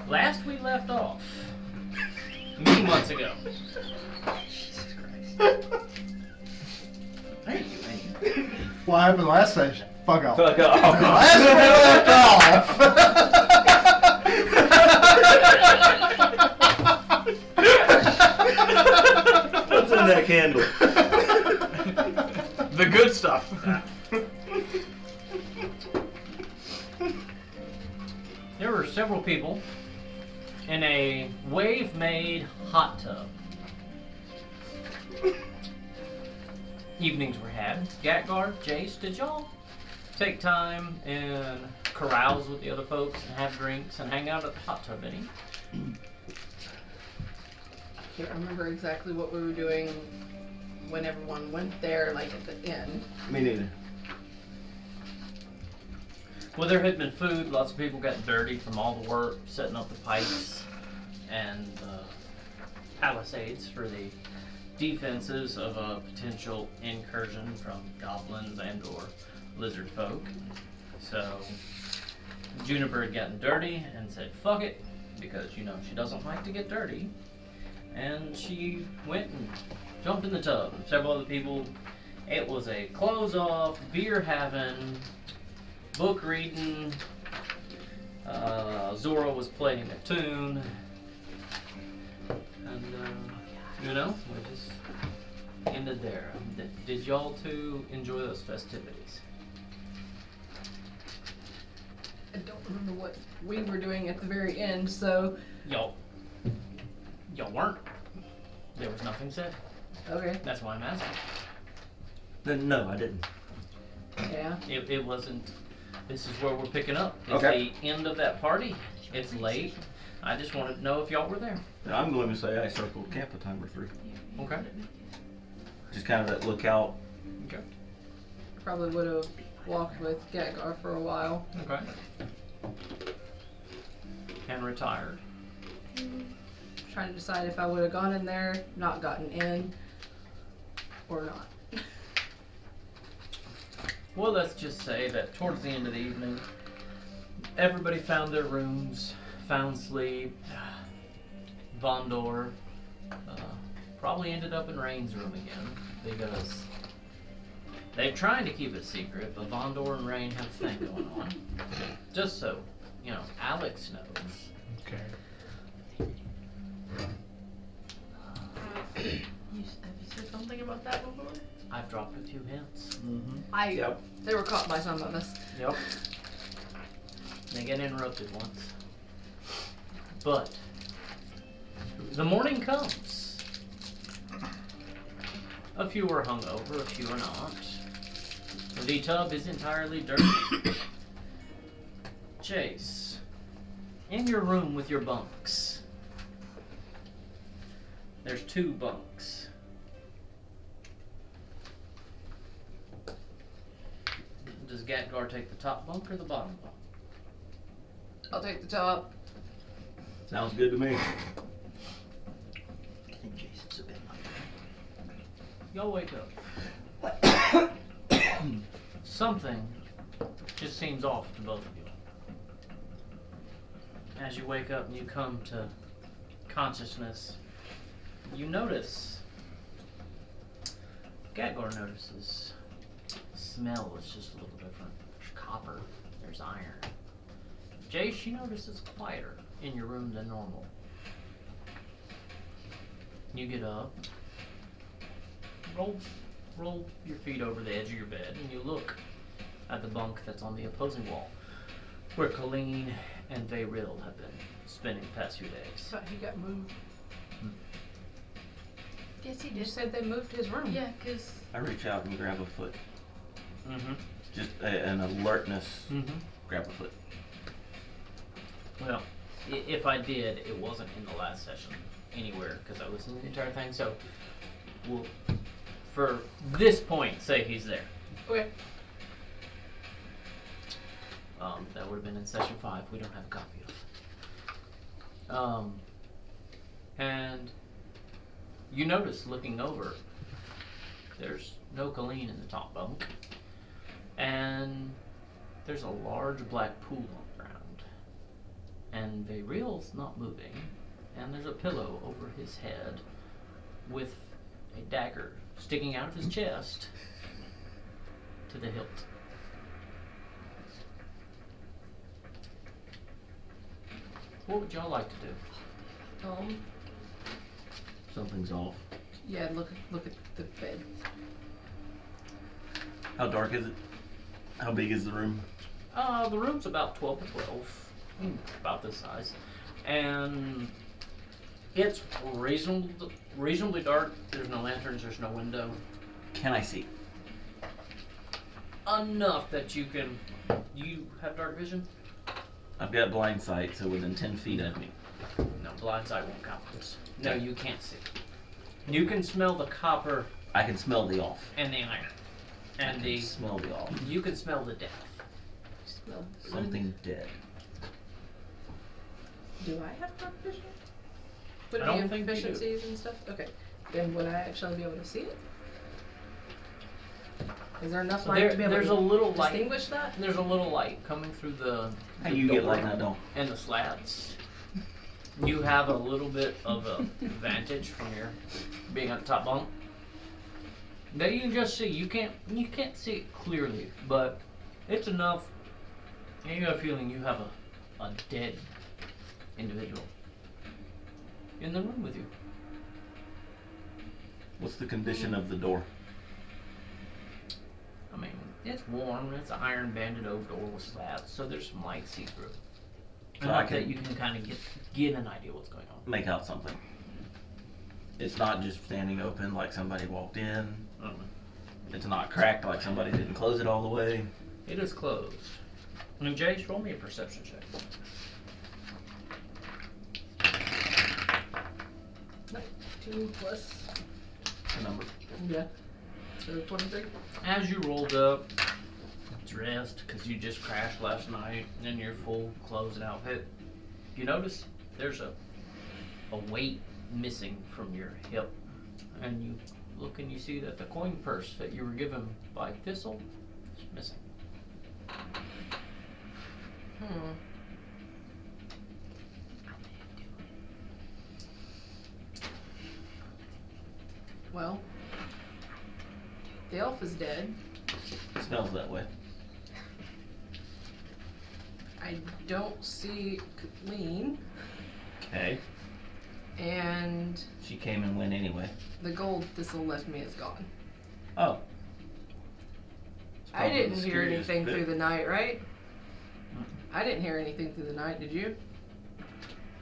Last we left off, many months ago. Jesus Christ. Thank you. What happened last session? Fuck off. Fuck off. Last we left off. What's in that candle? The good stuff. There were several people in a wave-made hot tub. Evenings were had. Gatgar, Jace, did y'all take time and carouse with the other folks and have drinks and hang out at the hot tub any? I can't remember exactly what we were doing when everyone went there, like at the end. Me neither. Well, there had been food. Lots of people got dirty from all the work, setting up the pipes and palisades for the defenses of a potential incursion from goblins and or lizard folk. So Juniper had gotten dirty and said, fuck it, because, you know, she doesn't like to get dirty. And she went and jumped in the tub. And several other people, it was a clothes off, beer having, book reading. Zora was playing a tune. And, you know, we just ended there. Did y'all two enjoy those festivities? I don't remember what we were doing at the very end, so Y'all weren't. There was nothing said. okay, That's why I'm asking. Then no, I didn't. yeah. It wasn't. This is where we're picking up. It's Okay. the end of that party. It's late. I just wanted to know if y'all were there. I'm going to say I circled camp a time or three. Okay. Just kind of that lookout. Okay. Probably would have walked with Gatgar for a while. Okay. And retired. Trying to decide if I would have gone in there, not gotten in, or not. Well, let's just say that towards the end of the evening, everybody found their rooms, found sleep. Vondor probably ended up in Rain's room again because they're trying to keep it secret, but Vondor and Rain have a thing going on. Just so, you know, Alex knows. Okay. Have you said something about that before? I've dropped a few hints. I. Yep. They were caught by some of us. Yep. They get interrupted once. But the morning comes. A few are hungover, a few are not. The tub is entirely dirty. Chase, in your room with your bunks, there's 2 bunks. Does Gatgar take the top bunk or the bottom bunk? I'll take the top. Sounds good to me. I think Jason's a bit like Y'all wake up. Something just seems off to both of you. As you wake up and you come to consciousness, you notice, Gatgar notices, smell is just a little different. There's copper, there's iron. Jay, she notices quieter in your room than normal. You get up, roll your feet over the edge of your bed, and you look at the bunk that's on the opposing wall, where Colleen and Vayril have been spending the past few days. Thought he got moved. Yes, he You did. said they moved his room. Yeah, because I reach out and grab a foot. Mm-hmm. Just an alertness. Mm-hmm. Grab a foot. Well, if I did, it wasn't in the last session anywhere, because I listened to the entire thing, so we'll, for this point, say he's there. Okay. That would have been in session 5. We don't have a copy of. And you notice looking over, there's no Colleen in the top bunk, and there's a large black pool on the ground. and Vayriel's not moving, and there's a pillow over his head with a dagger sticking out of his chest to the hilt. What would y'all like to do? Something's off. Yeah, look at the bed. How dark is it? How big is the room? The room's about 12 by 12, about this size, and it's reasonably dark. There's no lanterns, there's no window. Can I see? Enough that you can. You have dark vision? I've got blind sight, so within 10 feet of me. No, blind sight won't count for this. No, you can't see. You can smell the copper I can smell the off. and the iron, and the. Smell the off. You can smell the death. Smell. Something dead. Do I have dark vision? Would I it don't be think you do. efficiencies and stuff? Okay. Then would I actually be able to see it? Is there enough light to be able There's to a little light. distinguish that? There's a little light coming through the. How the you get door light and I don't? and the slats. You have a little bit of a advantage from your being at the top bunk. That you can just see. You can't see it clearly, but it's enough. And you got a feeling you have a dead individual in the room with you. What's the condition of the door? I mean, it's warm. It's an iron banded oak door with slats, so there's some light see through. So Enough I can- that you can kind of get an idea what's going on. Make out something. It's not just standing open like somebody walked in. It's not cracked like somebody didn't close it all the way. It is closed. And Jace, roll me a perception check. 19 plus. The number. Yeah. So 23. As you rolled up, dressed, because you just crashed last night in your full clothes and outfit, you notice there's a weight missing from your hip. And you look and you see that the coin purse that you were given by Thistle is missing. Well, the elf is dead. Smells that way. I don't see Colleen, Okay. and She came and went anyway. the gold Thistle left me is gone. Oh. It's I probably didn't the hear scariest anything bit. through the night, right? I didn't hear anything through the night, did you?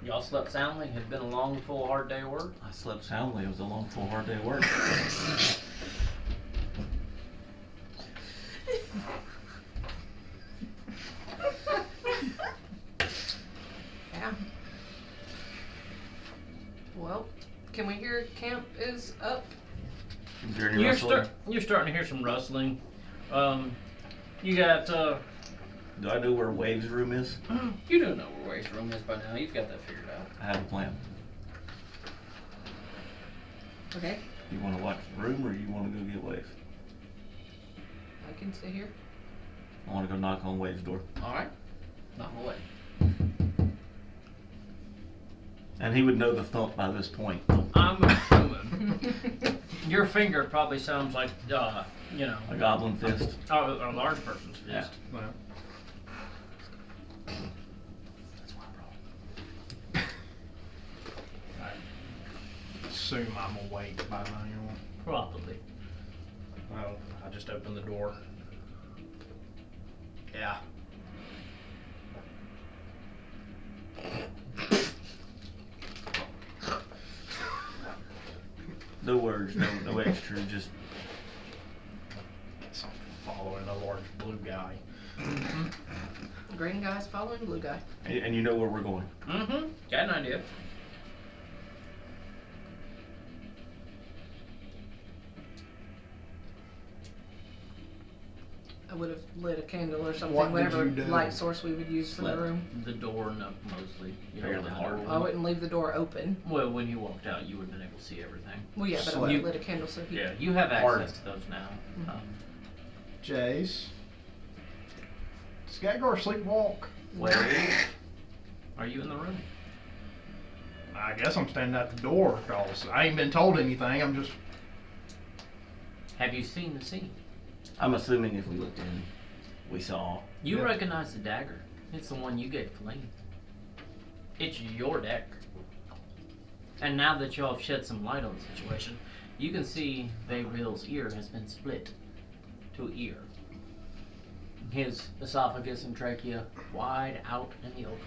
Y'all slept soundly, had been a long, full, hard day of work. I slept soundly. It was a long, full, hard day of work. Yeah. Well, can we hear camp is up? Is there any rustling? You're starting to hear some rustling. You got Do I know where Waves' room is? you do know where Wade's room is by now. You've got that figured out. I have a plan. Okay, You want to watch the room or you want to go get Wave? I can stay here. I want to go knock on Wave's door. All right, knock away. And he would know the thump by this point. I'm assuming your finger probably sounds like you know, A goblin fist. a large person's fist. Yeah. Well, That's why I brought I assume I'm awake by now. probably. Well, I just opened the door. Yeah. No words, no extra, just Guess I'm following a large blue guy. Green guy's following blue guy. and you know where we're going. Mm-hmm. Got an idea. I would have lit a candle or something, What did whatever you do? light source we would use for the Slept. room. The door, no, mostly. You know, Fairly the hard. door- I wouldn't leave the door open. Well, when you walked out, you would have been able to see everything. Well, yeah, but I So would have you- lit a candle so he. Yeah, you have Hard. access to those now. Mhm. Jace. Does Gagar sleepwalk? Wave, Are you in the room? I guess I'm standing at the door, cause I ain't been told anything. I'm just. Have you seen the scene? I'm assuming if we looked in, we saw. You Yeah. recognize the dagger. It's the one you gave Colleen. It's your dagger. And now that y'all have shed some light on the situation, you can see Vayrill's ear has been split to ear. His esophagus and trachea wide out in the open.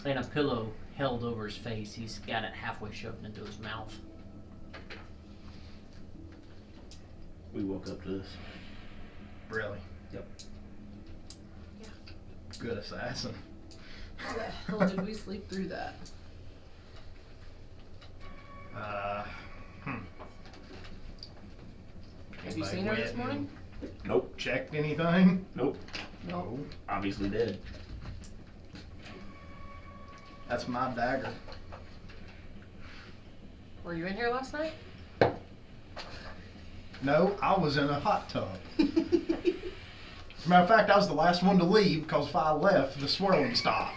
And a pillow held over his face. He's got it halfway shoved into his mouth. We woke up to this. Really? Yep. Yeah. Good assassin. How the hell did we sleep through that? Hmm. Have you Anybody seen her this went morning? Nope. Checked anything? Nope. No. Obviously dead. That's my dagger. Were you in here last night? No, I was in a hot tub. As a matter of fact, I was the last one to leave because if I left, the swirling stopped.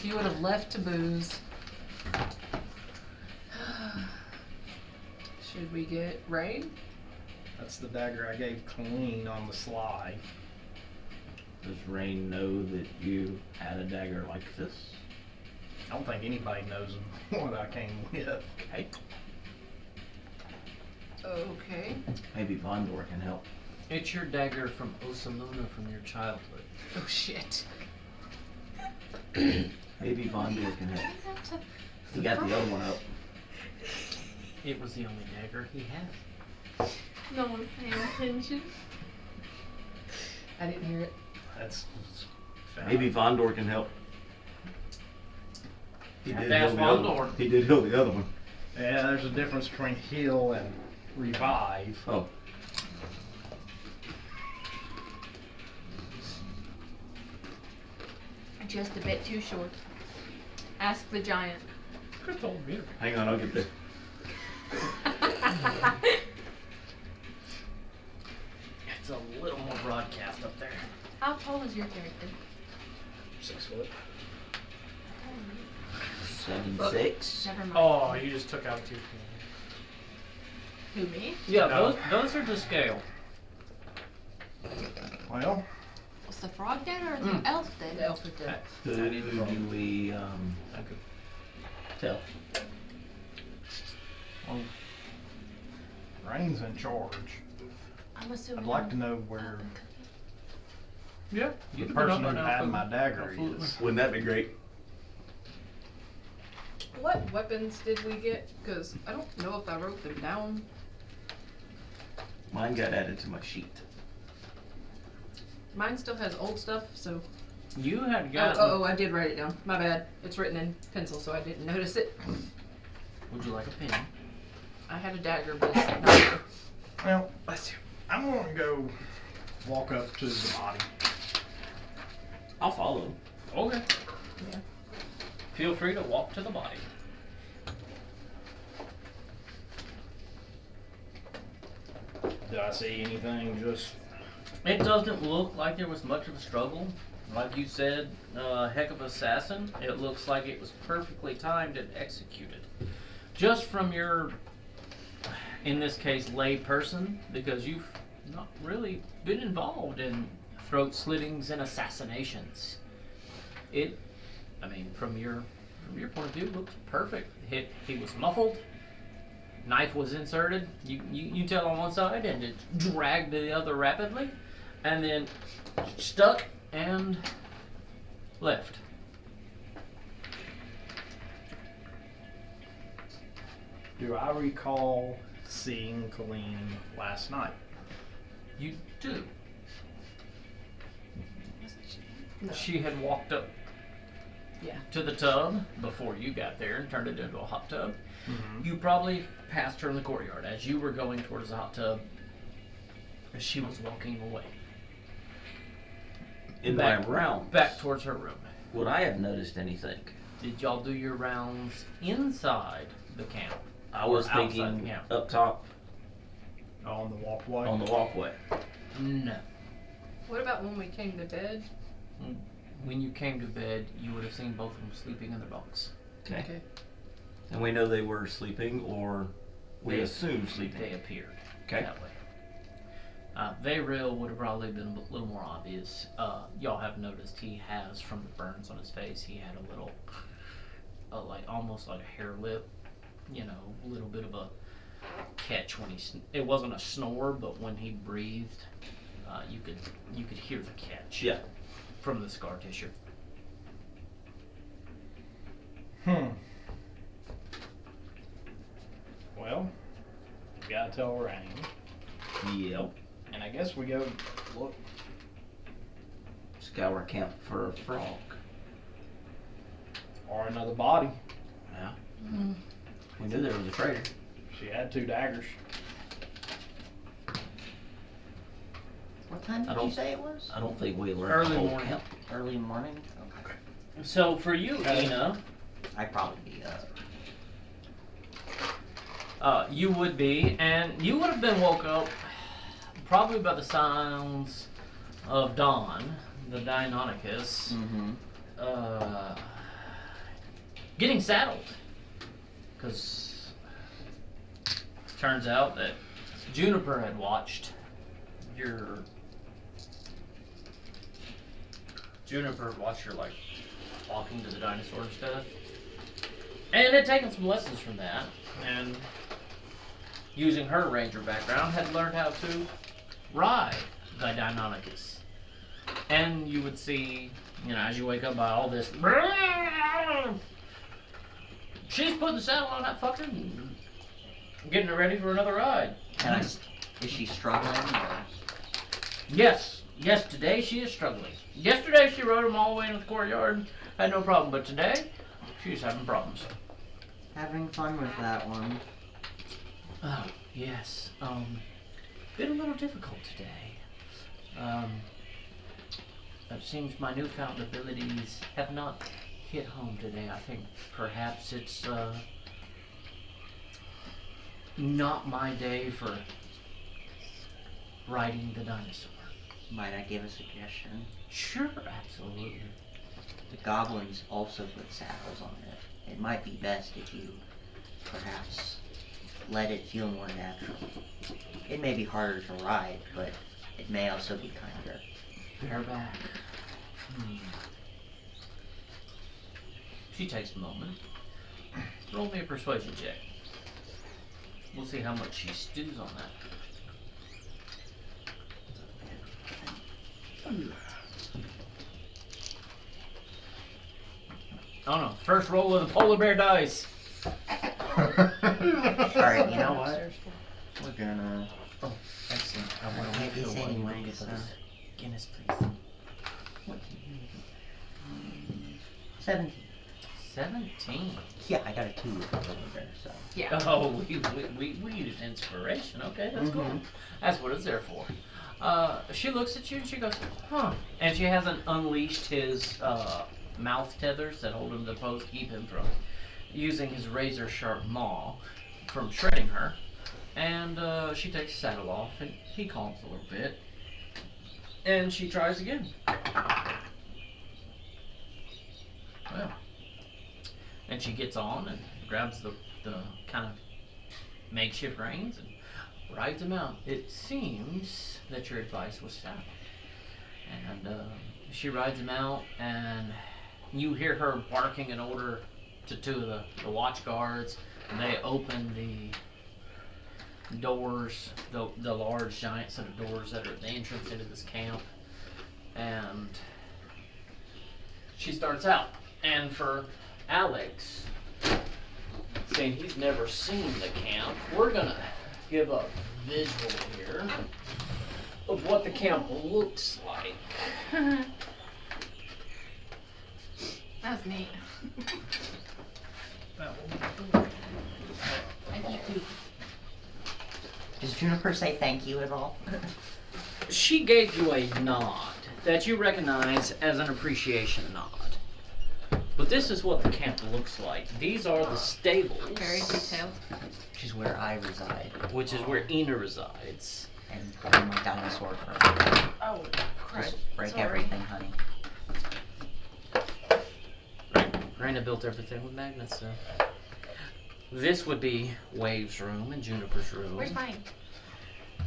You would have left to booze. Should we get Raid? That's the dagger I gave Colleen on the sly. Does Rain know that you had a dagger like this? I don't think anybody knows what I came with. Hey, Okay. maybe Vondor can help. It's your dagger from Osaluna from your childhood. Oh shit. Maybe Vondor can help. He got the other one up. It was the only dagger he had. No one's paying attention. I didn't hear it. That's Maybe Vondor can help. He Have did to heal ask the other Vondor. one. He did heal the other one. Yeah, there's a difference between heal and revive. Oh. Just a bit too short. Ask the giant. Good old beer. Hang on, I'll get there. It's a little more broadcast up there. How tall is your character? 6 foot. 7'6". Never mind. Oh, you just took out 2. Who, me? Yeah, No. those are to scale. Well, Was the frog dead or the Mm. elf dead? The elf is dead. Who do we tell? well, Rain's in charge. I'm assuming. I'd like to know where Yeah. the person who had my dagger is. Wouldn't that be great? What weapons did we get? Because I don't know if I wrote them down. Mine got added to my sheet. Mine still has old stuff, so. You had Oh, gotten. I did write it down. My bad. It's written in pencil, so I didn't notice it. Would you like a pen? I had a dagger, but it's not here. Well, I'm going to go walk up to the body. I'll follow. Okay. Yeah. Feel free to walk to the body. Did I see anything? Just It doesn't look like there was much of a struggle. Like you said, heck of assassin. It looks like it was perfectly timed and executed. Just from your, in this case, lay person, because you've not really been involved in throat slittings and assassinations. I mean, from your point of view, it looks perfect. He was muffled. Knife was inserted. You tell on one side, and it dragged to the other rapidly, and then stuck and left. do I recall seeing Colleen last night? You do. No. She had walked up Yeah. to the tub before you got there and turned it into a hot tub. Mm-hmm. You probably passed her in the courtyard as you were going towards the hot tub as she was walking away. In Back- my round, Back towards her room. would I have noticed anything? Did y'all do your rounds inside the camp? I was Or outside thinking the camp? up top On the walkway. on the walkway. No. What about when we came to bed? When you came to bed, you would have seen both of them sleeping in their bunks. Okay. And we know they were sleeping, or we They- assume They sleeping. appeared Okay. that way. Veyriel would have probably been a little more obvious. Y'all have noticed he has, from the burns on his face, he had a little, like almost like a hair lip, you know, a little bit of a catch when it wasn't a snore, but when he breathed, you could hear the catch. Yeah. From the scar tissue. Well, we gotta tell Rain. Yep. And I guess we go look. Scour camp for a frog. Or another body. Yeah. We knew there was a traitor. She had 2 daggers. What time I did you don't- say it was? I don't think we learned Early the whole morning. camp. Early morning? Okay. So for you, Okay. Ina, I'd probably be up. you would be, and you would have been woke up probably by the sounds of Dawn, the Deinonychus, Mm-hmm. getting saddled. Because turns out that Juniper had watched your like walking to the dinosaur and stuff, and had taken some lessons from that, and using her ranger background had learned how to ride the Deinonychus. And you would see, you know, as you wake up by all this, she's putting the saddle on that fucker and getting her ready for another ride. Is she struggling? Or? Yes, today she is struggling. Yesterday she rode him all the way into the courtyard, had no problem, but today she's having problems. Having fun with that one. Oh, yes. Been a little difficult today. It seems my newfound abilities have not hit home today. I think perhaps it's, not my day for riding the dinosaur. Might I give a suggestion? Sure, absolutely. The goblins also put saddles on it. It might be best if you perhaps let it feel more natural. It may be harder to ride, but it may also be kinder. Bareback. She takes a moment. Roll me a persuasion check. We'll see how much she stews on that. Oh no, first roll of the polar bear dice. Alright, you know what? We're gonna... Oh, excellent. I want to Can't wait be for saying one anyway, drink of so- this. Guinness, please. 17. 17. Yeah, I got a 2 over there, so... Yeah. Oh, we used inspiration. Okay, that's cool. Mhm. That's what it's there for. She looks at you and she goes, huh. And she hasn't unleashed his mouth tethers that hold him to the post, keep him from using his razor sharp maw from shredding her. And she takes the saddle off and he calms a little bit. And she tries again. Well. And she gets on and grabs the kind of makeshift reins and rides him out. It seems that your advice was sound. And she rides him out, and you hear her barking an order to 2 of the watch guards, and they open the doors, the large giant set of doors that are the entrance into this camp, and she starts out. And for Alex, saying he's never seen the camp, we're gonna give a visual here of what the camp looks like. That was neat. Thank you. Does Juniper say thank you at all? She gave you a nod that you recognize as an appreciation nod. But this is what the camp looks like. These are the stables. Very detailed. Which is where I reside. Which is where Ina resides. and bring my dinosaur first. Oh, crap. Just break Sorry. everything, honey. Raina built everything with magnets, so. This would be Wave's room and Juniper's room. Where's mine?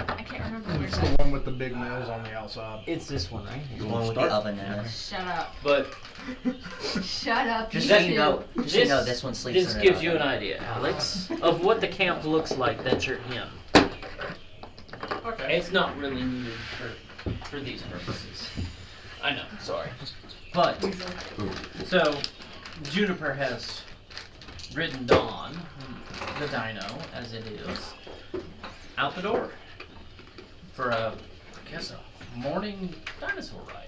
I can't remember. It's Where's the one with the big nails on the outside. It's this one, right? The one with the oven in it. Shut up. But Shut up. Just you so you two. know, this one sleeps this in gives it. you an idea, Alex, of what the camp looks like that you're in. Okay. It's not really needed for these purposes. I know, sorry. But, so, Juniper has ridden Dawn, the dino, as it is, out the door for I guess a morning dinosaur ride.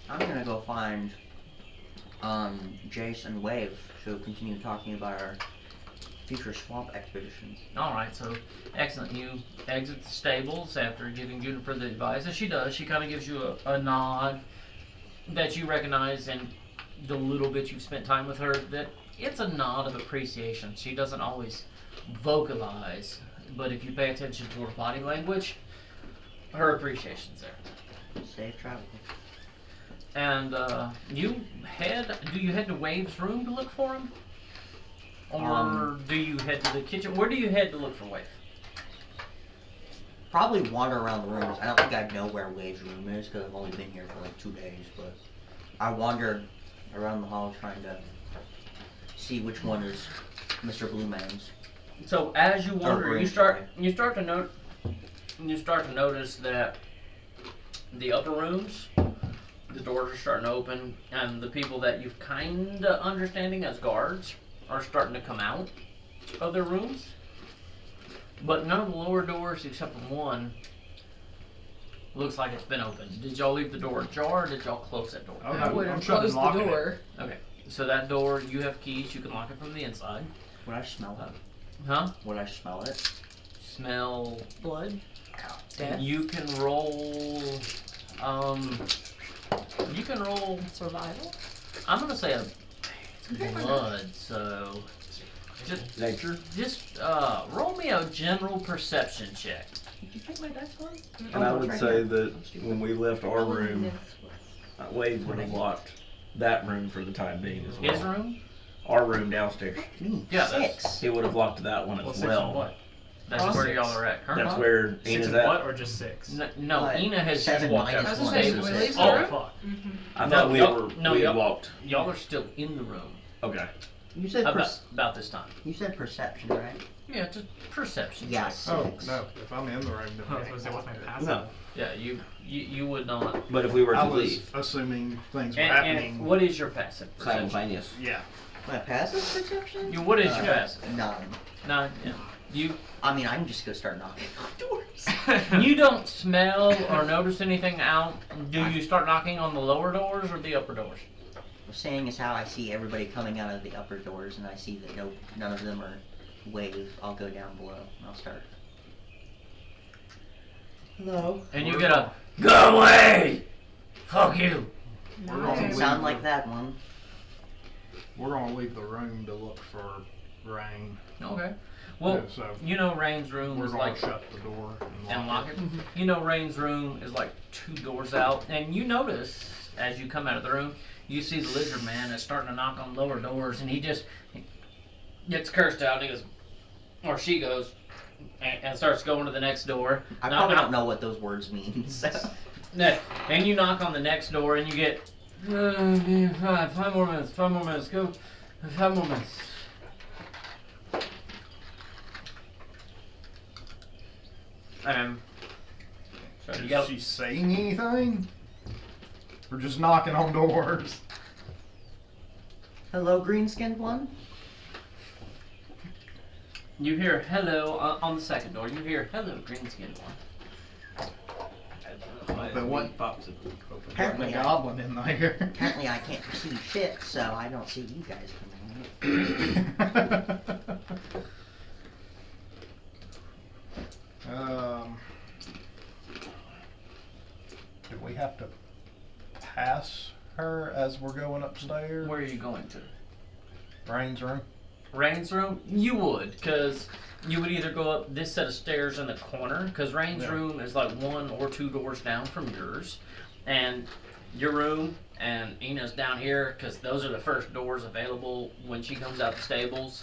I'm gonna go find Jace and Wave to continue talking about our future swamp expeditions. Alright, so, excellent. You exit the stables after giving Juniper the advice. As she does, she kind of gives you a nod that you recognize, and the little bit you've spent time with her, that it's a nod of appreciation. She doesn't always vocalize, but if you pay attention to her body language, her appreciation's there. Safe travel. And do you head to Wave's room to look for him? Or do you head to the kitchen? Where do you head to look for Wave? Probably wander around the rooms. I don't think I know where Wave's room is because I've only been here for like 2 days, but I wander around the hall trying to see which one is Mr. Blue Man's. So as you wander, Green, you start to notice that the upper rooms, the doors are starting to open, and the people that you've kinda understanding as guards are starting to come out of their rooms. But none of the lower doors, except for one, looks like it's been opened. Did y'all leave the door ajar, or did y'all close that door? Oh, I no, would I'm have shutting closed and locking the it. door. Okay, so that door, you have keys, you can lock it from the inside. Would I smell it? Huh? Would I smell it? Smell. Blood. Death. You can roll, Survival. I'm gonna say blood, so just roll me a general perception check. Did you take my dice one? And I Oh, would it's say right here. that when we left our room, Wade would have locked that room for the time being as well. His room? Our room downstairs. Me, Yeah, that's- 6. He would have locked that one Well, as 6 well. and what? That's Oh, where 6. y'all are at currently. That's where 6 Ina's and at. what, or just 6? No, What? Ina has just 7 walked out. minus I was of gonna the say, stables. we leave the Oh, room? fuck. I No, thought we y'all- were no, we had y'all- walked. Y'all are still in the room Okay. You said about this time. you said perception, right? Yeah, just perception. Yeah, check. 6. Oh, no. If I'm in the room, I was gonna say, what's my passive? No. Yeah, you would not. But if we were to I was leave assuming things were And happening. what is your passive perception? simultaneous. Yeah. My passive perception? What is your passive? 9. No, yeah. I mean, I'm just gonna start knocking on doors. You don't smell or notice anything out. Do you start knocking on the lower doors or the upper doors? Saying is how I see everybody coming out of the upper doors, and I see that none of them are Wave. I'll go down below and I'll start. Hello. And you get a go away. Fuck you. We're gonna Doesn't leave sound the- like that one. We're gonna leave the room to look for Rain. Okay. Well, Yeah, so you know Rain's room we're is gonna like shut the door and lock it. You know Rain's room is like 2 doors out, and you notice as you come out of the room, you see the lizard man is starting to knock on lower doors, and he gets cursed out. And he goes, or she goes, and starts going to the next door. I Knock, probably knock. don't know what those words mean. So. No, and you knock on the next door, and you get 5 more minutes. 5 more minutes. Go. 5 more minutes. So you Is got. she saying anything? Or just knocking on doors? Hello, green-skinned one. You hear hello on the second door. You hear hello, green skinned one. But what? Pops it. Putting Apparently, a goblin in there. Apparently, I can't perceive shit, so I don't see you guys coming in. Do we have to pass her as we're going upstairs? Where are you going to? Rain's room. Rain's room, you would, because you would either go up this set of stairs in the corner, because Rain's Yeah. room is like 1 or 2 doors down from yours, and your room and Ina's down here, because those are the first doors available when she comes out the stables.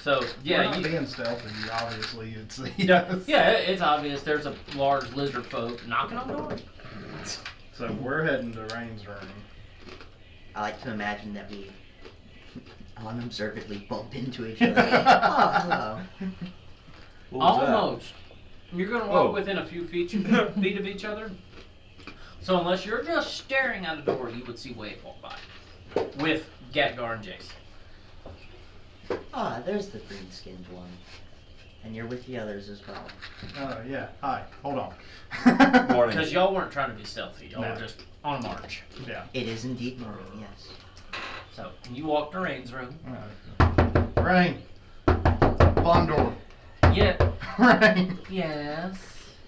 So We're yeah, not you, being stealthy, obviously. You'd see yeah, us. yeah, it's obvious there's a large lizard folk knocking on doors. So we're heading to Rain's room. I like to imagine that we unobservantly bump into each other. Oh, hello. What was that? Almost. You're gonna walk Oh. within a few feet of each other. So unless you're just staring at a door, you would see Wade walk by with Gatgar and Jace. Ah, there's the green-skinned one. And you're with the others as well. Yeah. Hi. Hold on. Morning. Because y'all weren't trying to be stealthy. Y'all No. were just on a march. Yeah. It is indeed morning, yes. So you walk to Rain's room. Rain. Bondor. Yeah. Rain. Yes.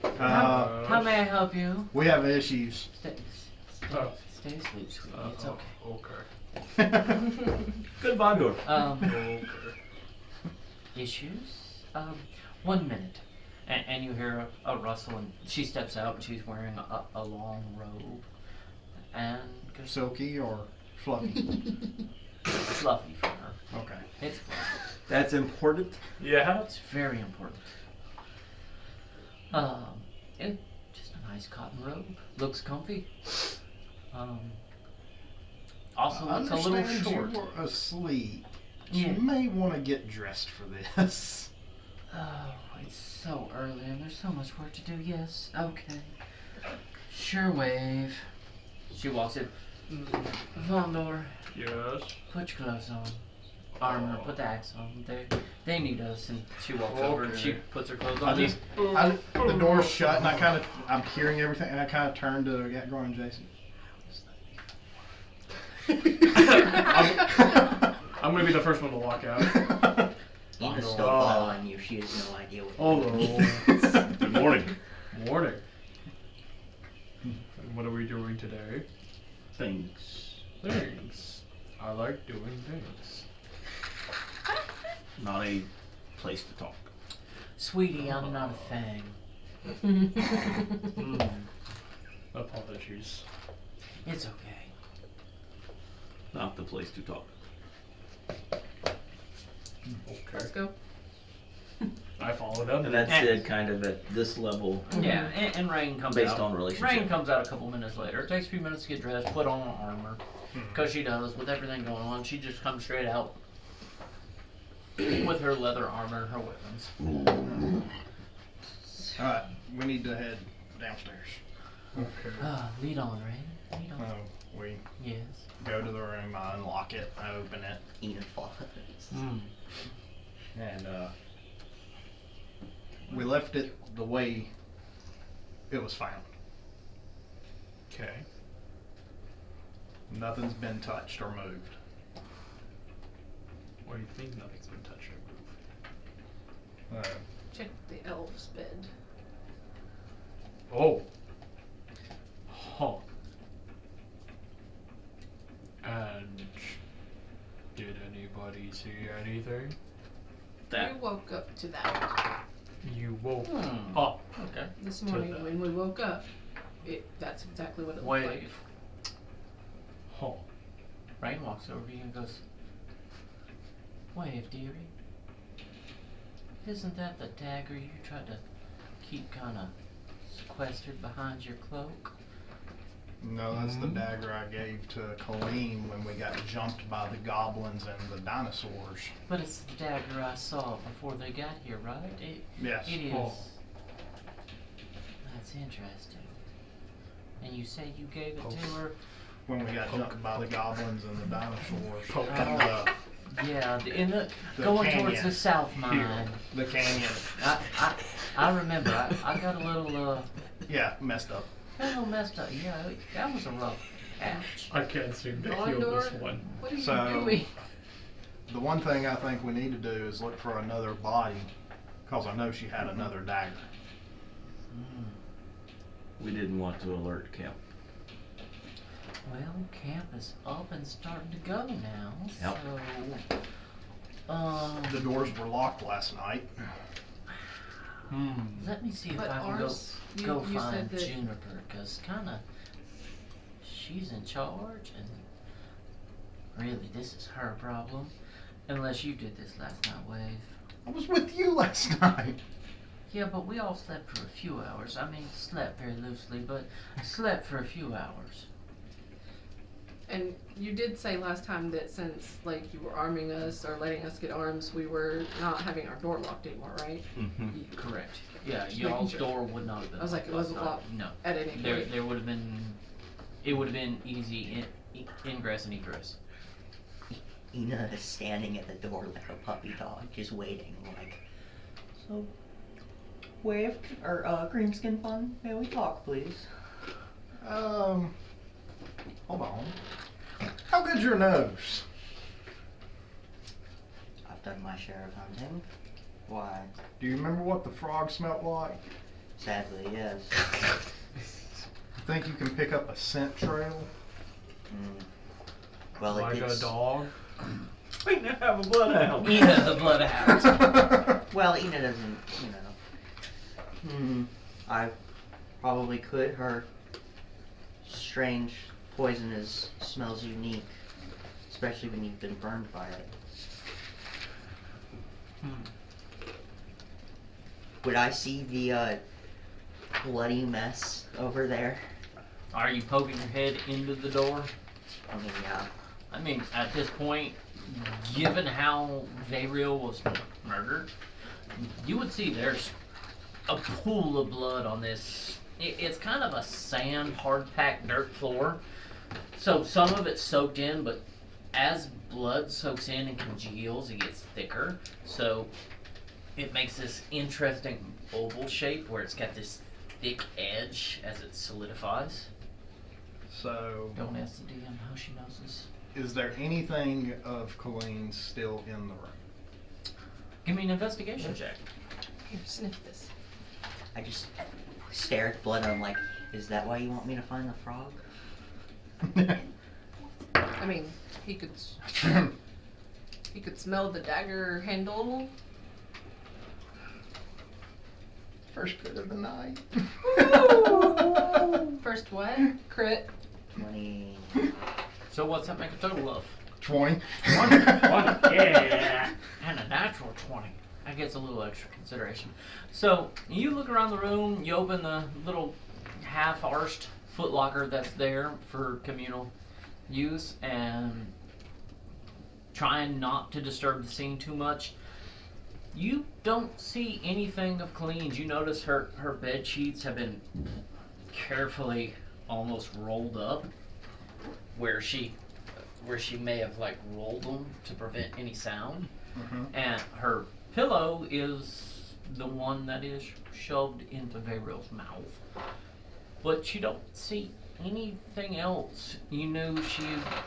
Uh, How may I help you? we have issues. Stay asleep, sweetie. It's okay. Okay. Good Bondor. Okay. Issues? 1 minute. And you hear a rustle, and she steps out, and she's wearing a long robe. And goes Silky or fluffy? fluffy for her. Okay. It's fluffy. That's important. Yeah. It's very important. It, just a nice cotton robe. Looks comfy. Also I looks a little understand short. you were asleep. Yeah. You may want to get dressed for this. Oh, it's so early and there's so much work to do. Yes, okay. Sure, Wave. She walks in. Vondor, Yes. put your gloves on. Armor, put the axe on. They need us. And she walks over and she Okay. puts her clothes I on. just, the door's shut, and I'm hearing everything, and I kind of turn to Gatgar and Jason. I'm gonna be the first one to walk out. Eva's Oh. still following you. She has no idea what Hello. Good morning. Morning. What are we doing today? Things. Things. I like doing things. Not a place to talk. Sweetie, I'm not a thing. Apologies. It's okay. Not the place to talk. Let's Okay. go. I followed up. And that's it, kind of at this level, Yeah, and Rain comes based out. on relationship. Rain comes out a couple minutes later. It takes a few minutes to get dressed, put on her armor. Because she does, with everything going on. She just comes straight out with her leather armor and her weapons. Alright, we need to head downstairs. Okay. Lead on, Rain. Lead on. We Yes. go to the room, I unlock it, I open it, Eva follows. and we left it the way it was found. Okay. Nothing's been touched or moved. What do you think? Nothing's been touched or moved. Check the elf's bed. Oh. Huh. And did anybody see anything? That We woke up to that. You woke Hmm. up. Okay. This To morning that. when we woke up, that's exactly what it looked like. Wave. Huh. Rain walks over to you and goes, Wave, dearie. Isn't that the dagger you tried to keep kind of sequestered behind your cloak? No, that's the dagger I gave to Colleen when we got jumped by the goblins and the dinosaurs. But it's the dagger I saw before they got here, right? Yes. It is. Oh. That's interesting. And you say you gave it to her? When we got jumped by the goblins and the dinosaurs. Poke. And Yeah, in the The going towards canyon. the south mine. the canyon. I remember. I got a little Yeah, messed up. messed up. Yeah, that was a rough patch. I can't seem to heal Gondor? this one. What are you So- doing? The one thing I think we need to do is look for another body, because I know she had another dagger. we didn't want to alert camp. Well, camp is up and starting to go now, Yep. so The doors were locked last night. Let me see if But I can ours, go you find said that- Juniper, cause kinda she's in charge, and really this is her problem. Unless you did this last night, Wave. I was with you last night. Yeah, but we all slept for a few hours. I mean, slept very loosely, but slept for a few hours. And you did say last time that since like you were arming us or letting us get arms, we were not having our door locked anymore, right? Correct. Yeah, Just y'all's making sure. door would not have been. I was like, it wasn't last night. locked No, at any there point. there would have been. It would have been easy ingress and egress. Ina is standing at the door like a puppy dog, just waiting, like, so, Wave, or, Greenskin Fun, may we talk, please? Hold on. How good's your nose? I've done my share of hunting. Why? Do you remember what the frog smelled like? Sadly, yes. Think you can pick up a scent trail? Well, Like it a is, dog. We can have a bloodhound. Ina the bloodhound. well, Ina doesn't, I probably could. Her strange poison smells unique, especially when you've been burned by it. Would I see the bloody mess over there? Are you poking your head into the door? I mean, yeah. I mean, at this point, given how Vayriel was murdered, you would see there's a pool of blood on this. It's kind of a sand, hard-packed dirt floor. So some of it's soaked in, but as blood soaks in and congeals, it gets thicker. So it makes this interesting oval shape where it's got this thick edge as it solidifies. So, Don't ask the DM how she knows this. is there anything of Colleen's still in the room? Give me an investigation check. Here, sniff this. I just stare at the blood and I'm like, is that why you want me to find the frog? I mean, he could smell the dagger handle. First crit of the night. First what? Crit. 20. So what's that make a total of? 20. 20. Yeah. And a natural 20. That gets a little extra consideration. So you look around the room, you open the little half-arsed footlocker that's there for communal use, and trying not to disturb the scene too much. You don't see anything of Colleen's. You notice her bed sheets have been carefully almost rolled up where she may have like rolled them to prevent any sound. And her pillow is the one that is shoved into Vayriel's mouth. But you don't see anything else. You knew she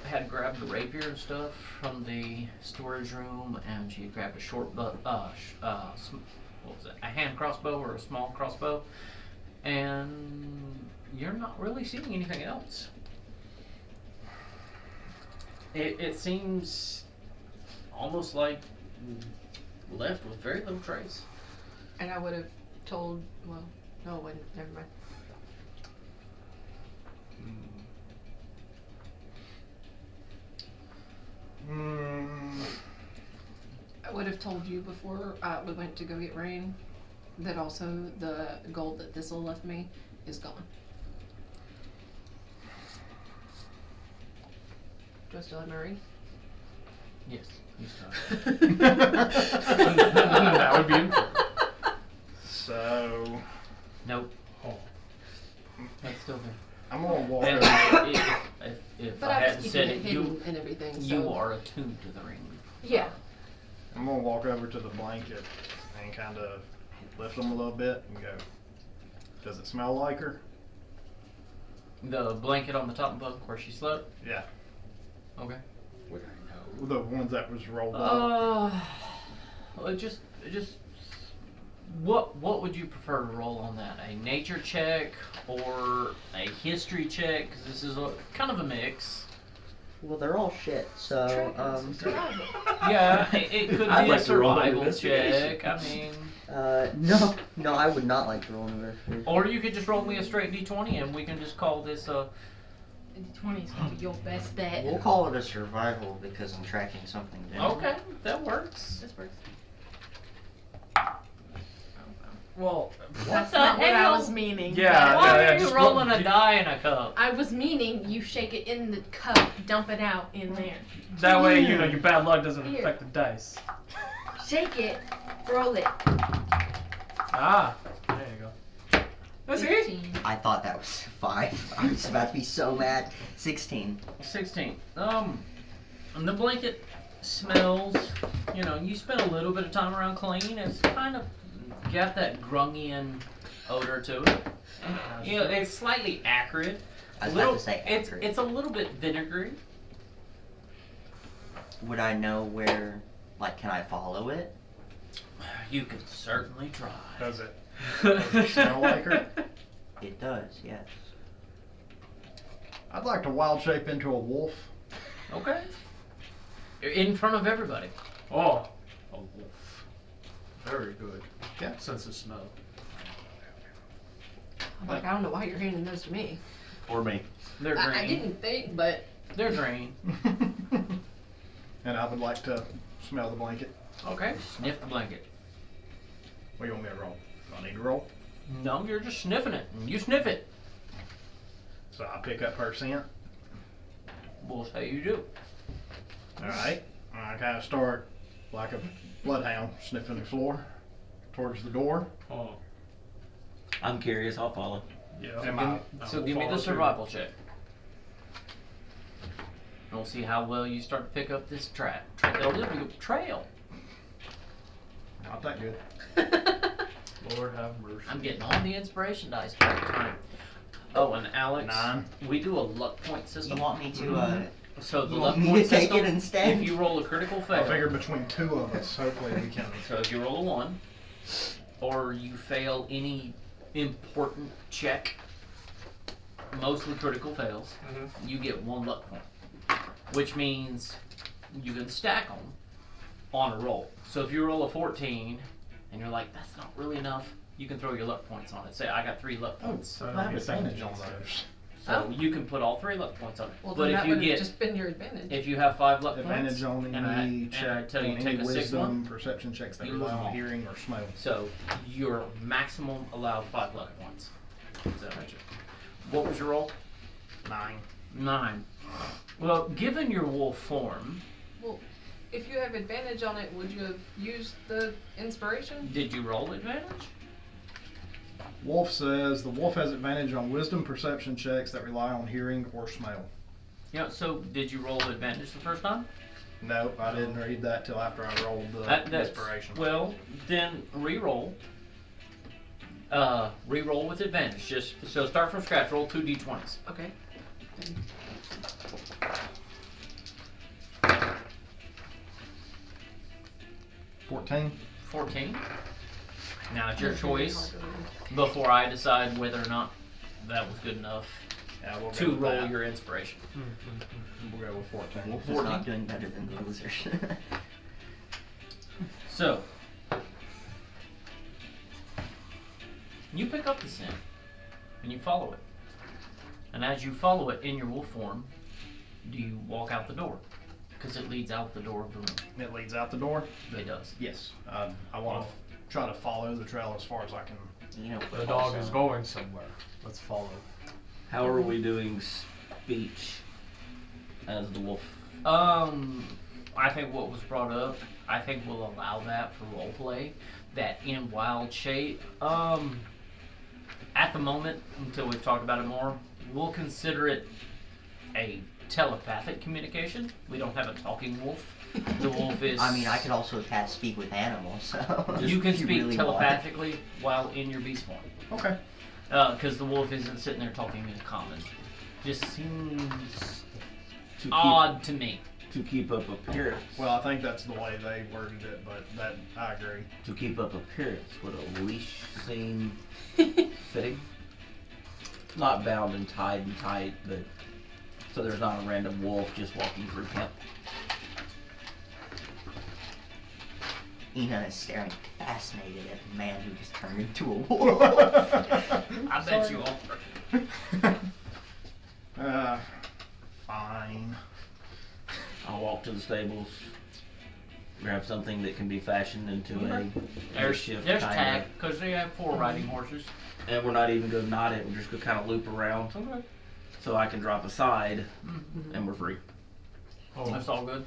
had grabbed the rapier and stuff from the storage room, and she had grabbed a short what was it, a hand crossbow or a small crossbow, and you're not really seeing anything else. It seems almost like left with very little trace. And I would have told, well, no, it wouldn't. Never mind. I would have told you before we went to go get rain that also the gold that Thistle left me is gone. Do I still have my ring? Yes, you start. That would be important. So, Nope, Oh. that's still there. I'm gonna walk And over. if But I I was hadn't keeping said it it, hidden and everything. So you are attuned to the ring. Yeah. I'm gonna walk over to the blanket and kind of lift them a little bit and go, does it smell like her? The blanket on the top bunk where she slept? Yeah. Okay. Would I know? The ones that was rolled up. Well, just what would you prefer to roll on that? A nature check or a history check? Because this is kind of a mix. Well, they're all shit. So Survival. Yeah, it could I'd be a like to roll an survival investigation. check. I mean, no, I would not like to roll an investigation. or you could just roll me a straight d20 and we can just call this The 20 is gonna be your best bet. We'll call it a survival because I'm tracking something down. Okay, that works. This works. Well, That's Not not what I hell? was meaning. yeah, but- why are you just rolling a die in a cup? I was meaning you shake it in the cup, dump it out in there. That way, you know, your bad luck doesn't Here. affect the dice. Shake it, roll it. Ah, there you go. That's it. 15. I thought that was 5. I was about to be so mad. 16. 16. And the blanket smells, you know, you spend a little bit of time around clean. It's kind of got that grungian odor to it. You know, it's slightly acrid. I was Little- about to say acrid. It's a little bit vinegary. Would I know where, like, can I follow it? You can certainly try. Does it? Does it smell like her? It does, yes. I'd like to wild shape into a wolf. Okay. In front of everybody. Oh, a wolf. Very good. Yeah. Sense of smell. I'm like, I don't know why you're handing those to me. Or me. They're green. I didn't think, but They're green. And I would like to smell the blanket. Okay. Sniff the blanket. What do you want me to roll? Do I need to roll? No, you're just sniffing it. You sniff it. So I pick up her scent. We'll say you do. Alright. I kind of start like a bloodhound sniffing the floor towards the door. Oh, I'm curious. I'll follow. yeah. Am I- So give me the survival check. And we'll see how well you start to pick up this trail. Trail. Not that good. Lord have mercy. I'm getting all the inspiration dice back time. Oh, and Alex, 9. we do a luck point You system. want me to, So the you luck want me point to take system, it instead? if you roll a critical I fail, figured between two of us, hopefully we can. so if you roll a 1, or you fail any important check, mostly critical fails, you get 1 luck point. Which means you can stack them on a roll. So if you roll a 14 and you're like, that's not really enough, you can throw your luck points on it. Say, I got 3 luck Oh, points. I have advantage on those. So Oh. you can put all 3 luck points on it. well, but then if that you would have get, just been your advantage. if you have 5 luck Advantage points, on and I any check, tell you on take any a 6th wisdom, one, perception checks that you rely lose them on all. hearing or smell. so your maximum allowed 5 luck points. So, what was your roll? 9. 9. Well, given your wolf form, If you have advantage on it, would you have used the inspiration? did you roll advantage? Wolf says the wolf has advantage on wisdom perception checks that rely on hearing or smell. Yeah, so did you roll advantage the first time? Nope, I didn't read that till after I rolled the That's- inspiration. Well, then re-roll. Re-roll with advantage. Just so start from scratch. Roll 2 d20s. Okay. 14. 14. Now it's your choice before I decide whether or not that was good enough Yeah, we'll go to with roll that. your inspiration. We'll go with 14. Wolf is not doing better than the losers. So you pick up the scent and you follow it. And as you follow it in your wolf form, do you walk out the door? Because it leads out the door of the room. It leads out the door? It does. Yes. I want to try to follow the trail as far as I can. You know, The dog is going somewhere. Let's follow. How are we doing speech as the wolf? I think what was brought up, I think we'll allow that for roleplay. That in wild shape. At the moment, until we've talked about it more, we'll consider it a telepathic communication. We don't have a talking wolf. The wolf is. I mean, I could also speak with animals, so. You can if speak really want. telepathically while in your beast form. Okay. Because the wolf isn't sitting there talking in common. Just seems To odd to me. to keep up appearance. Well, I think that's the way they worded it, but that I agree. To keep up appearance, would a leash seem fitting? Not bound and tied and tight, but So there's not a random wolf just walking through camp. Ina is staring fascinated at the man who just turned into a wolf. I bet you are. Fine. I'll walk to the stables, grab something that can be fashioned into a There's airship tag, kind because they have 4 riding horses. of, and we're not even going to knot it. We're just going to kind of loop around, Okay. so I can drop aside, Mm-hmm. and we're free. Oh, That's all good.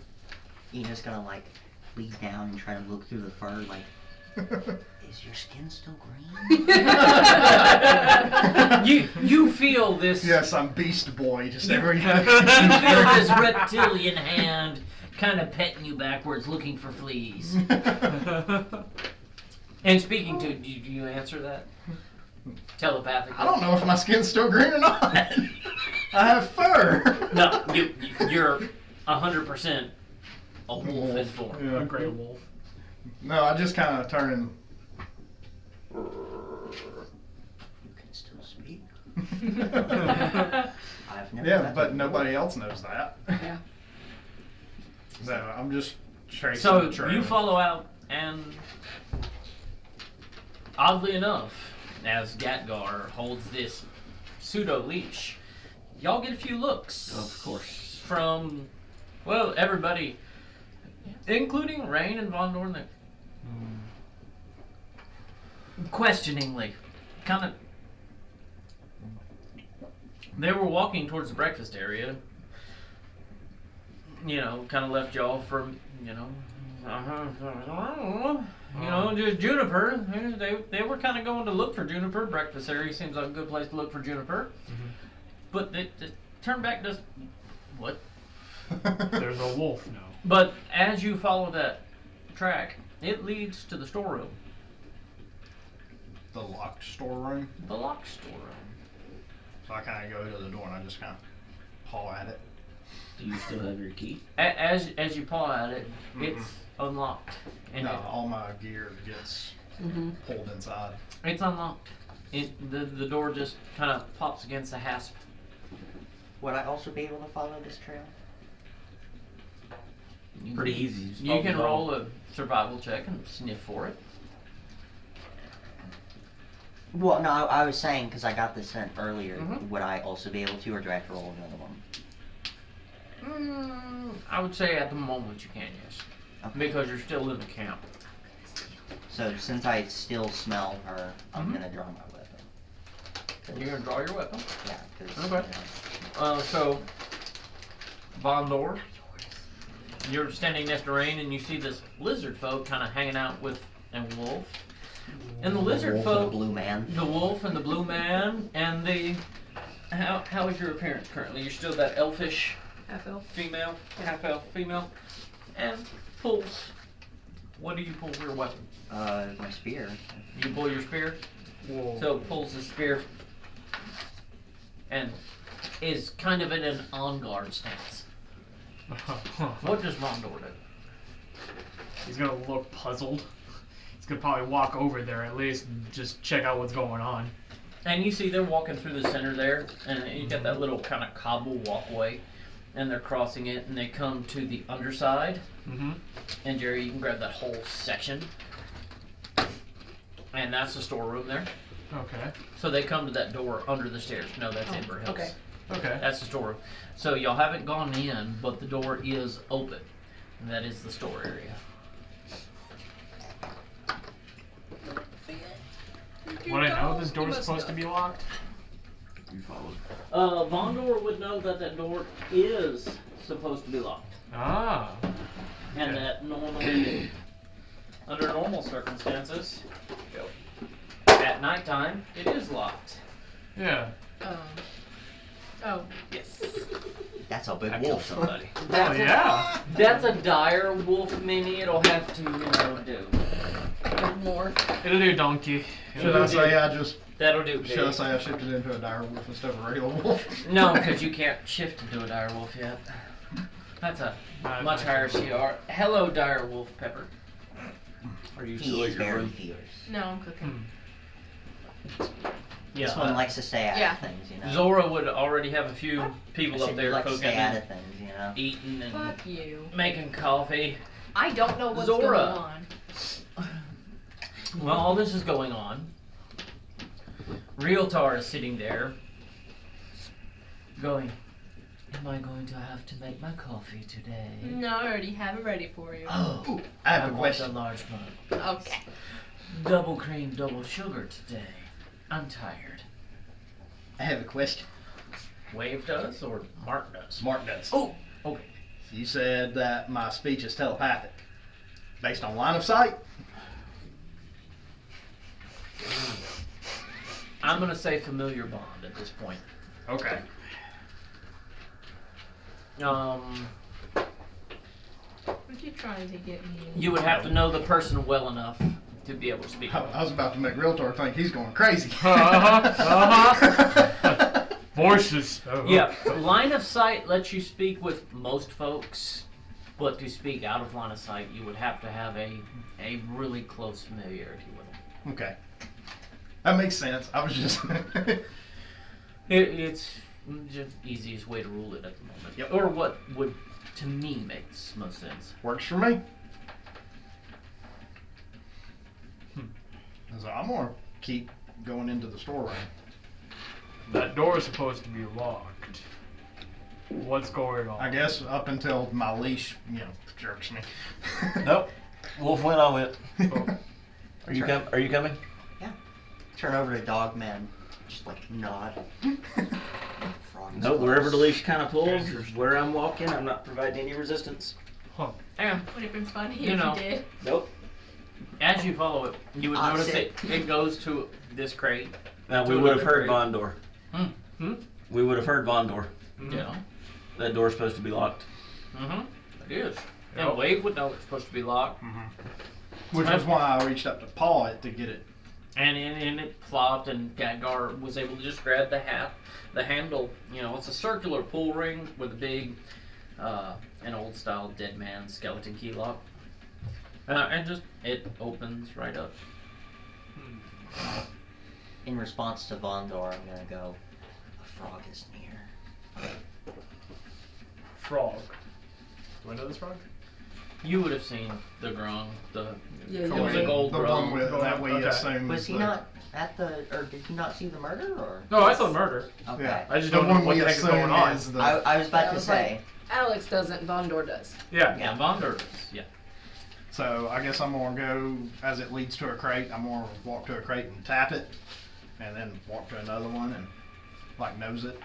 Ina's gonna like lean down and try to look through the fur like, is your skin still green? You feel this. Yes, I'm Beast Boy. Just every. You feel this reptilian hand kind of petting you backwards, looking for fleas. And speaking to, do you answer that telepathically? I don't know if my skin's still green or not. I have fur. No, you're 100% a wolf in Wolf. form. Yeah. a gray wolf. No, I just kind of turn and. You can still speak. I've never. Yeah, met but a nobody else knows that. Yeah. So I'm just tracing So the trail. you follow out, and oddly enough, as Gatgar holds this pseudo leash, y'all get a few looks. Of course. From, well, everybody, including Rain and Von Dorn, that questioningly, kind of. They were walking towards the breakfast area. You know, kind of left y'all from, just Juniper. They were kind of going to look for Juniper. Breakfast area seems like a good place to look for Juniper. But they turn back to what? There's a wolf now. But as you follow that track, it leads to the storeroom. The locked storeroom. The locked storeroom. So I kind of go to the door and I just kind of paw at it. Do you still have your key? As you paw at it, it's unlocked. And No, all my gear gets pulled inside. it's unlocked. The door just kind of pops against the hasp. Would I also be able to follow this trail? Pretty easy. Just You follow can the roll a survival check and sniff for it. Well, no, I was saying because I got this scent earlier. Mhm. Would I also be able to, or do I have to roll another one? I would say at the moment you can, yes. Okay. Because you're still in the camp. So since I still smell her, I'm Mhm. gonna draw my weapon. You're going to draw your weapon. Yeah, because Okay. So, Von Dor, you're standing next to Rain and you see this lizard folk kind of hanging out with a wolf. And the lizard wolf and a folk, blue man. the wolf and the blue man, and the. How is your appearance currently? You're still that elfish FL. female, half elf female, and pulls. What do you pull for your weapon? My spear. You pull your spear. Whoa. So pulls the spear and is kind of in an on guard stance. What does Rondor do? He's gonna look puzzled. He's gonna probably walk over there at least and just check out what's going on. And you see they're walking through the center there, and you got that little kind of cobble walkway, and they're crossing it, and they come to the underside. Mm-hmm. And Jerry, you can grab that whole section, and that's the storeroom there. Okay. So they come to that door under the stairs. No, that's Ember Hills. Okay. Okay. That's the storeroom. So y'all haven't gone in, but the door is open, and that is the store area. Would I know this door's supposed to be locked? You followed. Vondor would know that that door is supposed to be locked. Ah. And Okay. that normally, under normal circumstances, at nighttime, it is locked. Yeah. Oh. Yes. That's a big I killed wolf. somebody. Oh yeah. That's a dire wolf mini. It'll have to, do. More. It'll do, donkey. Should I say I just? That'll do. Should I Big. say I shifted into a dire wolf instead of a regular wolf? No, because you can't shift into a dire wolf yet. That's a much higher CR. Hello, dire wolf Pepper. Are you He still is at your very room? fierce. No, I'm cooking. Yeah, This one likes to stay out Yeah. of things, you know. Zora would already have a few I people said up you there like to cooking stay out and of things, you know. eating and Fuck you. making coffee. I don't know what's Zora. going on. Well, all this is going on. Realtar is sitting there, going, "Am I going to have to make my coffee today?" No, I already have it ready for you. Oh, Ooh, I have a want question. a large mug. Okay. Double cream, double sugar today. I'm tired. I have a question. Wave does or Mark does? Mark does. Oh, okay. You said that my speech is telepathic. Based on line of sight? I'm gonna say familiar bond at this point. Okay. What you trying to get me? You would have to know the person well enough to be able to speak. I was about to make Realtor think he's going crazy. Voices. Yeah, line of sight lets you speak with most folks, but to speak out of line of sight, you would have to have a really close familiarity with them. Okay. That makes sense. I was just. It's just easiest way to rule it at the moment. Yep. Or what would, to me, makes most sense. Works for me. So I'm gonna keep going into the storeroom. That door is supposed to be locked. What's going on? I guess up until my leash, jerks me. Nope. Wolf went, I went. Oh. Are you coming? Turn over to Dogman, just like nod. Frog is No, wherever the close. leash kind of pulls is where I'm walking. I'm not providing any resistance. And Would have been funny You if know. you did. Nope. as you follow it, you would notice Opposite. it goes to this crate. Now we To would have another heard crate. Vondor. Hmm? We would have heard Vondor. Yeah. That door's supposed to be locked. Mm-hmm. It is. Yep. And Wave would know it's supposed to be locked. Which is why I reached up to paw it to get it. And it flopped, and Gadgar was able to just grab the handle. You know, it's a circular pull ring with a big, an old style dead man skeleton key lock. And just, it opens right up. In response to Vondor, I'm gonna go, a frog is near. Frog. Do I know this frog? You would have seen the grung, Yeah, it yeah. was a gold the one grung. with that we Okay. assume Was is he the, not at the, or did he not see the murder, or? No, I saw murder. Okay. Yeah, I just the don't know one what we the heck is assume going on. is the. I was about Yeah, I to was say, Alex doesn't, Vondor does. Yeah. Yeah, Vondor is, yeah. So I guess I'm gonna go as it leads to a crate. I'm gonna walk to a crate and tap it, and then walk to another one and like nose it.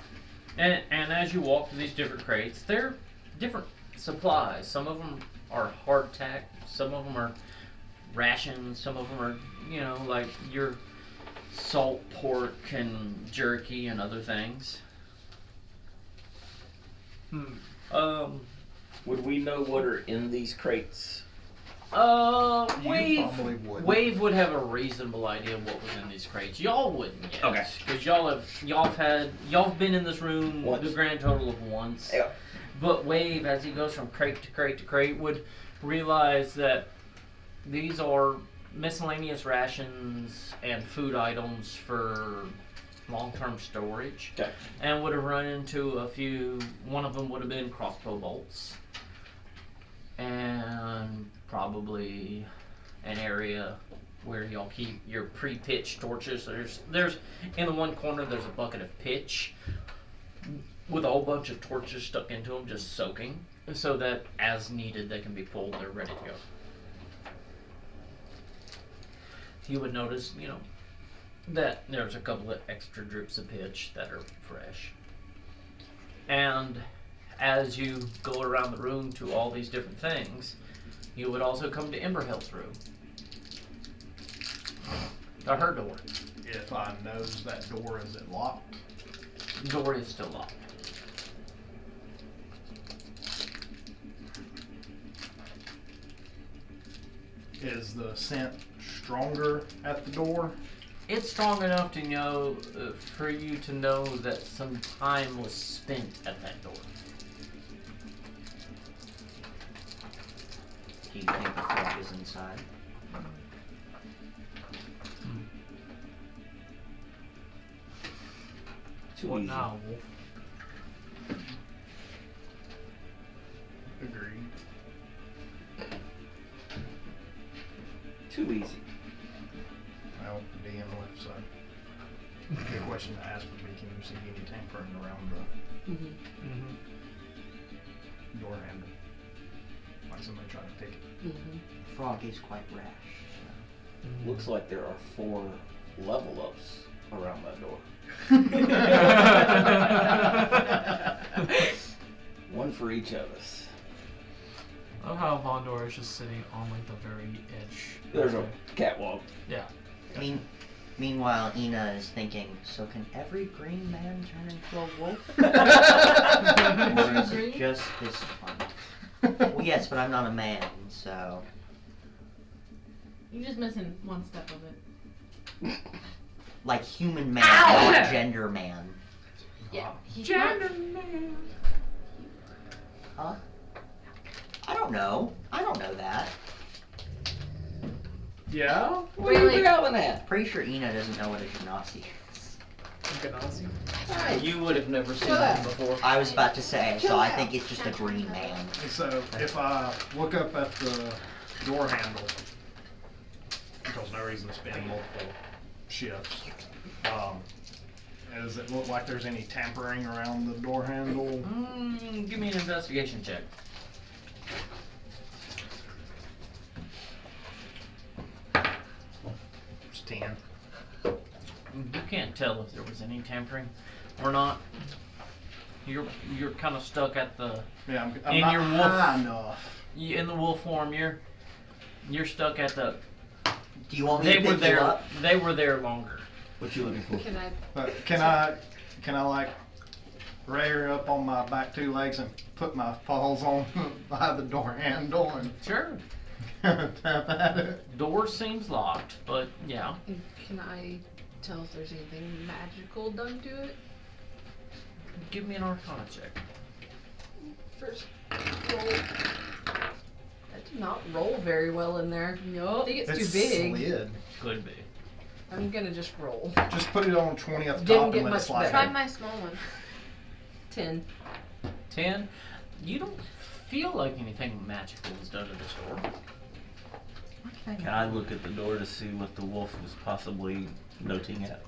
And as you walk to these different crates, they're different supplies. Some of them are hardtack, some of them are rations, some of them are, you know, like your salt pork and jerky and other things. Would we know what are in these crates? You Wave. probably would. Wave would have a reasonable idea of what was in these crates. Y'all wouldn't yet. Okay. Because y'all been in this room Once. the grand total of once. Yeah. But Wave, as he goes from crate to crate to crate, would realize that these are miscellaneous rations and food items for long-term storage. Okay. And would have run into a few. One of them would have been crossbow bolts. And probably an area where y'all keep your pre-pitched torches. There's in the one corner there's a bucket of pitch with a whole bunch of torches stuck into them, just soaking, so that as needed they can be pulled. They're ready to go. You would notice, you know, that there's a couple of extra drips of pitch that are fresh. And as you go around the room to all these different things, you would also come to Emberhill's room. To her door. If I nose that door, is it locked? The door is still locked. Is the scent stronger at the door? It's strong enough to know, for you to know that some time was spent at that door. do you think the frog is inside? Too What easy. now, Wolf? Agreed. Too easy. Well, DM left, so. Good question to ask would be, can you see any tampering around the Mm-hmm. Mm-hmm. door handle? Like somebody trying to pick it. Mm-hmm. Frog is quite rash. Looks like there are 4 level ups around that door. One for each of us. I love how Vondor is just sitting on like the very edge. There's a catwalk. Yeah. Meanwhile, Ina is thinking, so can every green man turn into a wolf? Or is it just this one? Well, yes, but I'm not a man, so... You're just missing one step of it. Like human man, not gender man. Yeah. He's Man. Huh? I don't know. I don't know that. Yeah. What are you yelling at? Pretty sure Ina doesn't know what a genasi is. Ganassi. You would have never seen him before. I was about to say, so I think it's just a green man. So if I look up at the door handle, because no reason to spend multiple shifts, does it look like there's any tampering around the door handle? Give me an investigation check. It's 10. You can't tell if there was any tampering or not. You're kind of stuck at the Yeah, I'm In not your wolf- high enough. in the wolf form. You're stuck at the. Do you want me They to were pick you there. up? They were there longer. What you looking for? Can I? Can I like rear up on my back 2 legs and put my paws on by the door handle and Sure. tap at it? Door seems locked, but yeah. Can I tell if there's anything magical done to it? Give me an Arcana check. First roll. That did not roll very well in there. I Yup. think it's too big. Slid. Could be. I'm gonna just roll. Just put it on 20 at the Didn't top get and let it much slide. better. Try my small one. 10. 10. You don't feel like anything magical was done to this door. Can I look at the door to see what the wolf was possibly noting at?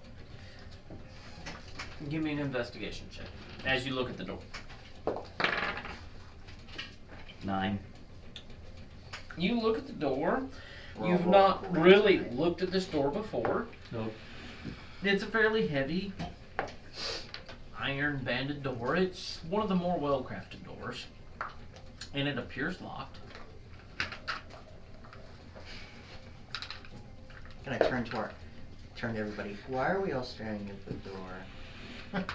Give me an investigation check as you look at the door. 9. You look at the door. Roll, You've roll, not roll. really looked at this door before. Nope. It's a fairly heavy iron banded door. It's one of the more well crafted doors. And it appears locked. Can I turn to everybody? Why are we all staring at the door?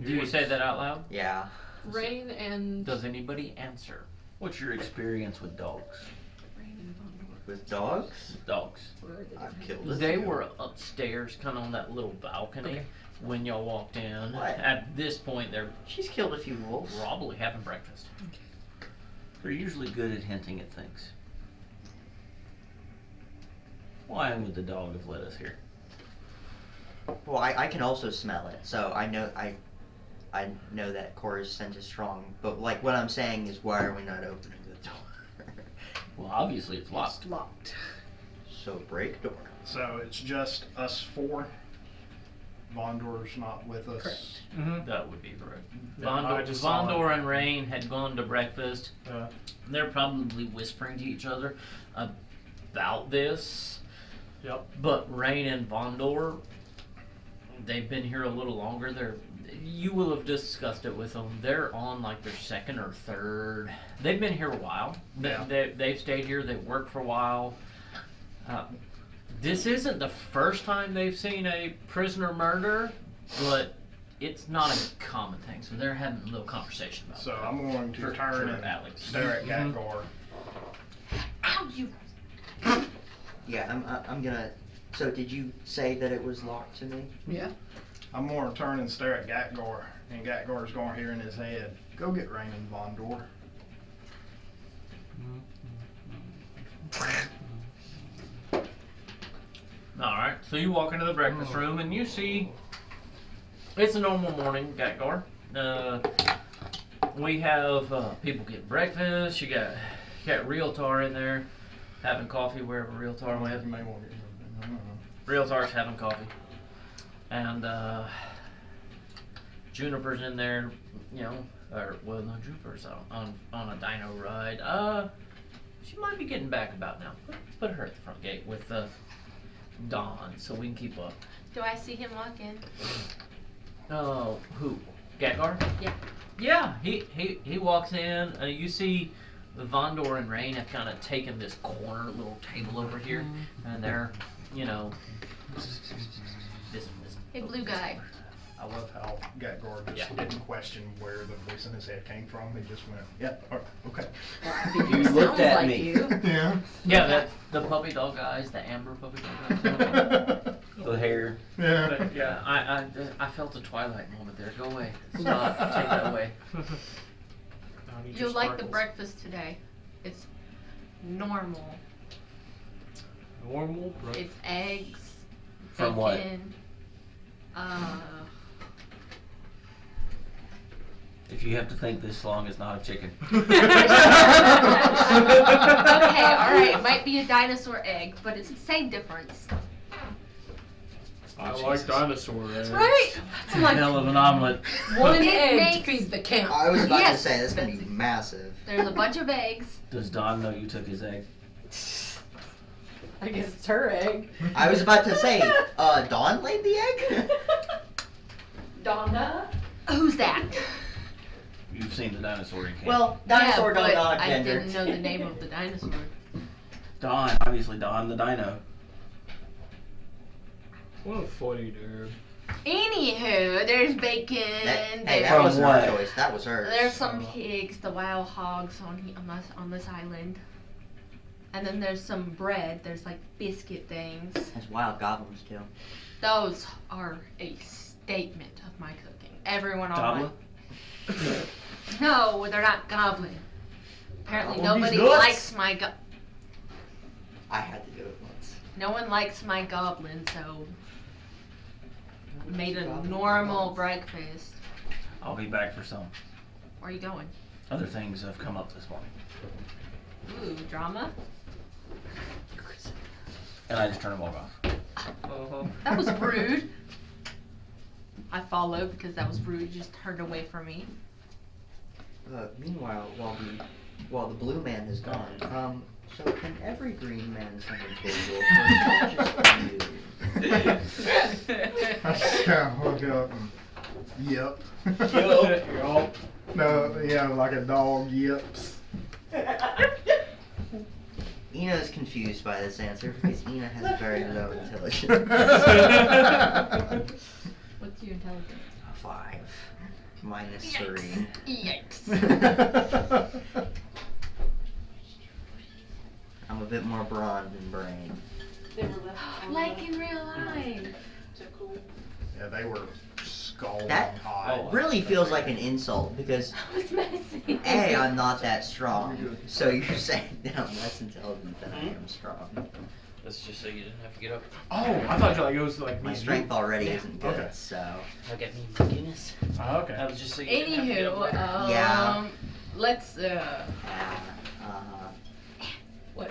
Do you say that out loud? Yeah. Rain and Does anybody answer? What's your experience with dogs? Rain and Vondor. With dogs? Dogs. Where are they? I've killed a They few. were upstairs, kind of on that little balcony Okay. when y'all walked in. What? At this point, they're She's killed a few wolves. probably having breakfast. They're usually good at hinting at things. Why would the dog have led us here? Well, I can also smell it, so I know that Cora's scent is strong. But like what I'm saying is, why are we not opening the door? Well, obviously it's locked. It's locked. So break door. So it's just us 4. Vondor's not with us. Correct. Mm-hmm. That would be correct. Yeah, I just saw Vondor it. and Rain had gone to breakfast. Yeah. They're probably whispering to each other about this. Yep. But Rain and Vondor, they've been here a little longer. You will have discussed it with them. They're on like their 2nd or 3rd. They've been here a while. Yeah. They've stayed here. They've worked for a while. This isn't the first time they've seen a prisoner murder, but it's not a common thing. So they're having a little conversation about So that. I'm going to turn and Alex. stare at Mhm. Gatgor. Ow, you. Yeah, I'm gonna. So did you say that it was locked to me? Yeah. I'm going to turn and stare at Gatgor, and Gatgor's going to hear in his head, "Go get Rain and Vondor." Alright, so you walk into the breakfast room and you see it's a normal morning, Gatgar. We have people getting breakfast. You got Realtar in there having coffee wherever Realtar went. You may want to get something. Realtar's having coffee. And Juniper's in there, you know, no, Juniper's on a dino ride. She might be getting back about now. Put her at the front gate with Dawn so we can keep up. Do I see him walk in? Oh, who? Gatgar? Yeah. Yeah, he walks in. You see Vondor and Rain have kind of taken this corner little table over here, and they're, you know, this. Hey, blue guy. I love how Gatgar just didn't question where the voice in his head came from. He just went, yeah, all right, okay. You looked at like me. you. Yeah. Yeah, the puppy dog eyes, the amber puppy dog eyes. The hair. Yeah. But yeah, I felt a Twilight moment there. Go away. Stop. Take that away. You'll like the breakfast today. It's normal. Normal breakfast. It's eggs, From what? bacon, If you have to think this long, it's not a chicken. okay, alright, it might be a dinosaur egg, but it's the same difference. I like dinosaur eggs. Right? I'm like, Hell of an omelet. One It egg makes- to feed the camp. I was about Yes, to say, that's gonna be Betsy. massive. there's a bunch of eggs. Does Don know you took his egg? I guess it's her egg. I was about to say, Dawn laid the egg? Donna? Who's that? You've seen the dinosaur in camp. Well, dinosaur yeah, don't but know I gender. didn't know the name of the dinosaur. Don, obviously Don the dino. What a funny dude. Anywho, there's bacon. Hey, there's, that From wasn't what? our choice. That was hers. there's some pigs, the wild hogs on this island. And then there's some bread. There's like biscuit things. There's wild goblins too. Those are a statement of my cooking. Everyone on Goblin? No, they're not goblin. Apparently Goblin, nobody these nuts? likes my I had to do it once. no one likes my goblin, so made a normal breakfast. I'll be back for some. Where are you going? Other things have come up this morning. Ooh, drama? And I just turned and walk off. That was rude. I followed because that was rude. You just turned away from me. Meanwhile, while the blue man is gone, so can every green man send a visual for just you? Yeah, look up. Yep. Yup. No, yeah, like a dog yips. Ina's confused by this answer because Ina has very low intelligence. What's your intelligence? 5 minus Yikes. 3. Yikes. I'm a bit more brawn than brain. Like in real life. Yeah, they were scalding That hot. really feels like an insult because That was messy. A, I'm not that strong, so you're saying that I'm less intelligent than I am strong. That's just so you didn't have to get up. Oh, I thought it was like My me. strength already isn't good, Okay. so Look at me, Guinness. Oh, okay. That was just so you didn't have to get Anywho, up. Yeah. let's What?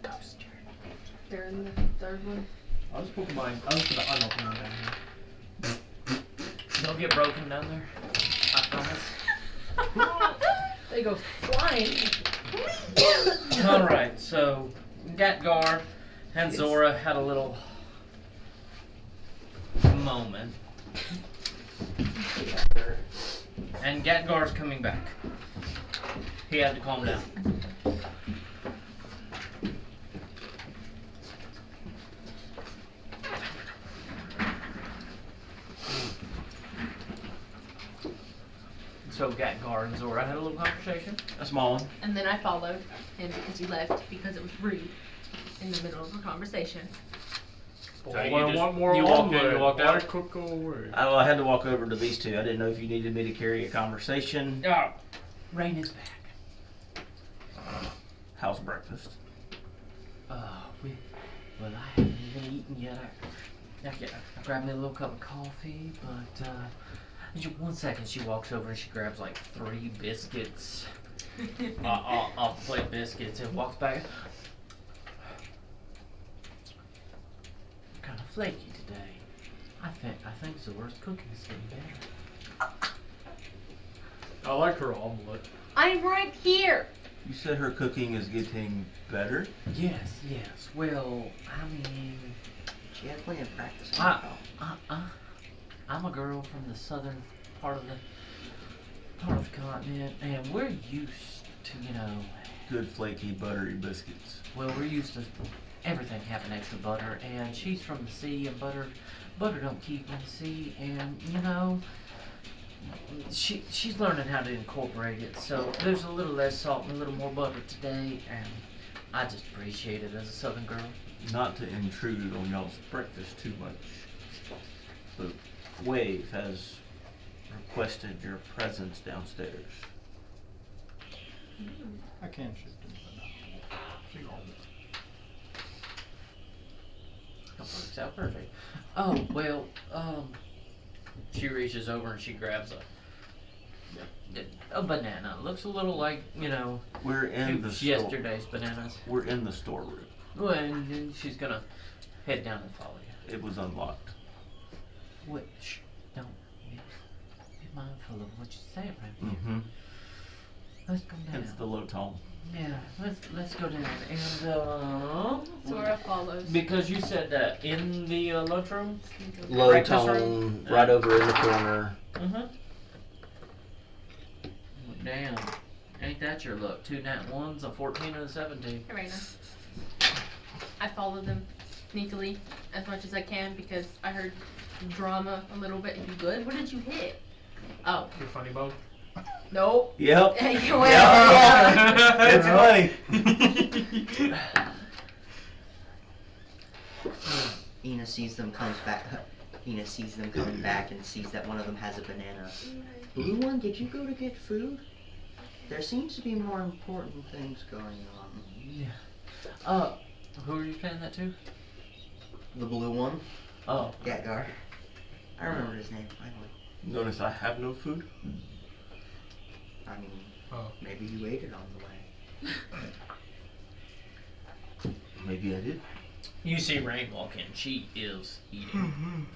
Ghost journey. They're in the third one. I'll just put mine. I'll just put the unopened one down here. Don't get broken down there. I promise. They go flying. Alright, so Gatgar and Zora had a little moment. And Gatgar's coming back. He had to calm down. So Gatgar and Zora had a little conversation. A small one. and then I followed him because he left because it was rude in the middle of a conversation. So I you want just- more you walked in, omelet. you walked Why out? cook away? I had to walk over to these two. I didn't know if you needed me to carry a conversation. Yeah. Rain is back. How's breakfast? Well, I haven't even eaten yet. I grabbed me a little cup of coffee, but just 1 second she walks over and she grabs like 3 biscuits off the plate biscuits and walks back. Kind of flaky today. I think Zora's cooking is getting better. I like her omelet. I'm right here. You said her cooking is getting better? Yes. Well, I mean, She had plenty of practice. I'm a girl from the southern part of the continent, and we're used to, Good flaky buttery biscuits. well, we're used to everything having extra butter, and she's from the sea, and butter don't keep in the sea, and she's learning how to incorporate it. So there's a little less salt and a little more butter today, and I just appreciate it as a southern girl. Not to intrude on y'all's breakfast too much, but Wave has requested your presence downstairs. I can shift them, but not. See all this. That works out perfect. Oh, well, she reaches over and she grabs a banana. Looks a little like, We're in the store. yesterday's bananas. We're in the storeroom. Well, and then she's gonna head down and follow you. It was unlocked. Which, don't be mindful of what you say right here. Mm-hmm. Let's go down. Hence the low tone. Yeah, let's go down. And, Zora follows. because you said that in the lunchroom? Low Breakfast tone, right over in the corner. Mm-hmm. Damn. Ain't that your luck? 2 nat 1s, a 14 and a 17. Hey, Raina. I followed them sneakily as much as I can because I heard drama a little bit. You good? What did you hit? Oh, Your funny bone. nope. Yep. Well, yeah. It's funny. Ina sees them coming back and sees that one of them has a banana. Blue one, did you go to get food? There seems to be more important things going on. Yeah. Who are you saying that to? The blue one? Oh. Gatgar. I remember his name finally. Notice I have no food. I mean, Oh. maybe you ate it on the way. Maybe I did. You see Rain walk in. She is eating.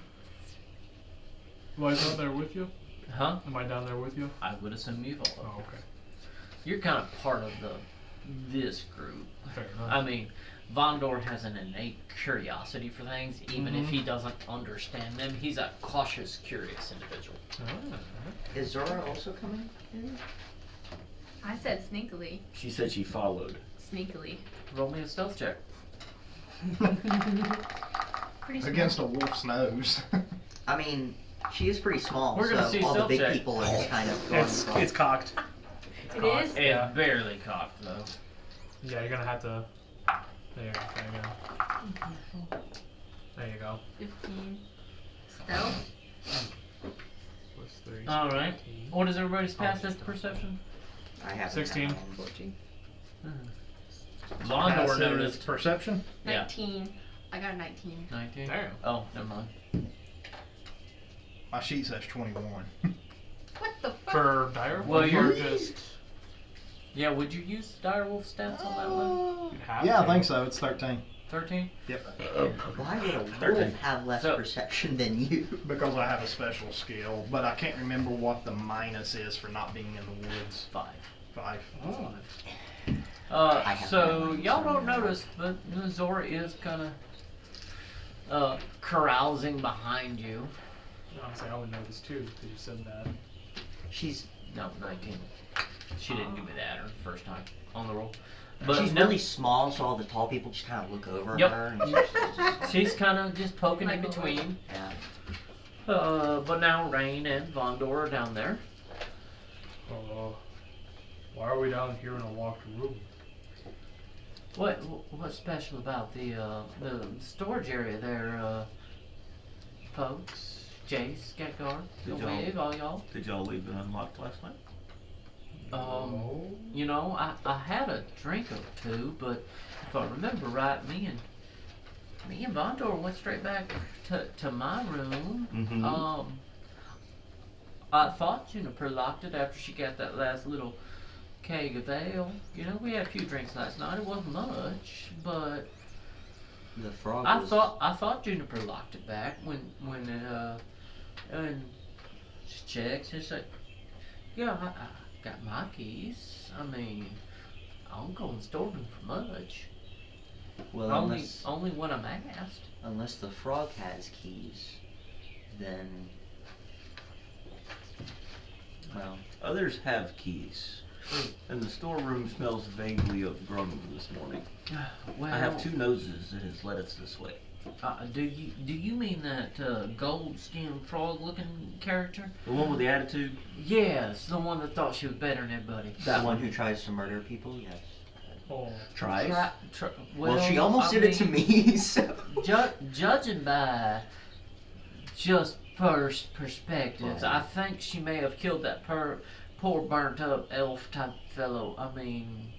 Am I down there with you? Huh? Am I down there with you? I would assume you follow. Oh, okay. You're kind of part of this group. Fair enough. I mean, Vondor has an innate curiosity for things, even if he doesn't understand them. He's a cautious, curious individual. Is Zora also coming in? I said sneakily. She said she followed. Sneakily. Roll me a stealth check. Pretty smart. Against a wolf's nose. I mean, she is pretty small, We're gonna so see all the stealth big check. people are just kind of going It's from. cocked. It is? It's Yeah. barely cocked, though. Yeah, you're gonna have to. There you go. There you go. 15. Stealth? Plus 3. Alright. 15. What is everybody's Oh, passive stealth. perception? I have 16. 14. Vondor Passive noticed. perception. Yeah. 19. I got a 19. 19? Damn. Oh, never mind. My sheet says 21. What the fuck? For dire? Well, or you're- just. Yeah, would you use direwolf stats on that one? You'd have Yeah, to. I think so. It's 13. 13? Why would a wolf 13. have less So- perception than you? Because I have a special skill, but I can't remember what the minus is for not being in the woods. 5. 5. I have So no y'all don't idea. notice, but Zora is kind of carousing behind you. Honestly, I would know this too, because you said that. She's No, 19. She didn't give me that her first time on the roll. But she's no, really small, so all the tall people just kind of look over Yep. her. And just, she's kind of just poking in Like a between. yeah. But now Rain and Vondor are down there. Why are we down here in a locked room? What's special about the storage area there, folks? Jace, Gatgar, the Did y'all- Wave, all y'all. Did y'all leave it unlocked last night? You know, I had a drink or two, but if I remember right, Me and Bondor went straight back to my room. Mm-hmm. I thought Juniper locked it after she got that last little keg of ale. You know, we had a few drinks last night. It wasn't much, but The frog I was- thought Juniper locked it back when and she checks. She's like, yeah, I got my keys. I mean, I don't go in the store room for much. Well, Only when I'm asked. unless the frog has keys, then well, Others have keys. And the storeroom smells vaguely of grumble this morning. Well, I have two noses that has led us this way. Do you mean that gold skinned frog looking character? The one with the attitude? Yes, the one that thought she was better than everybody. the one who tries to murder people. Yes. Oh. Tries? Well, she almost I did it to mean, me. So. Judging by just first perspectives, Right. I think she may have killed that poor burnt up elf type fellow. I mean,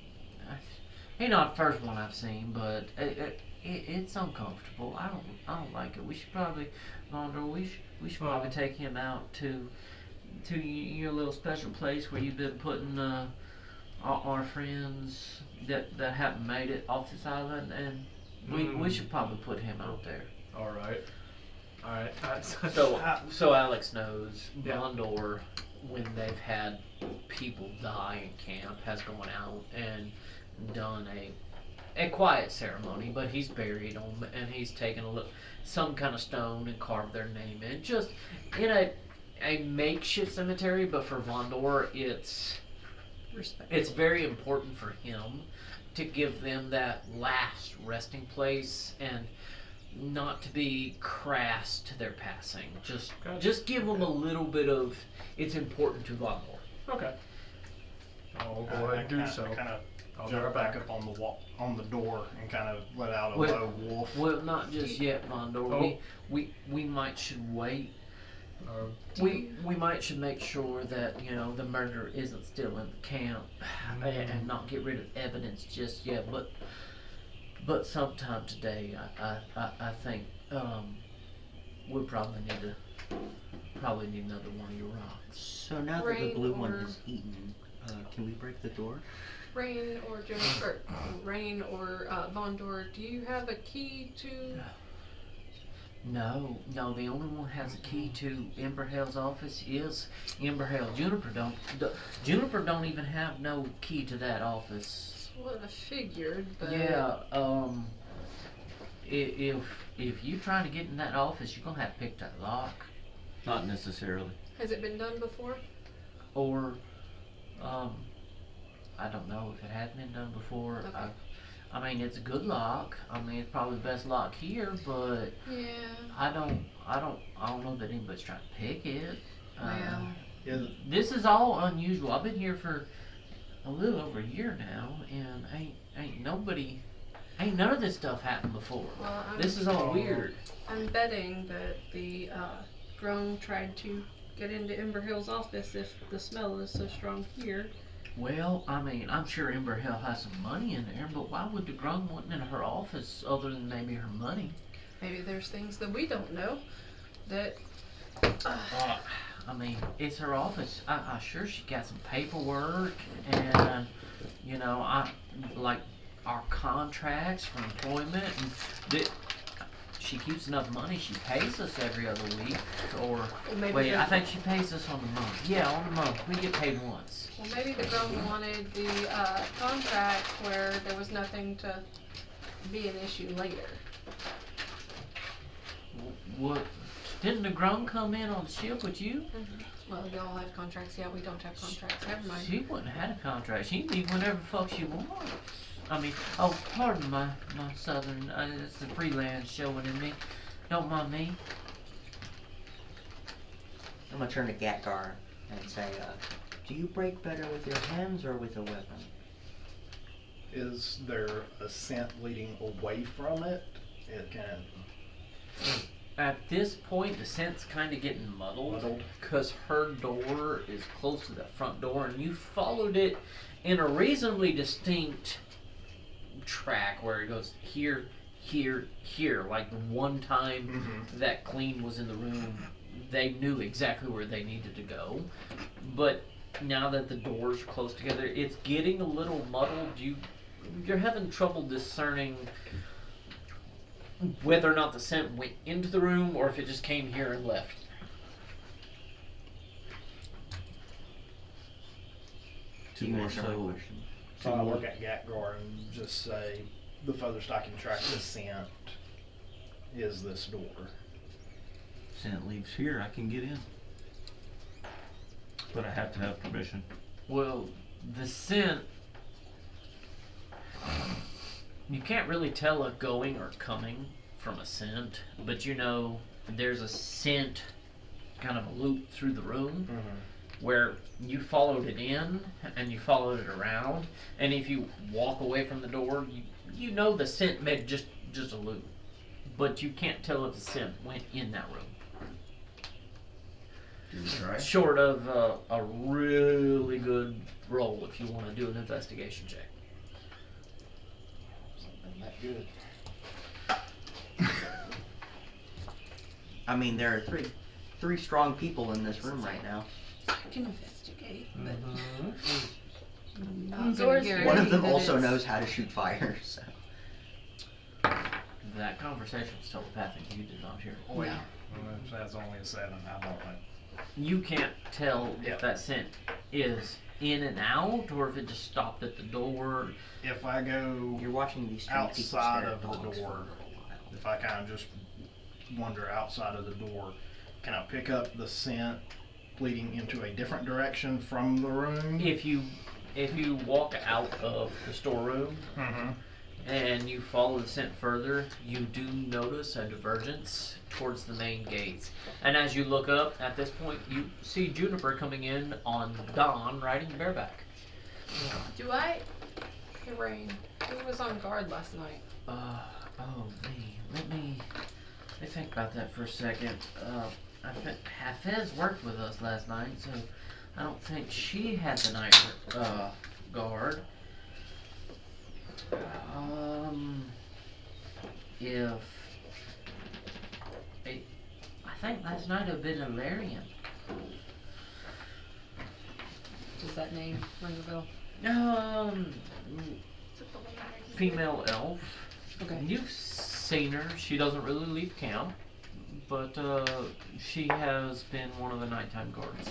he not the first one I've seen, but it's uncomfortable. I don't like it. We should probably, Mondor, we should probably take him out to your little special place where you've been putting our friends that haven't made it off this island, and we should probably put him out there. All right. So Alex knows Yeah. Bondor, when they've had people die in camp, has gone out and done a quiet ceremony, but he's buried them and he's taken some kind of stone and carved their name in, just in a makeshift cemetery. But for Vondor, it's very important for him to give them that last resting place and not to be crass to their passing. Just give them a little bit of, it's important to Vondor. Okay. I'll go ahead and do so. Kind of I'll be jump right back back. up on the wall, on the door, and kind of let out a Well- low wolf. Well, not just yet, Vondor. Oh. We might should wait. Do We might should make sure that, you know, the murderer isn't still in the camp and not get rid of evidence just yet. But sometime today, I think we probably need another one of your rocks. So now that the Rain blue one or- is eaten, can we break the door? Rain or Jennifer, Rain or Vondor, do you have a key to? No, the only one who has a key to Emberhale's office is Emberhale. Juniper don't even have no key to that office. That's what I figured, but Yeah, if you trying to get in that office, you're gonna have to pick that lock, Not necessarily. has it been done before? or, I don't know if it has been done before. Okay. I mean, it's a good lock. I mean, it's probably the best lock here, but Yeah. I don't know that anybody's trying to pick it. Well. Yeah, This is all unusual. I've been here for a little over a year now, and ain't none of this stuff happened before. Well, This is all weird. I'm betting that the drone tried to get into Ember Hill's office if the smell is so strong here. Well, I mean, I'm sure Ember Hill has some money in there, but why would the Grung want in her office other than maybe her money? Maybe there's things that we don't know that. I mean, it's her office. I sure she got some paperwork and, you know, like our contracts for employment, and that she keeps enough money. She pays us every other week, or Maybe wait, the- I think she pays us on the month. Yeah, on the month. We get paid once. Well, maybe the drone wanted the contract where there was nothing to be an issue later. What? Didn't the Grung come in on the ship with you? Well, y'all have contracts. Yeah, we don't have contracts. Never mind. She wouldn't have had a contract. She can leave whenever the fuck she wants. I mean, oh, pardon my southern, it's the freelance showing in me. Don't mind me. I'm gonna turn to Gatgar and say, do you break better with your hands or with a weapon? is there a scent leading away from it? It can At this point, the scent's kind of getting muddled because her door is close to the front door, and you followed it in a reasonably distinct track where it goes here, here. Like the one time that Clean was in the room, they knew exactly where they needed to go. But now that the doors are close together, it's getting a little muddled. You're having trouble discerning whether or not the scent went into the room or if it just came here and left. Two more Answer my so. question. So I look at Gatgar and just say, the furthest I can track the scent is this door. Scent leaves here, I can get in. But I have to have permission. Well, the scent, you can't really tell a going or coming from a scent, but you know there's a scent kind of a loop through the room where you followed it in and you followed it around, and if you walk away from the door, you know the scent made just a loop, but you can't tell if the scent went in that room. Do we try? Short of a really good roll if you want to do an investigation check. Something that good. I mean, there are three strong people in this room right now. I can investigate, but I'm not Zora's gonna here. guarantee One of them that also it's- knows how to shoot fire, so. That conversation was telepathic. You did not hear it. No. That's only a 7. I don't know. You can't tell Yeah. if that scent is in and out or if it just stopped at the door. If I go You're watching these strange people outside stare of at the dogs for a door, little while. if I kind of just wander outside of the door, can I pick up the scent leading into a different direction from the room? If you walk out of the storeroom and you follow the scent further, you do notice a divergence towards the main gates. And as you look up at this point, you see Juniper coming in on Dawn riding bareback. Do I? Hey, Rain, who was on guard last night? Let me think about that for a second. Hafez worked with us last night, so I don't think she had the night guard. I think last night would have been Ilarian. Does that name ring a bell? Female elf. Okay. You've seen her. She doesn't really leave camp, but she has been one of the nighttime guards.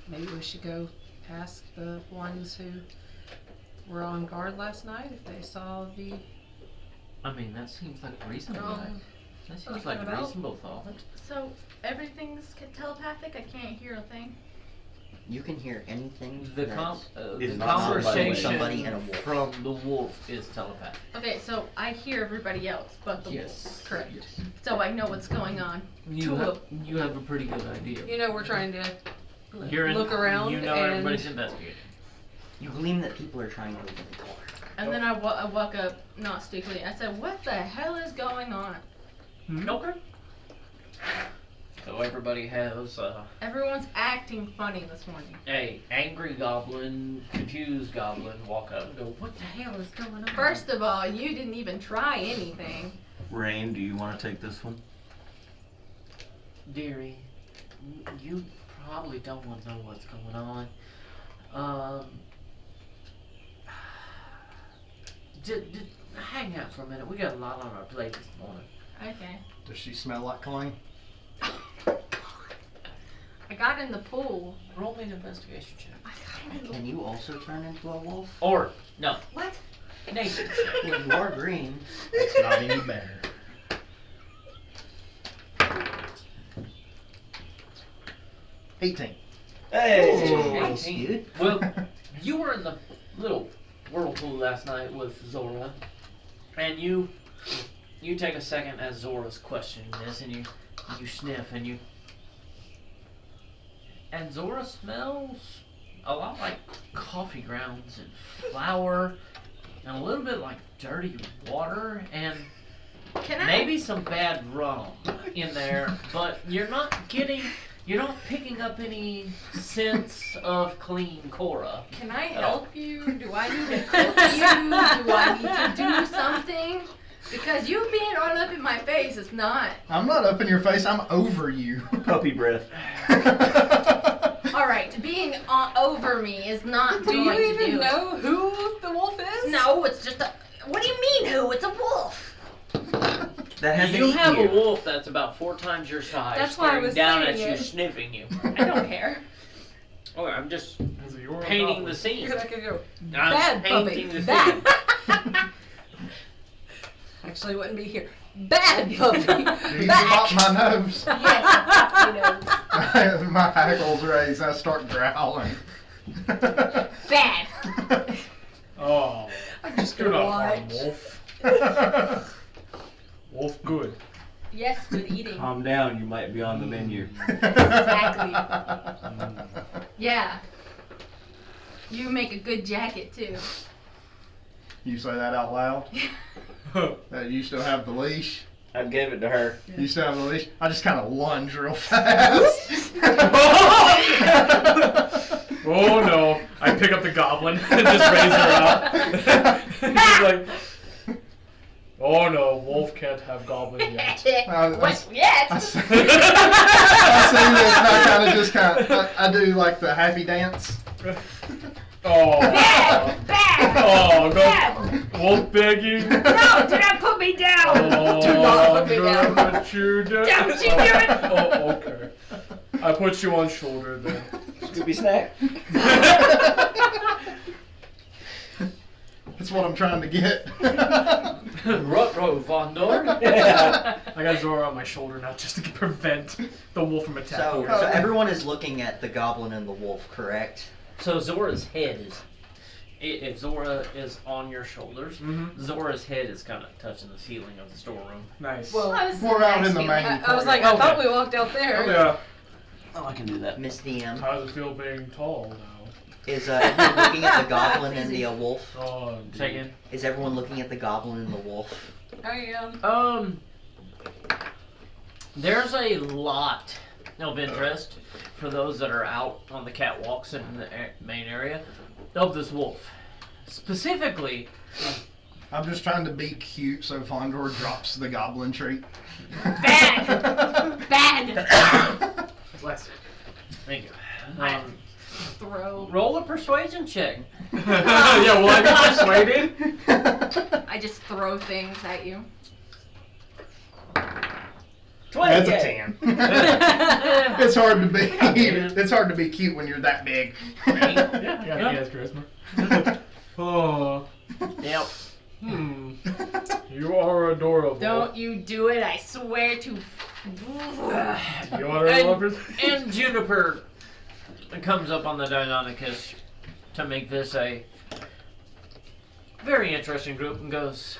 Maybe we should go ask the ones who were on guard last night if they saw the I mean, that seems like a reasonable. Um, That seems like a reasonable thought. So everything's telepathic. I can't hear a thing. You can hear anything The that's Is the not conversation somebody and a wolf. from the wolf is telepathic. Okay, so I hear everybody else, but the Yes. wolf. Correct. Yes. So I know what's going on. You have a pretty good idea. You know, we're trying to You're look around You know and everybody's investigating. You glean that people are trying to open the door. And then I walk up, not Stickley. I said, "What the hell is going on?" Okay. So everybody has Everyone's acting funny this morning. a angry goblin, confused goblin walk up and go, "What the hell is going on?" First of all, you didn't even try anything. Rain, do you want to take this one? Dearie, you probably don't want to know what's going on. Hang out for a minute. We got a lot on our plate this morning. Okay. Does she smell like cologne? I got in the pool. Roll me an investigation check. Can you also turn into a wolf? Or, no, What? nature Well, you are green. It's not any better. 18. Hey! Nice, dude. Well, you were in the little whirlpool last night with Zora, and you take a second as Zora's questioning this, and you sniff, and Zora smells a lot like coffee grounds and flour, and a little bit like dirty water, and Can I? maybe some bad rum in there, but you're not getting You're not picking up any sense of clean Cora. Can I At all. help you? Do I need to cook you? Do I need to do something? Because you being all up in my face is not. I'm not up in your face. I'm over you. Puppy breath. Alright, being over me is not Do you going to even do it. know who the wolf is? No, it's just a. What do you mean who? It's a wolf. That hasn't You eaten have you. a wolf that's about 4 times your size, That's why I staring was down saying at you, it. sniffing you. I don't care. Oh, I'm just Is it your painting goblin? the scene. Because I could go, I'm bad painting puppy, the bad. scene. Actually, wouldn't be here. Bad puppy, Do you back. pop my nose? Yes, you know. My hackles raise. I start growling. Bad. Oh, I'm just you're gonna not harm, watch. wolf. Wolf, good. Yes, good eating. Calm down, you might be on the menu. Exactly. Yeah. You make a good jacket too. You say that out loud? That you still have the leash? I gave it to her. You still have the leash? I just kind of lunge real fast. Oh no! I pick up the goblin and just raise her up. She's like, oh no, wolf can't have goblin yet. What? Yes. I say this and I kind of just I do like the happy dance. Oh. Bad. Bad. Oh, Bad. no. Wolf begging. No, do not put me down. Oh, Do not put me I'm down. gonna put you down. Don't you do it. Oh, okay. I put you on shoulder then. Scooby snack. That's what I'm trying to get. Ruh-roh, Vondor. I got Zora on my shoulder now just to prevent the wolf from attacking So, her. so everyone is looking at the goblin and the wolf, correct? So Zora's head is, if Zora is on your shoulders, Mhm. Zora's head is kind of touching the ceiling of the storeroom. Nice. Well, I was We're out in the asking. main. I was like, I Okay. thought we walked out there. Oh, yeah. Oh, I can do that. Miss DM, How does it feel being tall now? is everyone looking at the goblin and the wolf? Oh, Say again. Is everyone looking at the goblin and the wolf? I am. There's a lot of interest for those that are out on the catwalks and in the main area of this wolf. Specifically, I'm just trying to be cute so Fondor drops the goblin treat. Bad. Bad. bless. thank you. Throw. Roll a persuasion check. Yeah, will I be persuaded? I just throw things at you. 20. That's a 10. It's hard to be. It's hard to be cute when you're that big. Yeah, he has charisma. Oh. Yep. You are adorable. Don't you do it, I swear to. You want to roll And Juniper comes up on the Deinonychus to make this a very interesting group and goes,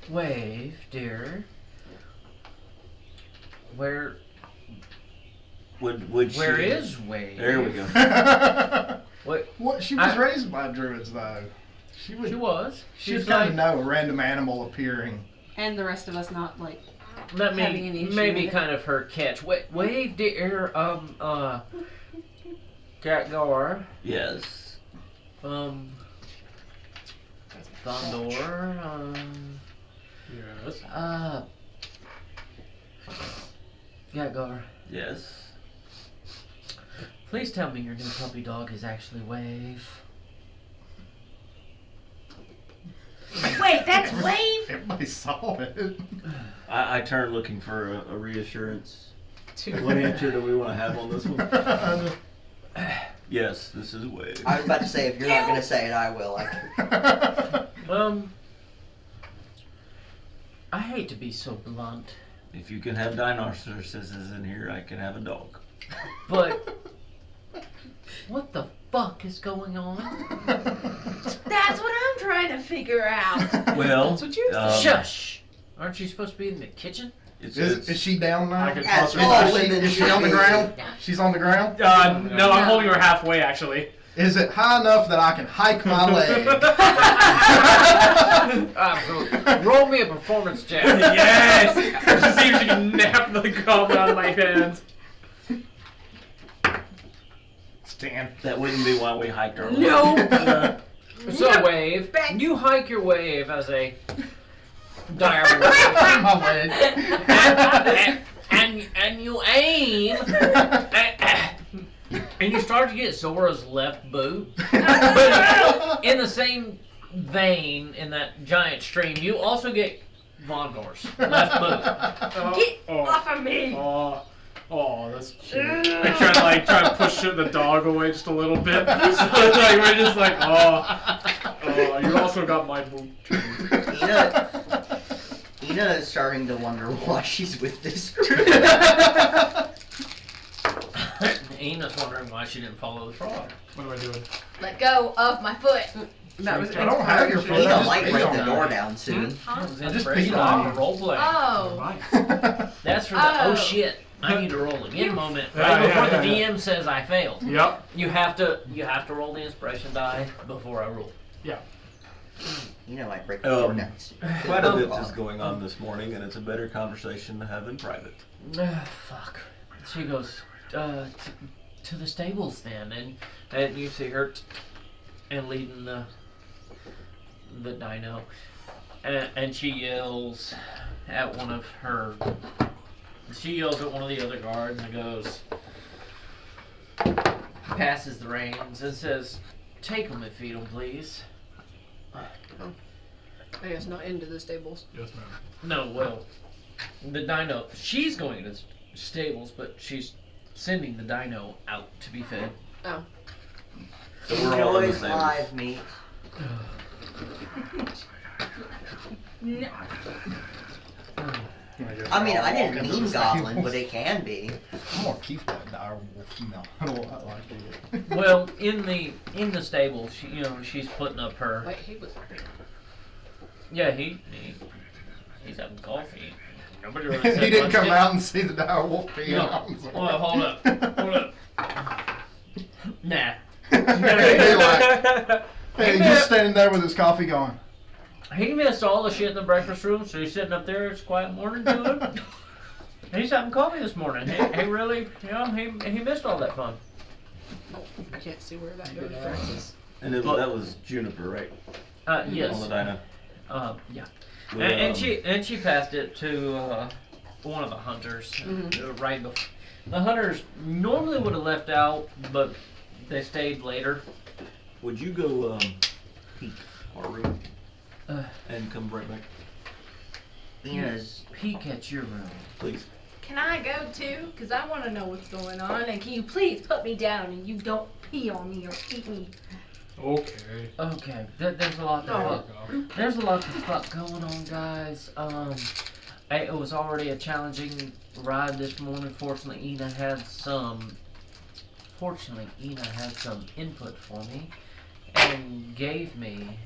Wave, dear. Where Would she? where is Wave? There we go. What? She was raised by druids, though. She was. She's She's got to like, know a random animal appearing. And the rest of us not like. let having me any issue maybe with it. kind of her catch. Wave, dear. Catgar. Yes. Thondor. Yes. Catgar. Yes. Please tell me your new puppy dog is actually Wave. Wait, that's Wave? Everybody saw it. I turn looking for a reassurance. What answer do we want to have on this one? Yes, this is Wave. I was about to say, if you're not going to say it, I will. I hate to be so blunt, If you can have dinosaurs in here, I can have a dog. but what the fuck is going on? That's what I'm trying to figure out. Well, That's what you said. Shush! Aren't you supposed to be in the kitchen? Is she down now? I could As possibly. all Is women she on the should be. ground? She's on the ground? No, I'm holding her halfway actually. Is it high enough that I can hike my leg? Roll me a performance check. Yes! To see if she can nap the the goblin out of my hands. Stand. That wouldn't be why we hiked our way. No. So wave, you hike your wave as a dire wolf, My leg. and you aim, and you start to get Zora's left boot. But in the same vein, in that giant stream, you also get Vondor's left boot. Get off of me. Oh, that's cute. I try to push the dog away just a little bit. So like we're just like, oh, you also got my boot too. Ina is starting to wonder why she's with this group. Ina's wondering why she didn't follow the frog. What am I doing? Let go of my foot. That was I don't have your foot. Ina I just might peed break on the it. door down soon. Huh? That was I just inspiration peed on for you. roleplay. Oh. That's for the oh shit, I need to roll again moment. Right before the DM says I failed. Yep. You have to roll the inspiration die before I roll. Ina might break the door down soon. Quite a bit is going on this morning, and it's a better conversation to have in private. Fuck. She goes to the stables then, and you see her and leading the dino, and she yells at one of her. She yells at one of the other guards and goes, passes the reins and says, "Take them and feed them, please." I guess not into the stables. Yes, ma'am. No, well, the dino. She's going to the stables, but she's sending the dino out to be fed. Oh. So we're all in the Enjoy's stables. live meat. No. I mean, I didn't mean goblin, but it can be. I'm gonna keep that dire wolf female. I don't like it. Well, in the stable, she's putting up her. Wait, he was. Yeah, he's having coffee. Nobody really said He didn't much come to- out and see the dire wolf pee. No. I'm sorry. Well, hold up. Nah. Hey, he's just standing there with his coffee going. He missed all the shit in the breakfast room, so he's sitting up there. It's a quiet morning to him. He's having coffee this morning. He really, he missed all that fun. I can't see where that goes. And that was Juniper, right? Yes. On the dino. Yeah. With, And she passed it to one of the hunters right before. The hunters normally would have left out, but they stayed later. Would you go peek our room and come right back, Ina's. Peek at your room. please? Can I go too? Because I want to know what's going on. And can you please put me down and you don't pee on me or eat me? Okay. Okay, there's a lot to fuck. There's a lot to fuck going on, guys. It was already a challenging ride this morning. Fortunately, Ina had some input for me and gave me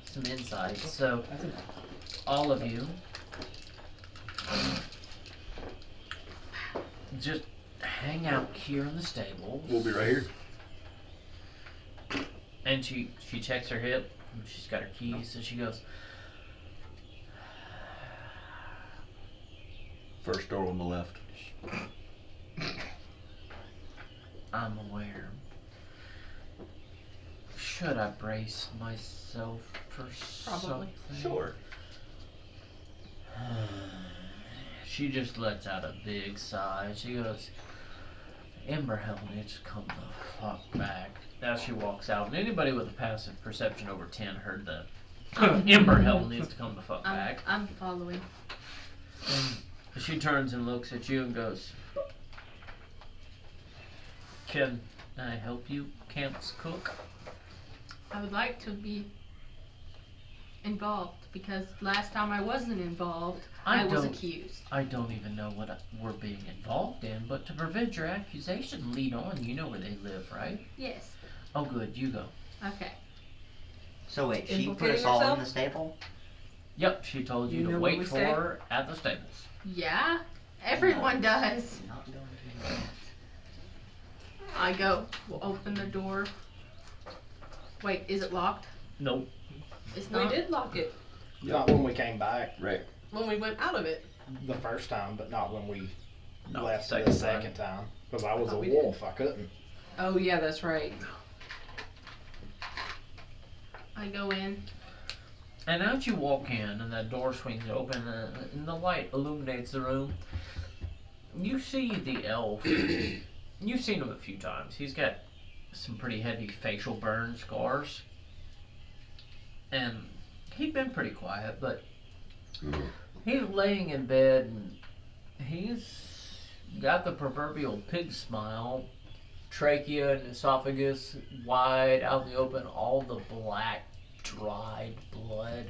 some insights. So, all of you, just hang out here in the stables. We'll be right here. And she checks her hip. And she's got her keys, and she goes, First door on the left. "I'm aware. Should I brace myself for Probably. something?" Sure. She just lets out a big sigh. She goes, "Emberhell needs to come the fuck back." Now she walks out, and anybody with a passive perception over 10 heard that. Emberhell needs to come the fuck back. I'm following. She turns and looks at you and goes, "Can I help you, Camp's cook?" I would like to be involved because last time I wasn't involved, I was don't- accused. I don't even know what we're being involved in, but to prevent your accusation, lead on. You know where they live, right? Yes. Oh, good. You go. Okay. So wait, she put Implicating us all herself? in the stable? Yep, she told you You to know where wait we for stay? her at the stables. Yeah. Everyone does. Not going to do that. I go. We'll open the door. Wait, is it locked? Nope. It's We not. did lock it Not when we came back. Right. when we went out of it. the first time, but not when we Not left the the second second time. Because I was thought a we wolf, I couldn't. Oh yeah, that's right. I go in. And as you walk in, and that door swings open, and the light illuminates the room, you see the elf. You've seen him a few times. He's got some pretty heavy facial burn scars. And he'd been pretty quiet, but he's laying in bed, and he's got the proverbial pig smile, trachea and esophagus wide out in the open, all the black dried blood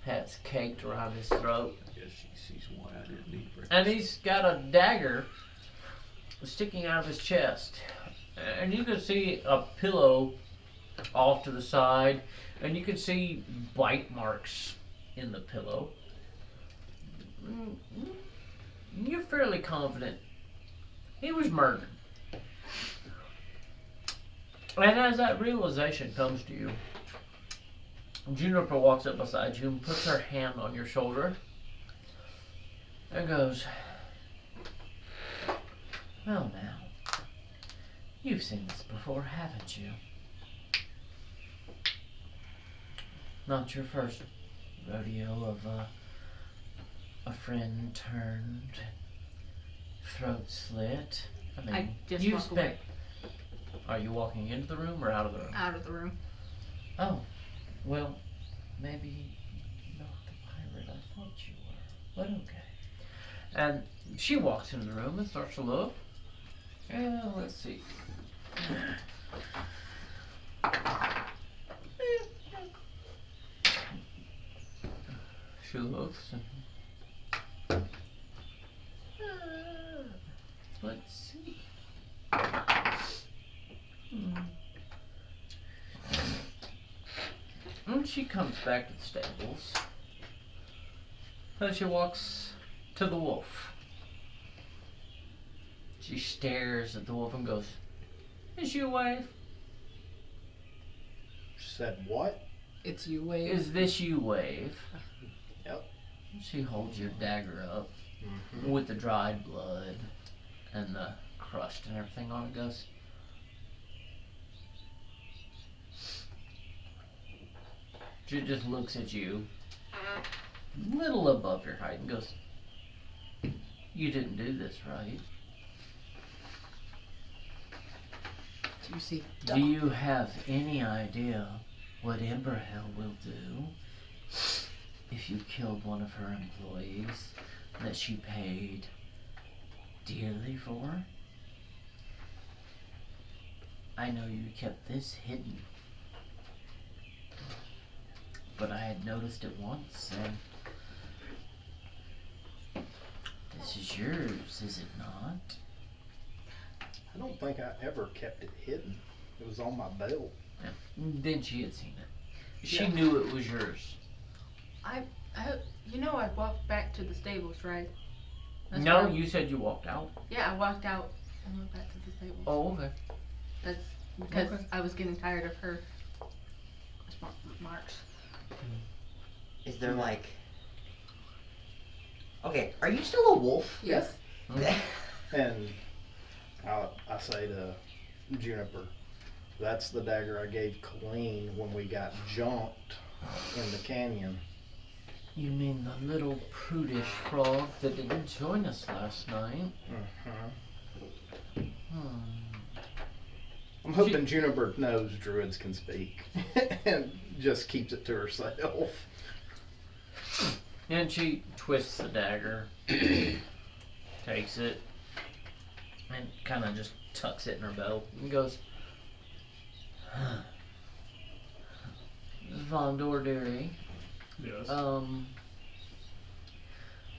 has caked around his throat, Yes, she sees why I didn't eat breakfast. and he's got a dagger sticking out of his chest, and you can see a pillow off to the side, and you can see bite marks in the pillow. You're fairly confident he was murdered. And as that realization comes to you, Juniper walks up beside you and puts her hand on your shoulder and goes, "Well now, you've seen this before, haven't you? Not your first rodeo of a friend turned, throat slit. I mean, I just you walk spent. away. Are you walking into the room or out of the room? Out of the room. Oh, well, maybe not the pirate I thought you were, but okay. And she walks into the room and starts to look. Yeah, let's see. She looks and let's see. And she comes back to the stables. And she walks to the wolf. She stares at the wolf and goes, "Is you wife? She said, what? It's you, Wade. Is this you, Wave?" Yep. She holds your dagger up Mm-hmm. with the dried blood and the crust and everything on it. Goes, she just looks at you, little above your height, and goes, "You didn't do this, right? Juicy. Do you have any idea what Emberhill will do if you killed one of her employees that she paid dearly for? I know you kept this hidden, but I had noticed it once, and this is yours, is it not?" I don't think I ever kept it hidden. It was on my belt. Yeah. Then she had seen it. She Yeah. knew it was yours. I walked back to the stables, right? No, where I- you said you walked out. Yeah, I walked out and went back to the stables. Oh, okay. That's because Okay. I was getting tired of her marks. Is there like? Okay, are you still a wolf? Yes. And I say to Juniper, that's the dagger I gave Colleen when we got jumped in the canyon. You mean the little prudish frog that didn't join us last night? Mm-hmm. Hmm. I'm hoping Juniper knows druids can speak and just keeps it to herself. And she twists the dagger, takes it, and kind of just tucks it in her belt and goes, "Von Dordery, Yes.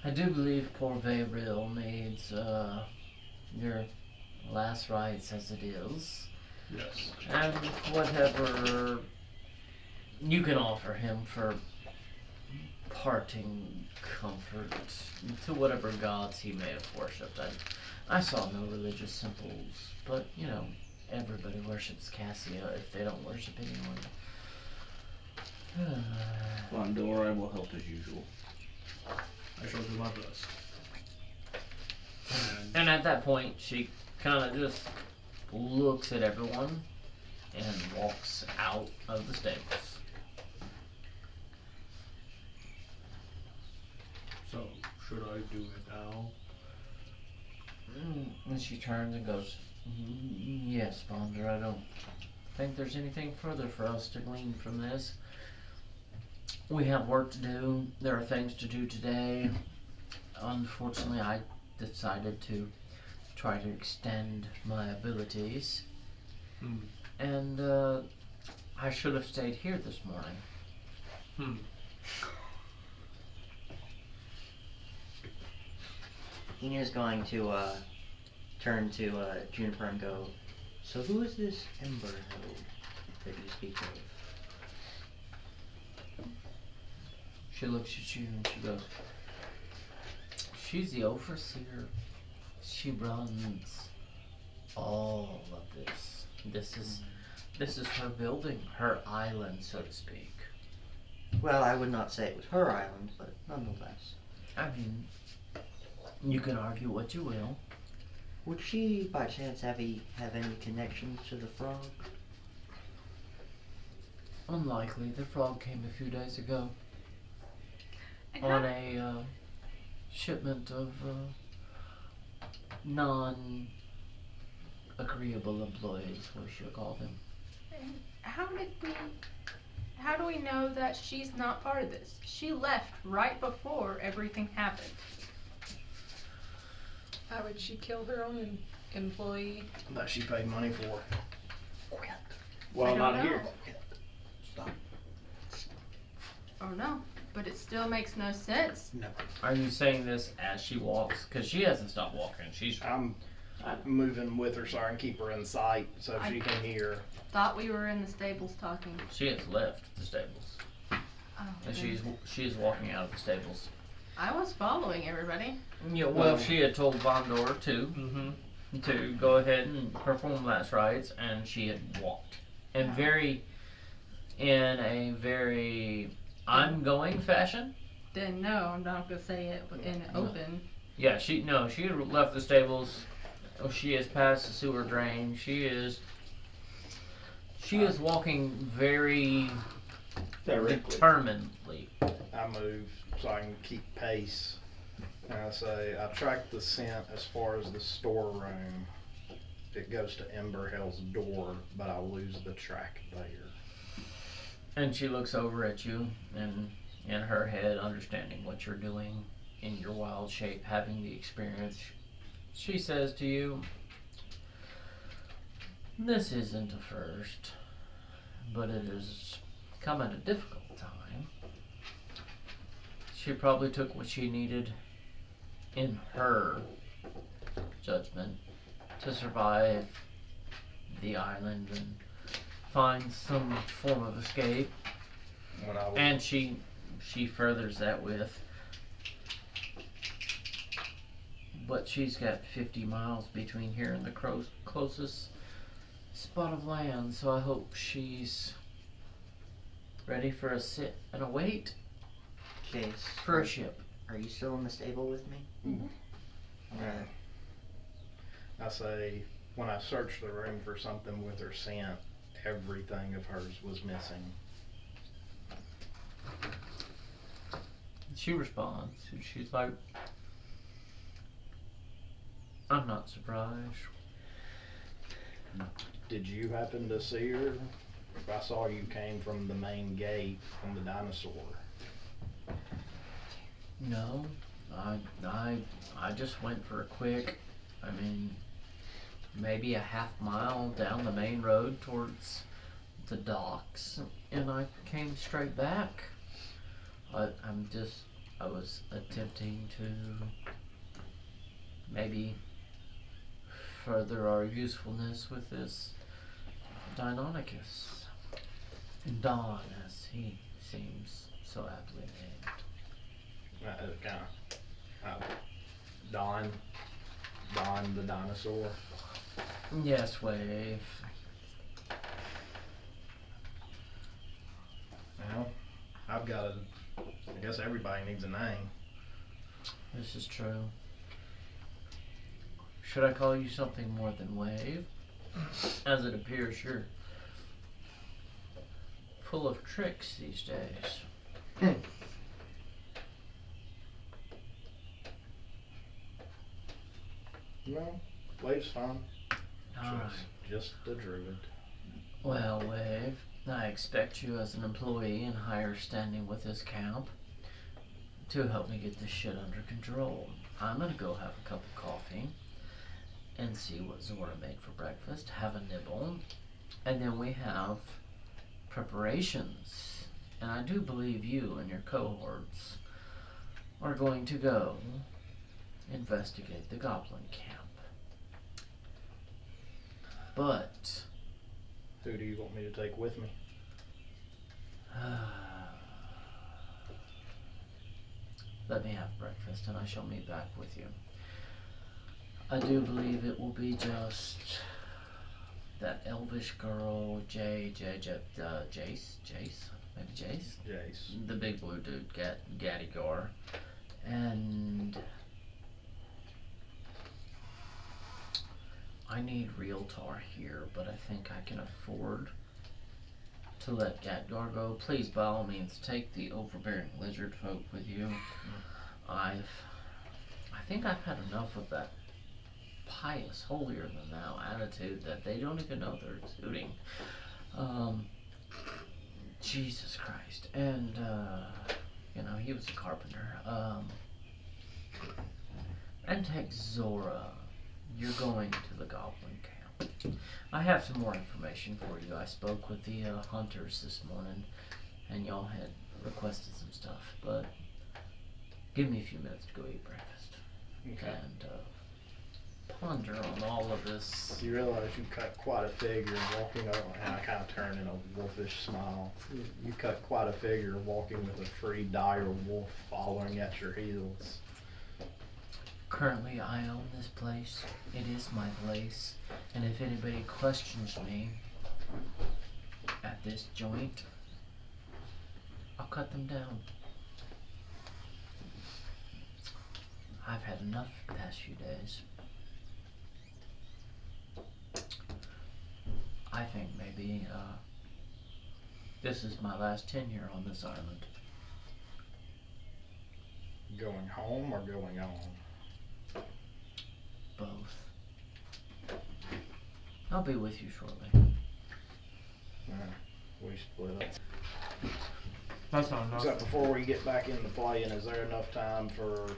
I do believe poor Vayril needs, your last rites as it is. Yes. And whatever you can offer him for parting comfort to whatever gods he may have worshipped. I saw no religious symbols, but you know, everybody worships Cassia if they don't worship anyone." Londor, I will help as usual. I shall do my best. And at that point, she kind of just looks at everyone and walks out of the stables. So, should I do it now? And she turns and goes, "Yes, Bonder, I don't think there's anything further for us to glean from this. We have work to do. There are things to do today. Unfortunately, I decided to try to extend my abilities. And I should have stayed here this morning." Ina's going to turn to Juniper and go, "So who is this Ember Hill that you speak of?" She looks at you and she goes, "She's the overseer. She runs all of this. This is her building, her island, so to speak." Well, I would not say it was her island, but nonetheless. I mean, you can argue what you will. Would she, by chance, have any connections to the frog? Unlikely. The frog came a few days ago And on how, a shipment of non-agreeable employees, we should call them. how do we know that she's not part of this? She left right before everything happened. How would she kill her own employee? That she paid money for. I Well, don't not know. here. Stop. Oh no, but it still makes no sense. No. Are you saying this as she walks? Because she hasn't stopped walking. She's I'm moving with her so I can keep her in sight so she can hear. Thought we were in the stables talking. she has left the stables, Oh, and then she's walking out of the stables. I was following everybody. Yeah, well, she had told Bondor Mm-hmm. to go ahead and perform last rites, and she had walked, and in a very I'm going fashion. Then no, I'm not gonna say it in open. Yeah, she had left the stables. Oh, she has passed the sewer drain. She is walking very determinedly. I move so I can keep pace. And I say, I track the scent as far as the storeroom. It goes to Ember Hill's door, but I lose the track there. And she looks over at you, and in her head, understanding what you're doing in your wild shape, having the experience, she says to you, "This isn't a first, but it has come at a difficult time. She probably took what she needed in her judgment to survive the island and find some form of escape." When I was, And she furthers that with, "But she's got 50 miles between here and the closest spot of land, so I hope she's ready for a sit and a wait Chase, for a ship." are you still in the stable with me? Mhm. Alright. I say, when I searched the room for something with her scent, everything of hers was missing. She responds, and she's like, "I'm not surprised." Did you happen to see her? I saw you came from the main gate from the dinosaur. No, I just went for a quick, maybe a half mile down the main road towards the docks, and I came straight back. I was attempting to maybe further our usefulness with this Deinonychus. Don, as he seems so aptly named. Don the dinosaur. Yes, Wave. Well, I guess everybody needs a name. This is true. Should I call you something more than Wave? As it appears you're full of tricks these days. No, Wave's fine. Alright. Just a druid. Well, Wave, I expect you as an employee in higher standing with this camp to help me get this shit under control. I'm gonna go have a cup of coffee and see what Zora made for breakfast, have a nibble, and then we have preparations. And I do believe you and your cohorts are going to go investigate the goblin camp. But Who do you want me to take with me? let me have breakfast and I shall meet back with you. I do believe it will be just that elvish girl, Jace, maybe Jace? Jace. The big blue dude, Gaddigar, and I need Realtar here, but I think I can afford to let Gadgar go. Please, by all means, take the overbearing lizard folk with you. I think I've had enough of that pious, holier than thou attitude that they don't even know they're exuding. Jesus Christ. And, he was a carpenter. And take Zora. You're going to the goblin camp. I have some more information for you. I spoke with the hunters this morning, and y'all had requested some stuff, but give me a few minutes to go eat breakfast. Okay. And ponder on all of this. You realize you cut quite a figure walking over, and I kind of turned in a wolfish smile. You cut quite a figure walking with a free dire wolf following at your heels. Currently, I own this place. It is my place. And if anybody questions me at this joint, I'll cut them down. I've had enough the past few days. I think maybe this is my last tenure on this island. Going home or going on? Both. I'll be with you shortly. We split up. That's not enough. So before we get back into playing, is there enough time for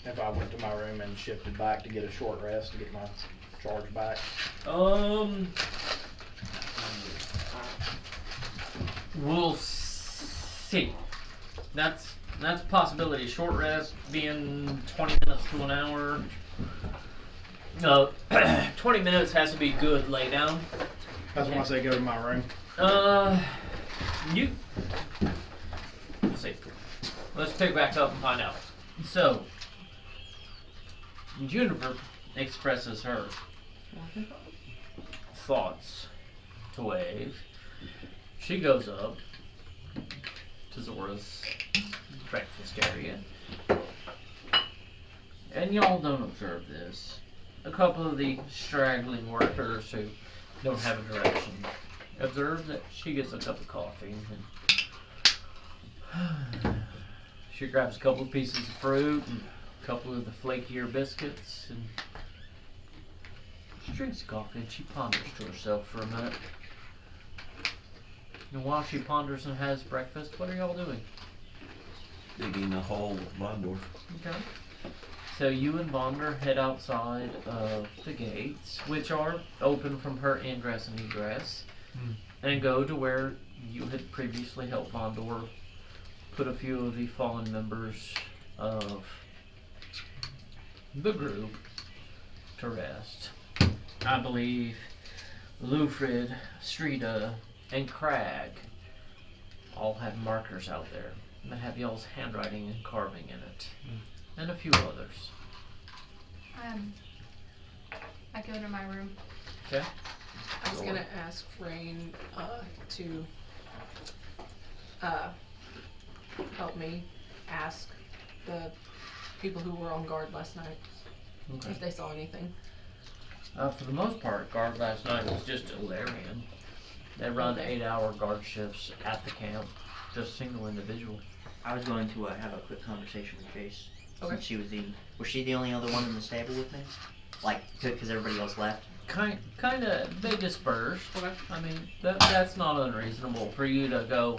if I went to my room and shifted back to get a short rest to get my charge back? We'll see. That's a possibility. Short rest being 20 minutes to an hour. 20 minutes has to be good lay down. That's when I say go to my room. Let's see. Let's pick back up and find out. So, Juniper expresses her thoughts to Wave. She goes up to Zora's breakfast area. And y'all don't observe this. A couple of the straggling workers who don't have a direction observe that she gets a cup of coffee and she grabs a couple of pieces of fruit and a couple of the flakier biscuits and she drinks coffee and she ponders to herself for a minute. And while she ponders and has breakfast, what are y'all doing? Digging a hole with Bondor. Okay. So you and Bonder head outside of the gates, which are open from her ingress and egress, and go to where you had previously helped Bondor put a few of the fallen members of the group to rest. I believe Lufrid, Strida, and Crag all have markers out there that have y'all's handwriting and carving in it. And a few others. I go to my room. Okay. I was gonna ask Rain to help me ask the people who were on guard last night, Okay. if they saw anything. For the most part, guard last night was just Ilarian. They run 8-hour guard shifts at the camp, just single individual. I was going to have a quick conversation with Jace. Okay. Since was she the only other one in the stable with me? Like, because everybody else left? Kinda, they dispersed. Okay. I mean, that's not unreasonable for you to go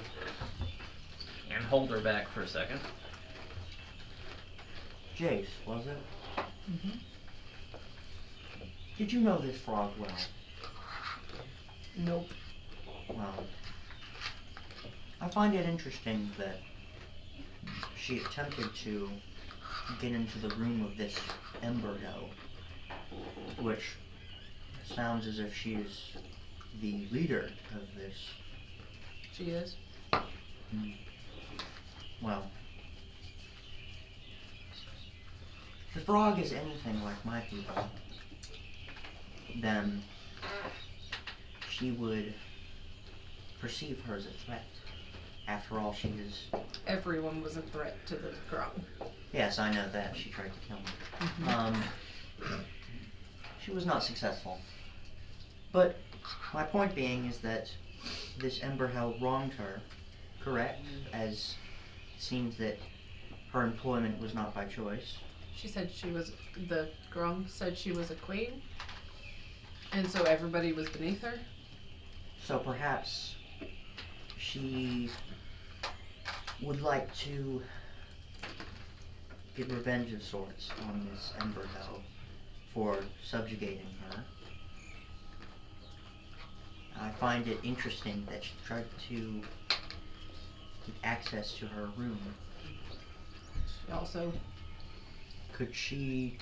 and hold her back for a second. Jace, was it? Mm-hmm. Did you know this frog well? Nope. Well, I find it interesting that she attempted to get into the room of this Ember Hill, which sounds as if she is the leader of this. She is. Well, if the frog is anything like my people, then she would perceive her as a threat. After all, she is. Everyone was a threat to the Grung. Yes, I know that. She tried to kill me. Mhm. She was not successful. But my point being is that this Emberhell wronged her, correct? As it seems that her employment was not by choice. She said the Grung said she was a queen, and so everybody was beneath her. So perhaps she would like to get revenge of sorts on this Emberhell for subjugating her. I find it interesting that she tried to get access to her room. She also, Could she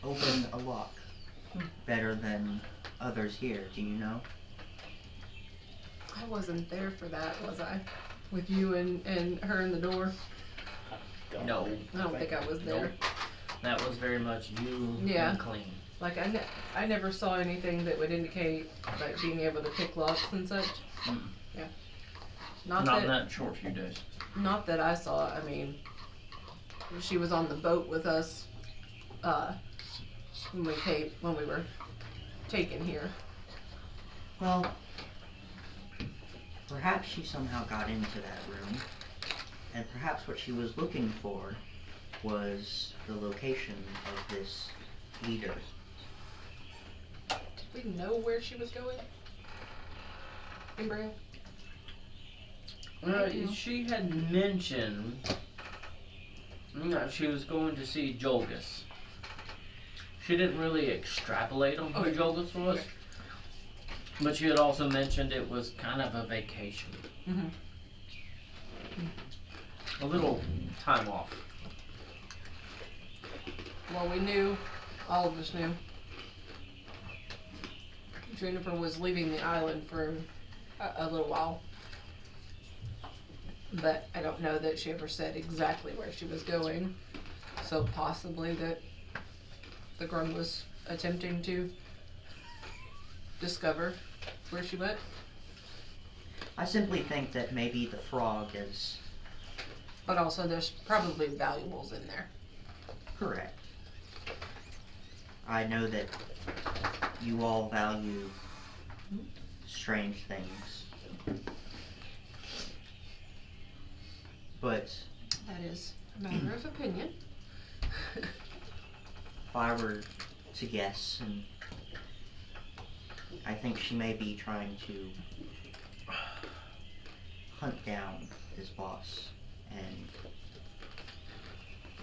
open a lock better than others here? Do you know? I wasn't there for that, was I? With you and her in the door? No, I don't think I was there. that was very much you Yeah. and clean. Like, I never saw anything that would indicate, like, being able to pick locks and such. Mm. Yeah. Not in that short few days. Not that I saw. I mean, she was on the boat with us, when we were taken here. Well, perhaps she somehow got into that room, and perhaps what she was looking for was the location of this leader. Did we know where she was going? Embryo? I do. She had mentioned she was going to see Jolgus. She didn't really extrapolate on who Okay. Jolgus was, Okay. but she had also mentioned it was kind of a vacation, Mm-hmm. a little time off. Well, we knew, all of us knew, Juniper was leaving the island for a little while. But I don't know that she ever said exactly where she was going. So possibly that the Grum was attempting to discover where she went. I simply think that maybe the frog is But also there's probably valuables in there. correct. I know that you all value strange things. But That is a matter of opinion. if I were to guess, and I think she may be trying to hunt down his boss, and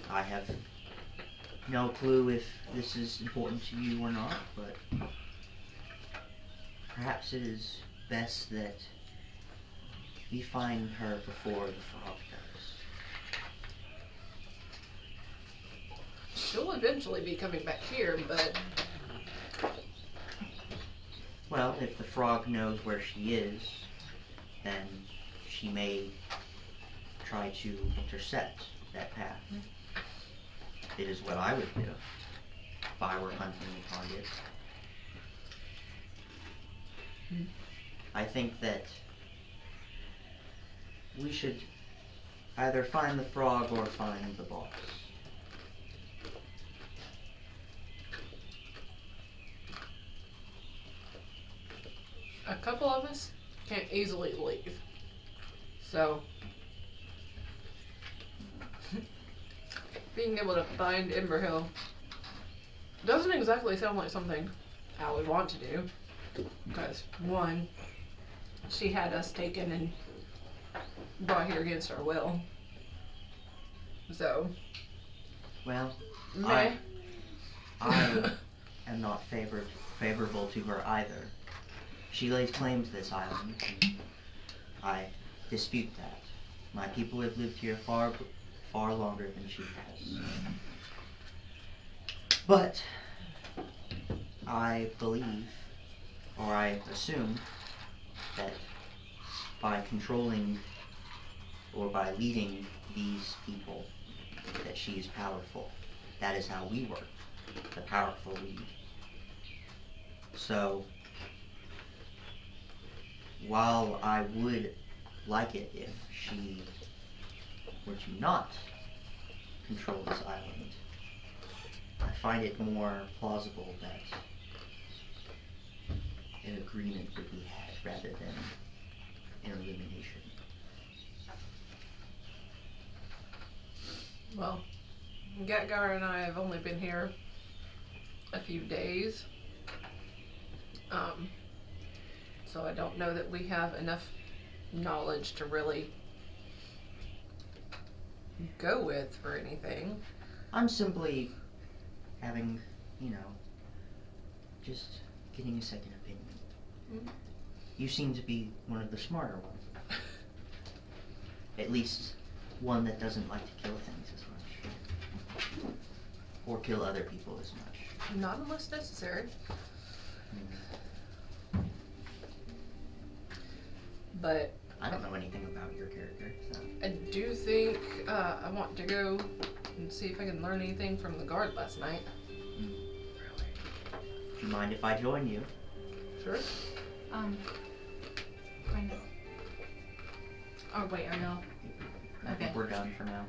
I have no clue if this is important to you or not, but perhaps it is best that we find her before the frog does. She'll eventually be coming back here, but Well, if the frog knows where she is, then she may try to intercept that path. It is what I would do if I were hunting the target. I think that we should Either find the frog or find the boss. A couple of us can't easily leave. So, being able to find Ember Hill doesn't exactly sound like something I would want to do. Because, one, she had us taken and brought here against our will. So, Well, meh. I am not favorable to her either. She lays claim to this island, and I dispute that. My people have lived here far longer than she has. But I believe, or I assume, that by controlling or by leading these people, that she is powerful. That is how we work. The powerful lead. So, while I would like it if she were to not control this island, I find it more plausible that an agreement would be had rather than an elimination. Well, Gatgar and I have only been here a few days. So I don't know that we have enough knowledge to really go with for anything. I'm simply having, just getting a second opinion. Mm. You seem to be one of the smarter ones. At least one that doesn't like to kill things as much. Or kill other people as much. Not unless necessary. But I don't know anything about your character, so. I do think I want to go and see if I can learn anything from the guard last night. Do you mind if I join you? Sure. Kind of. Oh wait, are y'all? I think Okay. we're done for now.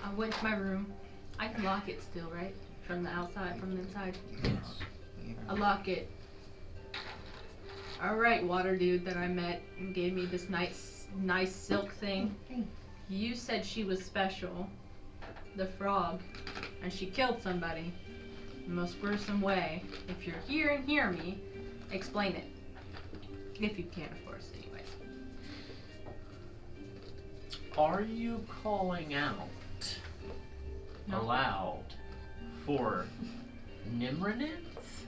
I went to my room. I can lock it still, right? From the outside, from the inside. I lock it. Alright, water dude that I met and gave me this nice silk thing. You said she was special, the frog, and she killed somebody the most gruesome way. If you're here and hear me, explain it. If you can, of course, anyways. Are you calling out No. aloud for Nimranith?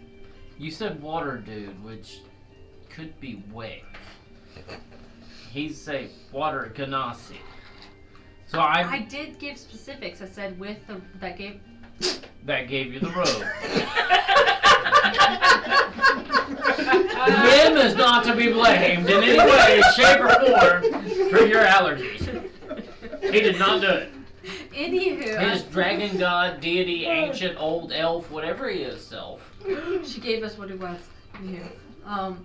You said water dude, which could be wave. He's a water ganassi. So I did give specifics. I said with the that gave. that gave you the robe. Nim is not to be blamed in any way, shape, or form for your allergies. He did not do it. Anywho, His dragon god, deity, ancient, old elf, whatever he is, self. she gave us what it was. Anywho, I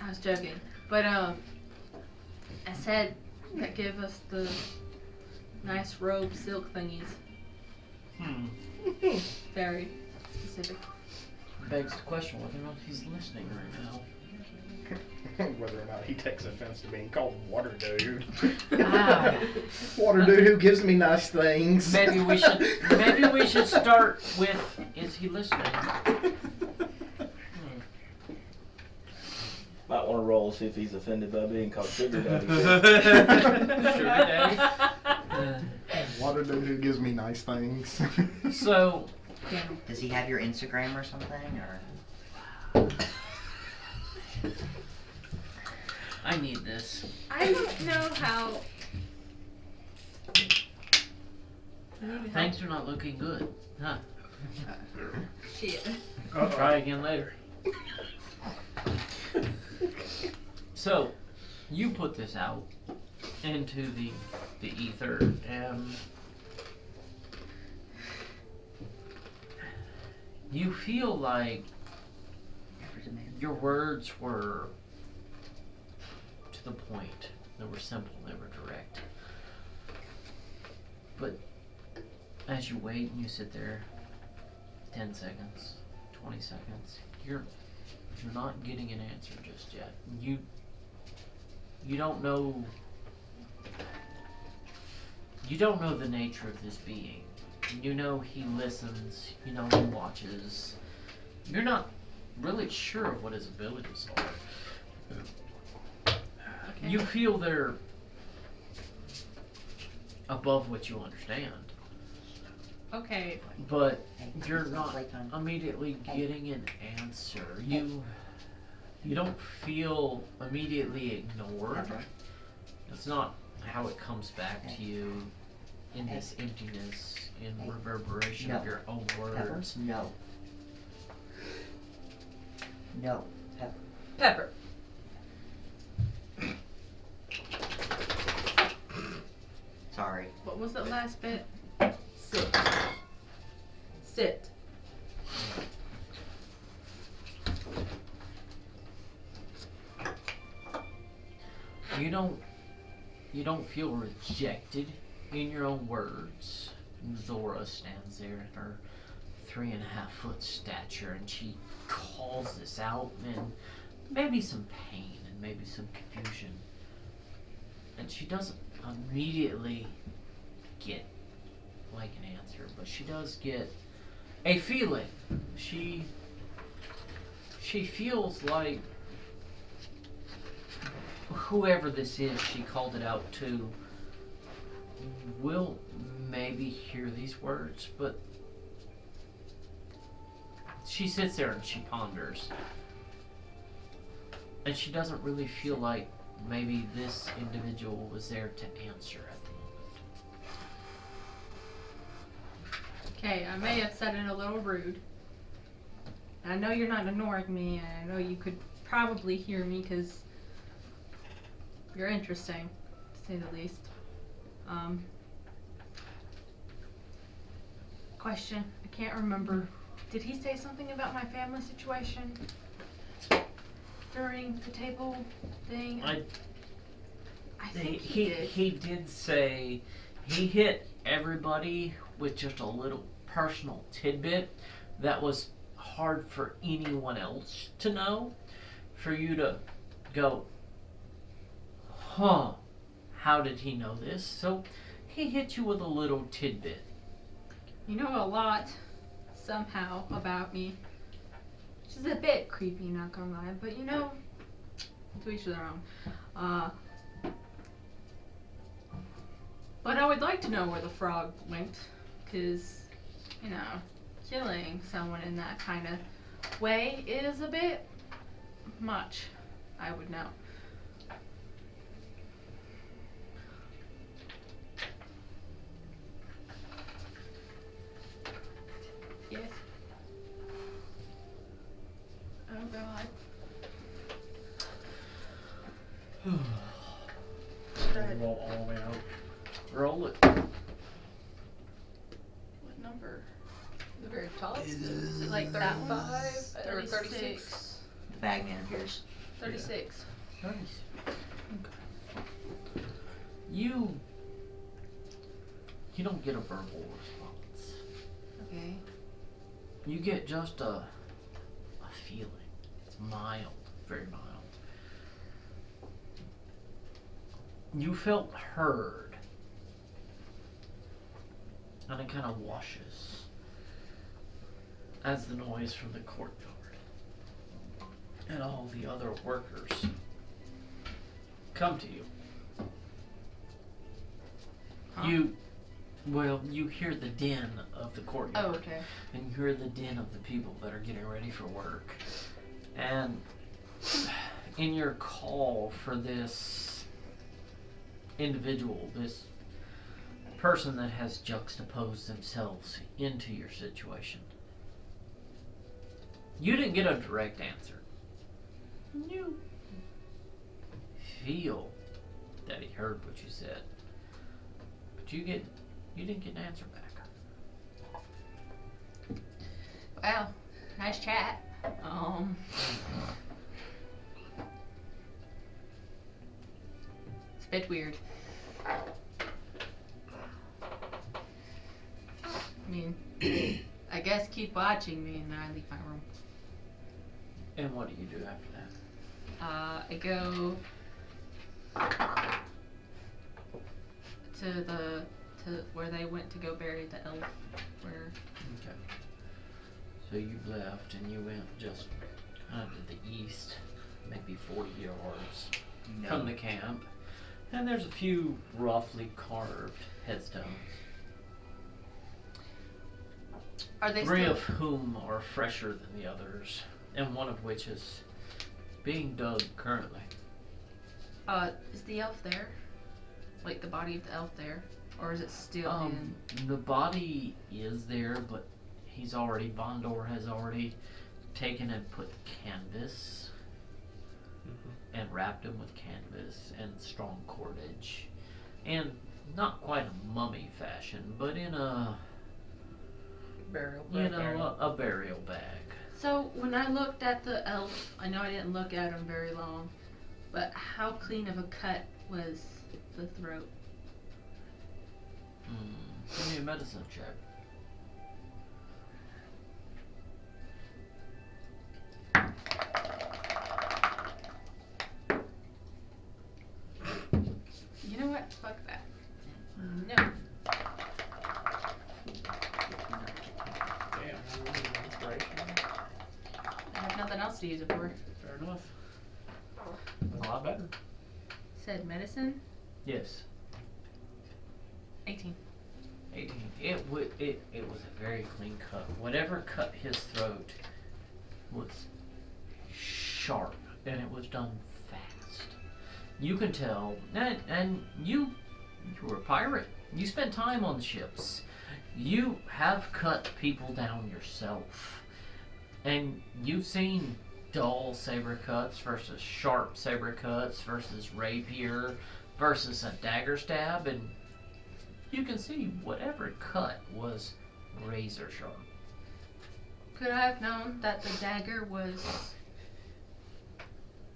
was joking, but I said that give us the nice robe silk thingies. Very specific. Begs the question whether or not he's listening right now. Whether or not he takes offense to being called water dude. Ah. Water dude who gives me nice things. Maybe we should start with, is he listening? Might want to roll, see if he's offended by being called Sugar Daddy. Sugar Daddy. Water dude who gives me nice things. So, Does he have your Instagram or something, or? I need this. I don't know how. Things are not looking good, huh? Shit. Try again later. So, you put this out into the ether, and you feel like your words were to the point. They were simple, they were direct. But as you wait and you sit there, 10 seconds, 20 seconds, you're not getting an answer just yet. You don't know the nature of this being. You know he listens, you know he watches. You're not really sure of what his abilities are. Okay. You feel they're above what you understand, Okay. but Hey, you're it's not playtime. immediately getting an answer. You don't feel immediately ignored. Pepper. That's not how it comes back to you in this emptiness, in Hey. reverberation No. of your own Pepper? words. No. No. Pepper. Pepper. Sorry. What was that last bit? Sit. Sit. You don't feel rejected in your own words. Zora stands there at her 3.5-foot stature, and she calls this out, and maybe some pain and maybe some confusion. And she doesn't immediately get like an answer, but she does get a feeling. She feels like whoever this is she called it out to will maybe hear these words, but she sits there and she ponders. And she doesn't really feel like maybe this individual was there to answer at the moment. Okay, I may have said it a little rude. I know you're not ignoring me, and I know you could probably hear me because you're interesting, to say the least. Question, I can't remember. Did he say something about my family situation during the table thing? I think he did. He did say he hit everybody with just a little personal tidbit that was hard for anyone else to know. For you to go, huh, how did he know this? So he hit you with a little tidbit. You know a lot, somehow, about me. Which is a bit creepy, not gonna lie, but you know, to each their own. But I would like to know where the frog went, because, you know, killing someone in that kind of way is a bit much, I would know. Yes. Oh God. Roll all the way out. Roll it. What number? The very top? Is it like That 35 or 36? The bagman appears. 36. Nice. You don't get a verbal response. Okay. You get just a feeling. It's mild, very mild. You felt heard, and it kind of washes as the noise from the courtyard and all the other workers come to you. Huh? You hear the din of the courtyard. Oh, okay. And you hear the din of the people that are getting ready for work. And in your call for this individual, this person that has juxtaposed themselves into your situation, you didn't get a direct answer. You feel that he heard what you said, but you didn't get an answer back. Well, nice chat. It's bit weird. I mean, I guess keep watching me and then I leave my room. And what do you do after that? I go to where they went to go bury the elf. Where Okay. So you left and you went just kind of to the east, maybe 40 yards from the camp. And there's a few roughly carved headstones. are they Three still? of whom are fresher than the others, and one of which is being dug currently. Is the elf there? Like the body of the elf there, or is it still in? The body is there, but Vondor has already taken and put canvas and wrapped him with canvas and strong cordage, and not quite a mummy fashion, but in a a burial bag. So when I looked at the elf, I know I didn't look at him very long, but how clean of a cut was the throat? Give me a medicine check. You know what? Fuck that. No. Damn, inspiration. I have nothing else to use it for. Fair enough. That's a lot better. Said medicine. Yes. 18. 18. It was a very clean cut. Whatever cut his throat was sharp, and it was done fast. You can tell, and you were a pirate. You spent time on the ships. You have cut people down yourself, and you've seen dull saber cuts versus sharp saber cuts versus rapier versus a dagger stab, and you can see whatever cut was razor sharp. Could I have known that the dagger was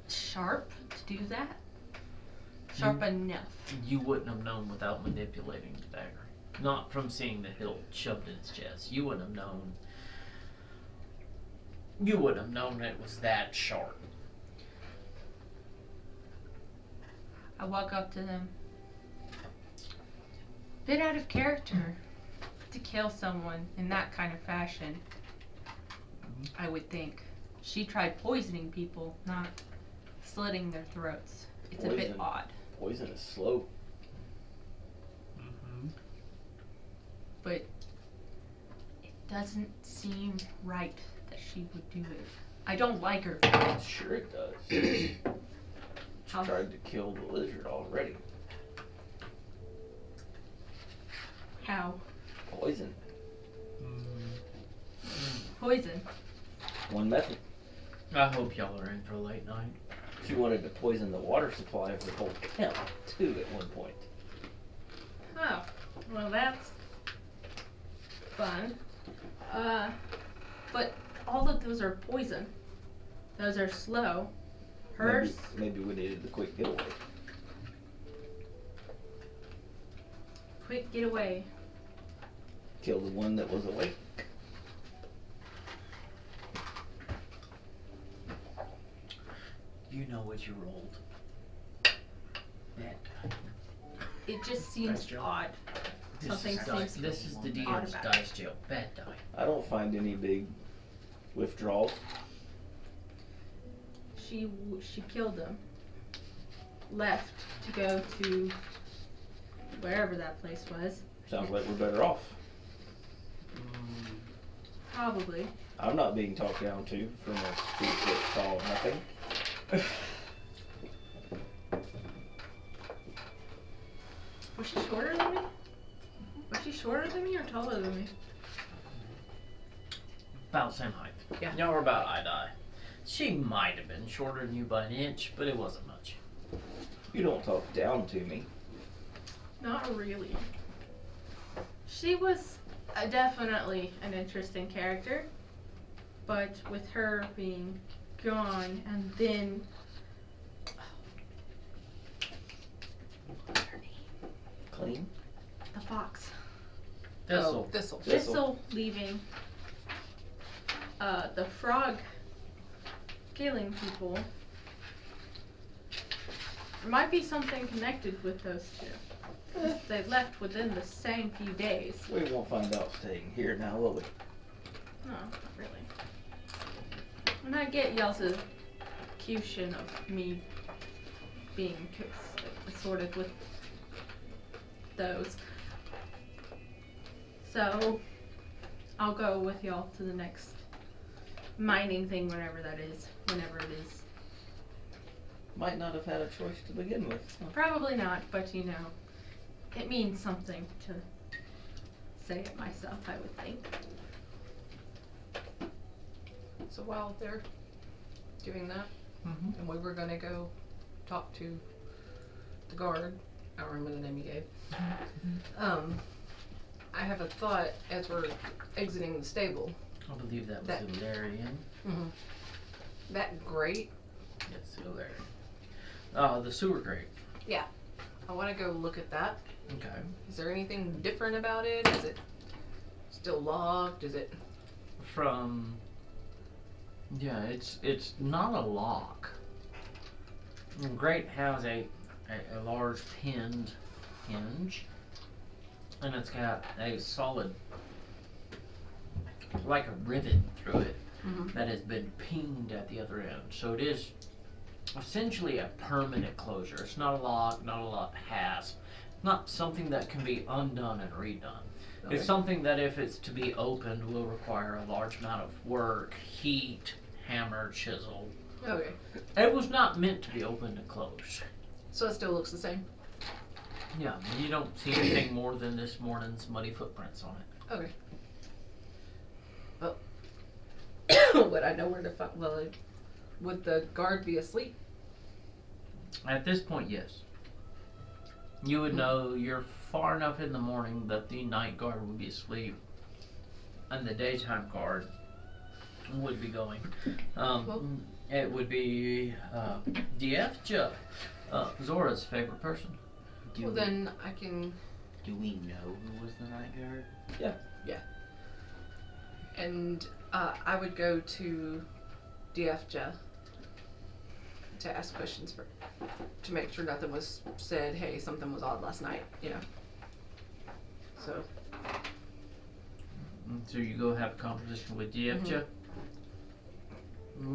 sharp to do that? Sharp enough. You wouldn't have known without manipulating the dagger. Not from seeing the hilt shoved in its chest. You wouldn't have known. You wouldn't have known it was that sharp. I walk up to them. Bit out of character to kill someone in that kind of fashion. I would think. She tried poisoning people, not slitting their throats. It's a bit Poison. odd. Poison is slow. But it doesn't seem right that she would do it. I don't like her. Sure it does. She How- tried to kill the lizard already. How? Poison. Poison. One method. I hope y'all are in for a late night. She wanted to poison the water supply of the whole camp, too, at one point. Oh, well that's fun. But all of those are poison. Those are slow. Hers, Maybe we needed the quick getaway. quick getaway. Kill the one that was awake. You know what you rolled. Bad die. It just seems Joe. odd. Something seems This is the odd DM's about it. dice jail. Bad die. I don't find any big withdrawals. She killed them. Left to go to wherever that place was. Sounds like we're better off. Probably. I'm not being talked down to from a 2 foot tall nothing. Was she shorter than me? Was she shorter than me or taller than me? About the same height. Yeah. Y'all were about eye to eye. She might have been shorter than you by an inch, but it wasn't much. You don't talk down to me. Not really. She was definitely an interesting character, but with her being gone and then Queen? The fox. Thistle. Oh, thistle. Thistle leaving. The frog killing people. There might be something connected with those two. They left within the same few days. We won't find out staying here now, will we? No, not really. And I get y'all's accusation of me being assorted with those. So, I'll go with y'all to the next mining thing, whenever that is, whenever it is. Might not have had a choice to begin with. Huh? Probably not, but you know, it means something to say it myself, I would think. So while they're doing that, Mhm. and we were gonna go talk to the guard, I don't remember the name you gave. I have a thought as we're exiting the stable. I believe that was That- Ilarian. That grate, Yes, Ilarian. The sewer grate. I want to go look at that. Okay. Is there anything different about it? Is it still locked? Is it? Yeah, it's not a lock. The grate has a large pinned hinge, and it's got a solid, like a rivet through it that has been pinged at the other end. So it is essentially a permanent closure. It's not a lock, not a lock hasp, not something that can be undone and redone. Okay. It's something that if it's to be opened will require a large amount of work, heat, hammer, chisel. Okay. It was not meant to be opened and closed. So it still looks the same. Yeah, you don't see anything more than this morning's muddy footprints on it. Okay. Well, would I know where to find? Well, would the guard be asleep? At this point, yes. You would know you're far enough in the morning that the night guard would be asleep and the daytime guard would be going. It would be Diefja, Zora's favorite person. Well, then I can. Do we know who was the night guard? And I would go to Diefja to ask questions to make sure nothing was said. Hey, something was odd last night. You know. So. So you go have a conversation with Diefja.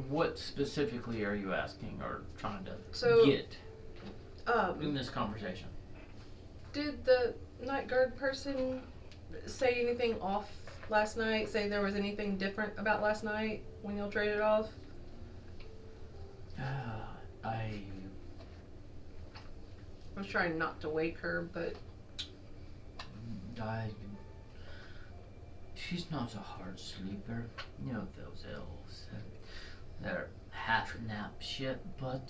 What specifically are you asking or trying to get in this conversation? Did the night guard person say anything off last night? Say there was anything different about last night when y'all traded off? I was trying not to wake her, but she's not a hard sleeper. You know those elves. They're half nap shit, but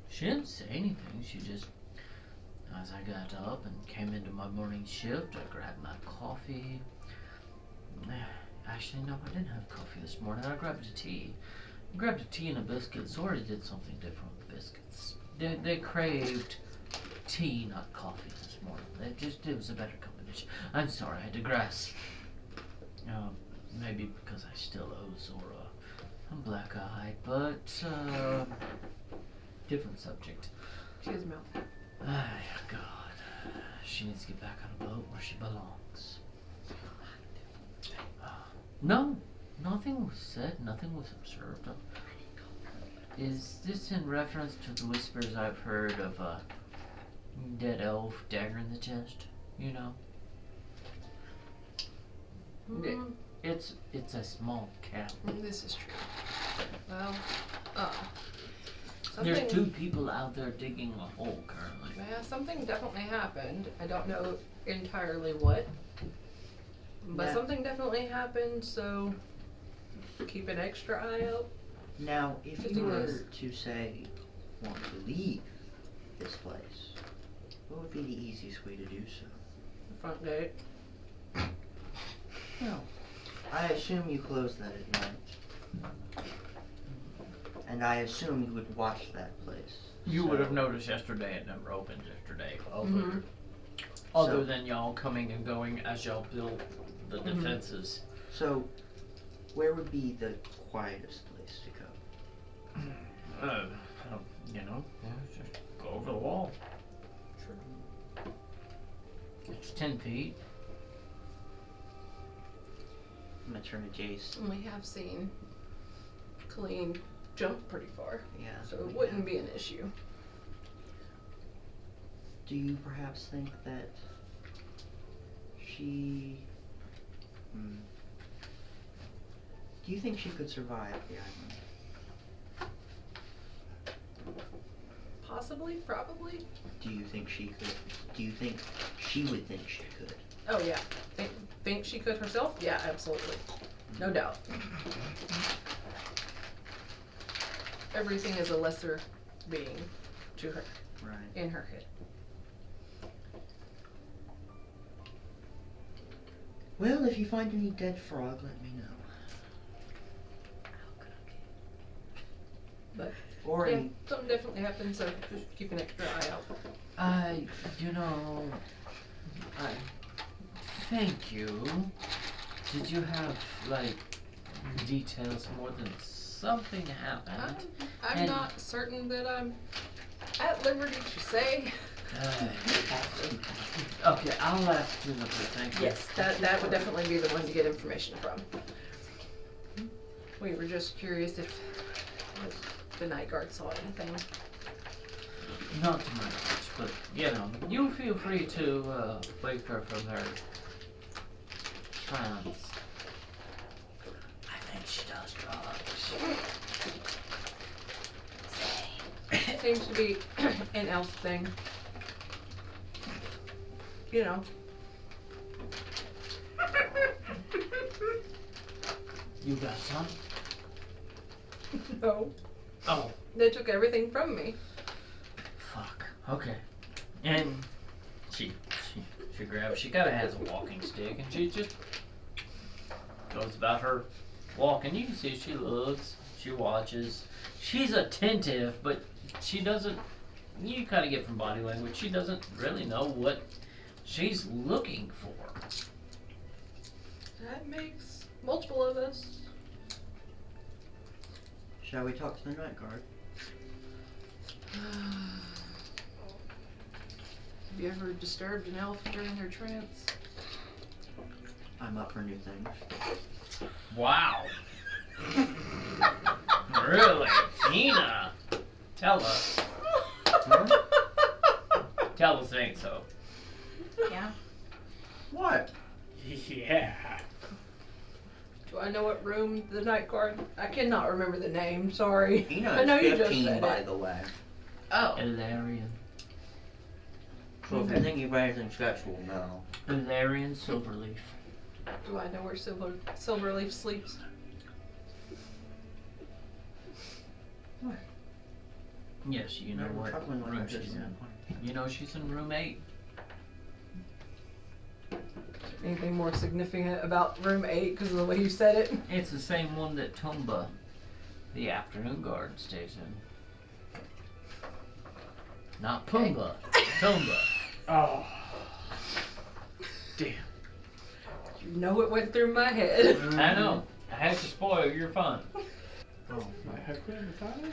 she didn't say anything. She just, as I got up and came into my morning shift, I grabbed my coffee. Actually, no, I didn't have coffee this morning. I grabbed a tea. I grabbed a tea and a biscuit. Zora did something different with the biscuits. They craved tea, not coffee this morning. It was a better combination. I'm sorry, I digress. Maybe because I still owe Zora a black eye, but different subject. she has a mouth. God, she needs to get back on a boat where she belongs. No, nothing was said, nothing was observed. Is this in reference to the whispers I've heard of a dead elf dagger in the chest? You know? It's a small cabin. This is true. Well, There's something. 2 people out there digging a hole currently. Yeah, something definitely happened. I don't know entirely what, but Yeah. something definitely happened. So keep an extra eye out. Now, if Just you in were case. to say want to leave this place, what would be the easiest way to do so? The front gate. Well, I assume you close that at night. And I assume you would watch that place. You would have So- noticed yesterday it never opened yesterday. Mhm. Other So- than y'all coming and going as y'all built the Mhm. defenses. So, where would be the quietest place to go? You know, just go over the wall. It's 10 feet. I'm gonna turn to Jace. And we have seen Colleen jump pretty far, Yeah. so we it wouldn't have. be an issue. Do you perhaps think that she... Do you think she could survive the island? Possibly, probably. Do you think she could? Do you think she would think she could? Oh yeah. Think she could herself? Yeah, absolutely. No doubt. Everything is a lesser being to her, Right. in her head. Well, if you find any dead frog, let me know. But Or yeah, any... something definitely happened, so just keep an extra eye out. You know, thank you. Did you have, like, details more than something happened? I'm And- not certain that I'm at liberty to say. Okay, I'll ask Juniper, thank you. Yes, that would definitely be the one to get information from. We were just curious if the night guard saw anything. Not to my knowledge, but, you know, you feel free to, wake her from her trance. I think she does drugs. Seems to be an elf thing. You know. You got some? No. Oh, They took everything from me. fuck. Okay. And she grabs, she kinda has a walking stick, and she just goes about her walking. You can see she looks, she watches. She's attentive, but she doesn't, you kinda get from body language, she doesn't really know what she's looking for. That makes multiple of us. Shall we talk to the night guard? Have you ever disturbed an elf during their trance? I'm up for new things. Wow. Really? Nina? Tell us. Tell us it ain't so. Yeah. What? Yeah. Do I know what room the night guard? I cannot remember the name. Sorry. Eno I know is you just 15, said by it. the way. Oh. Ilarian. So if you're thinking of anything sexual, no. Ilarian Silverleaf. Do I know where Silverleaf sleeps? Yes, you know Never what chuckling like room that, she's just- in. You know she's in room 8. Anything more significant about room 8 because of the way you said it? It's the same one that Tumba, the afternoon guard, stays in. Not Pumbaa, Tumba. Oh. Damn. You know it went through my head. I know. I had to spoil your fun. Oh, my heck, we have a time?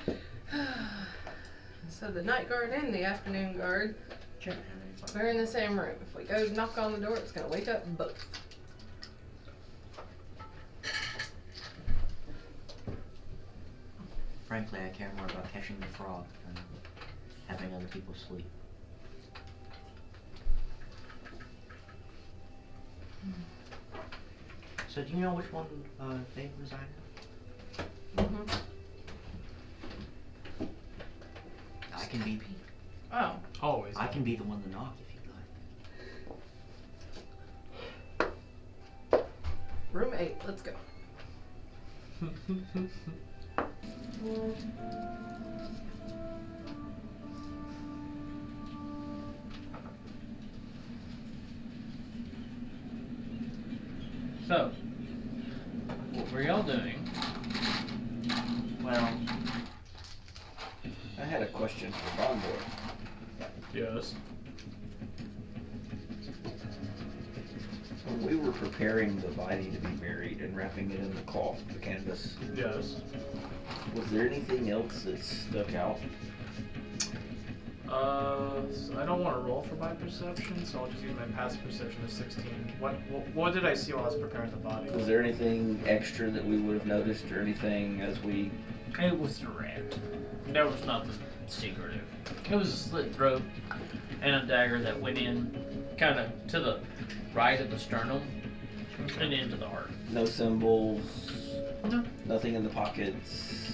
So the night guard and the afternoon guard, Can't have any fun. they're in the same room. If we go knock on the door, it's gonna wake up both. Frankly, I care more about catching the frog than having other people sleep. So do you know which one they reside in? Mm-hmm. I can be Oh. Always. I can be the one to knock if you'd like. Room 8, let's go. So, what were y'all doing? Well, I had a question for Bondor. Yes. When we were preparing the body to be buried and wrapping it in the cloth, the canvas, Yes. was there anything else that stuck out? So I don't want to roll for my perception, so I'll just use my passive perception of 16. What did I see while I was preparing the body? Was there anything extra that we would have noticed or anything as we... It was direct. There was nothing secretive. It was a slit throat and a dagger that went in kind of to the right of the sternum and into the heart. No symbols? No. Nothing in the pockets?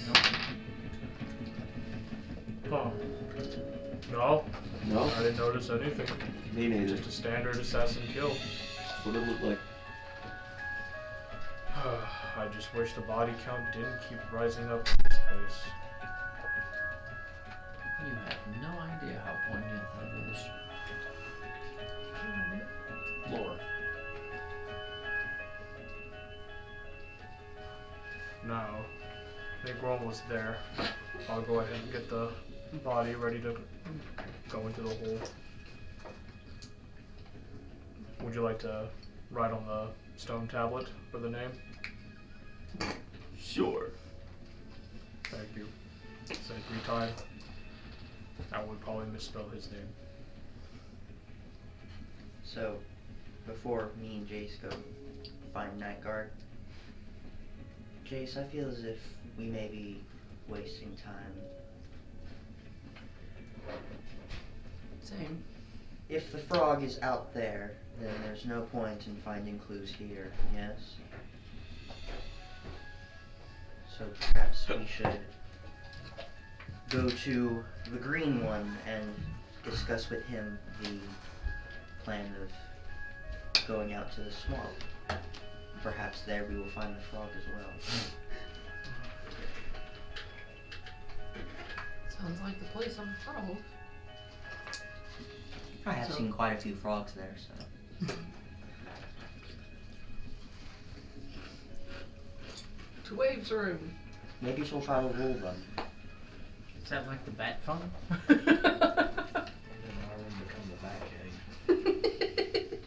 Huh. No, No? I didn't notice anything. Me neither. Just a standard assassin kill. That's what it looked like. I just wish the body count didn't keep rising up in this place. You have no idea how poignant that is. Lore. Now, I think we're almost there. I'll go ahead and get the body ready to go into the hole. Would you like to write on the stone tablet for the name? Sure. Thank you. Say 3 times. I would probably misspell his name. So, before me and Jace go find Night Guard, Jace, I feel as if we may be wasting time. Same. If the frog is out there, then there's no point in finding clues here, yes? So perhaps we should go to the green one and discuss with him the plan of going out to the swamp. Perhaps there we will find the frog as well. Sounds like the place on the frog. I have So- seen quite a few frogs there, so. To Wave's room. Maybe she'll try to rule them. Is that like the bat phone? And then my room become the Batcave.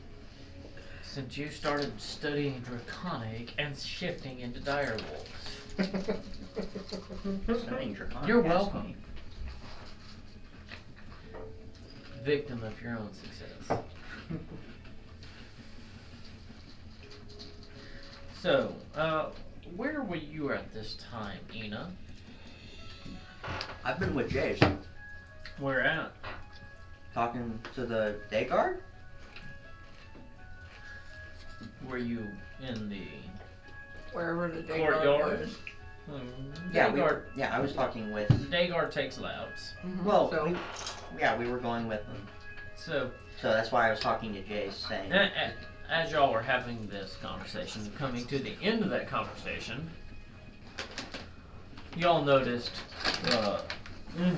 Since you started studying Draconic and shifting into direwolves. Studying Draconic, You're yes. welcome. Victim of your own success. So, where were you at this time, Ina? I've been with Jace, Where at? talking to the day guard. Were you in the Wherever the day guard courtyard? was. Yeah, Dayguard, I was talking with. Dayguard takes labs. Mhm. Well, so, we were going with them, So, so that's why I was talking to Jace, saying. as y'all were having this conversation, coming to the end of that conversation, y'all noticed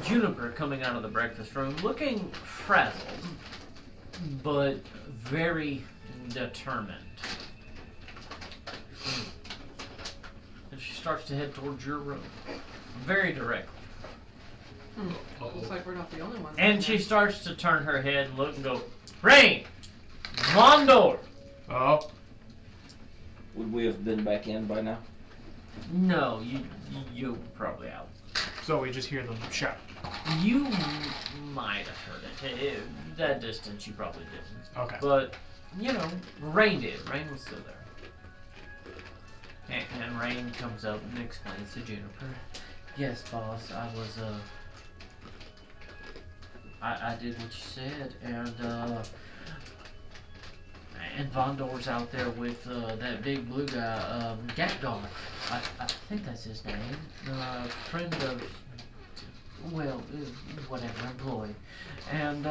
Juniper coming out of the breakfast room looking frazzled, but very determined. And she starts to head towards your room, very directly. looks like we're not the only ones. And she starts to turn her head and look and go, Rain! Mondor! Oh, Would we have been back in by now? No, you're probably out. so we just hear them shout. You might have heard it. That distance you probably didn't. Okay. But, you know, Rain did. Rain was still there. And Rain comes up and explains to Juniper, yes, boss, I was, I did what you said, and Vondor's out there with, that big blue guy, Gatgar. I think that's his name. Friend of, well, whatever, employee. And,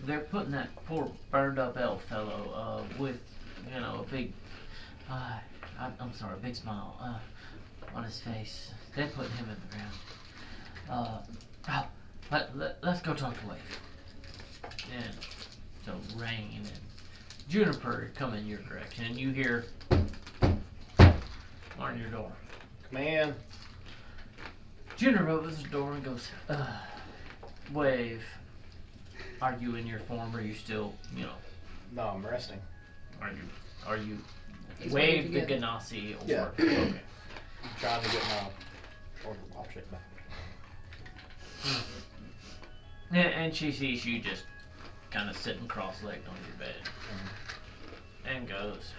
they're putting that poor burned up elf fellow, with, you know, a big, I'm sorry, a big smile, on his face. They're putting him in the ground. Let's go talk to Wave. And so Rain and Juniper come in your direction, and you hear on your door. Come in. Juniper opens the door and goes, Wave, are you in your form? Are you still, No, I'm resting. are you He's Wave ready the to get- Ganassi or Yeah. okay. I'm trying to get my shoulder object back. And she sees you just kind of sitting cross-legged on your bed, and goes,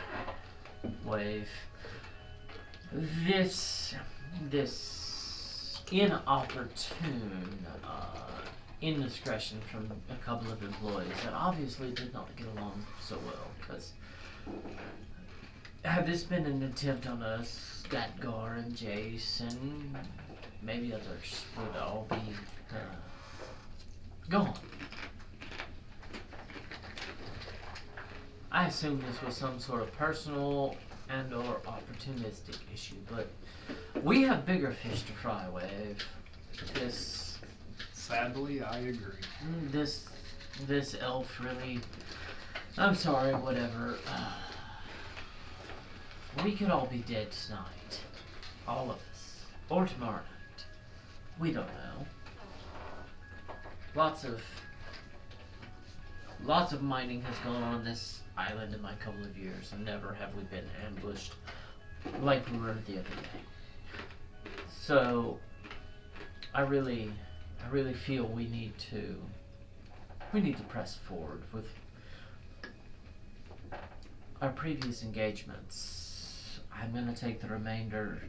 Wave, this inopportune indiscretion from a couple of employees that obviously did not get along so well, because had this been an attempt on us, Gatgar and Jace and maybe others would all be gone. I assume this was some sort of personal and or opportunistic issue, but we have bigger fish to fry, Wave. Sadly, I agree. This elf really, I'm sorry, whatever. We could all be dead tonight. All of us. Or tomorrow night. We don't know. Lots of mining has gone on this island in my couple of years, and never have we been ambushed like we were the other day. So I really feel we need to press forward with our previous engagements. I'm gonna take the remainder.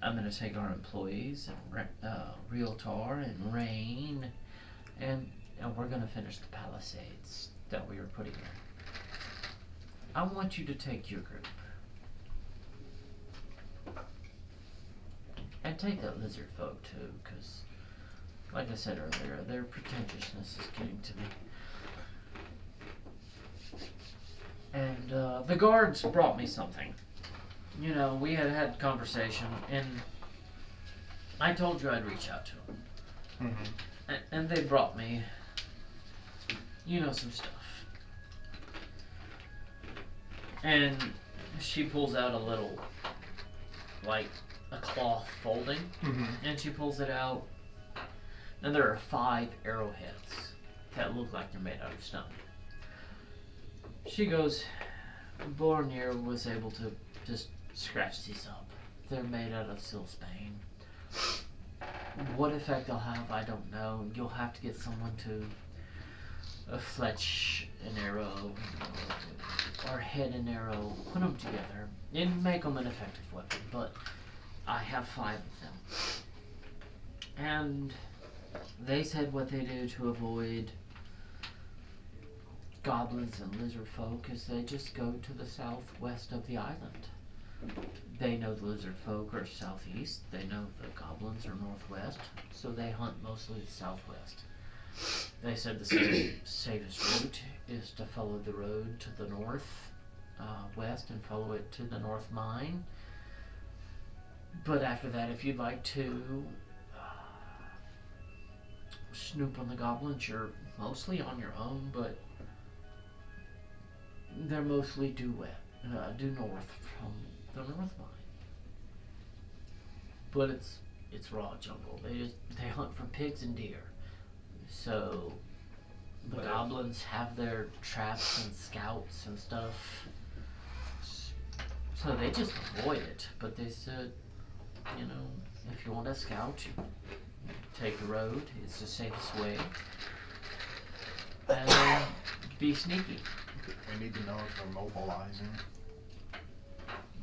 I'm gonna take our employees and Realtar and Rain, and we're gonna finish the palisades that we were putting in. I want you to take your group and take that lizard folk too, because, like I said earlier, their pretentiousness is getting to me. And the guards brought me something. You know, we had conversation, and I told you I'd reach out to them. Mm-hmm. And they brought me, some stuff. And she pulls out a little, like, a cloth folding, Mm-hmm. and she pulls it out, and there are 5 arrowheads that look like they're made out of stone. She goes, Bornir was able to just scratch these up. They're made out of Silsbane. What effect they'll have, I don't know. You'll have to get someone to fletch an arrow or head an arrow, put them together, and make them an effective weapon. But I have 5 of them. And they said what they do to avoid goblins and lizard folk is they just go to the southwest of the island. They know the lizard folk are southeast, they know the goblins are northwest, so they hunt mostly the southwest. They said the safest route is to follow the road to the north, west, and follow it to the north mine. But after that, if you'd like to snoop on the goblins, you're mostly on your own, but they're mostly due north from the north mine. But it's raw jungle. They hunt for pigs and deer. So the goblins have their traps and scouts and stuff. So they just avoid it. But they said, if you want to scout, you take the road. It's the safest way. And be sneaky. We need to know if they're mobilizing.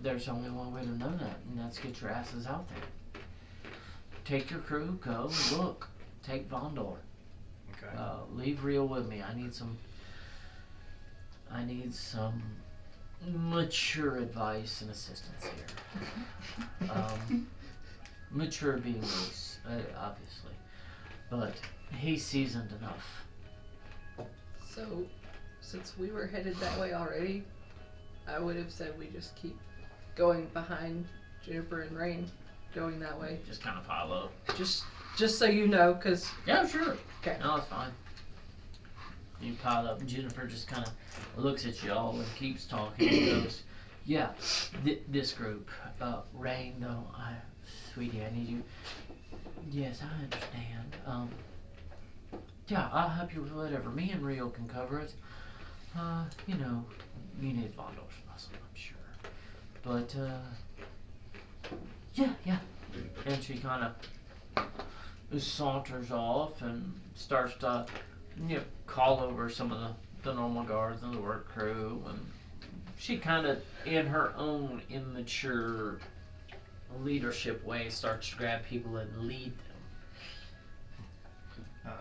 There's only one way to know that, and that's get your asses out there. Take your crew, go, look. Take Vondor. Okay. Leave Real with me. I need some mature advice and assistance here. Mature being loose, obviously. But he's seasoned enough. So, since we were headed that way already, I would have said we just keep going behind Juniper and Rain, going that way. Just kind of pile up. Just so you know, because... Yeah, sure. Okay. No, it's fine. You pile up, and Juniper just kind of looks at y'all and keeps talking and goes, yeah, this group, Rain, though, sweetie, I need you. Yes, I understand. Yeah, I'll help you with whatever. Me and Rio can cover it. You know, you need Vondor's muscle, I'm sure. But, yeah. And she kind of saunters off and starts to, call over some of the normal guards and the work crew. And she kind of, in her own immature leadership way, starts to grab people and lead them.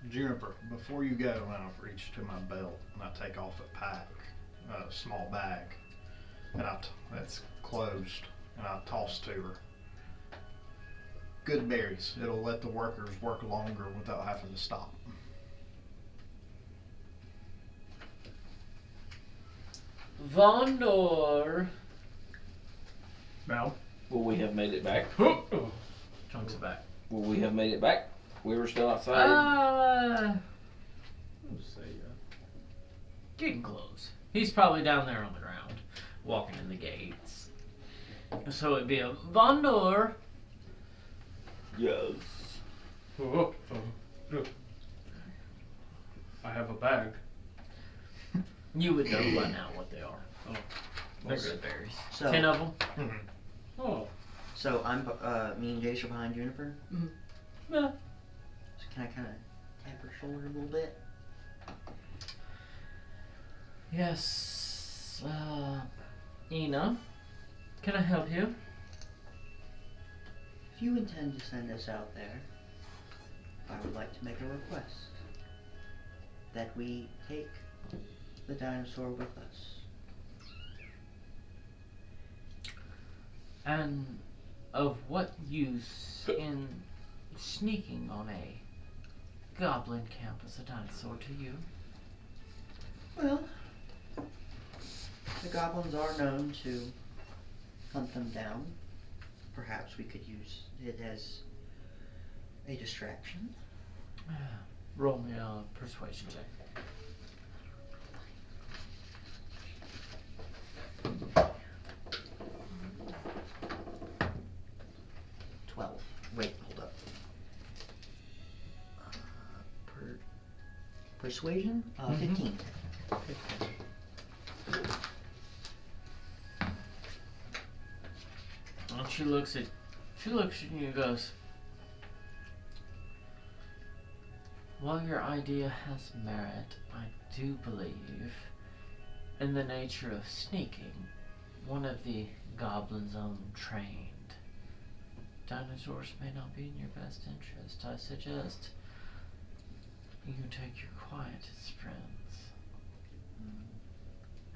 Juniper, before you go, I reach to my belt and I take off a pack, a small bag, and that's closed, and I toss to her. Good berries. It'll let the workers work longer without having to stop. Vondor! Now. Will we have made it back? Chunks it back. Will we have made it back? We were still outside. Getting close. He's probably down there on the ground, walking in the gates. So it'd be a Vondor. Yes. I have a bag. You would know by now what they are. Oh. They're good berries. So, 10 of them. Oh. so I'm, me and Jace are behind Juniper. Yeah. So can I kind of tap her shoulder a little bit? Yes. Ina, can I help you? If you intend to send us out there, I would like to make a request that we take the dinosaur with us. And of what use in sneaking on a goblin camp as a dinosaur to you? Well, the goblins are known to hunt them down. Perhaps we could use it as a distraction. Roll me a persuasion check. Wait, hold up. Persuasion? 15. And she looks at you and goes, while your idea has merit, I do believe in the nature of sneaking one of the goblin's own trained. Dinosaurs may not be in your best interest. I suggest you take your quietest friends,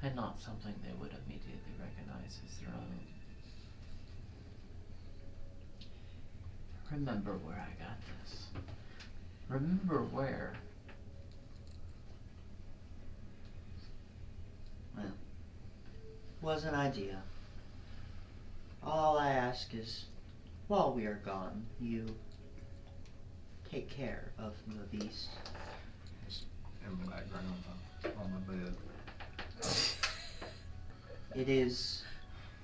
and not something they would immediately recognize as their own. Remember where I got this. Remember where. Well, was an idea. All I ask is, while we are gone, you take care of the beast. Just in the background on the bed. It is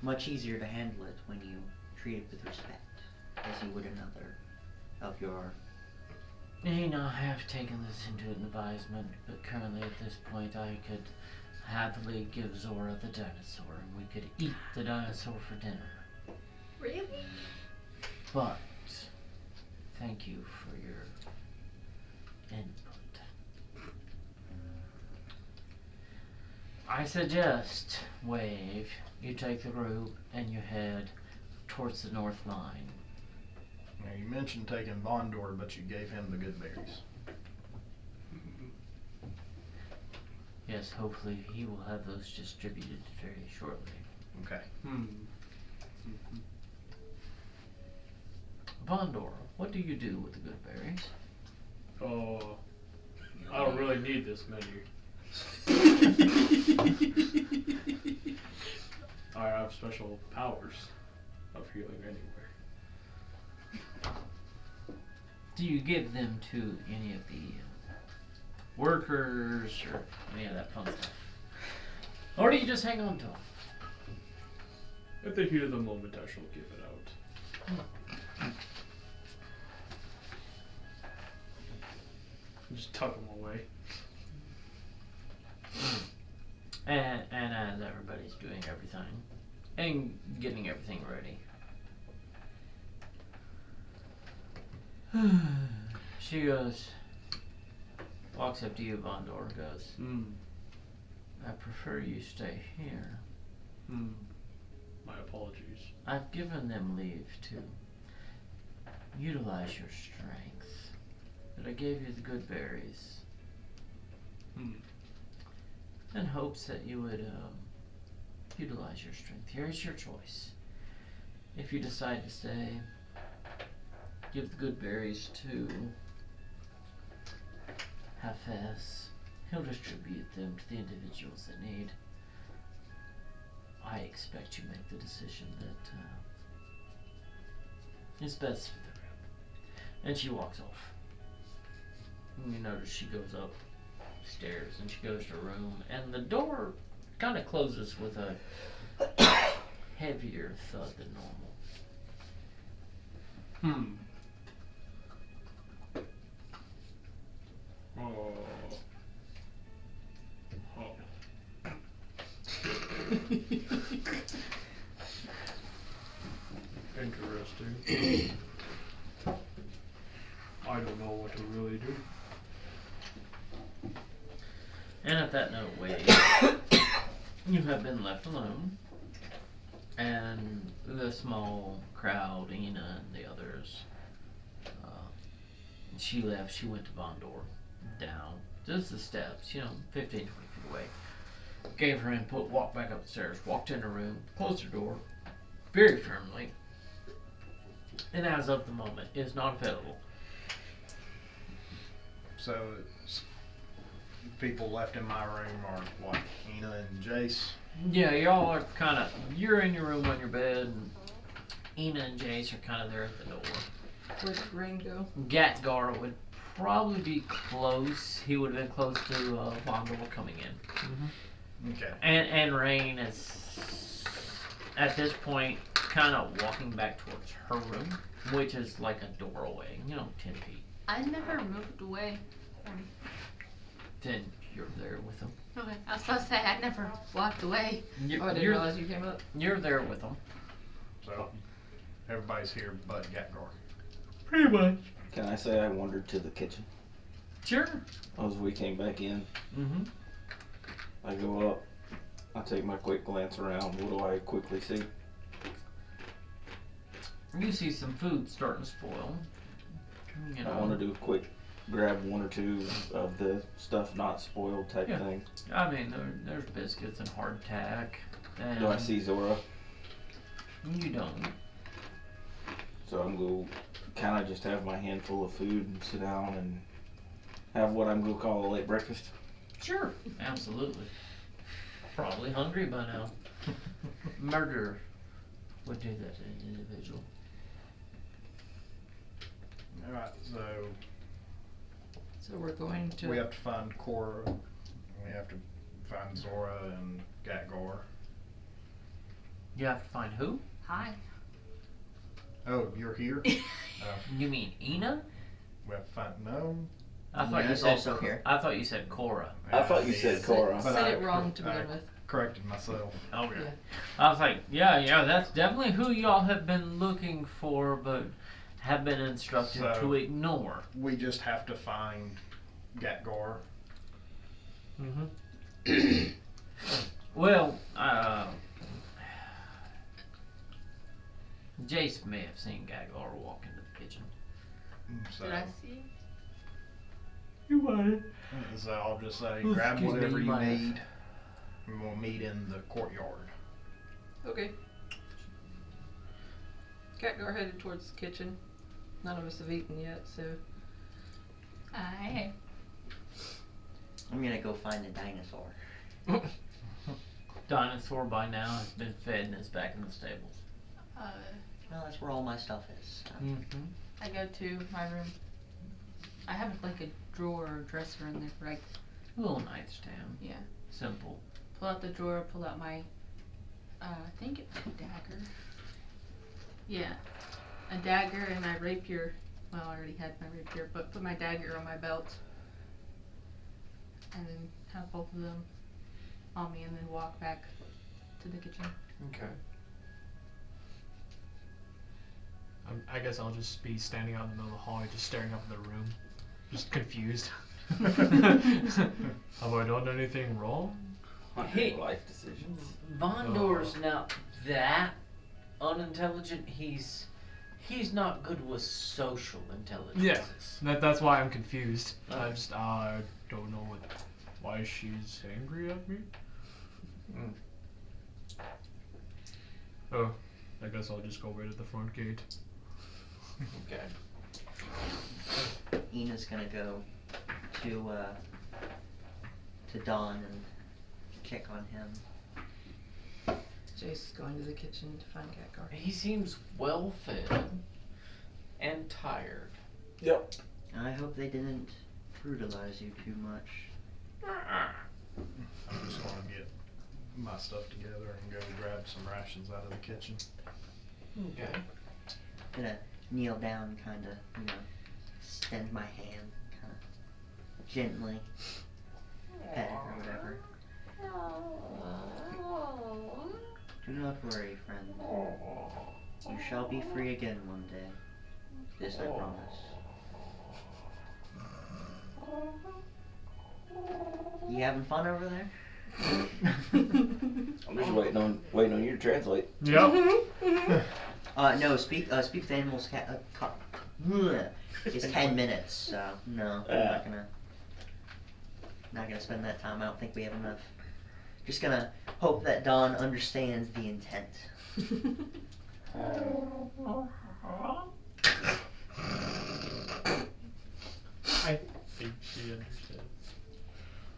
much easier to handle it when you treat it with respect, as you would another of your... I have taken this into advisement, but currently at this point I could happily give Zora the dinosaur and we could eat the dinosaur for dinner. Really? But, thank you for your input. I suggest, Wave, you take the group and you head towards the north line. Now, you mentioned taking Vondor, but you gave him the good berries. Yes, hopefully he will have those distributed very shortly. Okay. Vondor, what do you do with the good berries? Oh, I don't really need this menu. I have special powers of healing anyway. Do you give them to any of the workers or any of that fun stuff? Or do you just hang on to them? At the heat of the moment, I shall give it out. Just tuck them away. And as everybody's doing everything and getting everything ready, she goes, walks up to you, Vondor, goes, I prefer you stay here. My apologies. I've given them leave to utilize your strength, but I gave you the good berries in hopes that you would utilize your strength. Here is your choice. If you decide to stay, give the good berries to Hafez. He'll distribute them to the individuals that need. I expect you make the decision that is best for the group. And she walks off. And you notice she goes upstairs and she goes to her room, and the door kind of closes with a heavier thud than normal. Oh. Interesting. I don't know what to really do. And at that note, Wade, you have been left alone, and the small crowd, Ina and the others, she left. She went to Vondor, down just the steps, 15, 20 feet away. Gave her input, walked back up the stairs, walked in her room, closed her door very firmly, and as of the moment is not available. So, people left in my room are what, Ina and Jace? Yeah, y'all are you're in your room on your bed, and Ina and Jace are kind of there at the door. Where'd Rain go? Gatgar would probably be close. He would have been close to Vondor coming in. Okay. And Rain is, at this point, kind of walking back towards her room, which is like a door away, 10 feet. I never moved away. Then you're there with them. Okay, I was about to say I never walked away. Oh, I didn't realize you came up. You're there with them. So, everybody's here but Gatgar. Pretty much. Can I say I wandered to the kitchen Sure. as we came back in? Mm-hmm. I go up. I take my quick glance around. What do I quickly see? You see some food starting to spoil. I want to do a quick grab one or two of the stuff not spoiled type Yeah. thing. I mean, there's biscuits and hardtack. And Do I see Zora? You don't. So I'm going to kind of just have my handful of food and sit down and have what I'm going to call a late breakfast. Sure. Absolutely. Probably hungry by now. Murder would do that to an individual. Alright, so So we're going to. we have to find Cora. We have to find Zora and Gatgar. You have to find who? Hi. Oh, you're here? You mean Ina? We have to find, no? I thought you Ina's said. also here. I thought you said Cora. I thought you said Cora. But Said I it wrong to I begin with. corrected myself. Okay. Yeah. I was like, yeah, that's definitely who y'all have been looking for, but have been instructed So- to ignore. We just have to find Gatgar. Mm-hmm. Well, Jace may have seen Gagar walk into the kitchen. So, Did I see? You might. so I'll just say, Ooh, grab excuse me, whatever you my- need, and we'll meet in the courtyard. Okay. Catgar headed towards the kitchen. None of us have eaten yet, so. Hi. I'm gonna go find the dinosaur. Dinosaur by now has been fed and is back in the stables. Well, that's where all my stuff is. So. Mm-hmm. I go to my room. I have like a drawer or dresser in there, right? A little nightstand. Yeah. Simple. Pull out the drawer, pull out my, I think it's a dagger. Yeah. A dagger and my rapier. Well, I already had my rapier, but put my dagger on my belt. have both of them on me and then walk back to the kitchen. Okay. I guess I'll just be standing out in the middle of the hallway, just staring up at the room, just confused. Have I done anything wrong? Hey. Life decisions. Vondor's not that unintelligent. He's not good with social intelligence. Yeah, that's why I'm confused. I don't know why she's angry at me. Oh, I guess I'll just go right at the front gate. Okay. Ina's gonna go to Don and check on him. Jace is going to the kitchen to find Khadgar. He seems well fed and tired. Yep. I hope they didn't brutalize you too much. I'm just gonna get my stuff together and go grab some rations out of the kitchen. Okay. Gonna kneel down, kind of, extend my hand, kind of gently pet it or whatever. Do not worry, friend. You shall be free again one day. This I promise. You having fun over there? I'm just waiting on you to translate. Yep. No. Speak with animals. It's 10 minutes, so no, I'm not gonna spend that time. I don't think we have enough. Just gonna hope that Dawn understands the intent. I think she understood.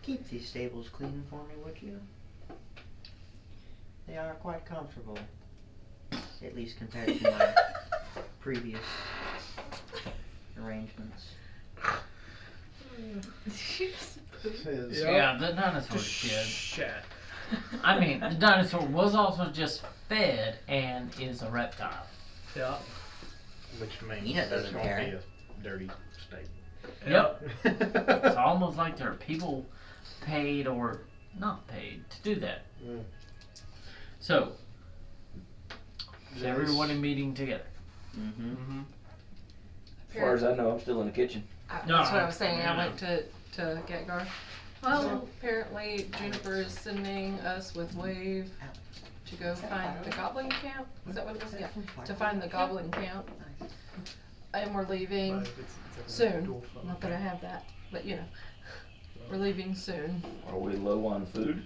Keep these stables clean for me, would you? They are quite comfortable, at least compared to my previous arrangements. Yeah, the dinosaur kid. Shit. I mean, the dinosaur was also just fed and is a reptile. Yeah. Which means Ina there's doesn't gonna care. be a dirty state. Yep. It's almost like there are people paid or not paid to do that. Mm. So, is everyone meeting together? Mm-hmm. As far as I know, I'm still in the kitchen. No, That's what I was saying. yeah. I went to Khadgar. Well, So apparently Juniper is sending us with Wave to go find the Goblin Camp. Is that what it was? Yeah. To find the Goblin Camp. And we're leaving soon. Not that I have that, but we're leaving soon. Are we low on food?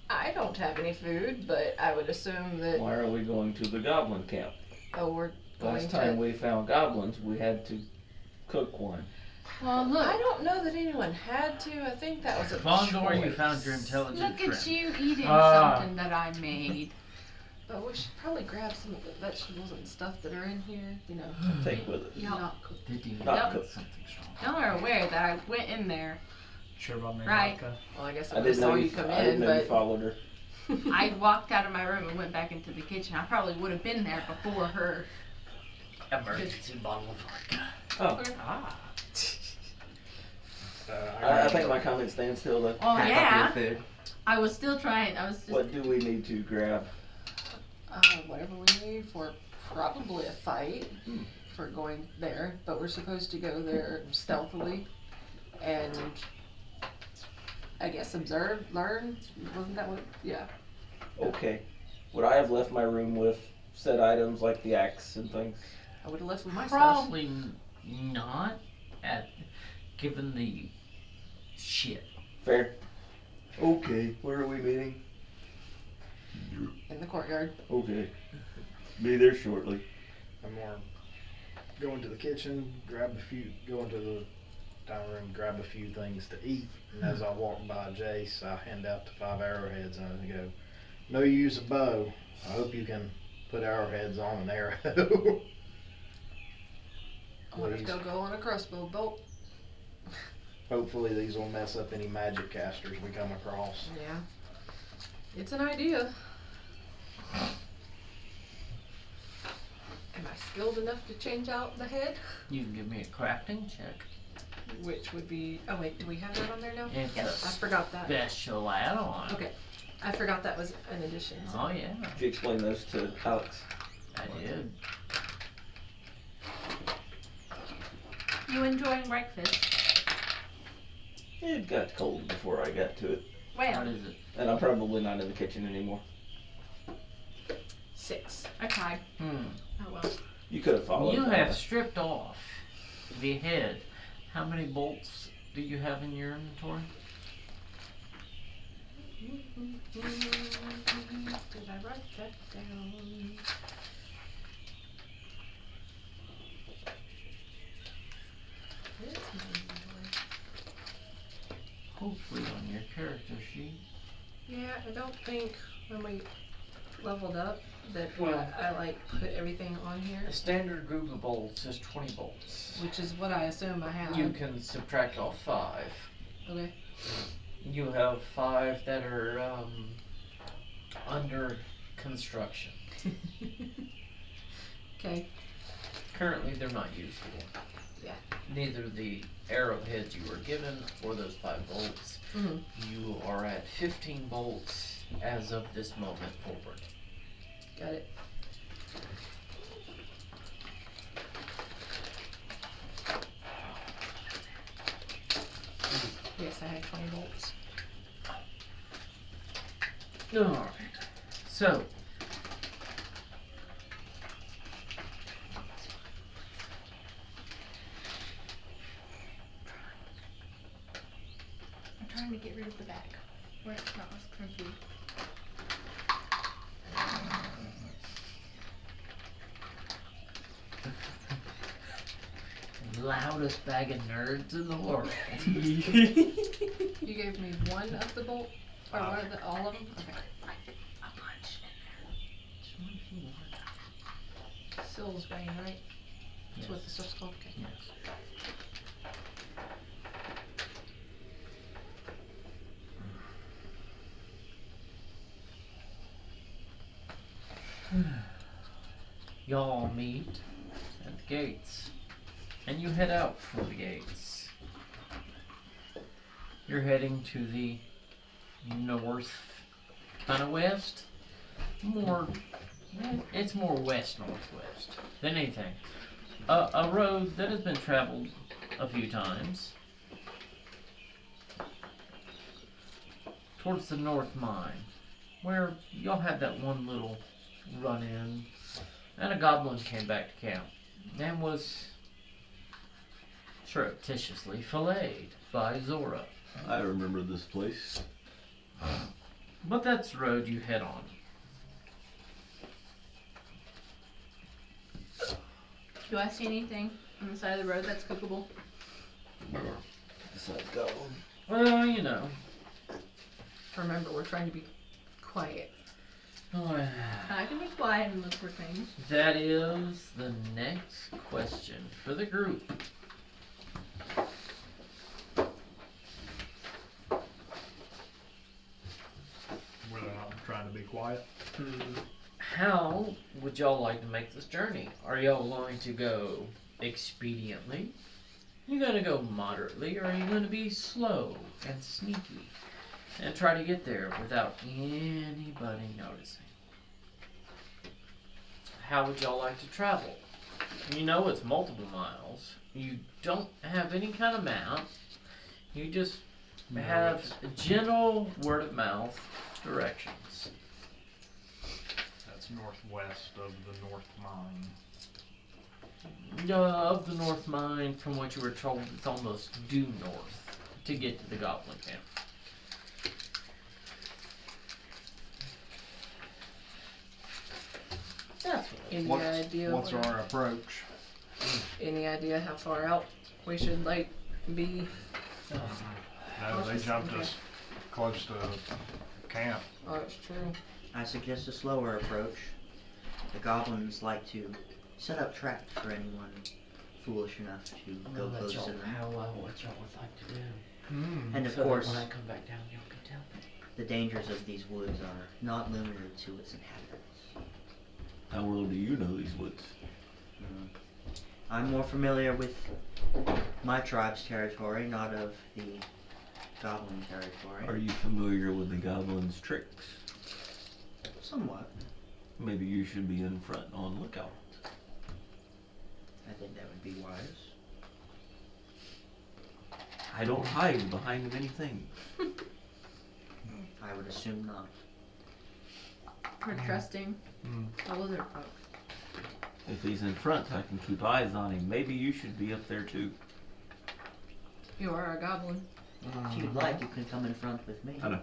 I don't have any food, but I would assume that Why are we going to the goblin camp? we're going Last time to. we found goblins, we had to cook one. well, look. I don't know that anyone had to. I think that was a Vondor, you choice. found your intelligent Look friend. at you eating Ah. something that I made. But we should probably grab some of the vegetables and stuff that are in here. Take with us. Y'all, Not cooked. Did you Not know cooked. something's wrong? y'all are aware that I went in there. Sure about my Right. vodka. Well, I guess I I didn't saw know you come I didn't in, know you but followed her. I walked out of my room and went back into the kitchen. I probably would have been there before her. Emergency bottle of vodka. Oh, Ah. I think my comment stands still though. Oh Pack yeah, up your food. I was still trying. I was just. What do we need to grab? whatever we need for probably a fight for going there. But we're supposed to go there stealthily and I guess observe, learn. Wasn't that what? Yeah. Okay. Would I have left my room with said items like the axe and things? I would have left with my stuff Probably not, given the shit. Fair. Okay. Where are we meeting? in the courtyard. Okay. Be there shortly. I'm more go into the kitchen, go into the dining room, grab a few things to eat, and as I walk by Jace, I hand out the 5 arrowheads and I go, "Know you use a bow. I hope you can put arrowheads on an arrow." I'm gonna Please. go on a crossbow bolt. Hopefully these will mess up any magic casters we come across. Yeah. It's an idea. Am I skilled enough to change out the head? You can give me a crafting check. which would be. Oh wait, do we have that on there now? It's I a forgot that. special add-on. Okay, I forgot that was an addition. So. Oh yeah, Did you explain those to Alex? I did. You enjoying breakfast? It got cold before I got to it. Well, What is it? And I'm probably not in the kitchen anymore. 6. I tried. Oh well. You could have followed. You that. have stripped off the head. How many bolts do you have in your inventory? Did I write that down? Where's my inventory? Hopefully on your character sheet. Yeah, I don't think when we leveled up that Well- I like put everything on here, A standard group of bolts is 20 bolts. which is what I assume I have. You can subtract off 5. Okay. You have 5 that are under construction. Okay. Currently, they're not usable. Yeah. Neither the arrowheads you were given or those 5 bolts. Mhm. You are at 15 bolts as of this moment forward. Got it. Yes, I had 20 volts. Alright. So, I'm trying to get rid of the back where it's not as crunchy. loudest bag of nerds in the world. You gave me one of the bolt, or one of the, all of them? Okay. A bunch in there. Just one if you want. Sill's Bane, right? That's what the Yes. stuff's called? Okay. Yes. Y'all meet at the gates, and you head out from the gates. You're heading to the north, kind of west, more. It's more west northwest than anything. A road that has been traveled a few times towards the North Mine, where y'all had that one little run-in, and a goblin came back to camp and was surreptitiously filleted by Zora. I remember this place. But that's the road you head on. Do I see anything on the side of the road that's cookable? Besides goblin. Well, you know. Remember, we're trying to be quiet. I can be quiet and look for things. That is the next question for the group. Whether I'm trying to be quiet. How would y'all like to make this journey? Are y'all going to go expediently? You gonna go moderately, or are you gonna be slow and sneaky and try to get there without anybody noticing? How would y'all like to travel? You know it's multiple miles. You don't have any kind of map. You just have general word of mouth directions. That's northwest of the North Mine. Of the North Mine, from what you were told, it's almost due north to get to the Goblin Camp. That's what Any What's, idea? what's what- our approach? Any idea how far out we should like be? No, they jumped us close to camp. Oh, it's true. I suggest a slower approach. The goblins like to set up traps for anyone foolish enough to go close to them. what y'all would like to do. And of So that course, when I come back down, y'all can tell me. the dangers of these woods are not limited to its inhabitants. How well do you know these woods? I'm more familiar with my tribe's territory, not of the goblin territory. Are you familiar with the goblin's tricks? Somewhat. Maybe you should be in front on lookout. I think that would be wise. I don't hide behind many things. I would assume not. We're trusting the lizard folk. If he's in front, I can keep eyes on him. Maybe you should be up there too. You are a goblin. If you'd like, you can come in front with me. I know.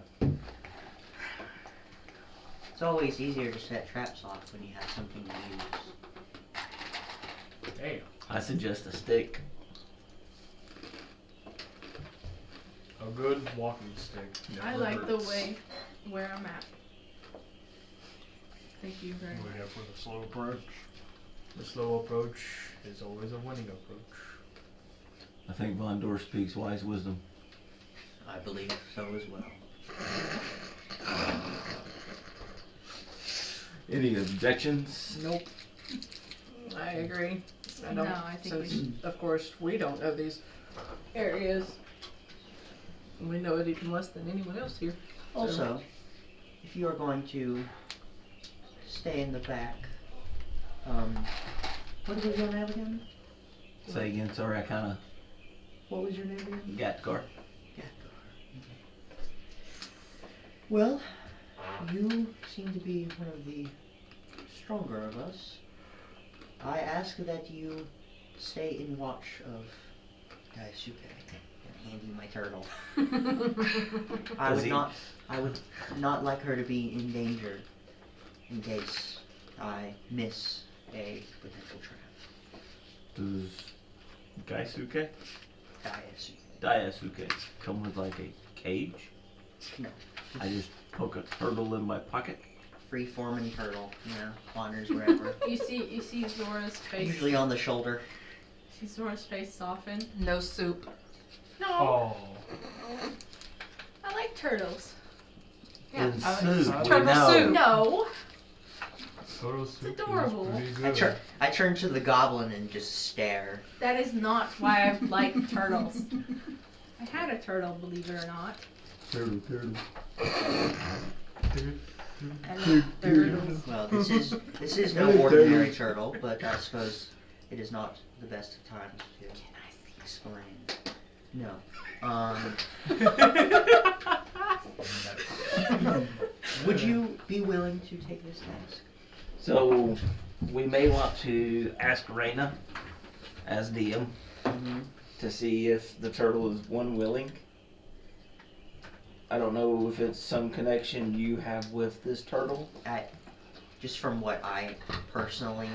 It's always easier to set traps off when you have something to use. Damn. I suggest a stick. A good walking stick. I never like the hurts. way where I'm at. Thank you very much. We have for the slow approach. The slow approach is always a winning approach. I think Von Dor speaks wise wisdom. I believe so as well. Any objections? Nope. I agree. I don't. No, I think we since, of course, we don't know these areas. We know it even less than anyone else here. Also, if you are going to stay in the back, what was your name again? Say again, sorry, I kinda What was your name again? got car. Well, you seem to be one of the stronger of us. I ask that you stay in watch of Daisuke. And hand you my turtle. I Does would he- not like her to be in danger in case I miss a potential trap. Does Gaisuke? Daisuke. Daisuke come with like a cage? No. I just poke a turtle in my pocket. Free-forming turtle, wanders wherever. You see Zora's face. Usually on the shoulder. See Zora's face soften. No soup. No, Oh. I like turtles. Yeah, And I soup, like we turtle know. soup. No, Turtle soup adorable. is pretty good. I turn to the goblin and just stare. that is not why I like turtles. I had a turtle, believe it or not. Turtle. And turtles. Well, this is no ordinary turtle, but I suppose it is not the best of times to explain. No. Would you be willing to take this task? So, we may want to ask Reyna, as DM, to see if the turtle is willing. I don't know if it's some connection you have with this turtle. Just from what I personally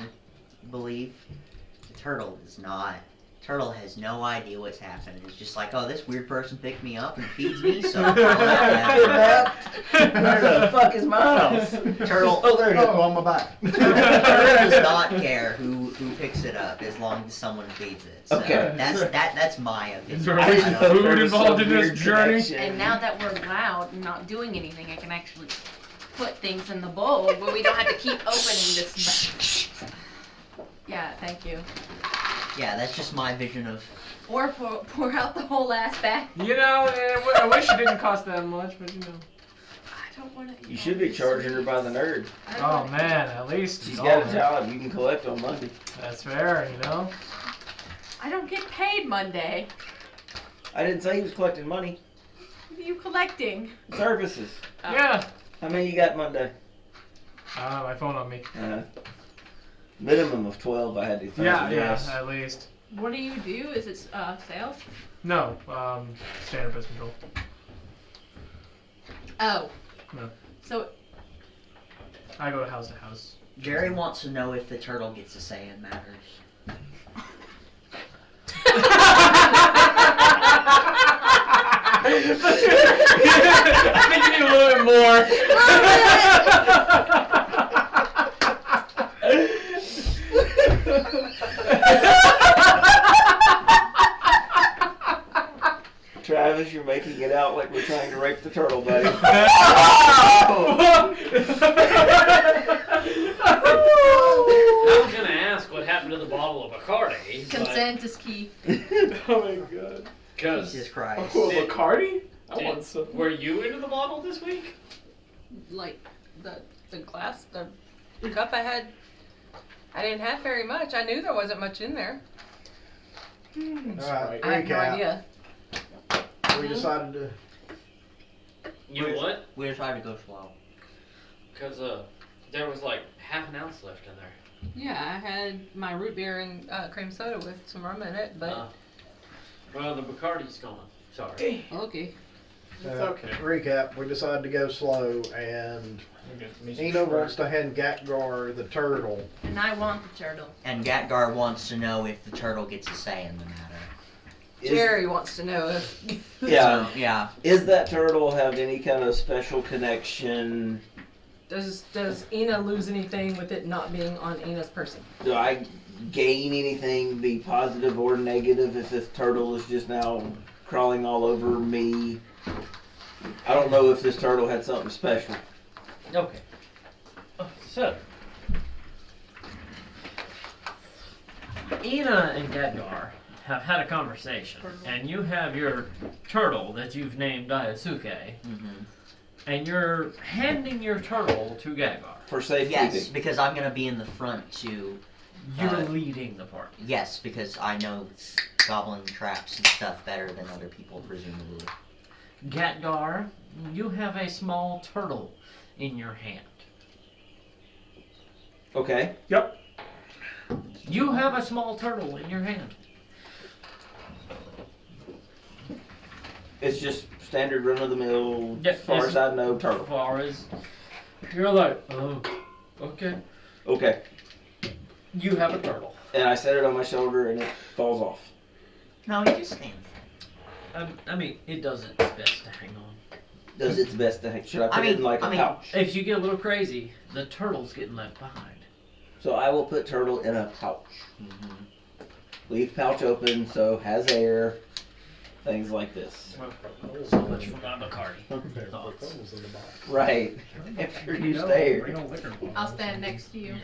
believe, the turtle is not. Turtle has no idea what's happening. It's just like, oh, this weird person picked me up and feeds me, so I'll let that Where the fuck is my house? Turtle. Oh, there it is. Oh, on my back. Turtle does not care who picks it up as long as someone feeds it. So Okay. that's my opinion. Is there I any don't- food There was involved some in this weird journey? connection. And now that we're loud and not doing anything, I can actually put things in the bowl where we don't have to keep opening this. Yeah, thank you. Yeah, that's just my vision of. Or pour out the whole ass bag. You know, I wish it didn't cost that much, but you know. I don't want to. You should be charging her by the nerd. Oh man, at least She's it's got all- a job you can collect on Monday. That's fair, you know. I don't get paid Monday. I didn't say he was collecting money. What are you collecting? Services. Yeah. How many you got Monday? I don't have my phone on me. Minimum of 12 I had to think. Yeah, at least. What do you do? Is it sales? No, standard pest control. Oh. No. So I go to house. Jerry wants to know if the turtle gets a say in matters. I think you need a little bit more. Travis, you're making it out like we're trying to rape the turtle, buddy. I was gonna ask what happened to the bottle of Bacardi. but- consent is key. Oh my god. Cause Jesus Christ. Oh, Bacardi? I Did- want some. were you into the bottle this week? Like the glass, the cup I had. I didn't have very much. I knew there wasn't much in there. Alright, I have no recap. idea. We decided to. You what? We decided to go slow. Cause there was like half an ounce left in there. Yeah, I had my root beer and cream soda with some rum in it, but Well, the Bacardi's gone. Sorry. okay. It's okay. Recap, we decided to go slow, and Ina wants to hand Gatgar the turtle. And I want the turtle. And Gatgar wants to know if the turtle gets a say in the matter. Jerry wants to know if. Yeah. So, yeah. Is that turtle have any kind of special connection? Does Ina lose anything with it not being on Ina's person? Do I gain anything, be positive or negative, if this turtle is just now crawling all over me? I don't know if this turtle had something special. Okay. So, Ina and Gadgar have had a conversation, and you have your turtle that you've named Daisuke, and you're handing your turtle to Gadgar. For safekeeping. Yes, because I'm going to be in the front to... You're leading the party. Yes, because I know goblin traps and stuff better than other people, presumably. Gadgar, you have a small turtle in your hand. Okay. Yep. You have a small turtle in your hand. It's just standard run of the mill, Yeah, as far it's- as I know, As turtle. far as you're like, oh, okay. Okay. You have a turtle. And I set it on my shoulder and it falls off. No, he just stands. I mean, it does its best to hang on. Does its best to hang. Should I put it in like a pouch? If you get a little crazy, the turtle's getting left behind. So I will put turtle in a pouch. Leave pouch open so has air. Things like this. So much for my Bacardi. Thoughts. Right. If you're used to air. I'll stand next to you.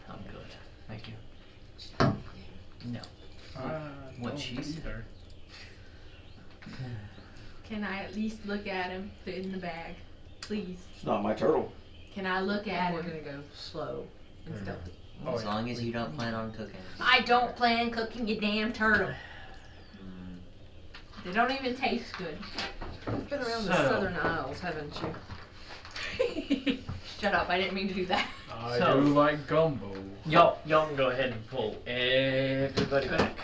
I'm good. Thank you. No. What she said. Can I at least look at him? Fit in the bag, please. It's not my turtle. Can I look at We're him? gonna go slow and stealthy. As long as you don't plan on cooking. I don't plan cooking your damn turtle. They don't even taste good. You've been around the So- Southern Isles, haven't you? Shut up! I didn't mean to do that. I So- do like gumbo. Y'all can go ahead and pull everybody back.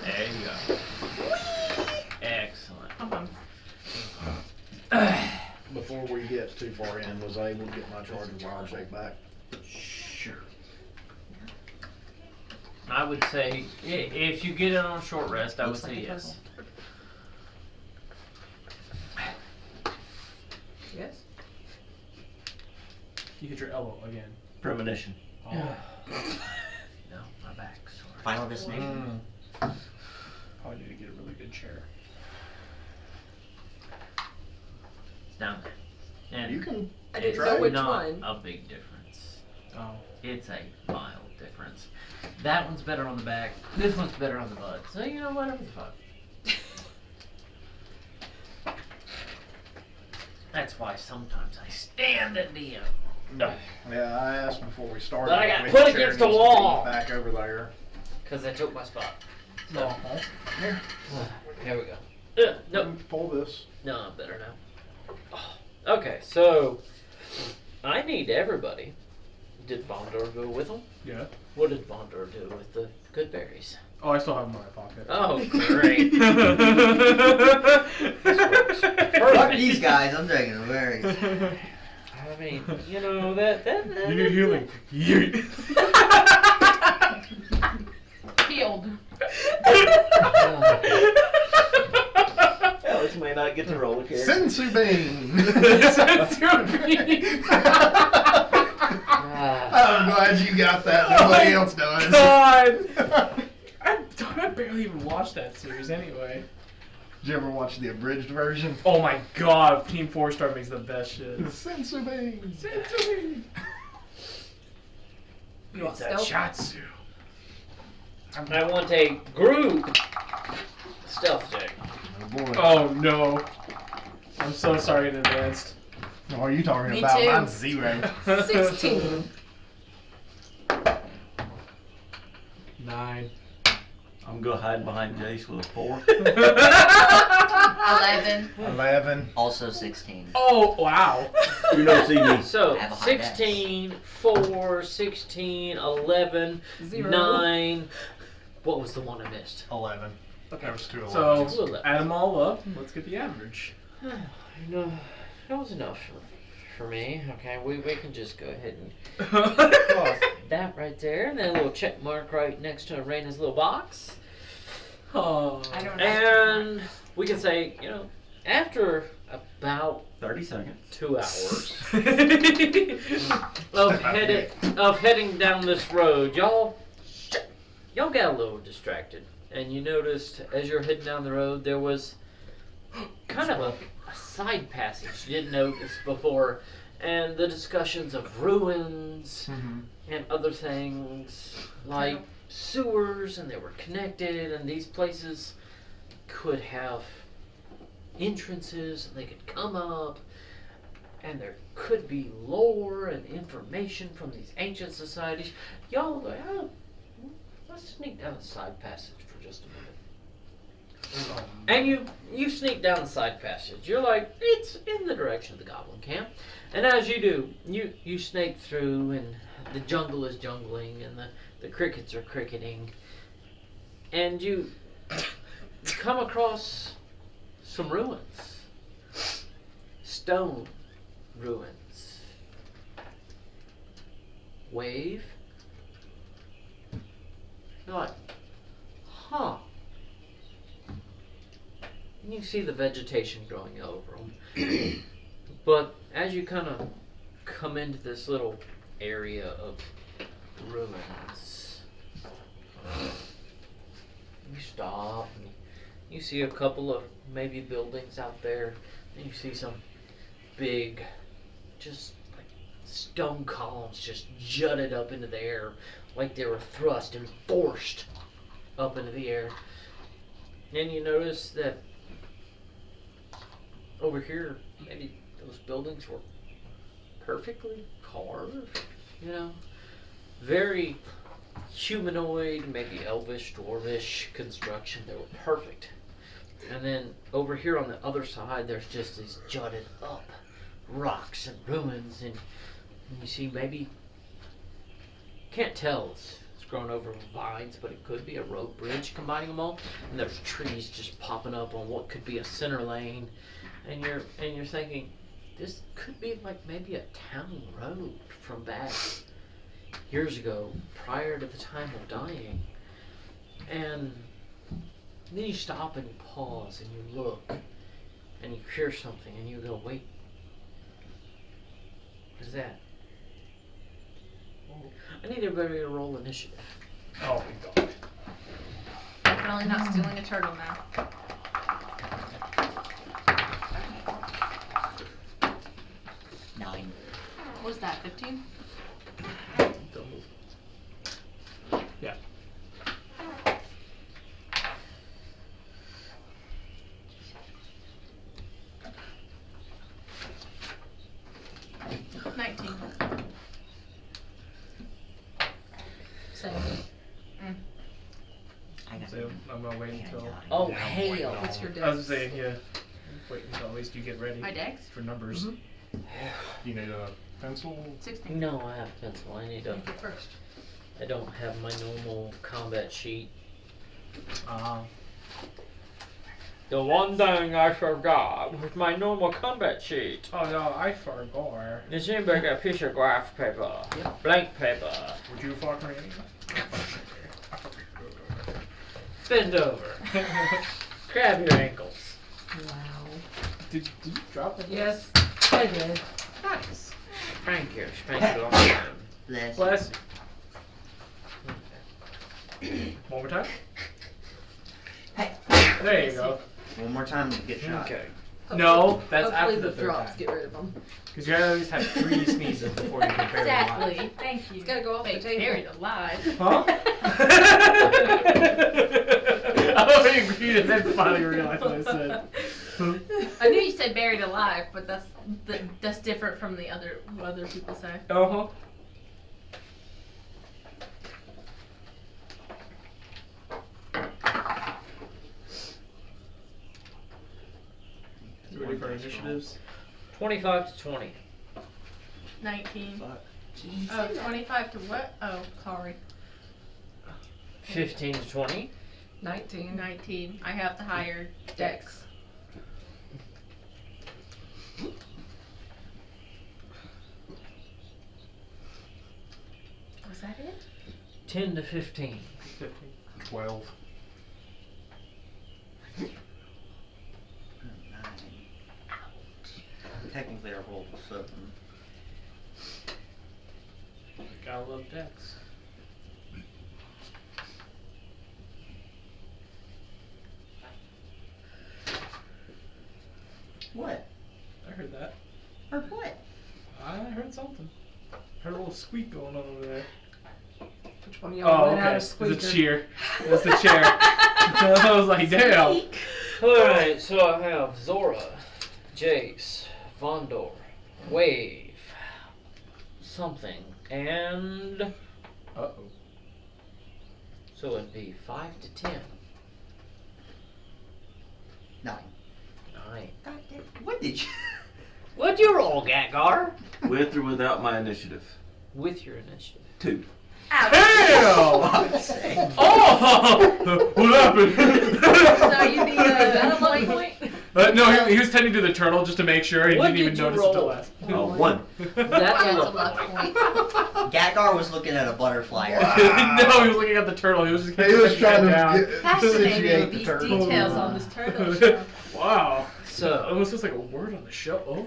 There you go. Excellent. Come on. Before we get too far in, was I able to get my charge of wild shape back? Sure. I would say, if you get it on a short rest, I would Looks like say a yes. Yes. You hit your elbow again. Premonition. Oh. No, my back's sore. Final destination? Probably need to get a really good chair. It's down there. And You can. I didn't Try know it. which not one. a big difference. Oh. It's a mild difference. That one's better on the back. This one's better on the butt. So you know, whatever the fuck. That's why sometimes I stand at the end. Yeah, I asked before we started. But I got which put chair against the needs to be wall. Back over there. Because I took my spot. No. Here we go. Nope. Pull this. No, I'm better now. Okay, so I need everybody. Did Bondor go with them? Yeah. What did Bondor do with the good berries? Oh, I still have them in my pocket. Oh, great. Fuck these guys, I'm drinking the berries. I mean, you know, that You need healing. You. Healed. Alex may not get to roll a character. Sensu bean. I'm glad you got that. Nobody else does. God. I barely even watched that series anyway. Did you ever watch the abridged version? Oh my god, Team 4-Star makes the best shit. Sensu bean. Sensui. You want It's a stealth? Chatsu. I want a group stealth check. Oh boy. Oh no. I'm so sorry in advance. What are you talking Me about? too. Mine's 0. 16. 9. I'm gonna hide behind Jace with a 4. 11. 11. Also 16. Oh wow. You don't see me. So, Have a high dex. 16, 4, 16, 11, 0. 9. What was the one I missed? 11. There was 2 So 11s. add them all up. Let's get the average. No, that was enough for me. Okay, we can just go ahead and Oh, cross that right there, and then a little check mark right next to Raina's little box. I don't know. And we can say, after about 30 seconds. 2 hours of heading down this road, y'all got a little distracted, and you noticed as you're heading down the road there was kind of a side passage you didn't notice before, and the discussions of ruins and other things like sewers, and they were connected, and these places could have entrances and they could come up, and there could be lore and information from these ancient societies. Y'all go, let's sneak down the side passage for just a minute. And you sneak down the side passage. You're like, it's in the direction of the goblin camp. And as you do, you snake through, and the jungle is jungling, and the crickets are cricketing. And you come across some ruins. Stone ruins. Wave. You're like, huh. And you see the vegetation growing over them. But as you kind of come into this little area of ruins, you stop and you see a couple of maybe buildings out there, and you see some big, just like stone columns just jutted up into the air like they were thrust and forced up into the air. And you notice that over here, maybe those buildings were perfectly carved, very humanoid, maybe elvish, dwarvish construction. They were perfect. And then over here on the other side, there's just these jutted up rocks and ruins, and you see maybe, can't tell, it's grown over with vines, but it could be a road bridge combining them all. And there's trees just popping up on what could be a center lane. And you're thinking, this could be like maybe a town road from back years ago, prior to the time of dying. And then you stop and you pause and you look and you hear something and you go, wait, what is that? I need everybody to roll initiative. Oh my god. Definitely not stealing a turtle now. Nine. What was that, 15? Yeah. Same. I got So I'm gonna wait until. Oh, Yeah, hail. wait, What's your I was dex? saying, yeah. Wait until at least you get ready My dex? for numbers. You need a pencil? 16. No, I have pencil. I need a. You first. I don't have my normal combat sheet. The one thing I forgot was my normal combat sheet. Oh no, I forgot. Does anybody got a piece of graph paper? Yep. Blank paper. Would you fuck me? Bend over. Grab your ankles. Wow. Did you drop it? Yes, I did. Nice. Spank you. Spank you all the time. this. Bless. One more time. Hey. There you go. One more time to get shot. Okay. No, that's Hopefully after the the third drops time. get rid of them. Because you always have 3 sneezes before you can bury them alive. Exactly. Thank you. It's gotta go off the Wait, table. buried alive. Huh? I agreed and then finally realized what I said. I knew you said buried alive, but that's different from the what other people say. Uh-huh. Ready for initiatives? 25 to 20. 19. Fuck. Oh, 25 to what? Oh, sorry. 15 to 20. 19. 19. I have the higher dex. Was that it? 10 to 15. 12. 9. Technically, I rolled a 7. Gotta love Dex. What? I heard that. Or what? I heard something. Heard a little squeak going on over there. Which one of y'all Oh, went out okay. a It's squeaker? a cheer. It's the chair. I was like, damn. Alright, so I have Zora, Jace, Vondor, Wave, something, and. Uh-oh. So it'd be 5 to 10. 9. 9. God damn. What did you? What'd you roll, Gatgar? With or without my initiative? With your initiative. 2. Damn! Fuck's sake. Oh! What happened? So you need that a lucky point? No, he was tending to the turtle just to make sure. He What didn't even did you notice until roll? last. Oh, 1. That's a That's a look. luck point. Gatgar was looking at a butterfly. No, he was looking at the turtle. He was just He was trying to down. Fascinating, situate the these turtle. details on this turtle show. Wow. So, Almost looks like a word on the show. Oh.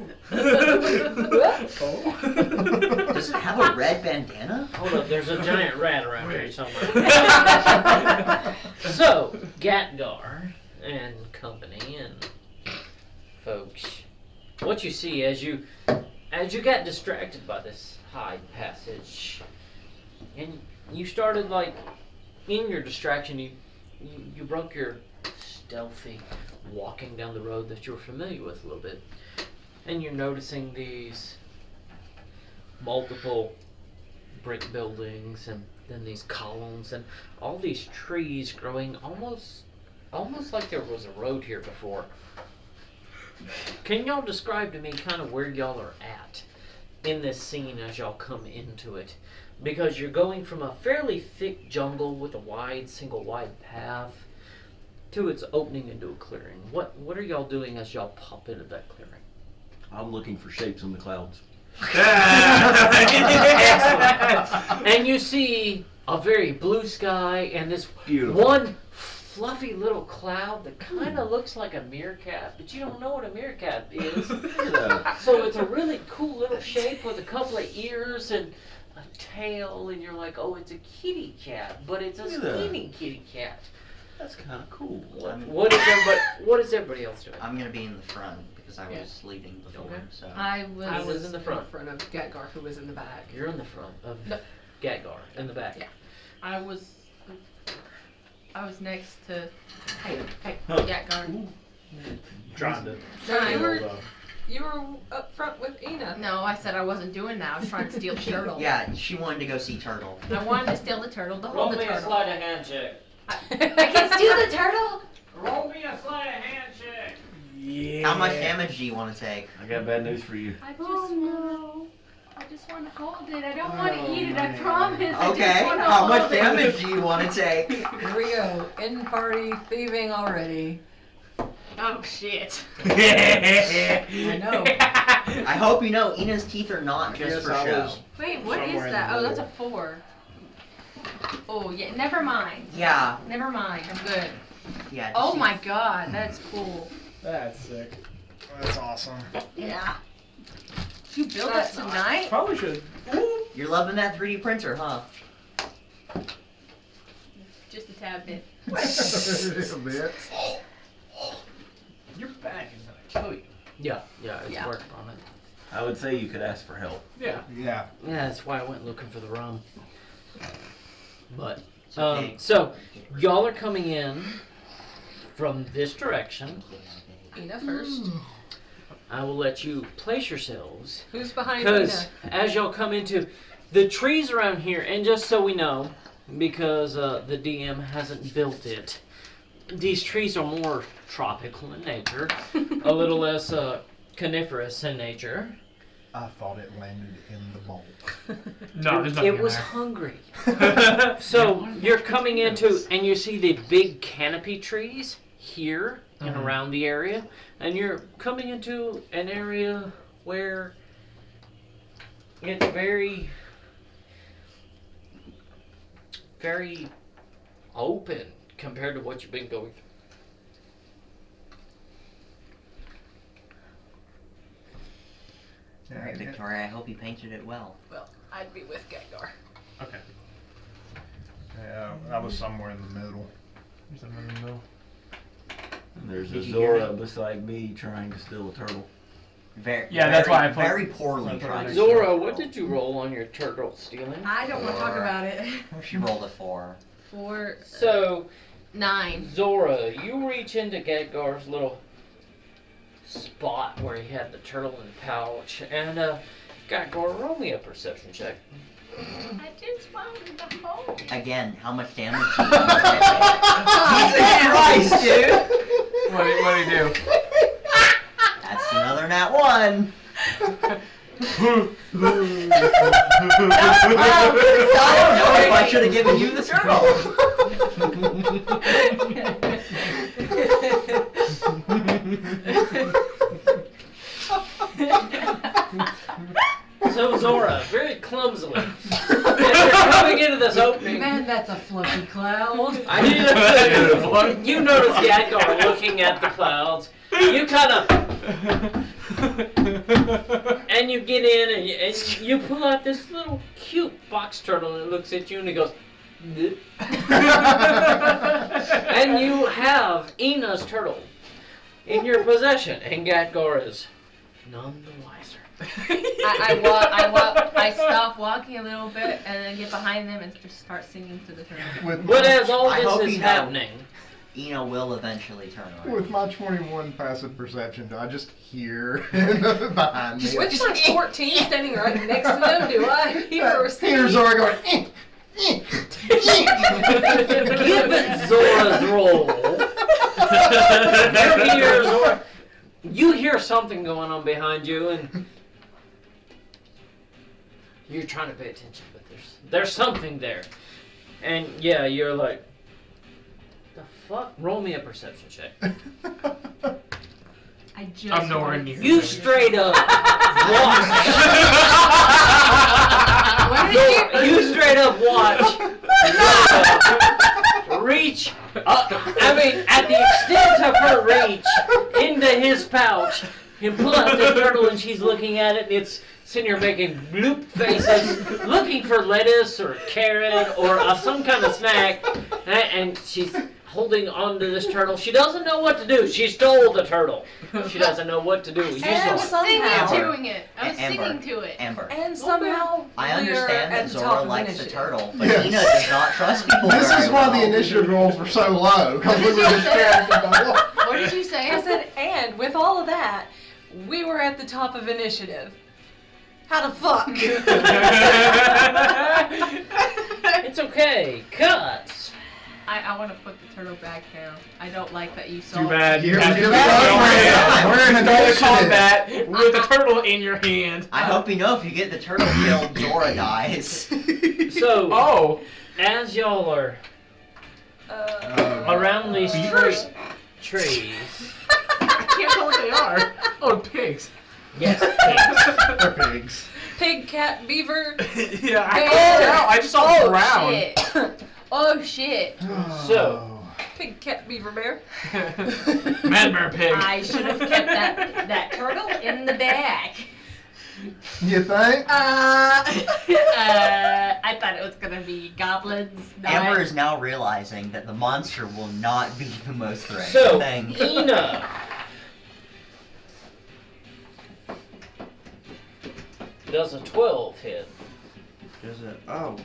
Oh. Does it have a red bandana? hold up, there's a giant rat around here Wait. somewhere. So, Gatgar and company and folks, what you see as you got distracted by this hide passage, and you started like in your distraction, you broke your stealthy walking down the road that you were familiar with a little bit, and you're noticing these multiple brick buildings and then these columns and all these trees growing almost like there was a road here before. Can y'all describe to me kind of where y'all are at in this scene as y'all come into it? Because you're going from a fairly thick jungle with a single wide path to its opening into a clearing. What are y'all doing as y'all pop into that clearing? I'm looking for shapes in the clouds. Excellent. And you see a very blue sky and this Beautiful. one fluffy little cloud that kind of looks like a meerkat, but you don't know what a meerkat is. So it's a really cool little shape with a couple of ears and a tail, and you're like, oh, it's a kitty cat, but it's a Look at that. skinny kitty cat. That's kind of cool. What is everybody else doing? I'm gonna be in the front because I Yeah. was leading before. Okay. So I I was was in the front. of Gatgar, who was in the back. You're in the front of No. Gatgar, in the back. Yeah. I was next to hey Huh. Gatgar. Trying to. No, you were build you were up front with Ina. No, I said I wasn't doing that. I was trying to steal the turtle. yeah, she wanted to go see Turtle. I wanted to steal the turtle to Roll hold the me a turtle. sleight of hand check. I can steal the turtle. Roll me a sleight of hand check. Yeah. How much damage do you want to take? I got bad news for you. I just want to hold it. I don't want to eat it. I promise. I Okay, just want to how hold much it. damage do you want to take? Here we go. In party thieving already. Oh shit. I know. I hope you know Ina's teeth are not just Yes, for I show. was- Wait, what is Somewhere in that? the Oh, that's a middle. 4. Oh yeah, never mind. Yeah, Never mind. I'm good. yeah. Oh see- my god, that's cool. That's sick. That's awesome. Yeah. You built That's that not- tonight? Probably should. You're loving that 3D printer, huh? Just a tad bit. A bit. Your back is gonna kill you. Yeah, it's Yeah. working on it. I would say you could ask for help. Yeah. Yeah. Yeah, that's why I went looking for the rum. But okay. so y'all are coming in from this direction. Ina first. I will let you place yourselves. Who's behind Because Ina? as y'all come into the trees around here, and just so we know, because the DM hasn't built it, these trees are more tropical in nature, a little less coniferous in nature. I thought it landed in the bowl. No, there's nothing It in was there. hungry. So you're coming into, and you see the big canopy trees here and around the area, and you're coming into an area where it's very, very open compared to what you've been going through. All right, Victoria. I hope you painted it well. Well, I'd be with Gengar. Okay. Yeah, I was somewhere in the middle. There's something in the middle. And there's a Did you hear Zora beside me trying to steal a turtle. Very, Yeah, that's why I put- very poorly I put it tried. next Zora, what did you roll on your turtle stealing? I don't want to talk about it. She rolled a 4. 4, So, 9. Zora, you reach into Gengar's little spot where he had the turtle in the pouch, and Gengar, roll me a perception check. I just wanted the hole. Again, how much damage? Jesus Christ, dude! What do you do? That's another nat 1. I don't know if I should have given you the turtle. So Zora, very clumsily, as you're coming into this opening, Man, that's a fluffy cloud. I need to, you notice Gengar looking at the clouds. You kind of, and you get in and you pull out this little cute box turtle, and it looks at you and it goes, "Bleh." And you have Ina's turtle in your possession, and Gengar is none the wiser. I stop walking a little bit and then get behind them and just start singing to the turtle. But as all I hope this is you know. happening, Eno will eventually turn around. With my 21 passive perception, do I just hear behind me? With my 14 standing right next to them, do I hear or see? Here's Zora going, given Zora's roll, you hear something going on behind you, and you're trying to pay attention, but there's something there, and yeah, you're like, the fuck? Roll me a perception check. I just I'm nowhere wanted near. to You sing. straight up watch. You straight up watch. Reach up. I mean, at the extent of her reach into his pouch, and pull out this turtle, and she's looking at it, and it's sitting here making bloop faces, looking for lettuce or carrot or some kind of snack, and she's holding on to this turtle. She doesn't know what to do. She stole the turtle. She doesn't know what to do. You And saw it. somehow- Singing to it. I was Amber. singing to it. Amber. And somehow, I we're understand at that the Zora top of likes the initiative. turtle, but Yes. Eno does not trust people This very is why well. the initiative rolls were so low, because we were distracted by what? What did you say? I said, and with all of that, we were at the top of initiative. How the fuck? It's okay. Cut. I want to put the turtle back down. I don't like that you saw Too bad. You're had to just go right. We're in in initiative. combat with a turtle in your hand. I hope you know if you get the turtle killed, Zora dies. So, Oh, as y'all are around these trees, I can't tell what they are. Oh, pigs. yes, They're pigs. Pig, cat, beaver. Yeah, I Bear. can't tell. I just saw Oh brown. shit! Oh shit! So- Pig, cat, beaver, bear. Mad bear pig. I should have kept that turtle in the bag. You think? I thought it was gonna be goblins. Amber is now realizing that the monster will not be the most threatening So, thing. Ina, Does a 12 hit? Does it? Oh,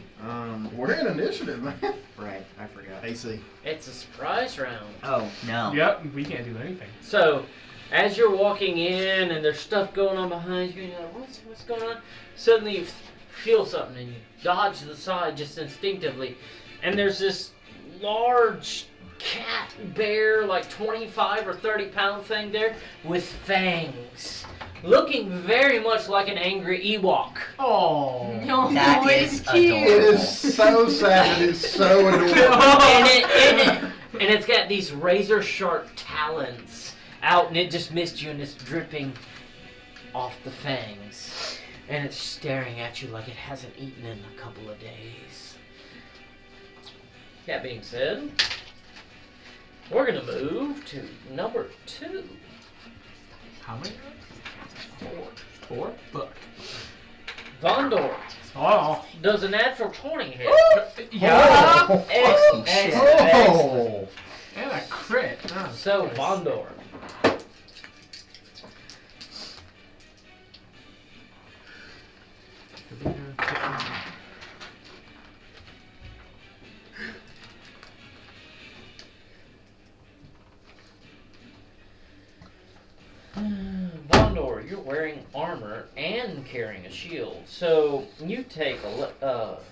We're in initiative, man. right. I forgot. AC. It's a surprise round. Oh no. Yep, we can't do anything. So, as you're walking in and there's stuff going on behind you, and you're like, what's going on? Suddenly you feel something and you dodge to the side just instinctively, and there's this large cat bear, like 25 or 30 pound thing there with fangs, looking very much like an angry Ewok. Oh. No, That it's is cute. It is so sad. It is so adorable. And it's got these razor sharp talons out, and it just missed you, and it's dripping off the fangs, and it's staring at you like it hasn't eaten in a couple of days. That being said, we're gonna move to number 2. How many? 4. 4? Fuck. Vondor Oh. does a natural 20 hit. Yeah. Excellent. Oh. And a crit. Oh, So, nice. Vondor. Vondor, you're wearing armor and carrying a shield. So, you take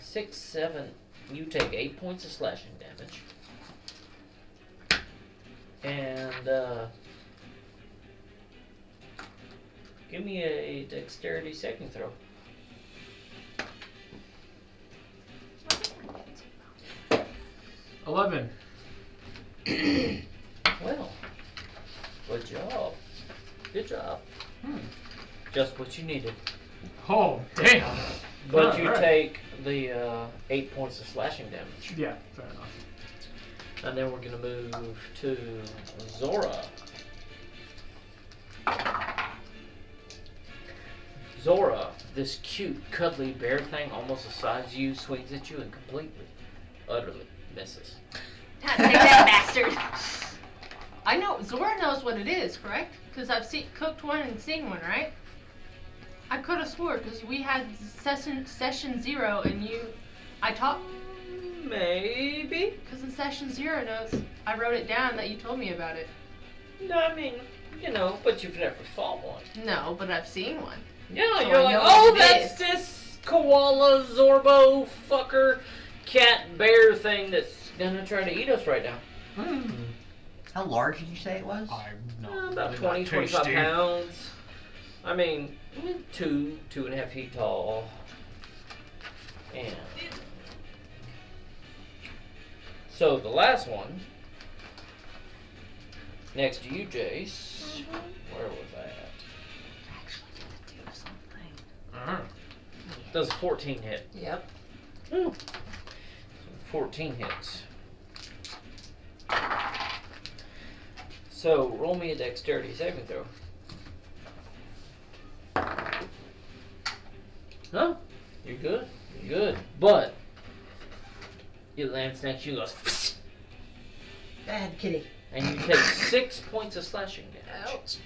6, 7, you take 8 points of slashing damage. And, give me a dexterity saving throw. $11. Well, good job. Good job. Hmm. Just what you needed. Oh, damn. But you Alright. take the 8 points of slashing damage. Yeah, fair enough. And then we're going to move to Zora. Zora, this cute, cuddly bear thing almost the size of you, swings at you and completely, utterly misses. Take that bastard. I know, Zora knows what it is, correct? Because I've cooked one and seen one, right? I could have swore, because we had session 0 and I taught, Maybe. because in session 0 notes, I wrote it down that you told me about it. No, I mean, but you've never fought one. No, but I've seen one. Yeah, So you're I like, know oh, what it that's is." this koala, zorbo, fucker, cat, bear thing that's gonna try to eat us right now. How large did you say it was? I'm not About really 20, that 25 tasty. pounds. I mean, 2.5 feet tall. And so the last one, next to you, Jace. Where was that? Actually, did do something. Uh-huh. Does a 14 hit? Yep. 14 hits. So roll me a dexterity saving throw. Huh? You're good. You're good. But it lands next to you and goes, Bad kitty. and you take 6 points of slashing damage. Ouch.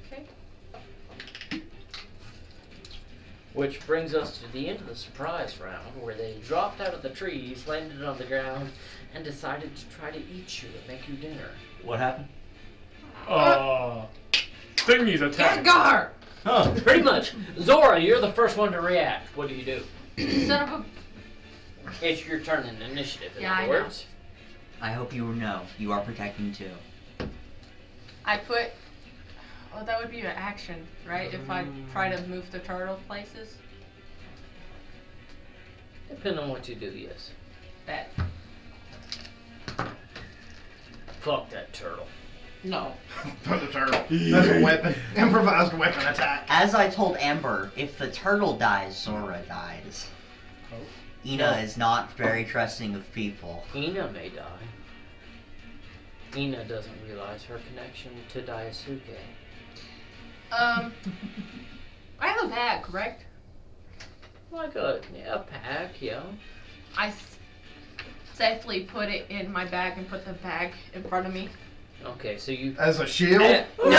Okay. Which brings us to the end of the surprise round, where they dropped out of the trees, landed on the ground, and decided to try to eat you and make you dinner. What happened? Thingy's attack. Gengar! Huh. Pretty much. Zora, you're the first one to react. What do you do? Son of a... It's your turn in initiative, in Yeah, other I know. words. I hope you know you are protecting too. I put... Well, that would be an action, right? If I try to move the turtle places. Depending on what you do, yes. Bet. Fuck that turtle. No. For the turtle. That's a weapon. Improvised weapon attack. As I told Amber, if the turtle dies, Zora dies. Oh. Ina is not very trusting of people. Ina may die. Ina doesn't realize her connection to Daisuke. I have a bag, correct? Like a pack, yeah. I safely put it in my bag and put the bag in front of me. Okay, so you... As a shield? Eh, No,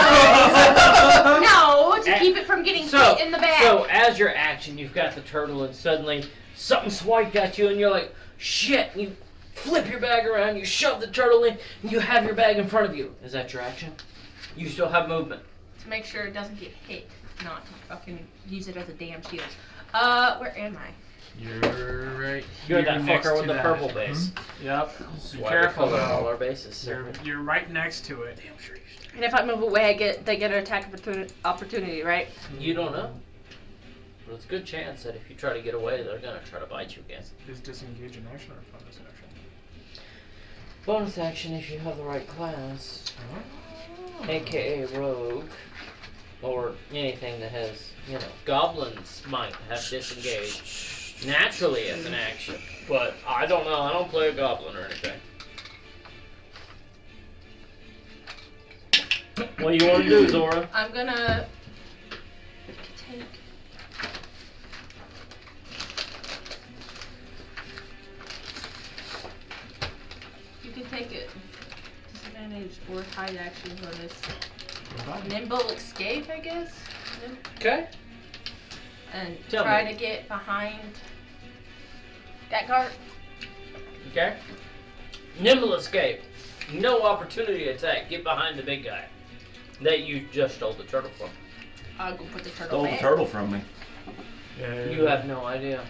to keep it from getting getting hit in the back. So as your action, you've got the turtle, and suddenly something swiped at you, and you're like, shit! And you flip your bag around, you shove the turtle in, and you have your bag in front of you. Is that your action? You still have movement. To make sure it doesn't get hit, not to fucking use it as a damn shield. Where am I? You're right. You're that next fucker to with the that. purple base. Yep. That's Be why careful we cover all though. our bases. Sir. You're right next to it. Damn sure. And if I move away, they get an attack opportunity, right? You don't know. But it's a good chance that if you try to get away, they're gonna try to bite you again. Is disengage an action or a bonus action? Bonus action if you have the right class, aka rogue, or anything that has, goblins might have disengage naturally as an action. But I don't know. I don't play a goblin or anything. What do you want to do, Zora? I'm gonna take. You can take it. Disadvantage or hide action bonus. Nimble escape, I guess. Okay. And Tell try me. to get behind that guard. Okay. Nimble escape. No opportunity attack. Get behind the big guy that you just stole the turtle from. I'll go put the turtle Stole the back. turtle from me. You have no idea.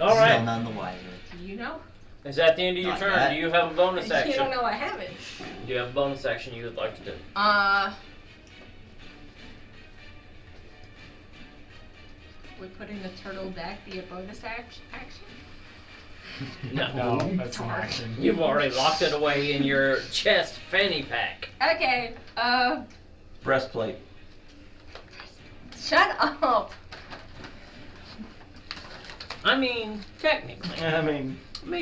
All Still right. none the wiser. Do you know? Is that the end of your Not turn? yet. Do you have a bonus You action? don't know I have it. Do you have a bonus action you would like to do? Would putting the turtle back be a bonus action? No. No, that's an action. You've already locked it away in your chest fanny pack. Okay, Breastplate. shut up. I mean, technically. I mean,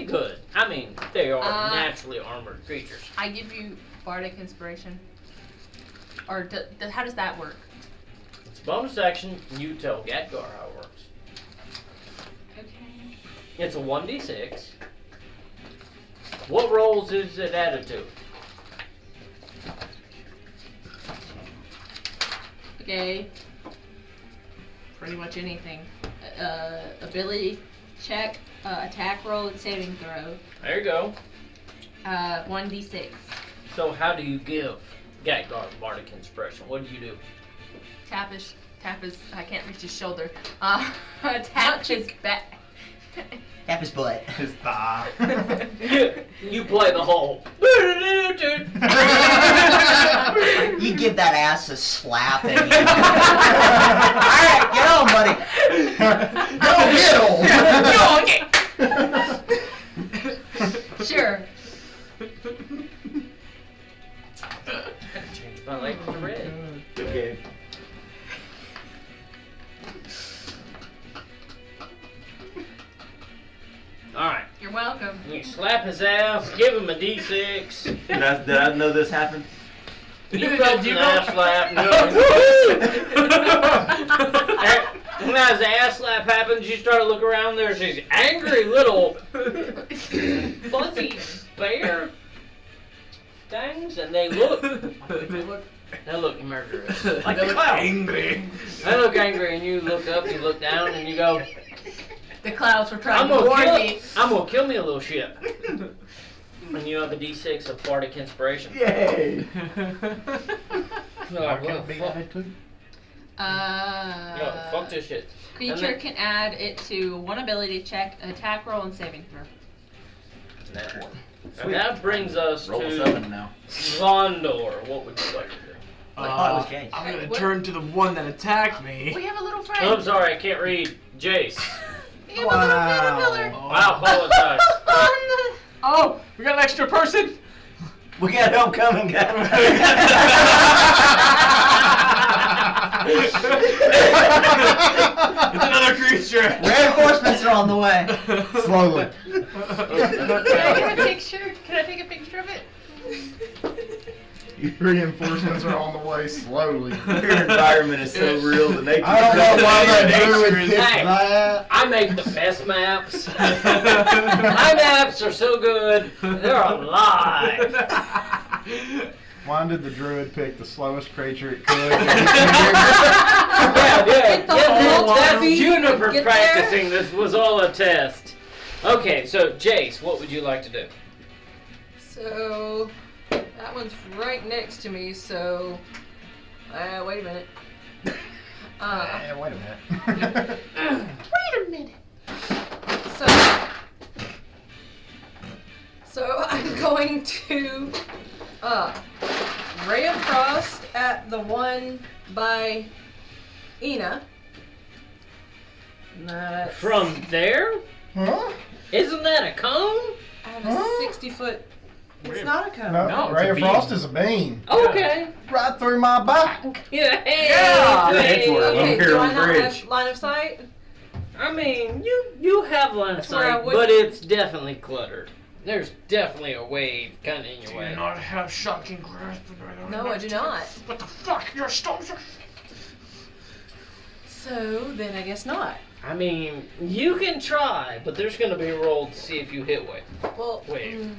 Good. I mean, they are naturally naturally armored creatures. I give you bardic inspiration. Or how does that work? It's a bonus action. You tell Gadgar how it works. Okay. It's a 1d6. What rolls is it added to? Okay. Pretty much anything. Ability check, attack roll, and saving throw. There you go. 1d6. So how do you give Gadgar bardic inspiration? What do you do? Tap his, I can't reach his shoulder. Tap his back. Tap his butt. His thigh. You play the whole. You give that ass a slap and Alright, get on, buddy. Go get him. Sure. Change my light to red. good game. Alright. You're welcome. You slap his ass, give him a d6. Did I know this happened? You felt an ass slap. When as the ass slap happens, you start to look around. There's these angry little fuzzy bear things, and they look murderous. Like they look angry. They look angry, and you look up, you look down, and you go, The clouds were I'm trying to gonna warn kill me. I'm gonna kill me a little shit. And you have a d6 of bardic inspiration. Yay! You're like, what the fuck? added to? Yeah, fuck this shit. Creature And then- can add it to one ability check, attack roll, and saving throw. And that brings us Roll to 7 now. Zondor. What would you like to do? I thought it was Jace. I'm gonna What? turn to the one that attacked me. We have a little Oh, friend. I'm sorry, I can't read. Jace. We have a little caterpillar. I apologize. Oh, we got an extra person. We got help coming, guys. It's another creature. Reinforcements are on the way. Slowly. Can I get a picture? Can I take a picture of it? Reinforcements are on the way slowly. Your environment is so real, the nature. I don't know why that druid picked Hey. that. I make the best maps. My maps are so good, they're alive. Why did the druid pick the slowest creature it could? yeah. whole That's feet, Juniper get there. practicing. This was all a test. Okay, so Jace, what would you like to do? So that one's right next to me. So wait a minute. Wait a minute. So I'm going to Ray of Frost at the one by Ina. That's, From there? Huh? Isn't that a cone? I have a 60-foot. It's not a cone. No, it's Ray a of Frost beam. is a beam. Okay. Right through my back. Yeah. Hey, Yeah. hey. That's where I'm Okay, here do on I the not bridge. have line of sight? I mean, you have line of That's where I sight, would- but it's definitely cluttered. There's definitely a wave kind of in your way. have shocking grasp? No, I do not. What the fuck? You're a soldier. So then I guess not. I mean, you can try, but there's gonna be a roll to see if you hit wave. Well, Wave.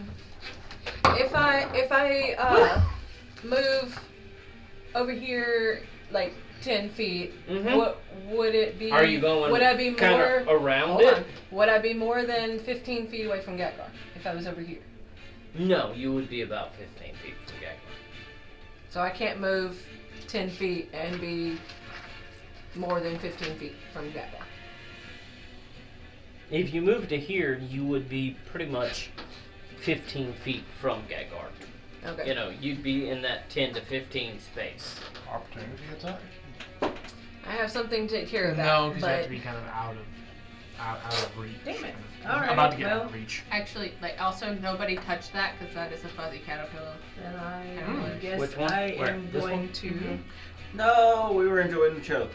if I move over here like 10 feet, Mhm. what would it be? Are you going Would I be kind more? of around Hold it? on. Would I be more than 15 feet away from Gatgar if I was over here? No, you would be about 15 feet from Gagmar. So I can't move 10 feet and be more than 15 feet from Gatgar. If you move to here, you would be pretty much 15 feet from Gaggar. Okay. You know, you'd be in that 10 to 15 space. Opportunity attack. I have something to take care of that. No, because you have but to be kind of out of reach. Damn it. I'm Alright, about to get out well. of reach. Actually, like, also nobody touch that because that is a fuzzy caterpillar. then I Mm. guess Which one? I Where? am This going one? to. No, we were enjoying the show.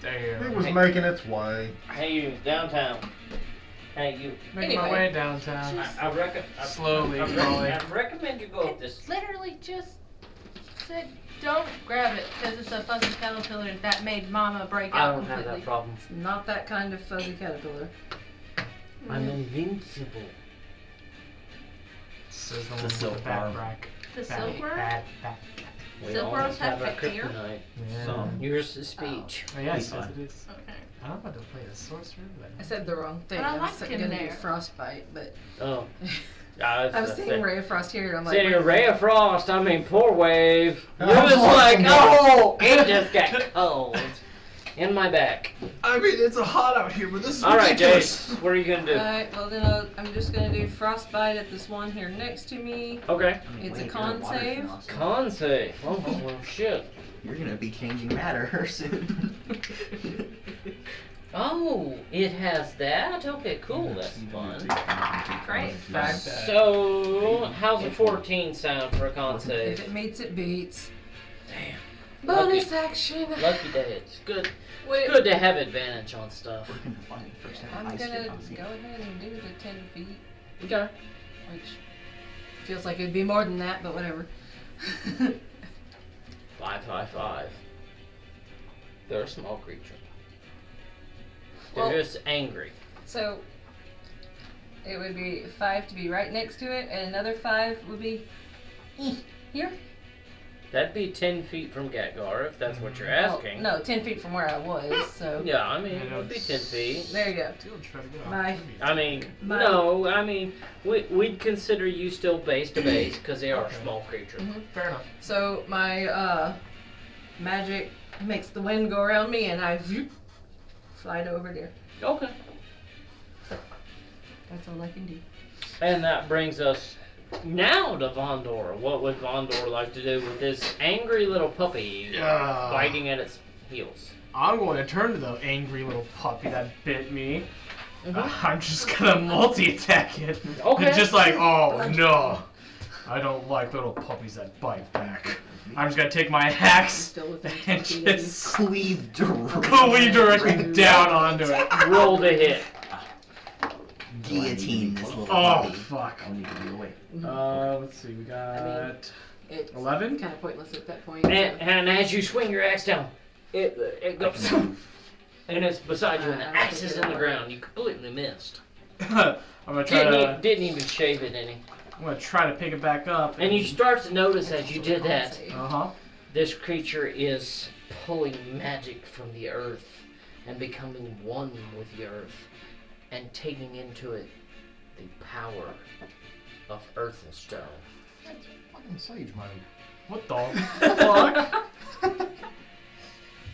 Damn. It was making its way. Hey, you, downtown. Hey, you. Making my Anyway. way downtown. I reckon. Slowly I crawling. recommend you go up this. Literally just said, don't grab it because it's a fuzzy caterpillar that made Mama break I out don't have completely. that problem. Not that kind of fuzzy caterpillar. I'm invincible. Says the The one with silk the back arm. rack. The Back- silkworm? back- back. We Silkworms almost have our hair? kryptonite. Yeah. Some. Yours is speech. Oh, yes, He's yes, fine. it is. Okay. I'm about to play a sorcerer, but I said the wrong thing. But I was liked him gonna do there. frostbite, but Oh. I was saying Ray of Frost here. I'm like, Saying Ray of Frost, I mean poor Wave. You I was want like, some oh, it just got cold in my back. I mean, it's hot out here, but this is All right, Jace, what are you gonna do? Alright, well then I'm just gonna do frostbite at this one here next to me. Okay. I mean, It's a wait, con your water's save. not- Con save. Oh well, shit. You're gonna be changing matter soon. Oh, it has that. Okay, cool. That's fun. Great. Fact that. So, how's a 14 sound for a con If save? it meets, it beats. Damn. Bonus action. Lucky day. It's good. Wait, Good to have advantage on stuff. We're gonna find the first I'm ice gonna hit on the- go ahead and do the 10 feet, Okay. which feels like it'd be more than that, but whatever. 555. They're a small creature. They're Well- just angry. So it would be 5 to be right next to it, and another 5 would be here. That'd be 10 feet from Gatgar if that's what you're asking. Well, no, 10 feet from where I was. So Yeah, I mean, Yeah, it no, would be 10 feet. there you go. Still try to get My- off. I mean, My- no, I mean, we'd consider you still base to base because they are Okay. small creatures. Fair enough. So my magic makes the wind go around me, and I slide over there. Okay. That's all I can do. And that brings us now to Vondor. What would Vondor like to do with this angry little puppy biting at its heels? I'm going to turn to the angry little puppy that bit me. Mhm. I'm just gonna multi-attack it. Okay. It's just like, oh no, I don't like little puppies that bite back. I'm just gonna take my axe Still within and 20 feet. just Cleave directly. cleave directly down onto it. Roll to hit. Guillotine this little Oh puppy. fuck. I need to be away. Let's see, we got It's 11. kind of pointless at that point. And as you swing your axe down, it goes, and it's beside you, and the axe is in the ground. You completely missed. I'm gonna try Didn't even shave it any. I'm gonna try to pick it back up. And you start to notice as you did that, Uh huh. This creature is pulling magic from the earth and becoming one with the earth and taking into it the power of earth and stone. That's fucking sage mode. What the fuck?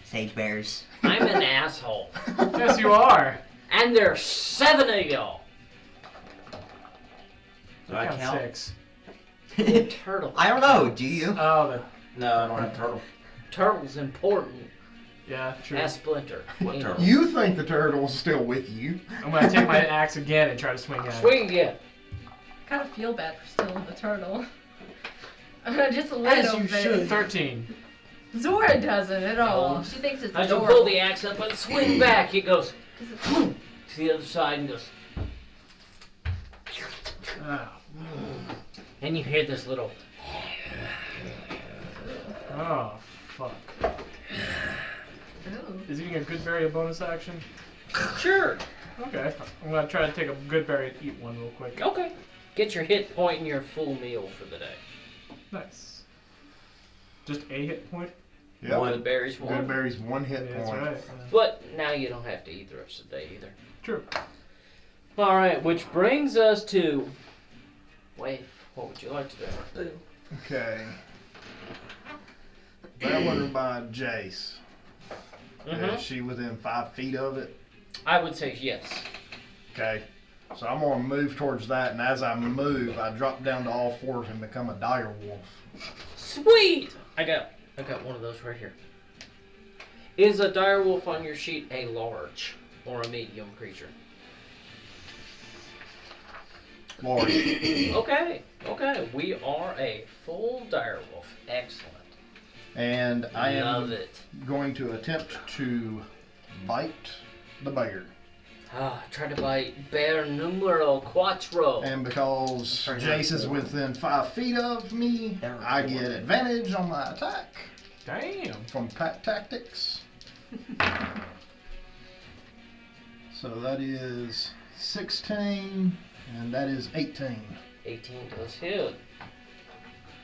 Sage bears. I'm an asshole. Yes, you are. And there's 7 of y'all. Do I count? 6. Turtle. I don't know. Do you? Oh, No, I don't have turtle. Turtle's important. yeah, true. As Splinter. What You know. turtle? You think the turtle's still with you? I'm gonna take my axe again and try to swing at it. Swing again. Kind of feel bad for stealing the turtle. Just a As little you bit. should. 13. Zora doesn't at all. No. She thinks it's As you adorable. pull the axe up and swing back, it goes 'Cause it's- to the other side and goes. Oh. And you hear this little. Oh, fuck. Ooh. Is eating a good berry a bonus action? Sure. Okay. I'm gonna try to take a good berry and eat one real quick. Okay. Get your hit point and your full meal for the day. Nice. Just a hit point? Yep. Good berries one. Goodberry's 1 hit Yeah, that's point. right. But now you don't have to eat the rest of the day either. True. Alright, which brings us to. Wait, what would you like to do? Okay. That one by Jace. Is she within 5 feet of it? I would say yes. Okay. So I'm gonna move towards that, and as I move, I drop down to all fours and become a dire wolf. Sweet! I got one of those right here. Is a direwolf on your sheet a large or a medium creature? Large. Okay. We are a full direwolf. Excellent. And I Love am it. going to attempt to bite the bear. Try to bite bear numero cuatro. And because Jace is within 5 feet of me, I get advantage on my attack Damn. from pack tactics. So that is 16, and that is 18. 18 does hit.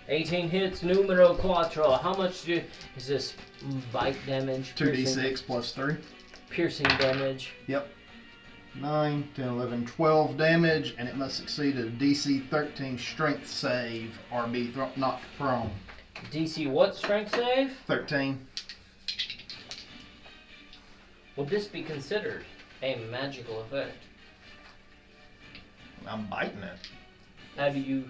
18 hits numero cuatro. How much is this bite damage? 2d6 plus 3. Piercing damage. Yep. 9, 10, 11, 12 damage, and it must succeed a DC 13 strength save or be knocked prone. DC what strength save? 13. Would this be considered a magical effect? I'm biting it. How do you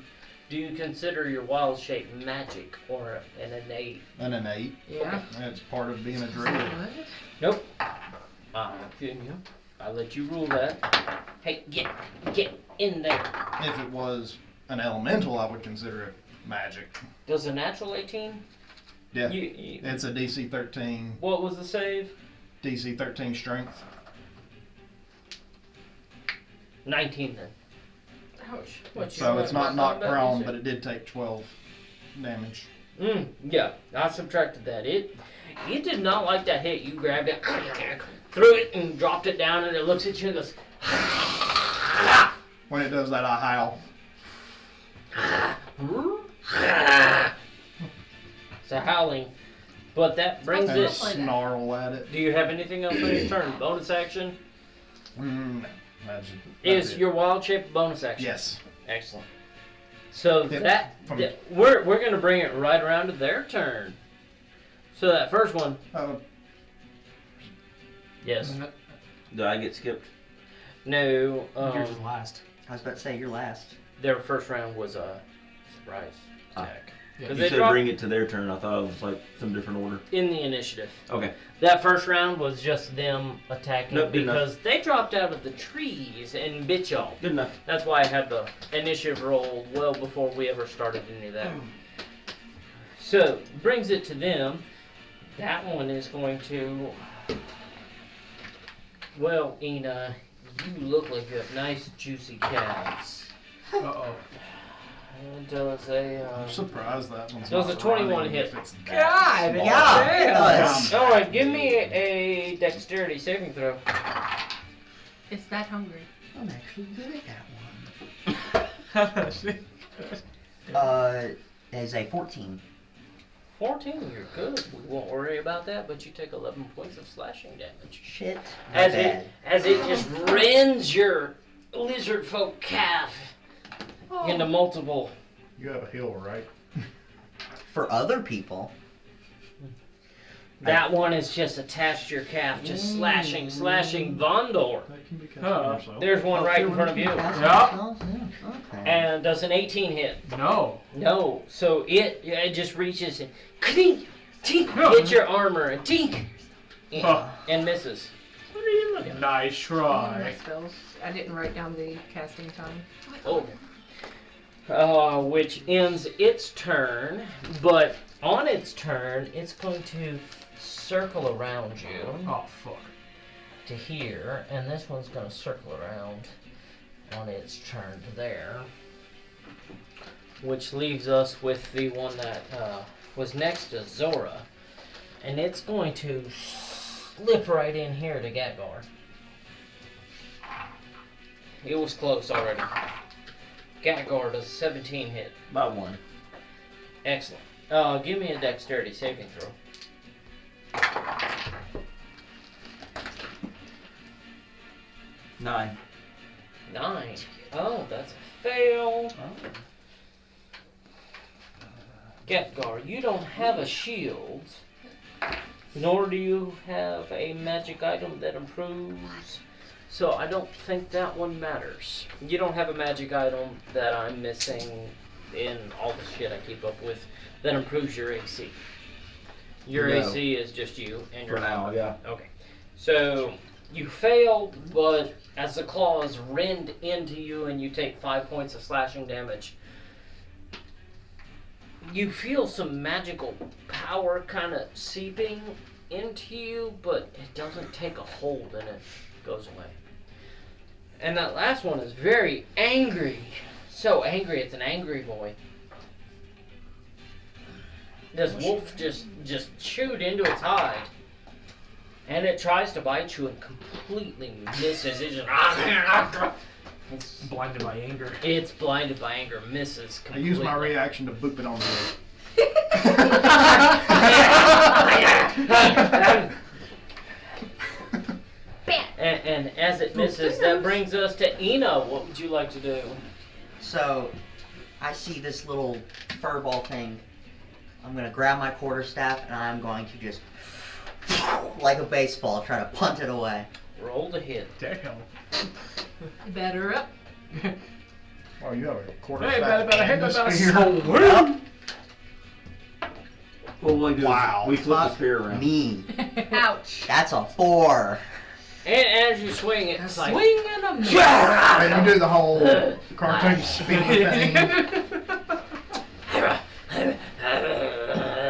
consider your wild shape magic or an innate? An innate. Yeah. That's part of being a druid. Nope. I let you rule that. Hey, get in there. If it was an elemental, I would consider it magic. Does a natural 18? Yeah. You, It's a DC 13. what was the save? DC 13 strength. 19 then. Ouch. So it's not knocked prone, but it did take 12 damage. Yeah, I subtracted that. It did not like that hit. You grabbed it, threw it, and dropped it down, and it looks at you and goes. When it does that, I howl. It's a howling. But that brings And it. snarl at it. Do you have anything else on your turn? Bonus action No. That's is it. your wild shape bonus action. Yes. Excellent. So Yep. From- we're gonna bring it right around to their turn. So that first one, yes, Do I get skipped? no. Yours is last. I was about to say you're last. Their first round was a surprise attack. Yeah. 'Cause You they said dropped bring it to their turn. I thought it was like some different order. in the initiative. Okay. That first round was just them attacking Nope, good enough. because they dropped out of the trees and bit y'all. Good enough. That's why I had the initiative roll well before we ever started any of that. So, brings it to them. That one is going to... Well, Ina, you look like you have nice juicy calves. Uh-oh. Does a... I'm surprised that one's Does not a 21 running hit? if it's that God, small. Yeah, it does. Alright, give me a dexterity saving throw. It's that hungry. I'm actually good at that one. Is a 14. 14, you're good. We won't worry about that, but you take 11 points of slashing damage. Shit. As Bad. it just rends your lizard folk calf into multiple. You have a heal, right? For other people. That one is just attached to your calf, just slashing Vondor. That can be casted Huh. on yourself. There's one right in front of you. Yeah. Okay. And does an 18 hit? No. No. So it just reaches and clink, tink, hits your armor and tink, Huh. and misses. What are you looking at? Nice try. Spells. I didn't write down the casting time. Oh. Which ends its turn, but on its turn, it's going to circle around you Oh fuck. to here, and this one's going to circle around on its turn to there. Which leaves us with the one that was next to Zora. And it's going to slip right in here to Gatgar. It was close already. Gatgar does 17 hit. About one. Excellent. Give me a dexterity saving throw. Nine. 9. Oh, that's a fail. Gatgar, you don't have a shield, nor do you have a magic item that improves, so I don't think that one matters. You don't have a magic item that I'm missing in all the shit I keep up with that improves your AC. Your No. AC is just you and your For now, combat. yeah. Okay. So you failed, but as the claws rend into you and you take 5 points of slashing damage, you feel some magical power kind of seeping into you, but it doesn't take a hold and it goes away. And that last one is very angry. So angry, it's an angry boy. This wolf just chewed into its hide. And it tries to bite you and completely misses. It just It's blinded by anger. It's blinded by anger, misses I completely. use my reaction to boop it on the head. And as it misses, that brings us to Ina. What would you like to do? So, I see this little furball thing. I'm gonna grab my quarterstaff and I'm going to just, like a baseball, try to punt it away. Roll the hit. Damn. Better up. Oh, you have a quarter Hey, staff better hit and a that spear. so Well, what we do Wow. is we flip the Fuck spear around. me. Ouch. That's a 4. And as you swing it, it's like... Swing and a miss. And you do the whole cartoon spinning thing.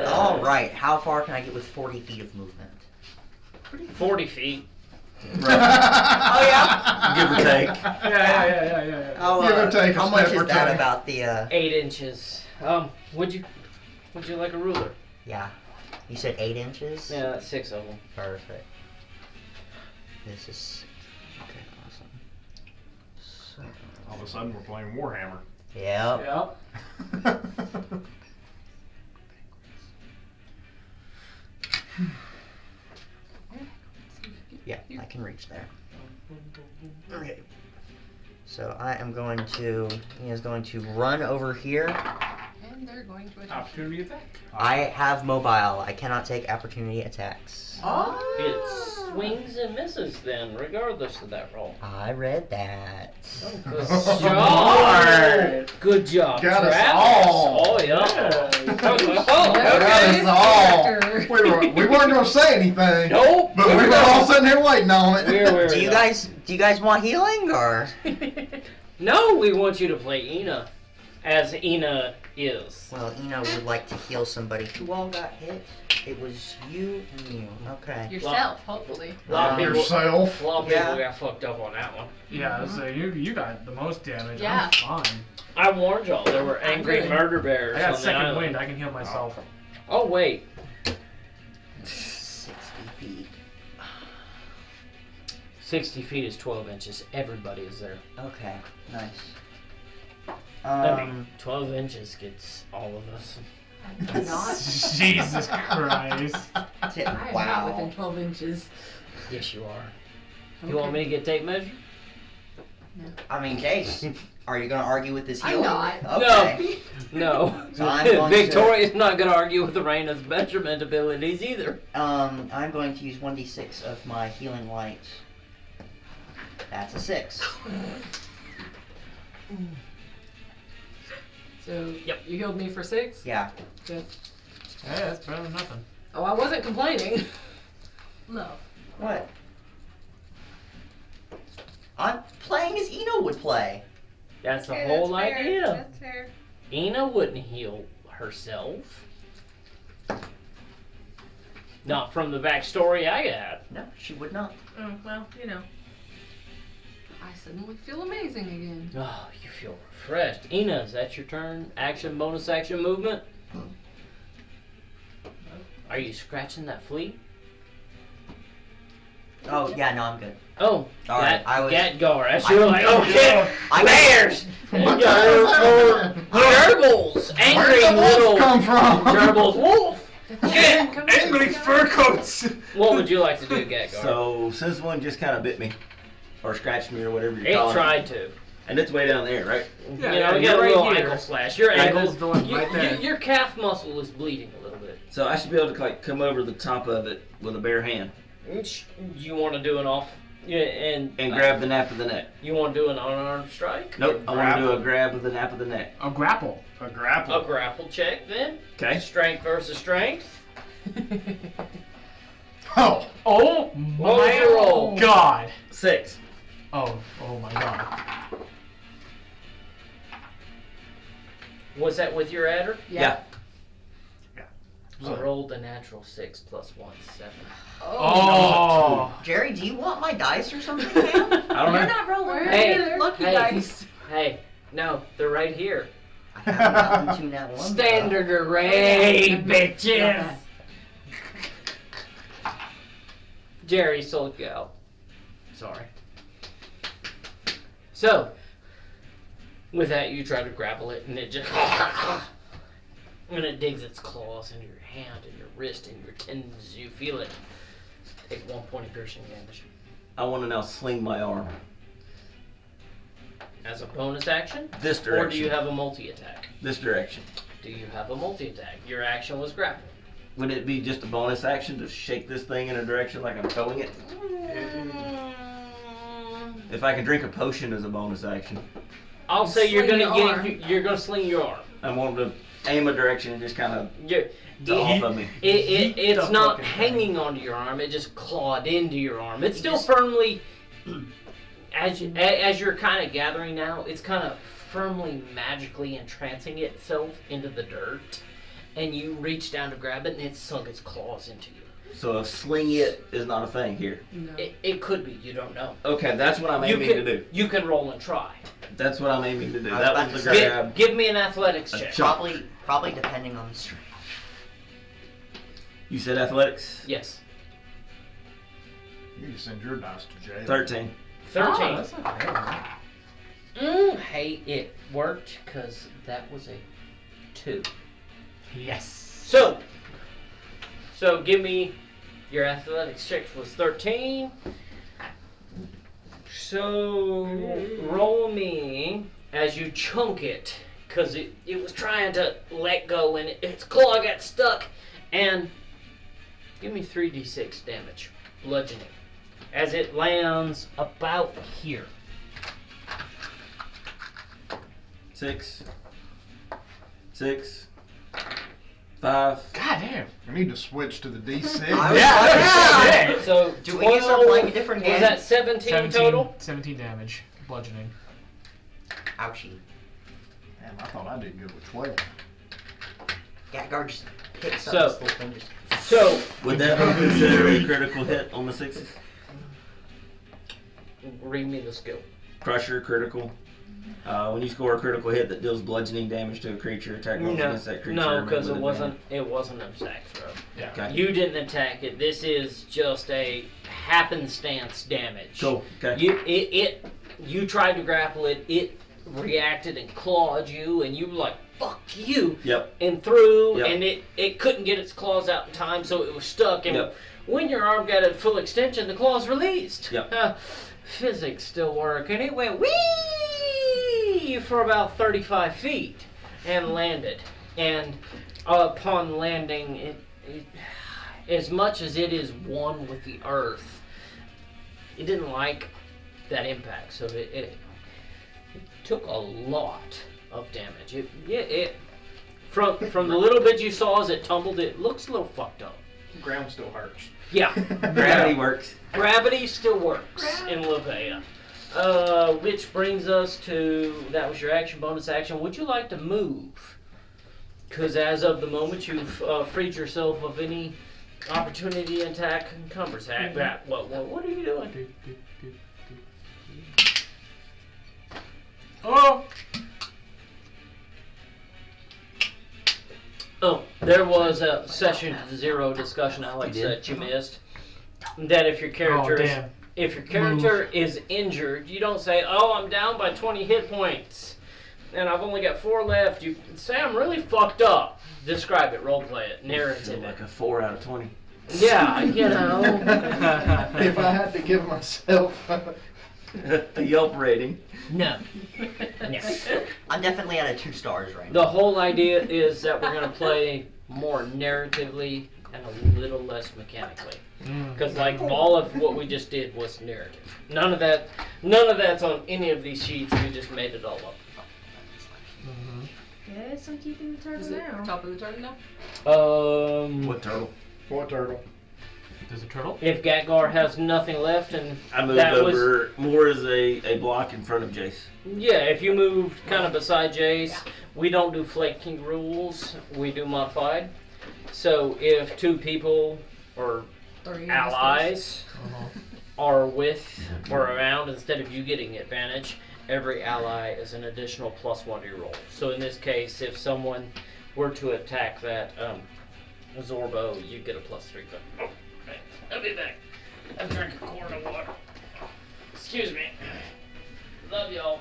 Alright, how far can I get with 40 feet of movement? 40 feet. Oh yeah? Give or take. Yeah. How, Give or take a how much step is or that two. about the, 8 inches. Would you like a ruler? yeah. You said 8 inches? Yeah, that's 6 of them. Perfect. This is, okay, awesome. So, All of a sudden, we're playing Warhammer. yep. Yeah, I can reach there. Okay. So I am going to, he is going to run over here. And they're going to attack. Opportunity attack. I have mobile. I cannot take opportunity attacks. It swings and misses then, regardless of that roll. I read that. Oh, good job. Good job, Got us Travis. all. Oh, yeah. That is all. We weren't going to say anything. Nope. But we were all sitting here waiting on it. Do you guys want healing or? No, we want you to play Ina, as Ina is. Well, Ina would like to heal somebody. Who all got hit? It was you and you. Okay. Yourself, hopefully. A lot of people, Yourself. a lot of people Yeah. got fucked up on that one. Yeah, so you got the most damage. Yeah. I'm fine. I warned y'all, there were angry good. murder bears I got on the second island. wind. I can heal myself. Oh, wait. 60 feet. 60 feet is 12 inches. Everybody is there. Okay, nice. I mean, 12 inches gets all of us. I'm not. Jesus Christ. I am not within 12 inches. Yes, you are. Okay. You want me to get tape measure? I mean, Jace, are you gonna argue with this I'm healing? not. Okay. No. So I'm going Victoria's not going to argue with Raina's measurement abilities either. I'm going to use 1d6 of my healing light. That's a 6. So, Yep. you healed me for 6? Yeah. Good. Hey, that's better than nothing. Oh, I wasn't complaining. No. What? I'm playing as Eno would play. That's the Okay, whole that's fair. idea. That's fair. Ina wouldn't heal herself. Not from the backstory I got. No, she would not. Well, you know. I suddenly feel amazing again. Oh, you feel refreshed. Ina, is that your turn? Action, bonus action, movement? Are you scratching that flea? Oh, yeah, no, I'm good. Oh, All right, I was- Gatgar. That's I- you like, oh shit! Bears! Gerbils! Angry little Gerbils. Wolf! Angry fur coats! What would you like to do, Gatgar? So, since one just kind of bit me, or scratched me, or whatever you It call it. tried to. And it's way down there, right? Yeah, you know, yeah, you got you're a little right here. ankle slash. Your That ankle, is the one right there. your calf muscle is bleeding a little bit. So I should be able to like come over the top of it with a bare hand You want to do an off, yeah, and grab the nape of the neck. You want to do an unarmed strike? Nope, I want to do a grab with the nape of the neck. A grapple. A grapple. A grapple check then. Okay. Strength versus strength. Oh. Oh What was your roll? God. 6. Oh my God. Was that with your adder? Yeah. I rolled a natural 6 plus 1, 7. Oh. Jerry, do you want my dice or something, man? I don't You're know. not rolling. Where Hey, are your lucky hey. dice? Hey, no, they're right here. I have not 2 nat 1. Standard array, bitches. Jerry sold you out. Sorry. So, with that, you try to grapple it, and it just and it digs its claws into your hand and your wrist and your tendons. You feel it. Take 1 point of piercing damage. I want to now sling my arm. As a bonus action, This direction. or do you have a multi-attack? This direction. Do you have a multi-attack? Your action was grapple. Would it be just a bonus action to shake this thing in a direction like I'm throwing it? If I can drink a potion as a bonus action, I'll say you're Sling gonna your arm. you're gonna sling your arm. I want to aim a direction and just kind of You're, off of me. it's the not fucking hanging onto your arm. It just clawed into your arm. It's still firmly, as you're kind of gathering now, it's kind of firmly magically entrancing itself into the dirt, and you reach down to grab it, and it sunk its claws into you. So a sling it is not a thing here. No. It could be. You don't know. Okay, that's what I'm You aiming can to do. you can roll and try. That's what I'm aiming to do. I was That about was to the say- grab. Give me an athletics A check. chop. Probably depending on the strength. You said athletics? Yes, You can send your dice to jail. 13. 13. Oh, that's not bad. Hey, it worked because that was a 2. Yes. So give me your athletics check was 13. So roll me as you chunk it because it was trying to let go and its claw got stuck. And give me 3d6 damage, bludgeoning, as it lands about here. 6. 6. 5. God damn. We need to switch to the D6. I was Yeah. about to say, So do we need to start playing a different was game? that 17 total? 17 damage. Bludgeoning. Ouchie. Damn, I thought I did good with 12. Gatgar just picks So- up this little thing. Just... So Would that be considered a critical hit on the 6s? read me the skill. Crusher, critical. When you score a critical hit that deals bludgeoning damage to a creature, attack rolls against that creature. No, made because with it wasn't an attack throw. Yeah. Okay. You didn't attack it. This is just a happenstance damage. Cool. Okay. You tried to grapple it. It reacted and clawed you, and you like fuck you, Yep. and threw, Yep. and it couldn't get its claws out in time, so it was stuck. And Yep. when your arm got at full extension, the claws released. Yep. Physics still work, and it went whee for about 35 feet and landed. And upon landing, it as much as it is one with the earth, it didn't like that impact, so it took a lot of damage. It from the little bit you saw as it tumbled, it looks a little fucked up. The ground still hurts. Yeah, Gravity works. gravity still works in Levea. Which brings us to, that was your action, bonus action. Would you like to move? Because as of the moment, you've freed yourself of any opportunity to attack encumbers. What are you doing? Oh, there was a session 0 discussion, Alex, You did? that you missed. That if your character is, damn. if your character is injured, you don't say, "Oh, I'm down by 20 hit points, and I've only got 4 left." You say, "I'm really fucked up." Describe it, roleplay it, narrative it. Like a 4 out of 20. Yeah, you know. If I had to give myself A Yelp rating. No. No. I'm definitely at a 2 stars right now. The whole idea is that we're going to play more narratively and a little less mechanically. Because like all of what we just did was narrative. None of that's on any of these sheets. We just made it all up. Yes, I'm keeping the turtle Is it now. top of the turtle now? What turtle? What turtle? There's a turtle? If Gatgar has nothing left, and I moved that was, over more as a block in front of Jace. yeah, if you moved kind of beside Jace, we don't do flanking rules. We do modified. So if 2 people or 3 in this allies are with or around, instead of you getting advantage, every ally is an additional +1 to your roll. So in this case, if someone were to attack that Zorbo, you get a +3. Oh, okay. I'll be back. I've drank a quart of water. Excuse me. Love y'all.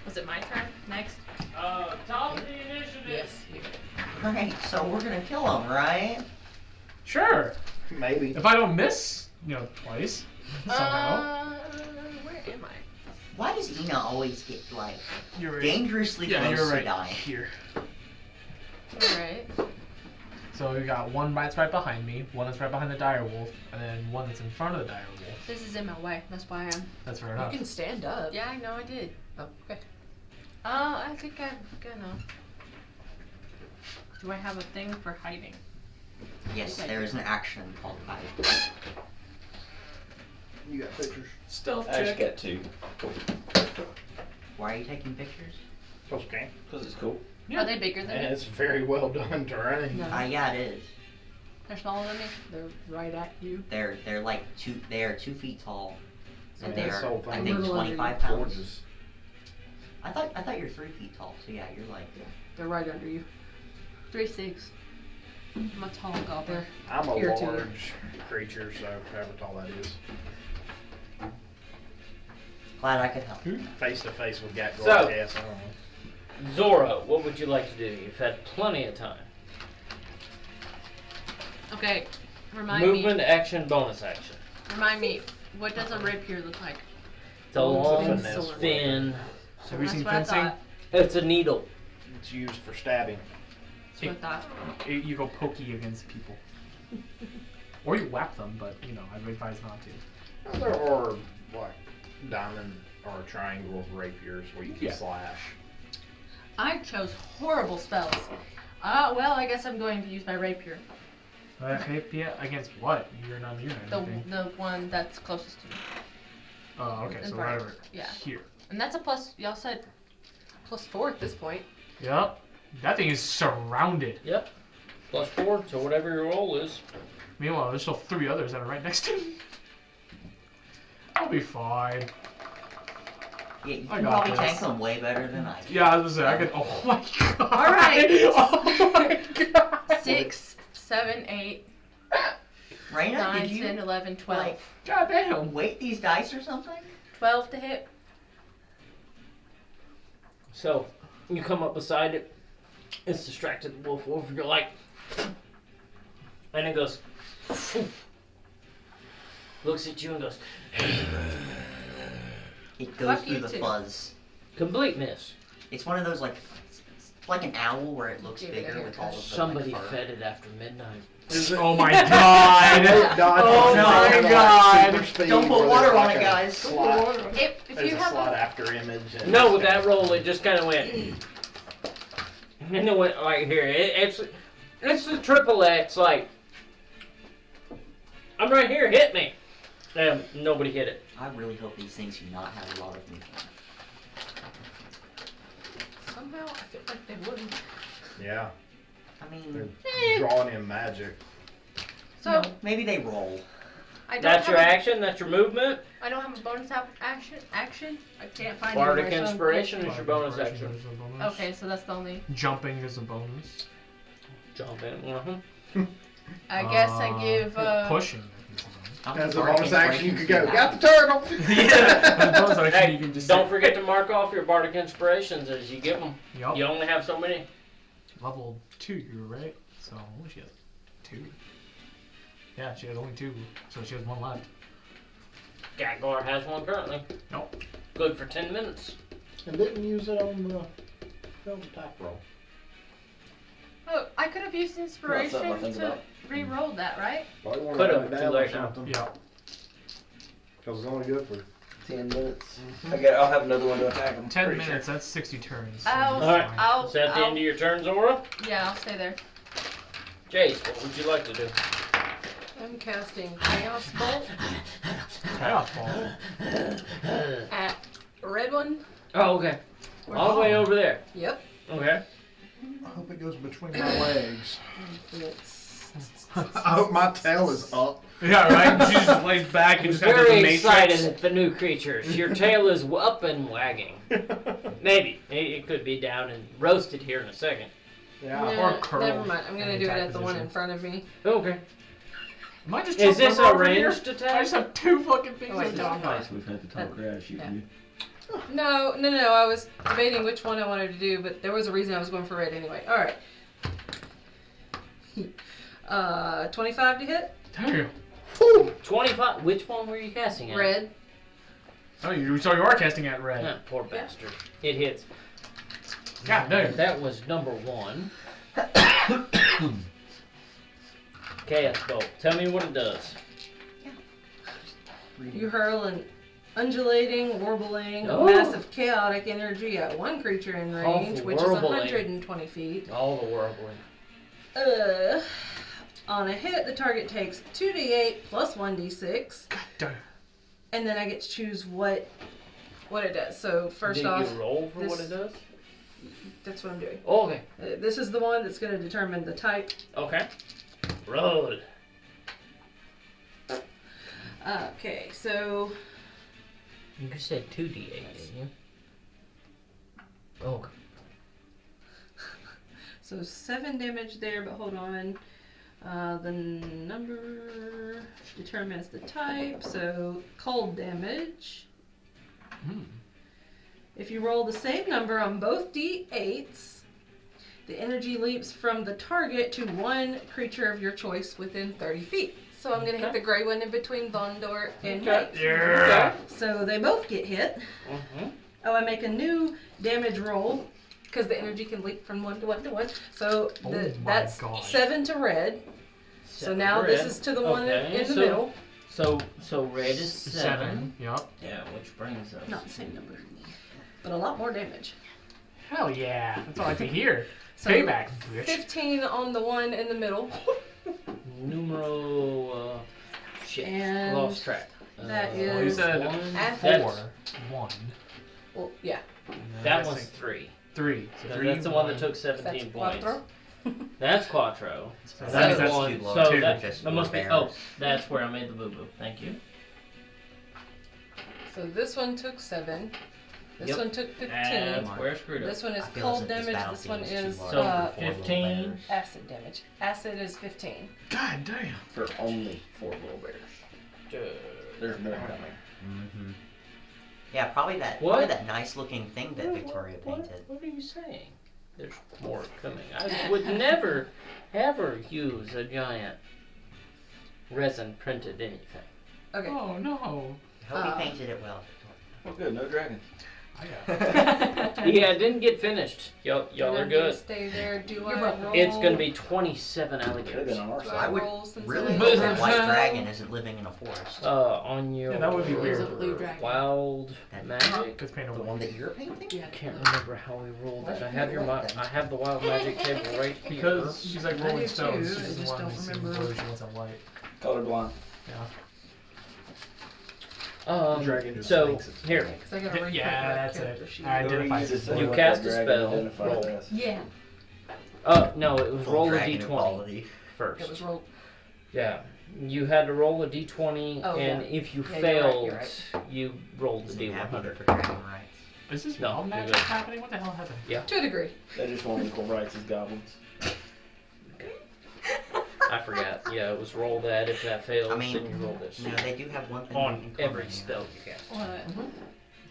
Was it my turn next? Top of the initiative. Yes. Alright, so we're gonna kill him, right? Sure. Maybe. If I don't miss, twice, somehow. Where am I? Why does Ina always get, like, You're right. dangerously Yeah, close you're to right dying? here. Alright. So we got one that's right behind me, one that's right behind the dire wolf, and then one that's in front of the dire wolf. This is in my way. That's why I'm. That's fair You enough. can stand up. Yeah, I know I did. Oh, okay. I think I'm gonna. Do I have a thing for hiding? Yes, there is an action called hide. You got pictures? Stealth I just check. got 2. Why are you taking pictures? Okay. Because it's cool. Are they bigger than And me? it's very well done terrain. No. Yeah, it is. They're smaller than me? They're right at you. They're like 2 feet tall. And Yeah, they this are, whole I thing think, is 25 pounds. Gorgeous. I thought you're 3 feet tall, so yeah, you're like, They're right under you. 3'6". I'm a tall gobbler. I'm a Here, too. large creature, so however tall that is. glad I could help. Face to face with Gatgar, So- I guess. I don't know. Zorro, what would you like to do? You've had plenty of time. Okay, remind Movement, me. action, bonus action. Remind me. What does a rapier look like? It's a long, finesse thin. Have you That's seen what I fencing? thought. It's a needle. It's used for stabbing. That's what I thought. You go pokey against people. Or you whack them, but I would advise not to. There are like diamond or triangle rapiers where you can Yeah. slash. I chose horrible spells. Well, I guess I'm going to use my rapier. Rapier against what? You're not immune or The anything. the one that's closest to me. Oh, okay, in so front. right over Yeah. here. And that's a plus. Y'all said +4 at this point. Yep. That thing is surrounded. Yep. +4 to whatever your roll is. Meanwhile, there's still 3 others that are right next to me. I'll be fine. Yeah, you I can got probably this. tank them way better than I can. Yeah, I was gonna say, I could. Oh my god. All right. Oh my god. 6, 7, 8, Raina, 9, did you 10, 11, 12. like God damn. weight these dice or something? 12 to hit. So, You come up beside it. It's distracted. Wolf. You're like, and it goes. Looks at you and goes. It goes Fuck through you the too. fuzz. Complete miss. It's one of those like an owl where it looks Give it a bigger with all of the Somebody like, fur. fed it after midnight. Oh my god! Oh my God. Don't put water on it, guys. Slide, If there's you a have slide a, after image. And No, with that roll, it just kind of went. And it went like here. It's the triple X. Like, I'm right here. Hit me. And nobody hit it. I really hope these things do not have a lot of movement. Somehow I feel like they wouldn't. Yeah, I they're mean, drawing in magic. so maybe they roll. I don't That's have your a, action. That's your movement. I don't have a bonus action. I can't find Bardic anywhere, so I'm inspiration is your bonus Inspiration action. is a bonus. Okay, so that's the only. Jumping is a bonus. Jump in. I guess I give. Pushing. As a Bardic bonus action, you inspiration's could go, good. got the turtle! Yeah. As a bonus action, Hey, you can just don't forget to mark off your bardic inspirations as you get them. Yup. You only have so many. Level 2, right? So what does she have? 2. Yeah, she has only 2, so she has 1 left. Gatgar has one currently. Nope. Good for 10 minutes. And didn't use it on the attack roll. Oh, I could have used inspiration something I think to about. re-roll that, right? Probably wanna Could've, write it too down or late now. something. Yeah. Cause it's only good for 10 minutes. I'll have another one to attack him. 10 minutes, that's 60 turns. So I'll- that's Alright. fine. I'll. Is that the I'll end of your turn, Zora? yeah, I'll stay there. Jace, what would you like to do? I'm casting Chaos Bolt Chaos ball. at red one. Oh, okay. All the way over there. Yep. Okay. I hope it goes between my legs. It's I hope my tail is up. Yeah, right? She just lays back and just has the Very matrix. excited at the new creatures. Your tail is up and wagging. Maybe. It could be down and roasted here in a second. Yeah. Or curl Never mind. I'm gonna in do it attack at the one position. in front of me. Okay. Am I just Is jumping this over a over here? ranged I attack? just have 2 fucking things Oh, wait, on no, top. I'm not. We've had to talk grass shooting Yeah. you. No. I was debating which one I wanted to do, but there was a reason I was going for red anyway. All right. 25 to hit. Damn. 25. Which one were you casting at? Red. Oh, so you are casting at red. Ah, poor bastard. It hits. God damn. That was number 1. Chaos Bolt. Tell me what it does. You hurl an undulating, warbling, Oh. massive chaotic energy at one creature in range, Oh, which is warbling. 120 feet. All the whirlwind. On a hit, the target takes 2d8 plus 1d6, God damn. and then I get to choose what it does. So first Did off, you roll for what this- it does? that's what I'm doing. Oh, okay. This is the one that's going to determine the type. Okay. Roll. Okay, so You said 2d8, didn't you? Okay. so 7 damage there, but hold on. The number determines the type, so cold damage. Hmm. If you roll the same number on both d8s, the energy leaps from the target to one creature of your choice within 30 feet. So I'm going to hit Okay. the gray one in between Vondor and Okay. Mate. Yeah. So they both get hit. Mm-hmm. Oh, I make a new damage roll because the energy can leap from one to one to one. So Oh my that's God. 7 to red. So now this is to the one in the middle. So red is 7. Yup. Yeah, which brings us. Not the same number, but a lot more damage. Hell yeah. That's all I like to hear. So Payback, bitch. 15 on the one in the middle. Numero. Shit. And Lost track. that Well, you is said one. 4. That's- 1. Well, yeah. and then That I one's think 3. 3. So So 3. that's the one that took That's 17 points. quattro. That's Quattro. So That That's means that's one. too low. So Two. that, Just that must be. four Oh, bears. that's where I made the boo boo. Thank you. So this one took 7. This Yep. one took 15. That's where I screwed up. This one is I feel cold as if this damage. This one battlefield is too large So, for four little 15. bears. acid damage. Acid is 15. God damn. For only 4 little bears. There's more coming. Mhm. Yeah, probably that nice looking thing that Victoria painted. What are you saying? There's more coming. I would never, ever use a giant resin printed anything. Okay. Oh no. I hope he painted it well. Oh, good. No dragon. Yeah, it didn't get finished. Y'all are good. Stay there. Do I welcome. roll? It's gonna be 27 Could have alligators. been on our Do side. I I would roll since really it hope is- that white dragon isn't living in a forest. On your Yeah, that would be Or is weird. it blue dragon? wild That- magic. Gets painted The with one that you're painting? Yeah. I can't remember how we rolled it. I have I have the wild magic table right here. because she's like I rolling do stones. too, She I doesn't just want don't to see remember. blue. She wants a white. Colorblind. Yeah. The dragon just So thinks it's here, Because I gotta reprint Yeah, my that's character it. sheet. I identify You just say You what cast that a dragon spell, identifies roll. as. Yeah. no, it was Full roll a dragon d20 equality. first. It was rolled. Yeah, you had to roll a d20, Oh, and yeah. if you Yeah, failed, you're right. you rolled the Isn't happy d100. for dragon rights. Is this No, wild you're magic good. happening? What the hell happened? To a degree. They just want equal rights as goblins. I forgot. Yeah, it was roll that. If that fails, I mean, then you roll this. No, they do have one thing On in every common, spell you cast. What?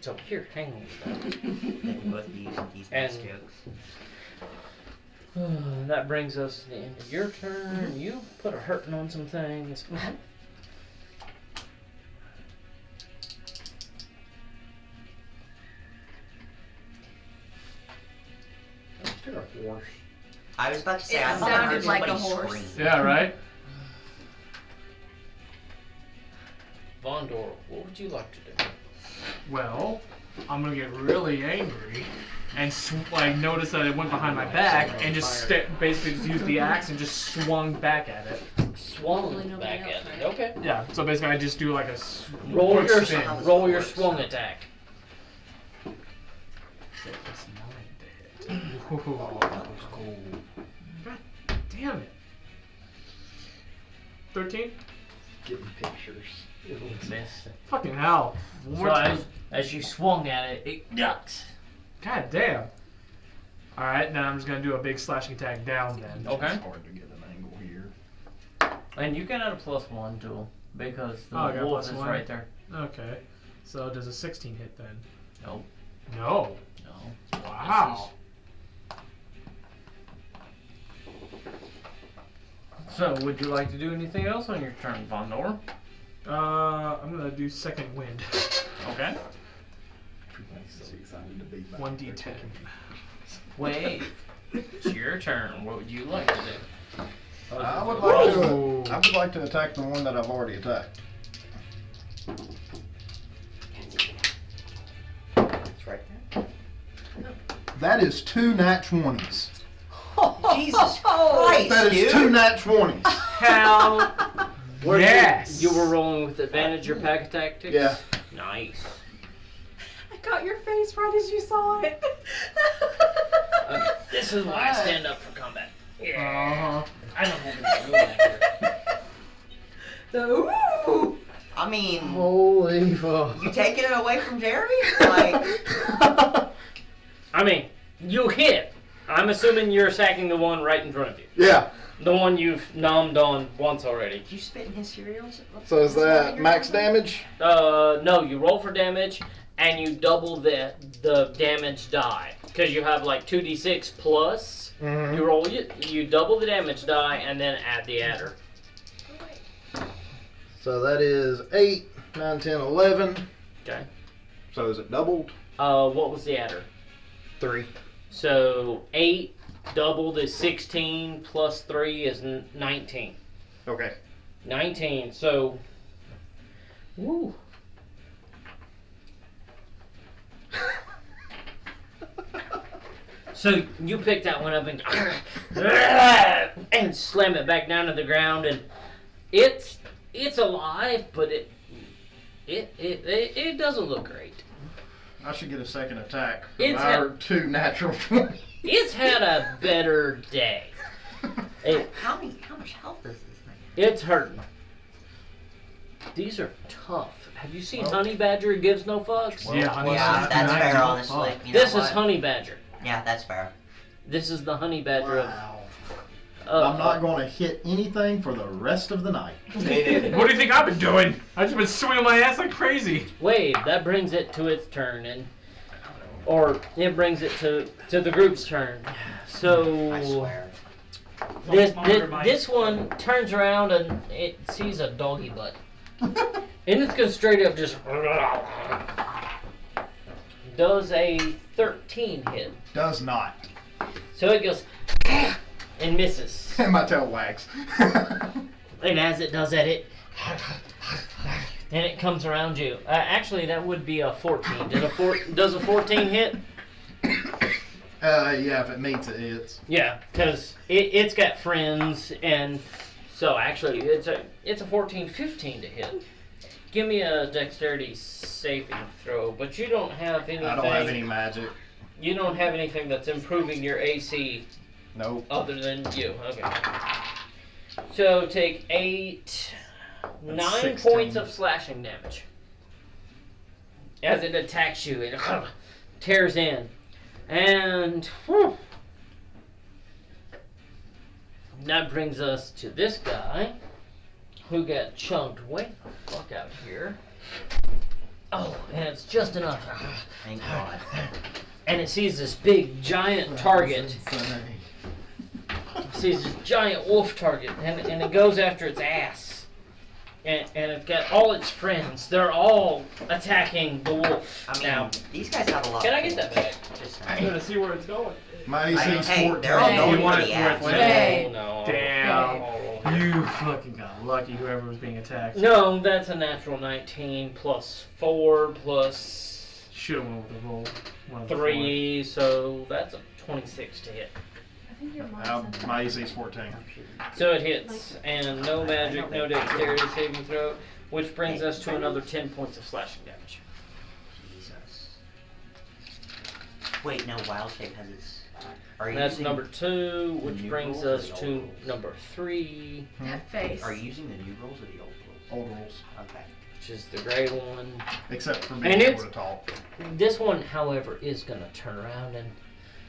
So here, hang on with They can both be using these nice And- jokes. that. That brings us to the end of your turn. You put a hurting on some things. Is there a horse? I was about to say, It I thought I sounded heard like a somebody horse. scream. Yeah, right? Vondor, what would you like to do? Well, I'm gonna get really angry and like notice that it went behind my back and just basically just use the axe and just swung back at it. Swung Probably nobody back else, at it. right? Okay. Yeah, so basically I just do like a Roll quick your spin. roll your swung attack. That's 9 to hit. Ooh. Oh, that was cool. God damn it. 13? Getting pictures. Missed. Fucking hell. One So more time. as you swung at it, it ducks. God damn. Alright, now I'm just gonna do a big slashing attack down then. Okay. It's hard to get an angle here. And you can add a +1 to him because the Oh, I got wolf is +1. right there. Okay. So does a 16 hit then? Nope. No. No. Wow. So, would you like to do anything else on your turn, Vondor? I'm gonna do second wind. Okay. So excited to be back. 1d10. Wait. It's your turn. What would you like to do? I would like Whoa. to. I would like to attack the one that I've already attacked. It's right there. That is 2 nat 20s. Jesus Christ, That dude! is 2 nat 20s. How? Yes. You were rolling with advantage your pack tactics? Yeah. Nice. I got your face right as you saw it. Okay. This is why I stand up for combat. Uh-huh. I don't have any room back here. I mean, Holy fuck. you taking it away from Jeremy? Like, I mean, you hit. I'm assuming you're attacking the one right in front of you. Yeah. The one you've nommed on once already. did you spit in his cereals? So is that max damage? No, you roll for damage, and you double the damage die. Because you have like 2d6 plus. Mm-hmm. You roll you double the damage die, and then add the adder. So that is 8, 9, 10, 11. Okay. So is it doubled? What was the adder? 3. So 8 doubled is 16 plus 3 is 19. Okay. 19. So, woo. So you pick that one up and slam it back down to the ground, and it's alive, but it doesn't look great. I should get a second attack. It's Our 2 natural 20. It's had a better day. How much health is this thing? It's hurting. These are tough. Have you seen Well- Honey Badger gives no fucks? Yeah, honey, Yeah, that's fair, fuck. honestly. You know This is what? Honey Badger. Yeah, that's fair. This is the Honey Badger Wow. I'm not going to hit anything for the rest of the night. What do you think I've been doing? I've just been swinging my ass like crazy. Wave, that brings it to its turn, or it brings it to the group's turn. So I swear. this one turns around and it sees a doggy butt, and it's going straight up just does a 13 hit. Does not. So it goes and misses. And my tail wags. And as it does that, it and it comes around you. Actually, that would be a 14. Does a 14 hit? Yeah, if it meets it, it's. Yeah, because it's got friends, and so actually it's a 14-15 to hit. Give me a dexterity saving throw, but you don't have anything. I don't have any magic. You don't have anything that's improving your AC. Nope. Other than you, okay. So take 9 16. points of slashing damage as it attacks you and tears in, and whew, that brings us to this guy who got chunked way the fuck out of here. Oh, and it's just enough. Thank God. And it sees this big giant target. Sees this giant wolf target, and it goes after its ass. And it's got all its friends. They're all attacking the wolf. I mean, now, these guys have a lot. can I get that back? Just I'm gonna see where it's going. My AC's hey, 14. they're all going You want for it the where ass. it's Hey. No. Damn. You fucking got lucky, whoever was being attacked. No, that's a natural 19 plus 4 plus Should have went with the roll. One of the 3, so that's a 26 to hit. I think your mom said My AC's 14. So it hits, and no magic, no dexterity saving throw, which brings us to another 10 points of slashing damage. Jesus. Wait, no, Wild Shape has its. Are you That's using, number 2, which new brings rules or us the to old rules? number 3, That face. Are you using the new rules or the old rules? Old rules. Okay. which is the gray one. Except for being And able it's- to talk. This one, however, is gonna turn around and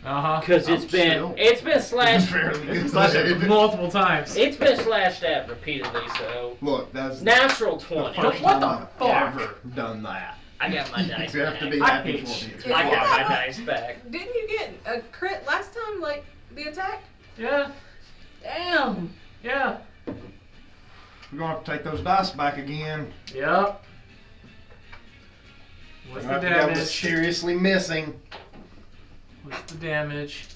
Uh-huh. because I'm still it's been slashed fairly good. Slash it multiple times. it's been slashed at repeatedly. So Look, that's natural the 20. first What the time fuck? I've ever done that. I got my dice You have to back. be I happy hate for shit. me. I got my dice back. Didn't you get a crit last time, like the attack? Yeah. Damn. Yeah. We're gonna have to take those dice back again. Yep. We're What's gonna the have to go with damage? seriously missing. What's the damage?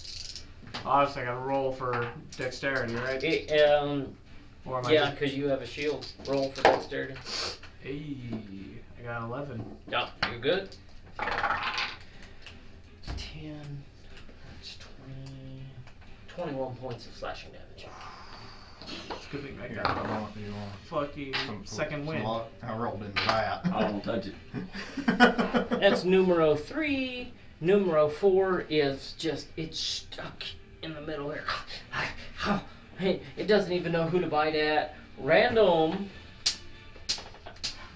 Obviously, I gotta roll for dexterity, right? Yeah, Or am I because you have a shield. Roll for dexterity. just... Hey, I got 11. Yeah, you're good. 10. That's 20. 21 points of slashing damage. It's a good thing I Here, got I want you on fucking second some win. luck. I rolled into that. I won't touch it. That's numero 3. Numero 4 is just, it's stuck in the middle here. It doesn't even know who to bite at. Random.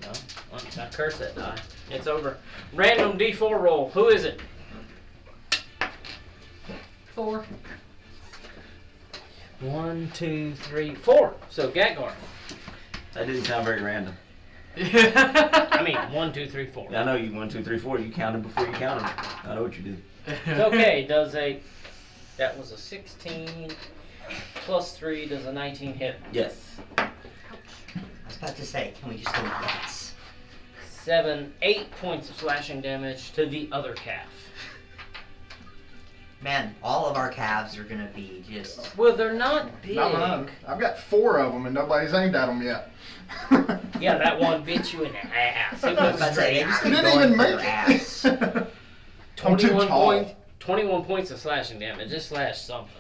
No, I curse that die. It's over. Random D4 roll. Who is it? 4. 1, 2, 3, 4. So Gatgar. That didn't sound very random. I mean, 1, 2, 3, 4. I know you 1, 2, 3, 4. You counted before you counted. I know what you did. It's okay. Does a, that was a 16 plus 3 does a 19 hit. Yes. I was about to say, can we just go with yes? 8 points of slashing damage to the other calf. Man, all of our calves are gonna be just. Well, they're not big. Not mine. I've got 4 of them and nobody's aimed at them yet. Yeah, that one bit you in the ass. It I was was about to say, they straight. just I keep didn't going even for make your it. ass. I'm too 21 tall. 21 points of slashing damage. Just slash something.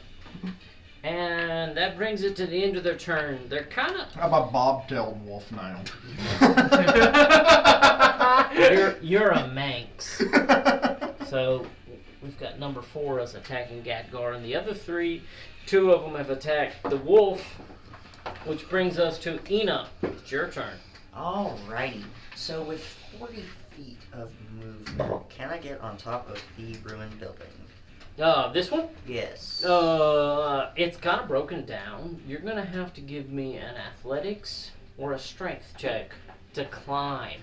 And that brings it to the end of their turn. They're kind of I'm a bobtailed wolf now. you're a Manx. So we've got number 4 as attacking Gatgar, and the other 3, 2 of them have attacked the wolf, which brings us to Ina. It's your turn. Alrighty. So with 40 feet of movement, can I get on top of the ruined building? This one? Yes. It's kind of broken down. You're gonna have to give me an athletics or a strength check to climb,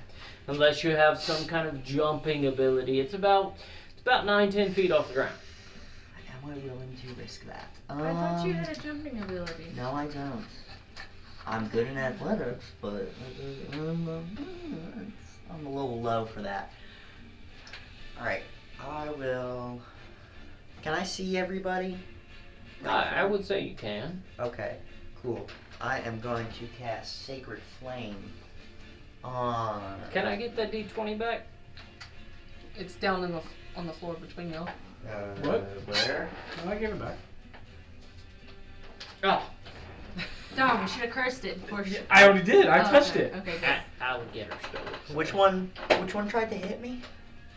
unless you have some kind of jumping ability. It's about 9-10 feet off the ground. Am I willing to risk that? I thought you had a jumping ability. No, I don't. I'm good in athletics, but I'm a little low for that. Alright, I will... Can I see everybody? I would say you can. Okay, cool. I am going to cast Sacred Flame on... Can I get that D20 back? It's down on the floor between y'all. What? Where? No, I gave it back. Oh, Dom, we should have cursed it before she... I already did. I Oh, touched okay. it. Okay, good. alligator stove. Which one tried to hit me?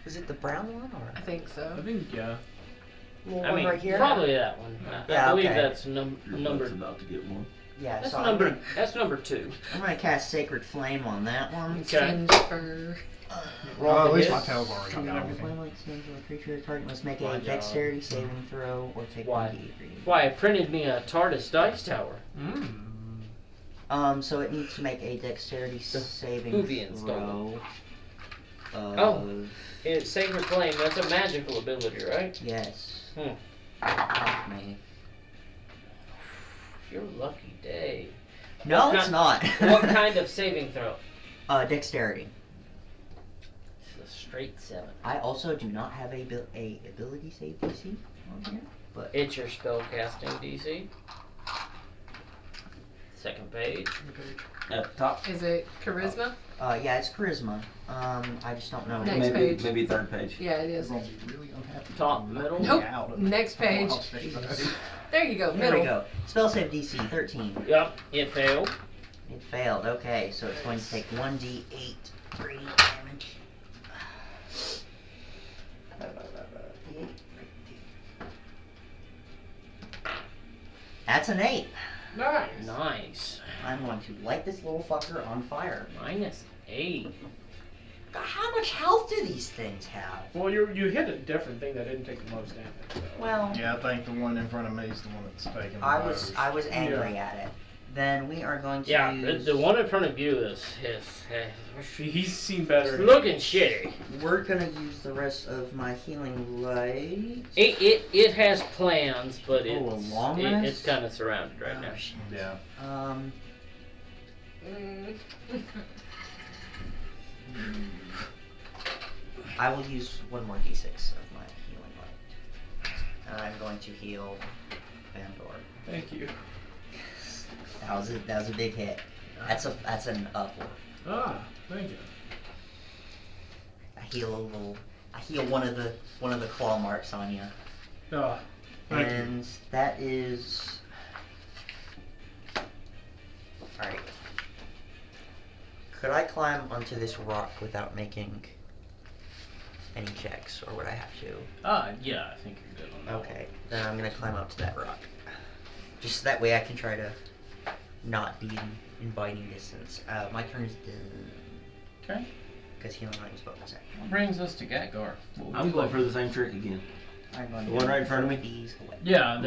Was it the brown one or I think so. I think, yeah. the little I one mean, right here? probably that one. I Yeah, believe okay. that's Your number. butt's about to get one. Yeah, That's so number 2. I'm gonna cast Sacred Flame on that one. Okay. Singe fur. Roll at the least hit. my tail's already got Sacred everything. Flame like sings on a creature. The target must make My a job. dexterity saving throw or take Why? 1d8. Why, it printed me a TARDIS dice tower. So it needs to make a dexterity saving Hoovian throw. Oh. It's Sacred Flame, that's a magical ability, right? Yes. Hmm. Fuck me. Your lucky day. No, What it's ki- not. What kind of saving throw? Dexterity. It's a straight 7. I also do not have a ability save DC on here, but It's your spell casting DC. Second page. At the top. Is it charisma? yeah, it's charisma. I just don't know. Next page. Maybe third page. Yeah, it is. Gonna be really unhappy. Top, middle? Nope. Out of Next page. There you go. There Middle. we go. Spell save DC 13. Yep, it failed. It failed. Okay, so it's going to take 1d8 radiant damage. That's an 8. Nice. Nice. I'm going to light this little fucker on fire. -8. How much health do these things have? Well, you hit a different thing that didn't take the most damage. So. Well, Yeah, I think the one in front of me is the one that's taking the I most. was angry at it. Then we are going to Yeah, use... the one in front of you is He's seen better. looking shitty. We're gonna use the rest of my healing light. It has plans, but Oh, a it's long it's rest? kind of surrounded right now. Yeah. I will use one more d6 of my healing light. And I'm going to heal Vandor. Thank you. That was a big hit. That's an upward. Ah, thank you. I heal one of the claw marks on you. Ah, thank you. And that is alright. Could I climb onto this rock without making any checks, or would I have to? Yeah, I think you're good on that. Okay, then I'm gonna climb up to that rock. Just that way I can try to not be in biting distance. My turn is done. Okay. Because healing light is bonus action. Brings us to Gatgar. I'm going for the same trick again. I'm going The one right in front of me? These away. Yeah,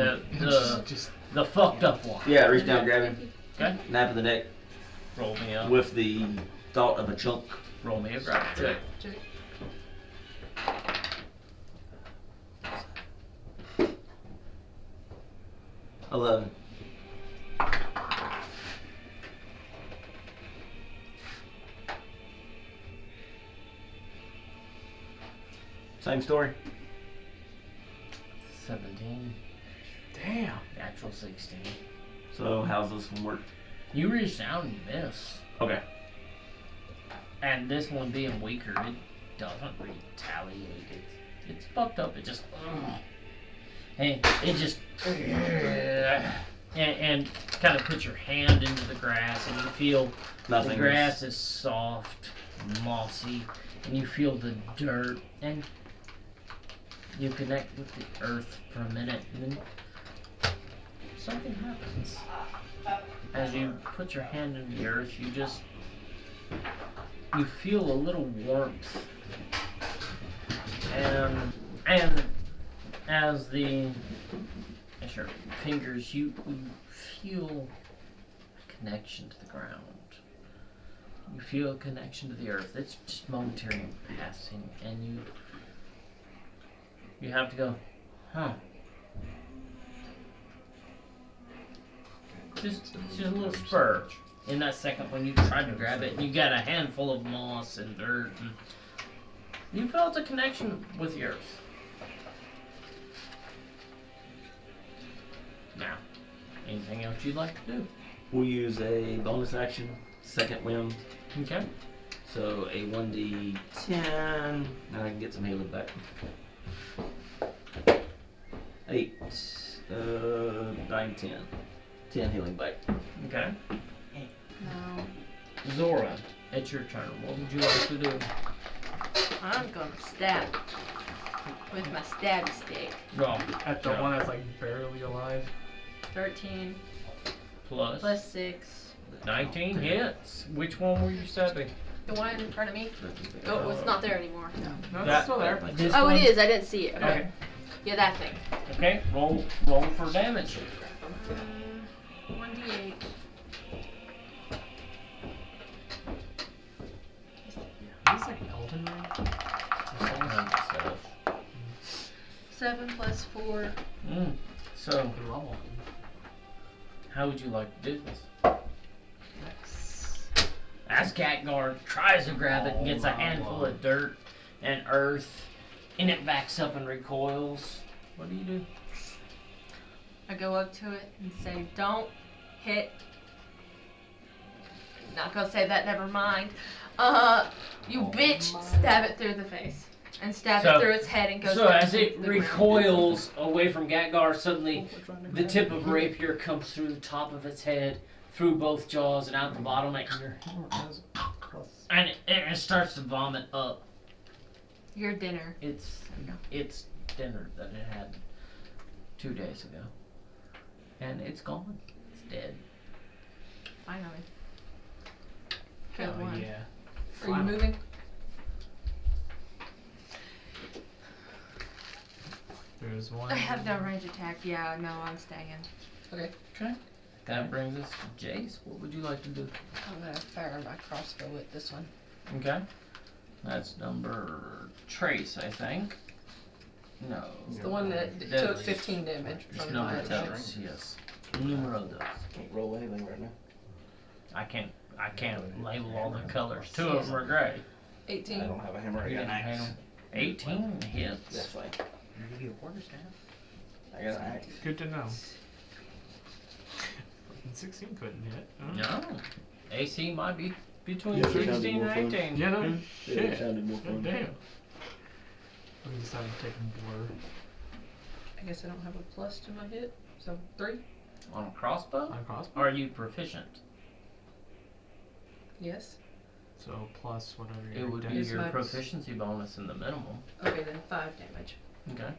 the fucked up one. Yeah, reach down, grab him, Okay. nap of the neck Roll me up. with the thought of a chunk. Roll me a grab check. 11. Same story. 17. Damn. Natural 16. So how's this one work? You reach down and you miss. Okay. And this one being weaker, it doesn't retaliate. It's fucked up. It just, and it just, and kind of put your hand into the grass, and you feel Nothing. the grass is soft, mossy, and you feel the dirt, and you connect with the earth for a minute, and then something happens. As you put your hand in the earth, you feel a little warmth, and as your fingers, you feel a connection to the ground. You feel a connection to the earth. It's just momentary and passing, and you have to go, huh? Just a little spur in that second when you tried to grab it, and you got a handful of moss and dirt, and you felt a connection with the earth. Now, anything else you'd like to do? We'll use a bonus action, second wind. Okay. So a 1d10. Now I can get some healing back. 8, 9, 10. 10 healing back. Okay. No. Zora, it's your turn. What would you like to do? I'm gonna stab with my stabby stick. Well, At the one that's like barely alive. 13 plus plus 6. 19 hits. Which one were you stabbing? The one in front of me? Oh, it's not there anymore. No, That- it's still there. This Oh, one? it is. I didn't see it. Okay. Yeah, that thing. Okay. Roll for damage. 1d8. It's like Elden Ring. 7 plus 4. So, Good level. how would you like to do this? As Catguard tries to grab it and gets a handful of dirt and earth, and it backs up and recoils, what do you do? I go up to it and say, don't hit. Not gonna say that, never mind. You bitch! Stab it through the face. And stab So- it through its head and go So straight as it to the ground. recoils away from Gatgar, suddenly the tip of rapier comes through the top of its head, through both jaws and out the bottom, and it starts to vomit up. Your dinner. It's dinner that it had 2 days ago, and it's gone. It's dead. Finally. Good Oh one. yeah. Are you moving? There's one. I have no range attack. Yeah, no, I'm staying. Okay. That brings us to Jace. What would you like to do? I'm gonna fire my crossbow at this one. Okay. That's number Trace, I think. No. It's the one that took Deadly. 15 damage It's from my number attack. dos, yes. Numero dos. Can't roll anything right now. I can't label all the colors. 2 of them are gray. 18. I don't have a hammer. I You got an didn't hang axe. 'em. 18 That's hits. fine. Can I give you a quarterstaff? I got an axe. Good to know. 16 couldn't hit. Huh? No. AC might be between Yeah, it sounded 16 more and fun. 18. Yeah, no. Yeah, Shit. it sounded more God fun. damn. We decided to take Blur. I guess I don't have a plus to my hit, so 3. On a crossbow? On crossbow? Are you proficient? Yes. So plus whatever It your would be dex- Is your my- proficiency bonus in the minimum. Okay, then 5 damage. Okay.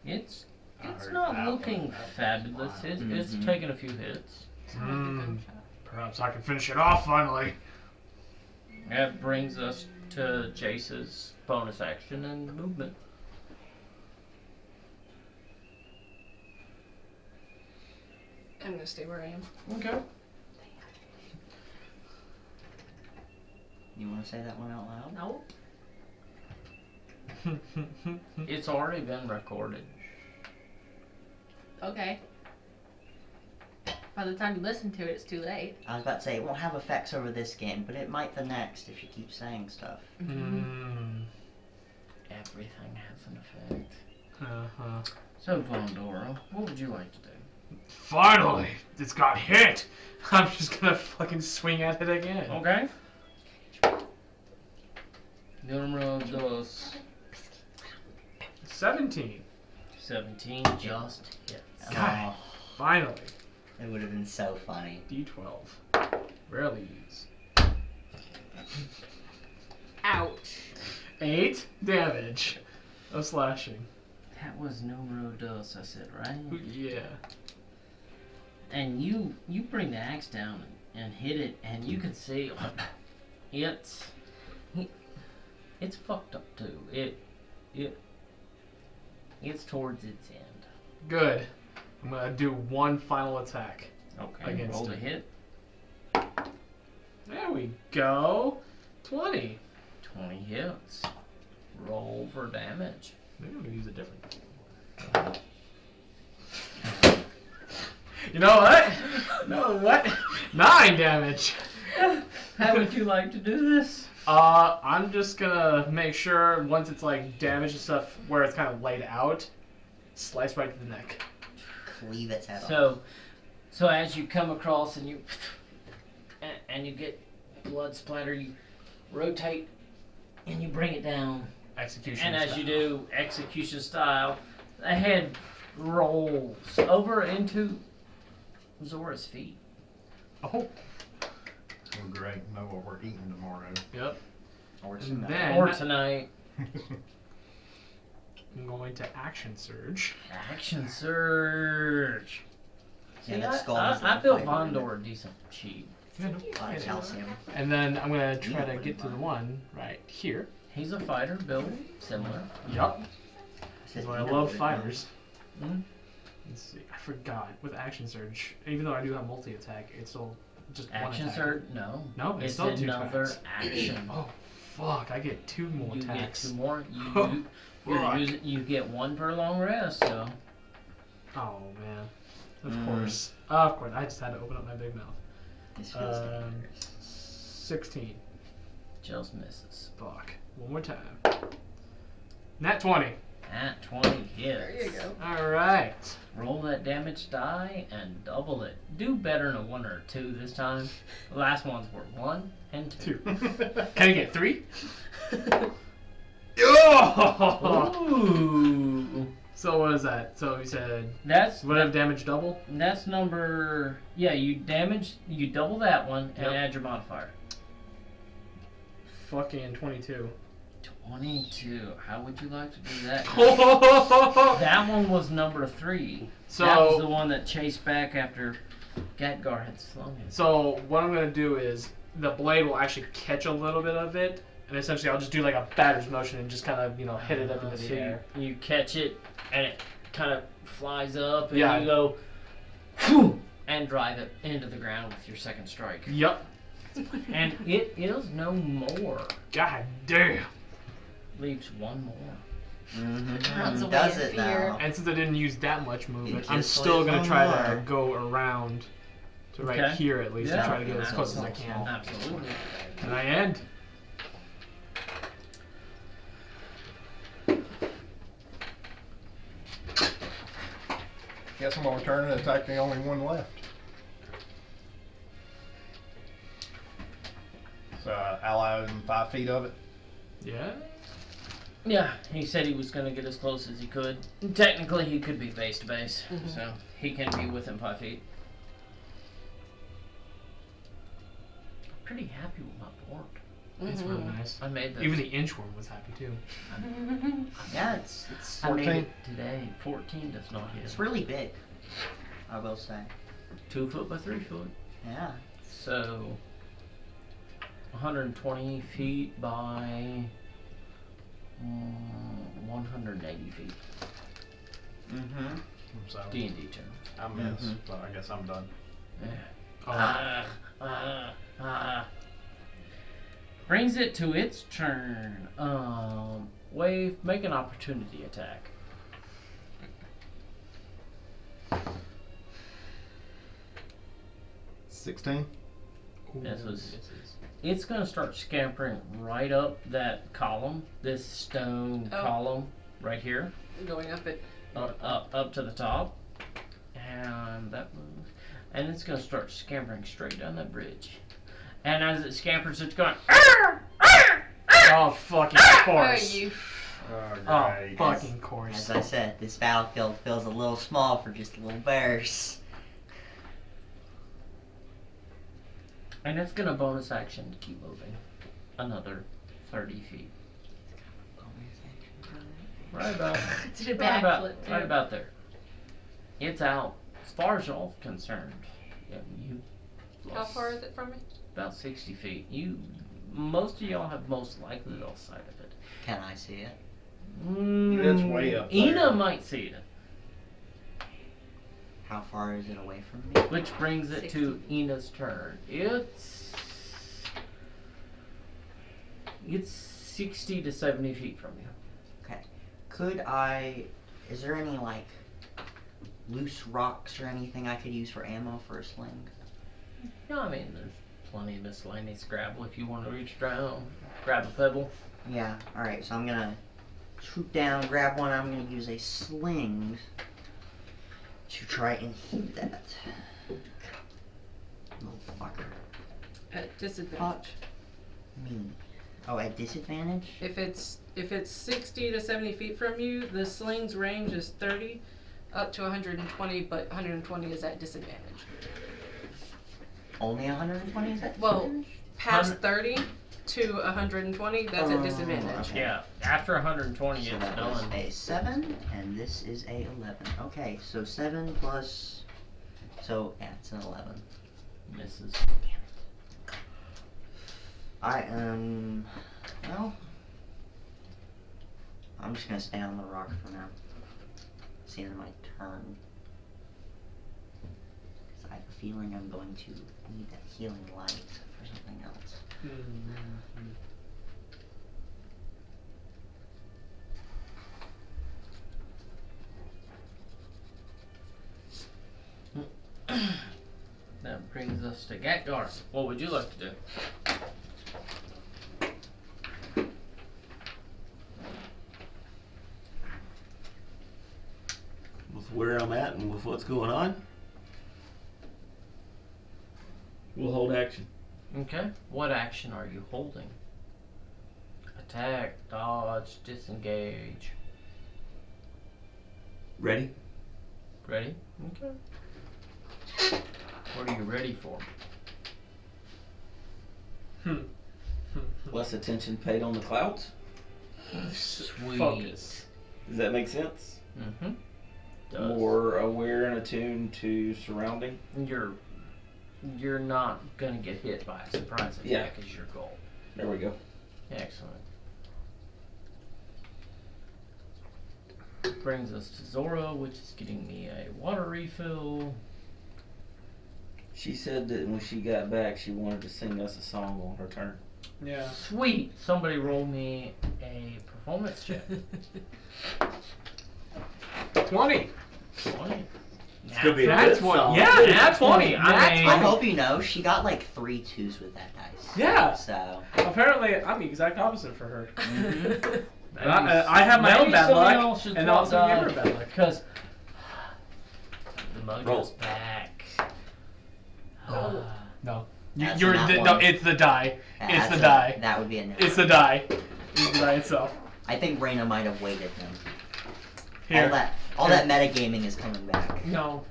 It's heard not that looking one. That one's fabulous. wild. It's Mhm. taken a few hits. Perhaps I can finish it off finally. That brings us to Jace's bonus action and movement. I'm gonna stay where I am. Okay. You want to say that one out loud? No. It's already been recorded. Okay. By the time you listen to it, it's too late. I was about to say, it won't have effects over this game, but it might the next if you keep saying stuff. Everything has an effect. Uh-huh. So, Vondora, what would you like to do? Finally! It's got hit! I'm just gonna fucking swing at it again. Okay. Numero dos. 17. 17 just hits. God. Finally. It would have been so funny. D12. Rarely use. Ouch. 8 damage of slashing. That was numero dos, I said, right? Yeah. And you bring the axe down and hit it, and you can see it It's fucked up too. It's towards its end. Good. I'm gonna do one final attack. Okay. Against Roll the it. hit. There we go. 20. 20 hits. Roll for damage. Maybe I'm gonna use a different. You know what? No, what? 9 damage. How would you like to do this? I'm just gonna make sure once it's like damaged and stuff where it's kind of laid out, slice right to the neck. Cleave its head off. So as you come across and you get blood splatter, you rotate and you bring it down. Execution. And as style. you do, execution style, the head rolls over into Zora's feet. Oh. Well, great. Know what we're eating tomorrow. Yep. Or And tonight. then Or tonight. I'm going to action surge. Action surge. Yeah, See, that skull I has a lot of built fiber in it. Vondor decent cheap. A lot of calcium. And then I'm gonna try to get to the one right here. He's a fighter, built similar. Yup. Said That's why I you know love what it fighters. Mm. Let's see. I forgot with action surge. Even though I do have multi attack, it's still just Action one attack. surge? No. No, it's It's still 2 another attacks. action. Oh, fuck! I get 2 more You get attacks. 2 more. Oh, You're fuck. you get 1 per long rest, so. Oh man. Of course. Of course. I just had to open up my big mouth. This feels dangerous. 16. Just misses. Fuck. One more time. Nat 20. At 20 hits. There you go. Alright. Roll that damage die and double it. Do better than a 1 or a 2 this time. The last ones were 1 and 2. 2. Can I get 3? Oh! Ooh. So what is that? So you said That's would I have damage double? That's number. Yeah, you double that one and Yep. add your modifier. Fucking 22. 22. How would you like to do that? So That one was number 3. That was the one that chased back after Gatgar had slung it. So what I'm gonna do is the blade will actually catch a little bit of it, and essentially I'll just do like a batter's motion and just kind of hit it up into the So air. you catch it and it kind of flies up and Yeah. you go, whew, and drive it into the ground with your second strike. Yup. And it is no more. God damn. Leaves 1 more. Runs away Does in it fear. now? And since I didn't use that much movement, I'm just still like gonna try to more. go around to right Okay. here at least and Yeah. try to get as close as I can. Absolutely. And I end. Guess I'm gonna turn and attack the only one left. So ally within 5 feet of it. Yeah. Yeah, he said he was going to get as close as he could. Technically, he could be base to base, so he can be within 5 feet. I'm pretty happy with my board. It's really nice. I made this. Even the inchworm was happy too. Yeah, it's I made 14. it today. 14 does not hit. it's really big. I will say. 2 foot by 3 foot. Yeah. So 120 feet by 180 feet. Mm-hmm. So D&D term. I missed, so I guess I'm done. Brings it to its turn. Wave, make an opportunity attack. $16. It's gonna start scampering right up that column, this stone column right here, Going up it. up to the top, and that moves, and it's gonna start scampering straight down that bridge. And as it scampers, it's going. Oh fucking course. you. Oh Great. fucking course. As I said, this battlefield feels a little small for just little bears. And it's gonna bonus action to keep moving another 30 feet. Right about. Did a Right about, backflip. right about there. It's out. As far as y'all concerned, yeah, you. How lost far is it from me? About 60 feet. Most of y'all have most likely lost sight of it. Can I see it? It's way up there. Ina might see it. How far is it away from me? Which brings it to Ina's turn. It's 60 to 70 feet from you. Could is there any like loose rocks or anything I could use for ammo for a sling? No, I mean, there's plenty of miscellaneous gravel if you want to reach down. Grab a pebble. Yeah, alright, so I'm gonna swoop down, grab one, I'm gonna use a sling to try and hit that. Little fucker. At disadvantage. Me. Oh, at disadvantage? If it's 60 to 70 feet from you, the sling's range is 30 up to 120, but 120 is at disadvantage. Only 120 is that? Well, past 30 to 120, that's at Oh, disadvantage. okay. Yeah, after 120, So it's that was done. a 7, and this is a 11. Okay, so 7 plus... So, yeah, it's an 11. Misses. I am... Well... I'm just gonna stay on the rock for now. It's the end of my turn. Because I have a feeling I'm going to need that healing light for something else. That brings us to Gatgar. What would you like to do? With where I'm at and with what's going on, we'll hold action. Okay. What action are you holding? Attack, dodge, disengage. Ready? Ready? Okay. What are you ready for? Less attention paid on the clouds. Sweet. Focus. Does that make sense? Mm-hmm. More aware and attuned to surrounding. You're not gonna get hit by a surprise attack is your goal. There we go. Excellent. Brings us to Zora, which is getting me a water refill. She said that when she got back, she wanted to sing us a song on her turn. Yeah. Sweet. Somebody roll me a performance check. 20. 20. It's gonna be a That's good one. song. Yeah, nat 20. I mean, I hope you know, she got like 3 2s with that dice. Yeah. So... Apparently, I'm the exact opposite for her. maybe- I have my maybe own bad somebody luck, else should and swap also give her dice, bad luck. because the mojo's Roll. back. No. That's You're not the, one. no, it's the die. It's the die. That would be a no. It's the die. It's the die itself. I think Reyna might have waited him. Here. All that metagaming is coming back. No.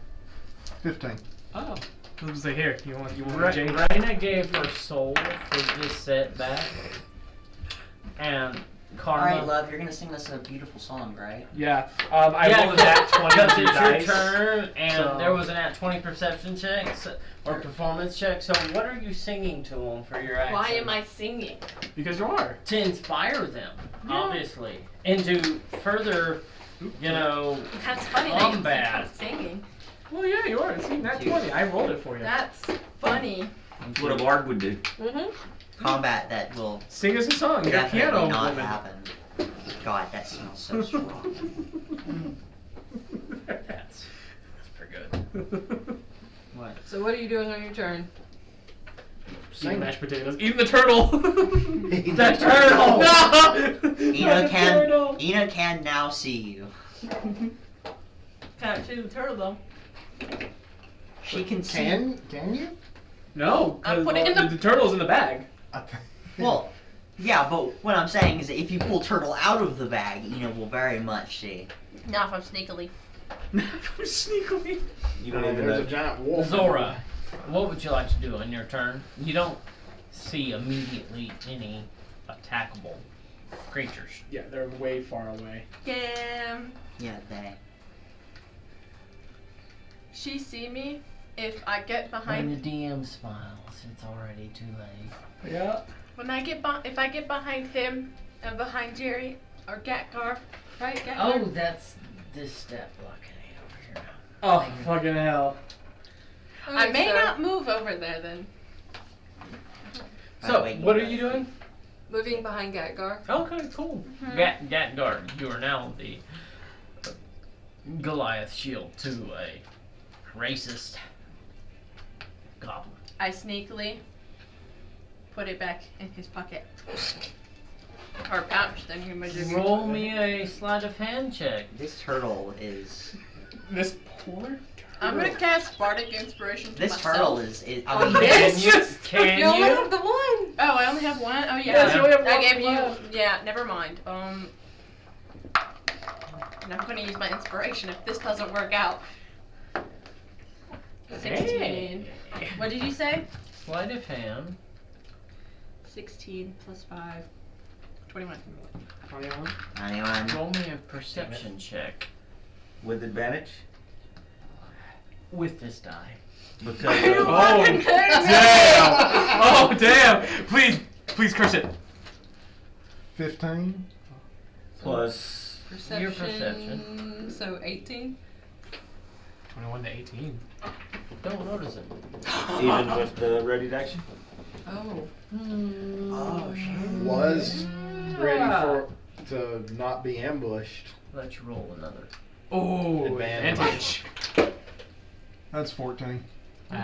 15. Oh. I was gonna say, here, you want James? Reyna gave her soul for this setback, and Karma. Alright, love, you're gonna sing us a beautiful song, right? Yeah. I Yeah, rolled a nat 20 because on the it's your dice. turn, and so- there was an at 20 perception check or performance check. So what are you singing to them for your action? Why am I singing? Because you are. To inspire them, Yeah. obviously, and to further, you know, That's funny that you think Combat. I'm singing. Well, yeah, you are. See, nat 20. I rolled it for you. That's funny. That's what a bard would do. Mm-hmm. Combat that will Sing us a song. You're a definitely piano not woman. happen. God, that smells so strong. that's pretty good. What? So what are you doing on your turn? Eating mashed potatoes. Eating the turtle. The turtle! No! Ina can now see you. Can't shoot the turtle though. She can see. Can you? No, I because put it in the turtle's in the bag. Well, yeah, but what I'm saying is that if you pull Turtle out of the bag, Ina will very much see. Not if I'm sneakily. Sneakily. You don't even There's know. a giant wolf. Zora, what would you like to do on your turn? You don't see immediately any attackable creatures. Yeah, they're way far away. Can Yeah, they. she see me if I get When behind? the DM smiles, it's already too late. Yeah. When I get if I get behind him And behind Jerry, or Gatgar, right? Gatgar? Oh, that's this stat blocking over here. Oh, fucking hell. I may not move over there then. By So, the way, what are you doing? Moving behind Gatgar. Okay, cool. Gatgar, you are now the Goliath shield to a racist goblin. I sneakily put it back in his pocket. Or pouch, then you measure. Roll me a sleight of hand check. This turtle is. This poor I'm gonna cast Bardic Inspiration to This myself. turtle is. I On mean, this? Can You only you? have the one. Oh, I only have one? Oh, yeah. Yes, you only have I one gave you. left. Yeah, never mind. And I'm gonna use my inspiration if this doesn't work out. 16. Hey. What did you say? Sleight of hand. 16 plus 5. 21. 21. anyone. Roll me a perception check With advantage? with this die. Because Oh, damn! Oh, damn! Please curse it. 15. plus Perception. Your perception. So 18. 21 to 18. Don't notice it. even with the ready action. Oh. Oh shit. Was ready to not be ambushed. Let's roll another. Oh, Advantage. advantage. That's 14.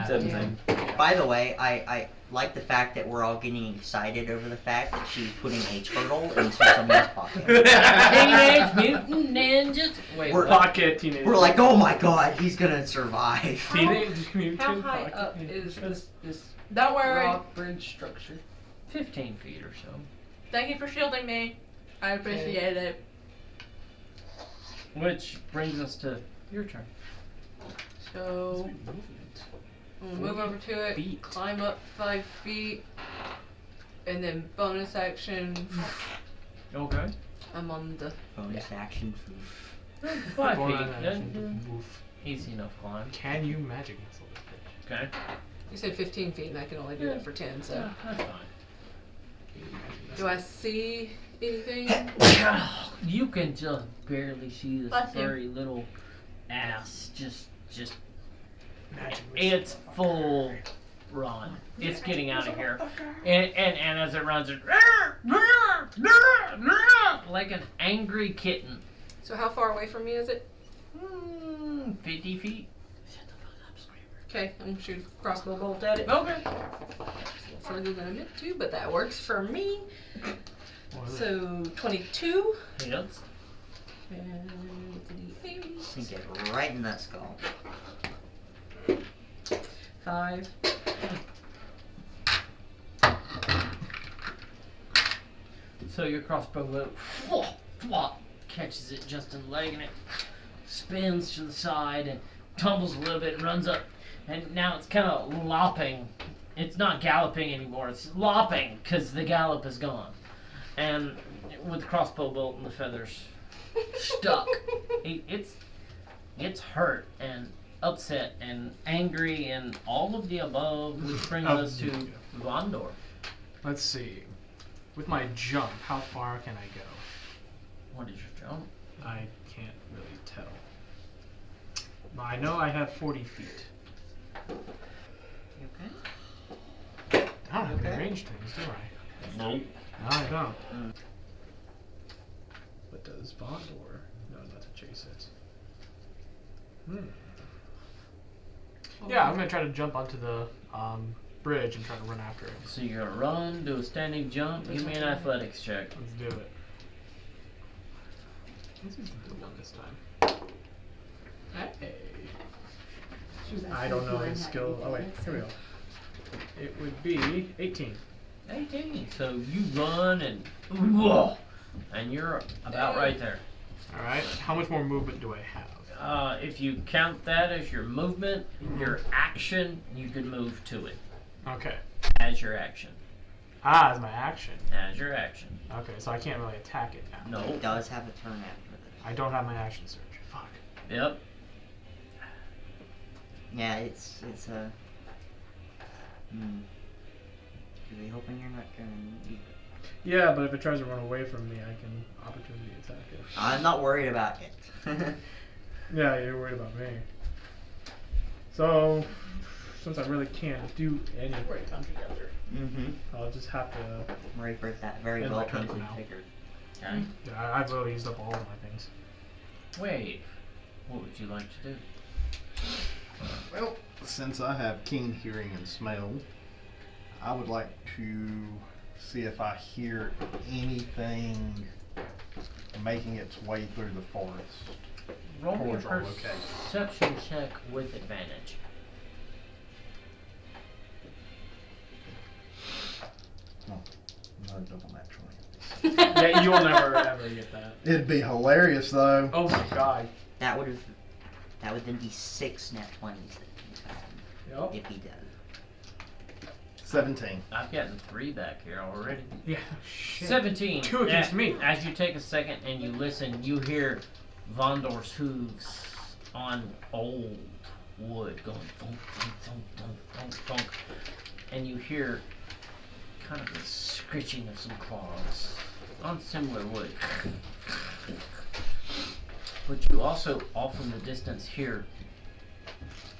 17. By the way, I like the fact that we're all getting excited over the fact that she's putting a turtle into someone's pocket. Teenage Mutant Ninjas. Wait, We're- what? Pocket teenage. We're like, oh my god, he's gonna survive. Teenage Mutant How high Pocket up Ninja. is this Don't worry. rock bridge structure? 15 feet or so. Thank you for shielding me. I appreciate it. Which brings us to your turn. So I'm gonna move over to it, feet. climb up 5 feet, and then bonus action. Okay. I'm on the. Bonus action. 5 Go feet. on, action. Move. Easy enough climb. Can you magic missile this bitch? Okay. You said 15 feet, and I can only do that for 10. So, Yeah, that's fine. do I see anything? You can just barely see this Bless you. furry little ass. Just Magic missile. it's full run. It's getting out of here. And as it runs, it like an angry kitten. So how far away from me is it? 50 feet. Okay, I'm gonna shoot a crossbow bolt at it. Okay. Further than I meant to, but that works for me. What is it? So 22 Hits. and the D8. Sink it right in that skull. 5. So your crossbow bolt catches it just in the leg and it spins to the side and tumbles a little bit and runs up. And now it's kind of lopping. It's not galloping anymore. It's lopping because the gallop is gone. And with the crossbow bolt and the feathers stuck, it's hurt and upset and angry and all of the above, which brings us to Vondor. Let's see. With my jump, how far can I go? What is your jump? I can't really tell. But I know I have 40 feet. You okay? I don't have Okay. any range things, do I? Nope. No, I don't. But does Vondor know not to chase it? Yeah, I'm gonna try to jump onto the bridge and try to run after it. So you're gonna run, do a standing jump. Give me an athletics check. Let's do it. Let's use the good one this time. Hey. I don't know his skill. Oh wait, here we go. It would be 18. 18. So you run and whoa, and you're about right there. All right. How much more movement do I have? If you count that as your movement, your action, you can move to it Okay. as your action. Ah, as my action. As your action. Okay, so I can't really attack it now. No. It does have a turn after this. I don't have my action surge. Fuck. Yep. Yeah, it's a. Really hoping you're not gonna need it. Yeah, but if it tries to run away from me, I can opportunity attack it. I'm not worried about it. Yeah, you're worried about me. So, since I really can't do anything, Mm-hmm. I'll just have to. I'm ready for that very End well my turn for configured. Okay. Yeah, I've really used up all of my things. Wave, what would you like to do? Well, since I have keen hearing and smell, I would like to see if I hear anything making its way through the forest. Roll me a Towards our location. perception check with advantage. Another double natural. Yeah, you'll never ever get that. It'd be hilarious though. Oh my god. That would then be 6 net 20s that he's had, Yep. if he does. 17. I've gotten 3 back here already. Yeah. Shit. 17. 2 against A- me. As you take a second and you listen, you hear Vondor's hooves on old wood going thunk, thunk, thunk, thunk, thunk, thunk. And you hear kind of the scritching of some claws on similar wood. But you also, off in the distance, hear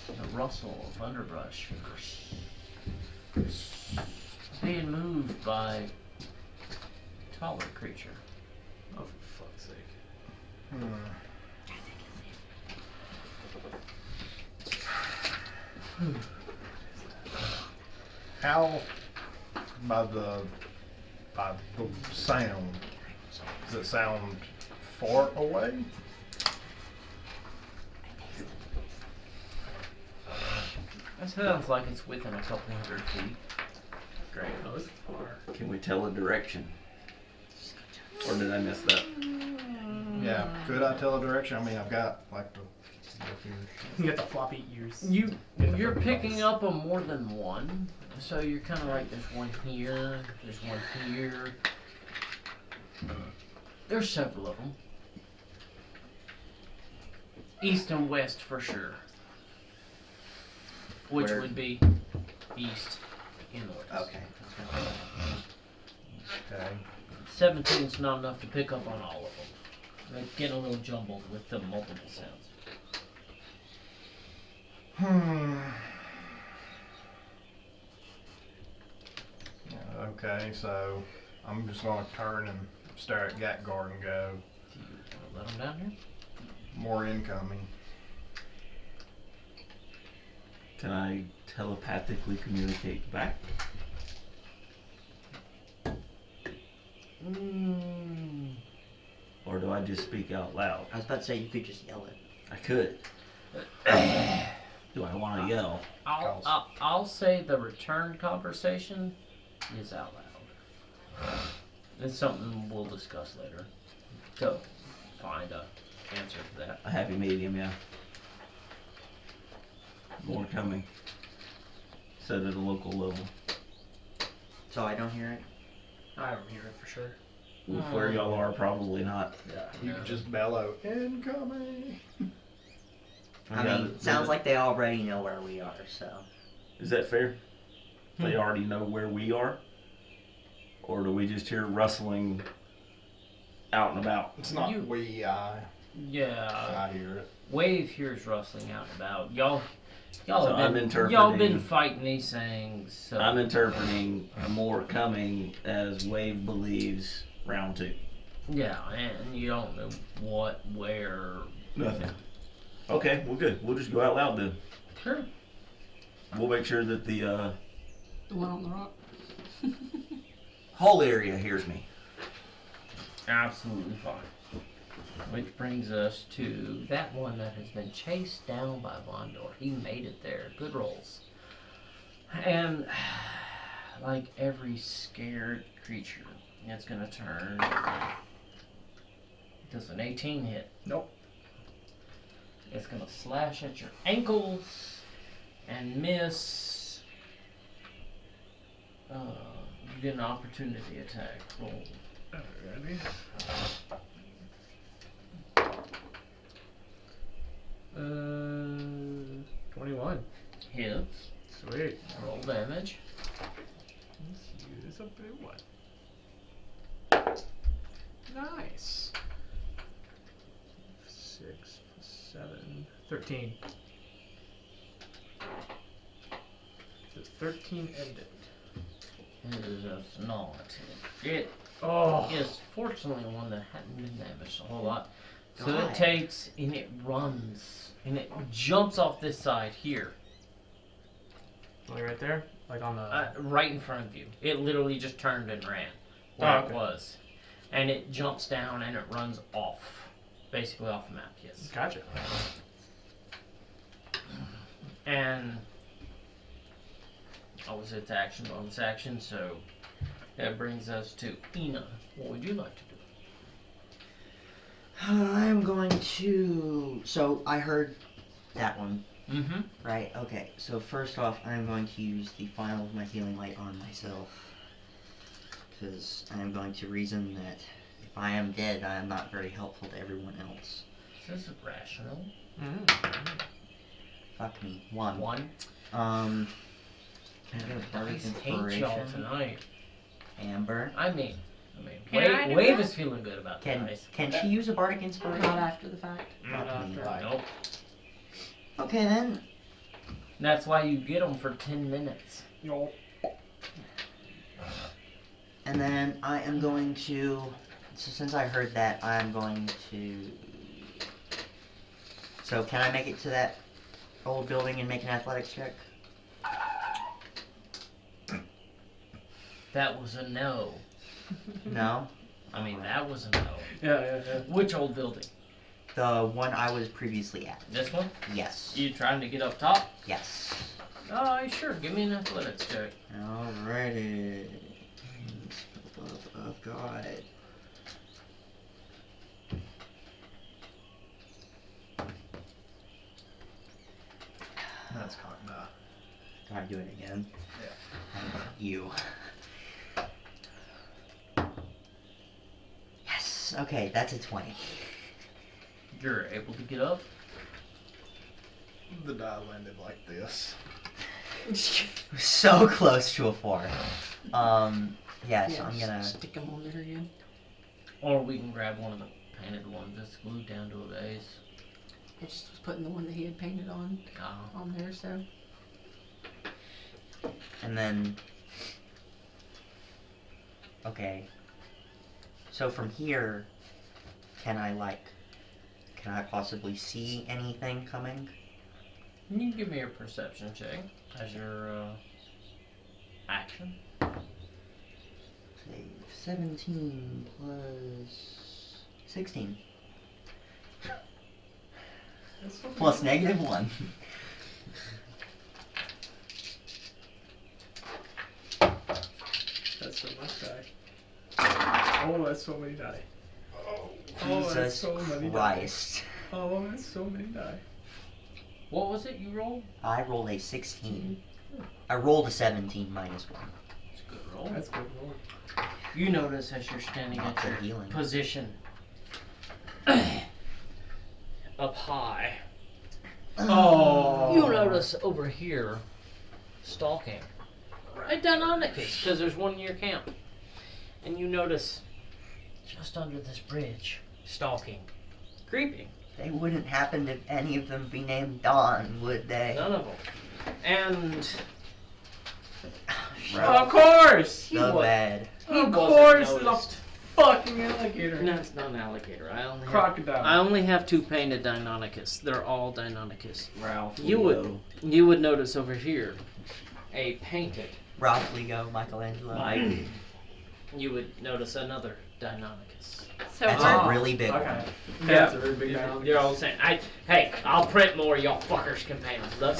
the rustle of underbrush being moved by a taller creature. Oh, for fuck's sake. How by the sound, does it sound far away? That sounds like it's within a couple hundred feet. Great. Oh, it's far. Can we tell a direction? Or did I miss that? Yeah. Could I tell a direction? I mean, I've got like the. You get the floppy ears. You're picking up on more than one, so you're kind of like, there's one here, there's one here. There's several of them. East and west for sure. Which Where? would be east and west. Okay. Okay. 17's not enough to pick up on all of them. They're getting a little jumbled with the multiple sounds. Okay, so I'm just gonna turn and stare at Gatguard and go, Do you want to let them down here? more incoming. Can I telepathically communicate back? Or do I just speak out loud? I was about to say you could just yell it. I could. Do I want to yell? I'll say the return conversation is out loud. It's something we'll discuss later. So, find a answer to that. A happy medium, yeah. More coming. Set at a local level. So I don't hear it? I don't hear it for sure. With where y'all are, probably not. Yeah. You could just bellow, incoming! I mean, sounds like they already know where we are, so. Is that fair? They already know where we are? Or do we just hear rustling out and about? It's not You- we, Yeah. I hear it. Wave hears rustling out and about. Y'all So have I'm been, interpreting- y'all been fighting these things. So I'm interpreting more coming as Wave believes round 2. yeah, and you don't know what, where. Nothing. Okay, well good. We'll just go out loud then. Sure. We'll make sure that the The one on the rock. whole area hears me. Absolutely fine. Which brings us to that one that has been chased down by Vondor. He made it there. Good rolls. And like every scared creature, it's gonna turn. Does an 18 hit? Nope. It's gonna slash at your ankles and miss. You get an opportunity attack. Roll. Alrighty. 21. Hits. Sweet. Roll damage. Let's use a big one. Nice. 6, 7, 13. So 13 ended. It is just not. It Oh. is fortunately one that hadn't been damaged a whole lot. So God. it takes and it runs and it jumps off this side here, Like right there? Like on the. right in front of you. It literally just turned and ran where Oh, okay. it was, and it jumps down and it runs off, basically off the map. Yes. Gotcha. And obviously it's action, bonus action, so that brings us to Ina. What would you like to do? I'm going to. So I heard that one, Mm-hmm. right? Okay. So first off, I'm going to use the final of my healing light on myself, because I am going to reason that if I am dead, I am not very helpful to everyone else. This is rational. Fuck me. One. One. Can I get a bardic Guys hate y'all inspiration? tonight. Amber. I mean, Can I do Wave that? is feeling good about Can guys. can she use a bardic inspiration? Not after the fact. Not after. after. Nope. Okay then. That's why you get them for 10 minutes. No. And then I am going to. So since I heard that, I'm going to. So can I make it to that old building and make an athletics check? That was a no. No. I mean, that was a no. Yeah. Which old building? The one I was previously at. This one? Yes. You trying to get up top? Yes. Oh, sure. Give me an athletics check. Alrighty. Of God. That's kinda. Do I do it again? Yeah. You. Yes. Okay, that's a 20. You're able to get up? The die landed like this. So close to a 4. Yeah, so I'm just gonna. stick them on there again. Or we can grab one of the painted ones that's glued down to a base. I just was putting the one that he had painted on there, so. And then. Okay. So from here, can I possibly see anything coming? You can give me a perception check as your action. Say 17 plus 16. Plus -1. That's so much die. Oh, that's so many die. Oh, that's Jesus so many Christ. die. Oh, that's so many die. What was it you rolled? I rolled a 16. I rolled a 17 minus 1. It's a good roll. That's good roll. You notice as you're standing Not at for your healing. position up high, Oh. you notice over here stalking right down on it because there's one in your camp, and you notice just under this bridge stalking, creeping. They wouldn't happen if any of them be named Dawn, would they? None of them, and Of course! So bad. Of wasn't course, it's noticed. a fucking alligator. No, it's not an alligator. I Crocodile. only have 2 painted Deinonychus. They're all Deinonychus. Ralph. You would notice over here a painted. Ralph Lego, Michelangelo. Mike. You would notice another Deinonychus. So That's we're, a really big Okay. one. Yeah, it's a really big round. You're all saying, hey, I'll print more. Y'all fuckers can paint them. Look.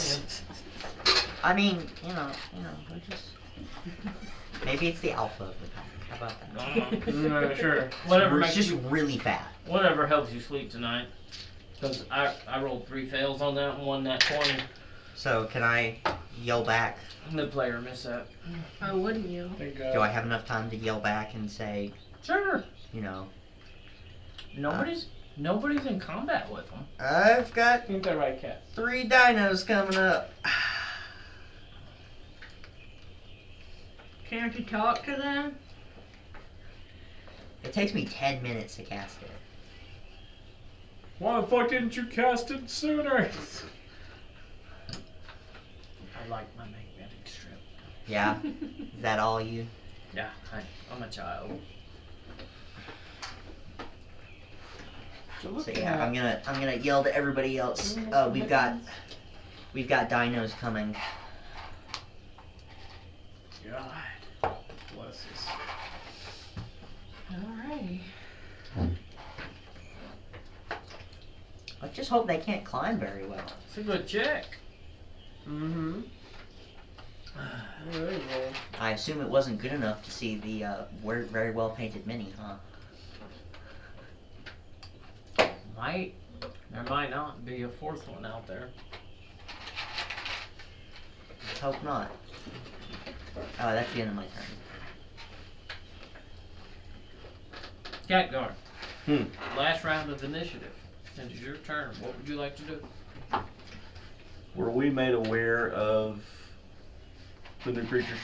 I mean, we're just. Maybe it's the alpha of the pack. How about that? Sure. Whatever We're makes just you, really fat. whatever helps you sleep tonight. Because I rolled 3 fails on that and won that 20. So can I yell back? The player missed that. Oh, wouldn't you? Do I have enough time to yell back and say, Sure. Nobody's in combat with them. I've got Ain't that right, Cat? 3 dinos coming up. Can't you talk to them? It takes me 10 minutes to cast it. Why the fuck didn't you cast it sooner? I like my magnetic strip. Yeah? Is that all you? Yeah, I'm a child. So yeah, I'm gonna yell to everybody else. We've got dinos coming. God. Bless us. Alrighty. Let's just hope they can't climb very well. It's a good check. Mm-hmm. Very well. I assume it wasn't good enough to see the very well painted mini, huh? There might not be a fourth one out there. Let's hope not. Oh, that's the end of my turn. Catguard. Last round of initiative. Since it's your turn, what would you like to do? Were we made aware of the new creatures?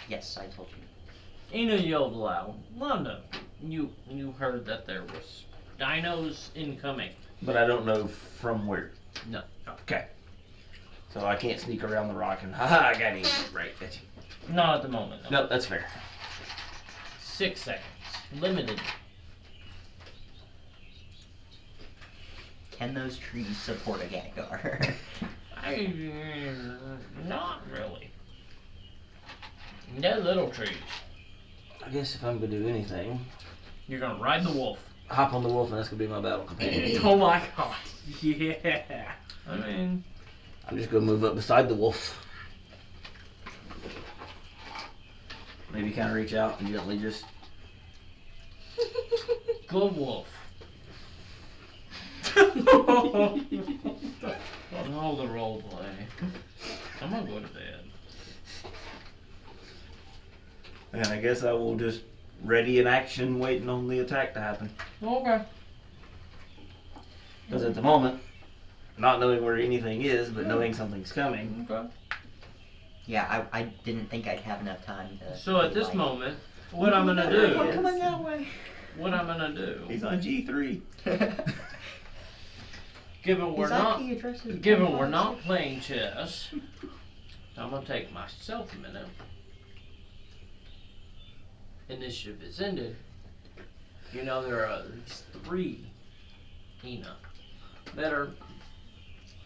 Yes, I told you. Ina yelled aloud. London, you heard that there was dinos incoming. But I don't know from where. No. Okay. So I can't sneak around the rock and, haha, I got you. Right, that's you. Not at the moment. No. No, that's fair. 6 seconds. Limited. Can those trees support a Gatgar? Not really. They're little trees. I guess if I'm gonna do anything, You're gonna ride the wolf. hop on the wolf and that's gonna be my battle companion. Oh my god. Yeah. I mean, I'm just gonna move up beside the wolf. Maybe kind of reach out and gently just. good wolf. All the role play. I'm gonna go to bed. And I guess I will just ready in action, waiting on the attack to happen. Okay. Because at the moment, not knowing where anything is, but knowing something's coming. Okay. Yeah, I didn't think I'd have enough time to. So at this like- moment, what I'm gonna do? Coming that way. What I'm gonna do? He's on G3. Given we're His not, IP address is given we're not playing chess, I'm gonna take myself a minute. Initiative is ended. You know there are at least 3 Ina that are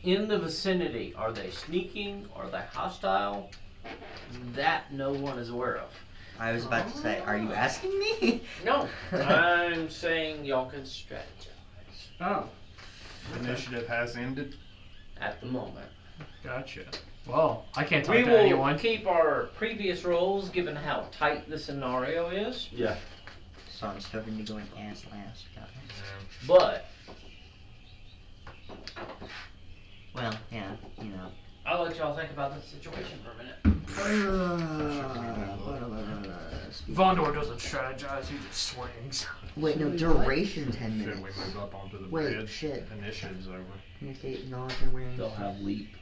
in the vicinity. Are they sneaking? Are they hostile? That no one is aware of. I was about to say, are you asking me? No, I'm saying y'all can strategize Oh, Initiative has ended. at the moment. gotcha. Well, I can't talk We to will anyone. keep our previous rolls, given how tight the scenario is. Yeah. So I'm still going to be going ass last. Got it. But Well, yeah, you know. I'll let y'all think about the situation for a minute. Vondor doesn't strategize, he just swings. Wait, no, duration 10 Should we minutes. move up onto the Wait, bridge? shit. Initiative's over. Communicate, knowledge, and range. They'll have leap,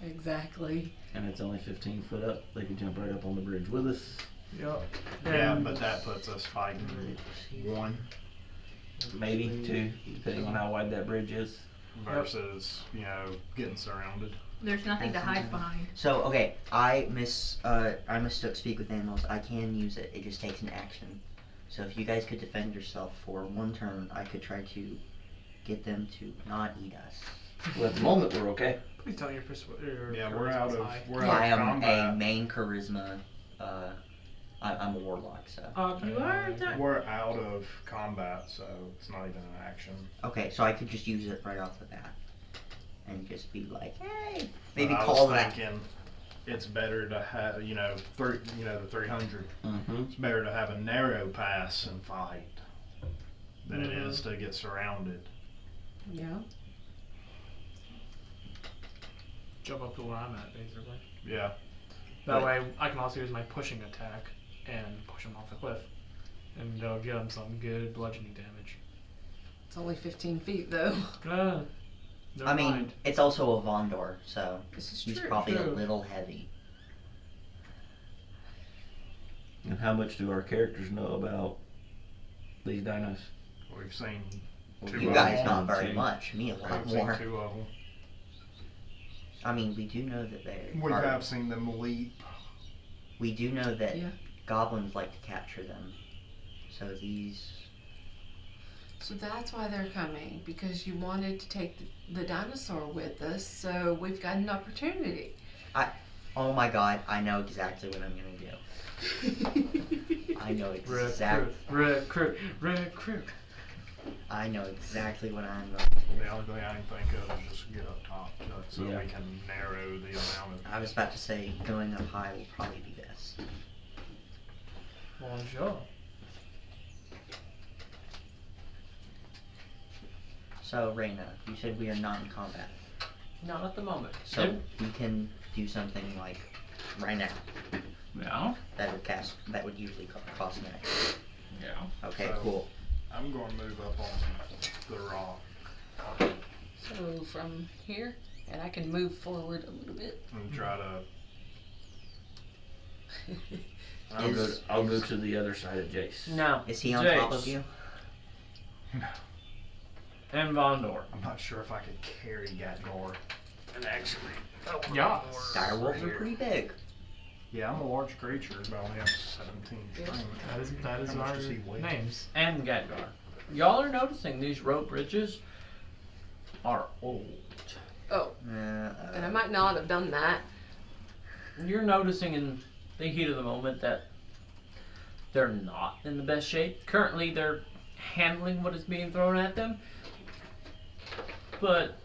Exactly. and it's only 15 foot up. They can jump right up on the bridge with us. Yep. Yeah, And but that puts us fighting 1 Maybe 2, depending on how wide that bridge is. versus, getting surrounded. There's nothing to hide behind. So, okay, I mistook speak with animals. I can use it. It just takes an action. So if you guys could defend yourself for 1 turn, I could try to get them to not eat us. Well, at the moment, we're okay. please tell your persuasion. Yeah, we're out of I am combat. a main charisma. I'm a warlock, so. You are We're out of combat, so it's not even an action. Okay, so I could just use it right off the bat, and just be like, hey, maybe But I call was that. thinking it's better to have, the 300. Mm-hmm. It's better to have a narrow pass and fight than it is to get surrounded. Yeah. jump up to where I'm at, basically. Yeah. That way, I can also use my pushing attack and push him off the cliff, and give him some good bludgeoning damage. It's only 15 feet though. Never I mean, mind. it's also a Vondor, so This is he's true. probably a True. little heavy. And how much do our characters know about These dinos. We've seen You of guys them. not very Two. much. Me a lot We've more. seen 2 of them. I mean, we do know that they We are. have seen them leap. We do know that Yeah. goblins like to capture them. So these. So that's why they're coming, because you wanted to take the dinosaur with us, so we've got an opportunity. Oh my god! I know exactly what I'm gonna do. I know exactly. Recruit. I know exactly what I'm going to do. The only thing I can think of is just get up top so Yeah. we can narrow the amount of. I was about to say going up high will probably be best. Bonjour. So Reyna, you said we are not in combat, Not at the moment. so we can do something like right now. Yeah. That would usually cost an action. Yeah. Okay, So- cool. I'm going to move up on the rock So from here, and I can move forward a little bit. and try to. I'll go to the other side of Jace. Now, Is he on Jace top of you? and Vondor. I'm not sure if I could carry Gatgor. And actually, Yeah. Direwolves are pretty big. Yeah, I'm a large creature, but I only have 17 strength. That is How much our does he weigh? names. And Gadgar. Y'all are noticing these rope bridges are old. Oh, and I might not have done that. You're noticing in the heat of the moment that they're not in the best shape. Currently, they're handling what is being thrown at them. But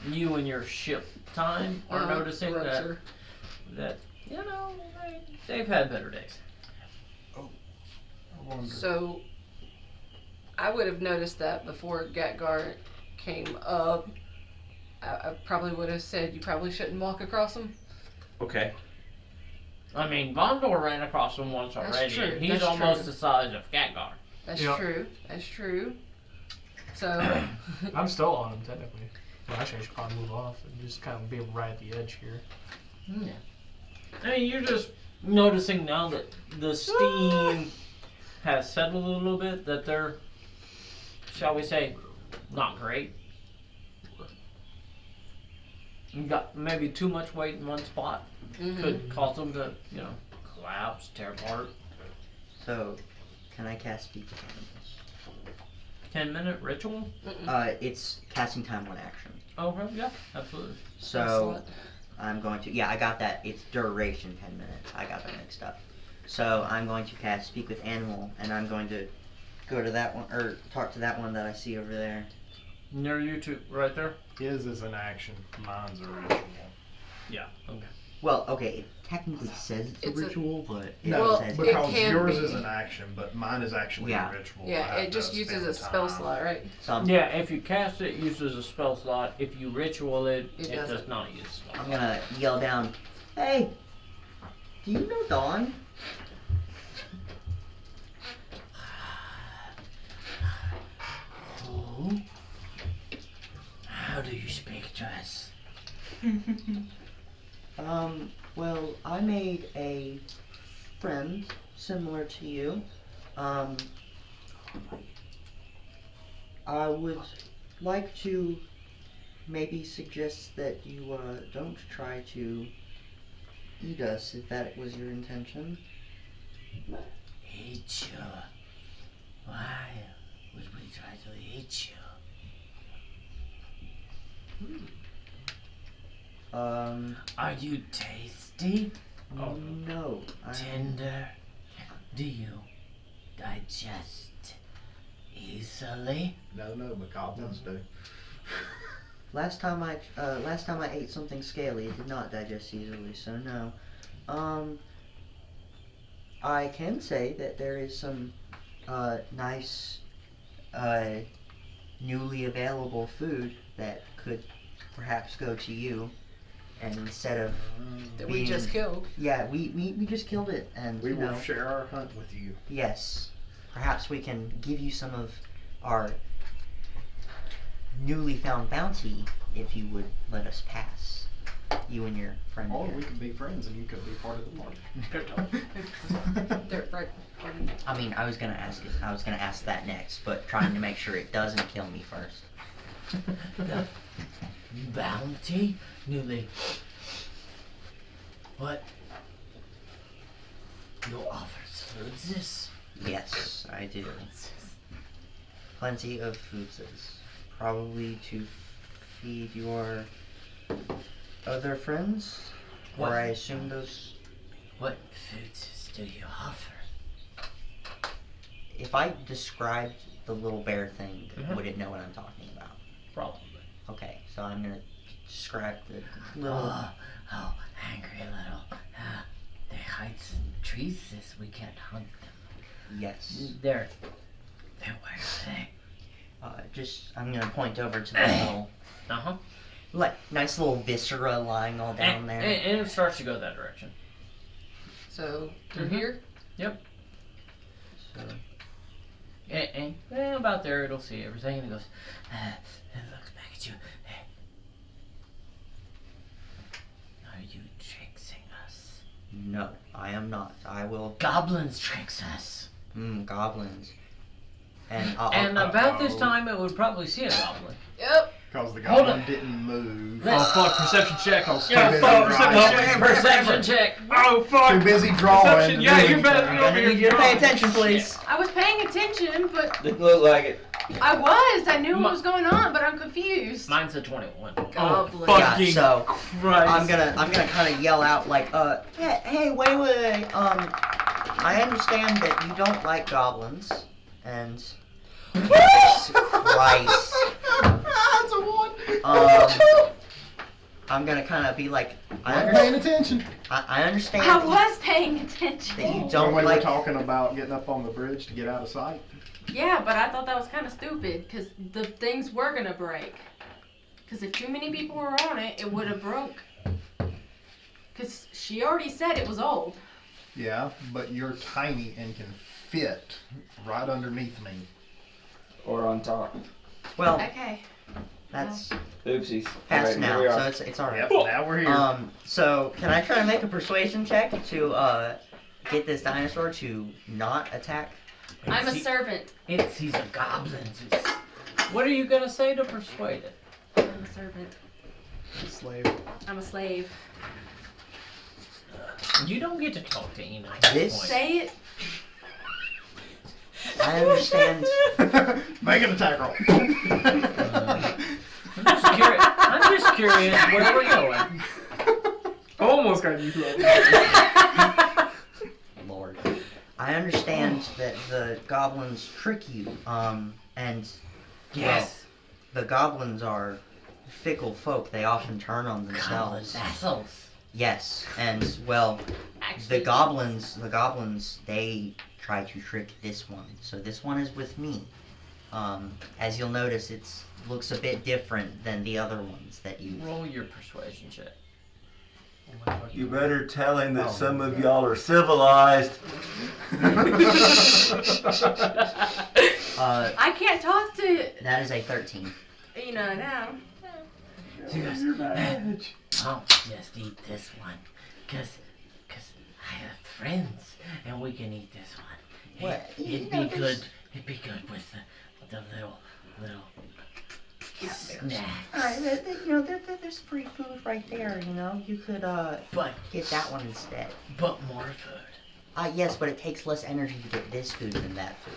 you and your ship time are noticing ropes that, are- that you know, they've had better days. I wonder. So I would have noticed that before Gatgar came up. I probably would have said you probably shouldn't walk across them. okay. I mean, Vondor ran across him once That's already, true, and he's that's almost true. the size of Gatgar. That's Yeah. true. That's true. So I'm still on him technically. Well, actually, I should probably move off and just kind of be right at the edge here. Yeah. I mean, you're just noticing now that the steam has settled a little bit, that they're, shall we say, not great. You got maybe too much weight in one spot. Could cause them to, you know, collapse, tear apart. So, can I cast Speak with Animals? 10-minute ritual? It's casting time 1 action. Oh, right, yeah, absolutely. So, I'm going to, yeah, I got that. It's duration 10 minutes. I got that mixed up. So, I'm going to cast Speak with Animal, and I'm going to go to that one, or talk to that one that I see over there. Near you two, right there? His is an action, mine's a ritual. Yeah, okay. Well, okay, it technically says it's It's a a- ritual, but it No, says because can yours be. is an action, but mine is actually Yeah. a ritual. I yeah, have it just to uses spend a spell time. slot, right? some. Yeah, if you cast it, it uses a spell slot. If you ritual it, It it does doesn't. not use a spell I'm slot. gonna yell down, hey, do you know Dawn? Who? How do you speak to us? Well, I made a friend similar to you. I would like to maybe suggest that you, don't try to eat us if that was your intention. Eat you? Why would we try to eat you? Are you tasty? No. Tender? Do you digest easily? No, but goblins do. Last time I ate something scaly, it did not digest easily, so no. I can say that there is some, nice, newly available food that could perhaps go to you, and instead of, That we just killed. yeah, we just killed it, and, We you will know, share our hunt with you. yes, perhaps we can give you some of our newly found bounty if you would let us pass. You and your friend. Or here. we could be friends and you could be part of the party. They're right. I mean, I was gonna ask that next, but trying to make sure it doesn't kill me first. The bounty? Newly. What? You offer foodses? Yes, I do. Plenty of foodses. Probably to feed your other friends? What? Or I assume those... What foodses do you offer? If I described the little bear thing, Mhm. would it know what I'm talking about? Probably. Okay, so I'm gonna describe the little... Oh, angry little. They hide in trees as we can't hunt them. Yes. They're where are they? I'm gonna point over to the little... Uh-huh. Like, nice little viscera lying all down there. And it starts to go that direction. So through Mhm. here. Yep. So, And about there it'll see everything and it goes, it looks back at you. Are you tricksing us? no, I am not. I will... Goblins tricks us. Goblins. And about this time it would probably see a goblin. Yep. Because the Hold goblin on. didn't move. Oh fuck, perception check. Yeah, Too fuck, busy perception drawing. Perception check. Oh fuck. Too busy drawing. Perception, to yeah, do you better anything. be over I here need you to pay drawing. attention, please. I was paying attention, but Didn't look like it. I was. I knew what was going on, but I'm confused. Mine's a 21. Goblin. fuck. Yeah, so Christ. I'm gonna kind of yell out like, hey, wait. I understand that you don't like goblins, and Christ. That's a one. I'm gonna kind of be like, I'm paying attention. I understand I that was paying attention. you When don't we were like. talking about getting up on the bridge to get out of sight. Yeah, but I thought that was kind of stupid because the things were gonna break. Because if too many people were on it, it would have broke. Because she already said it was old. Yeah, but you're tiny and can fit right underneath me. Or on top. Well, Okay. that's Oopsies. past Alright, now, here we so are. it's alright. Yep, now we're here. So can I try to make a persuasion check to get this dinosaur to not attack? I'm a servant. It sees a goblin. What are you gonna say to persuade it? I'm a servant. Slave. I'm a slave. You don't get to talk to Enoch at this This- point. Say it. I understand. Make an attack roll. I'm just curious where we're going. Almost got you. Lord. I understand that the goblins trick you, and Yes. the goblins are fickle folk. They often turn on Goblin themselves. vassals. Yes, and well, Actually, the goblins, they try to trick this one. So this one is with me. As you'll notice, it looks a bit different than the other ones that you. Roll your persuasion check. You better tell him that Oh. some of y'all are civilized. I can't talk to That is a 13. now. She goes, I'll just eat this one, cause I have friends, and we can eat this one. What? It'd be good with the little snacks. Alright, there's free food right there, You could, But get that one instead. more food. Yes, but it takes less energy to get this food than that food.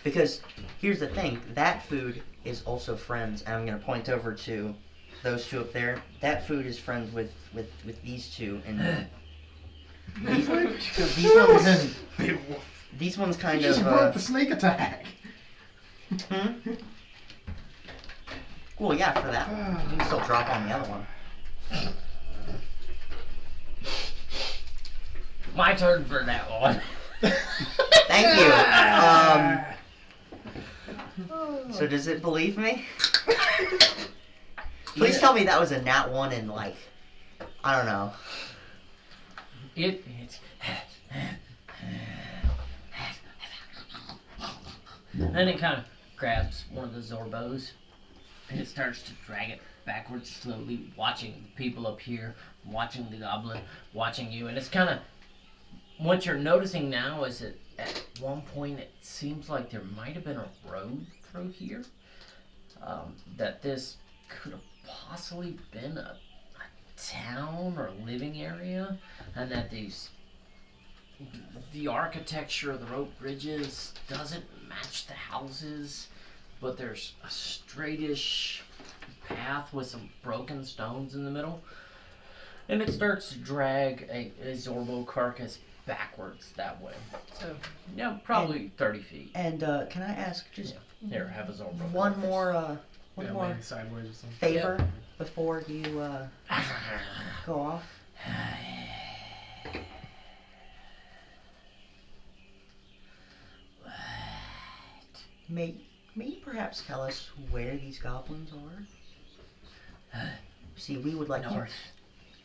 Because, here's the thing, that food is also friends, and I'm gonna point over to those two up there. That food is friends with these two, and these ones kind You just of, broke the sneak attack. well, yeah, for that one. You can still drop on the other one. My turn for that one. Thank you. So does it believe me? Please tell me that was a nat 1 in like, I don't know. It's then it kind of grabs one of the Zorbos and it starts to drag it backwards slowly, watching the people up here, watching the goblin, watching you, and it's kind of what you're noticing now is that at one point it seems like there might have been a road through here. That this could have possibly been a town or living area, and that the architecture of the rope bridges doesn't match the houses, but there's a straightish path with some broken stones in the middle, and it starts to drag a Zorbo carcass backwards that way. So, yeah, probably 30 feet. And can I ask just Here, have a Zorbo one carcass. more Yeah, laying sideways or something. favor before you go off? May you perhaps tell us where these goblins are? See, we would like North.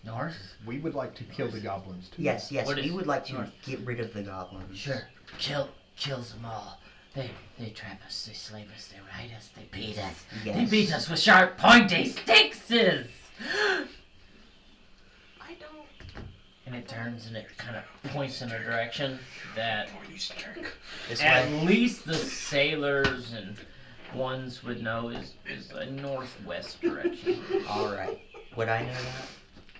North? We would like to kill the goblins too. Yes, What we is would like to north? get rid of the goblins. Sure. Kills them all. They trap us, they slave us, they ride us, they beat us. Yes. They beat us with sharp, pointy sticks! I don't. And it turns and it kind of points in a direction that This at way. least the sailors and ones would know is a northwest direction. All right. Would I know that?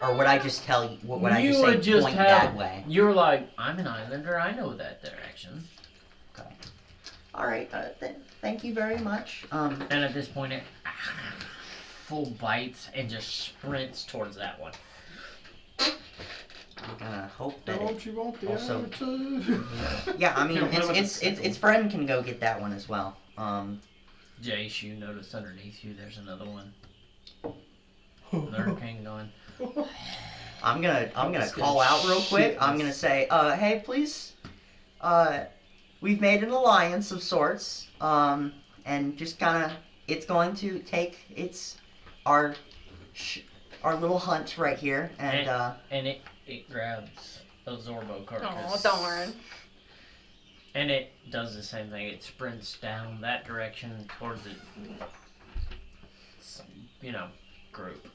Or would I just tell you? Would I You just say would just point have- that way? You're like, I'm an islander, I know that direction. All right. Thank you very much. And at this point it full bites and just sprints towards that one. I'm gonna hope that. Don't you want the also- other two? Yeah, I mean, You know, what about its friend can go get that one as well. Jace, you notice underneath you there's another one. Another king going. I'm gonna call out real quick. I'm gonna say, hey, please, we've made an alliance of sorts, and just kind of, it's going to take our little hunt right here, and And it grabs a Zorbo carcass. Oh, darn. And it does the same thing. It sprints down that direction towards the, group.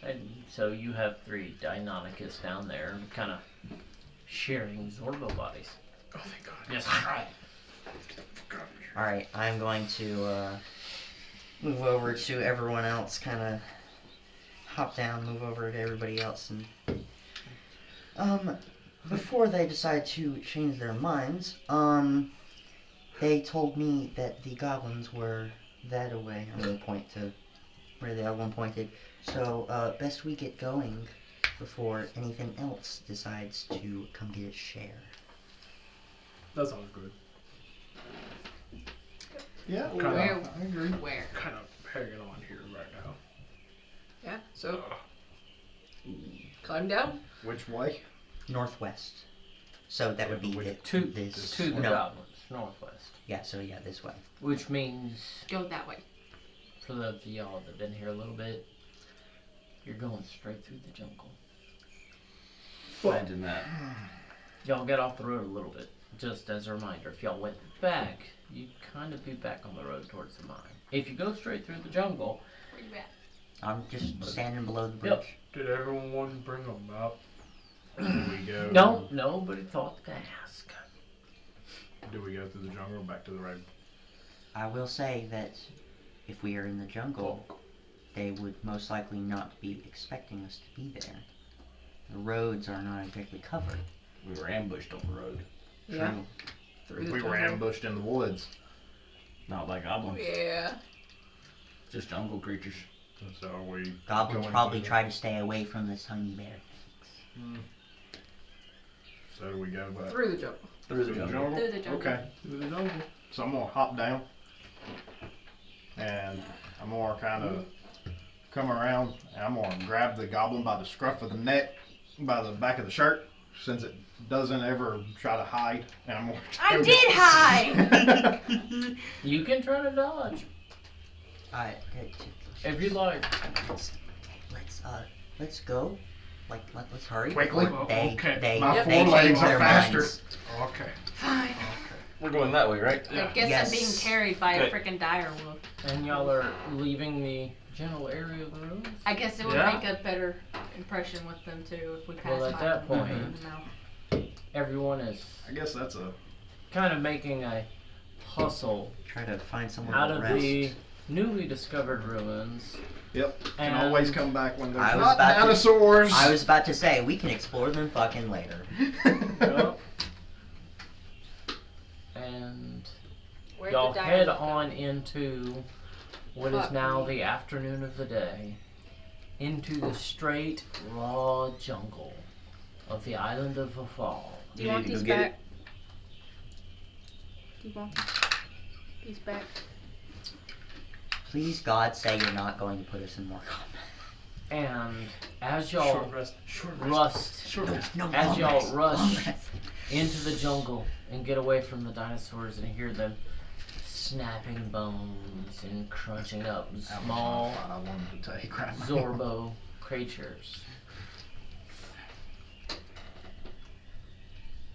And so you have 3 Deinonychus down there, kind of sharing Zorbo bodies. Oh, thank God. Yes. all right, I'm going to move over to everyone else, kind of hop down, move over to everybody else, and before they decide to change their minds, they told me that the goblins were that away. I'm gonna point to where the other one pointed. So, best we get going before anything else decides to come get its share. That sounds good. Yeah, Kinda- I agree. Where? Kind of hanging on here right now. Yeah. So climb down. Which way? Northwest. So that would be To this. the no. goblins, northwest. Yeah, so yeah, this way. Which means, Go that way. for those of y'all that have been here a little bit, you're going straight through the jungle. Imagine that. Y'all get off the road a little bit, just as a reminder. If y'all went back, you'd kind of be back on the road towards the mine. If you go straight through the jungle, Where you at? I'm just standing below the bridge. Yep. Did everyone bring a map? Do we go? no, nobody thought to ask. Do we go through the jungle or back to the road? I will say that if we are in the jungle, they would most likely not be expecting us to be there. The roads are not exactly covered. We were ambushed on the road. Yeah. True. Through the We were jungle. ambushed in the woods. Not by goblins. Yeah. Just jungle creatures. So are we Goblins going probably through try to stay away from this honey bear. So we go back. Through the jungle. Through the jungle. Through the jungle. Okay. Through the jungle. So I'm gonna hop down, and I'm gonna kind of come around, and I'm gonna grab the goblin by the scruff of the neck, by the back of the shirt, since it doesn't ever try to hide, and I'm gonna. I did hide! You can try to dodge if you like. Let's go. Let's hurry. Quickly. They My they forelegs change are their faster. minds. Okay. Fine. We're going that way, right? I guess Yes. I'm being carried by a Okay. freaking dire wolf. And y'all are leaving the general area of the ruins? I guess it would Yeah. make a better impression with them too if we passed Well, at by that them. point- No. Everyone is I guess that's a. kind of making a hustle Try to find someone out to of rest. the newly discovered ruins. Yep. Can And always come back when there's I was not about to- dinosaurs. I was about to say we can explore them fucking later. Yup. And Where'd y'all the head diamond go? on into what is Fuck now me. the afternoon of the day, into the straight, raw jungle of the island of Afal. Do you You want need to these go get back? Do you want these back? Please, God, say you're not going to put us in more combat. And as y'all Short rest. Short rest. rust, Short rest. No, as long y'all rest, long rush rest. into the jungle and get away from the dinosaurs and hear them snapping bones and crunching up That was my small fight I wanted to take right now. Zorbo creatures.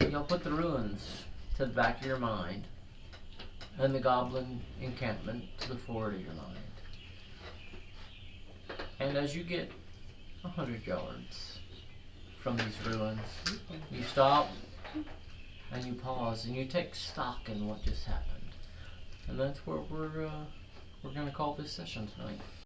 Y'all put the ruins to the back of your mind and the goblin encampment to the forward of your mind. And as you get 100 yards from these ruins, you stop and you pause and you take stock in what just happened. And that's where we're gonna call this session tonight.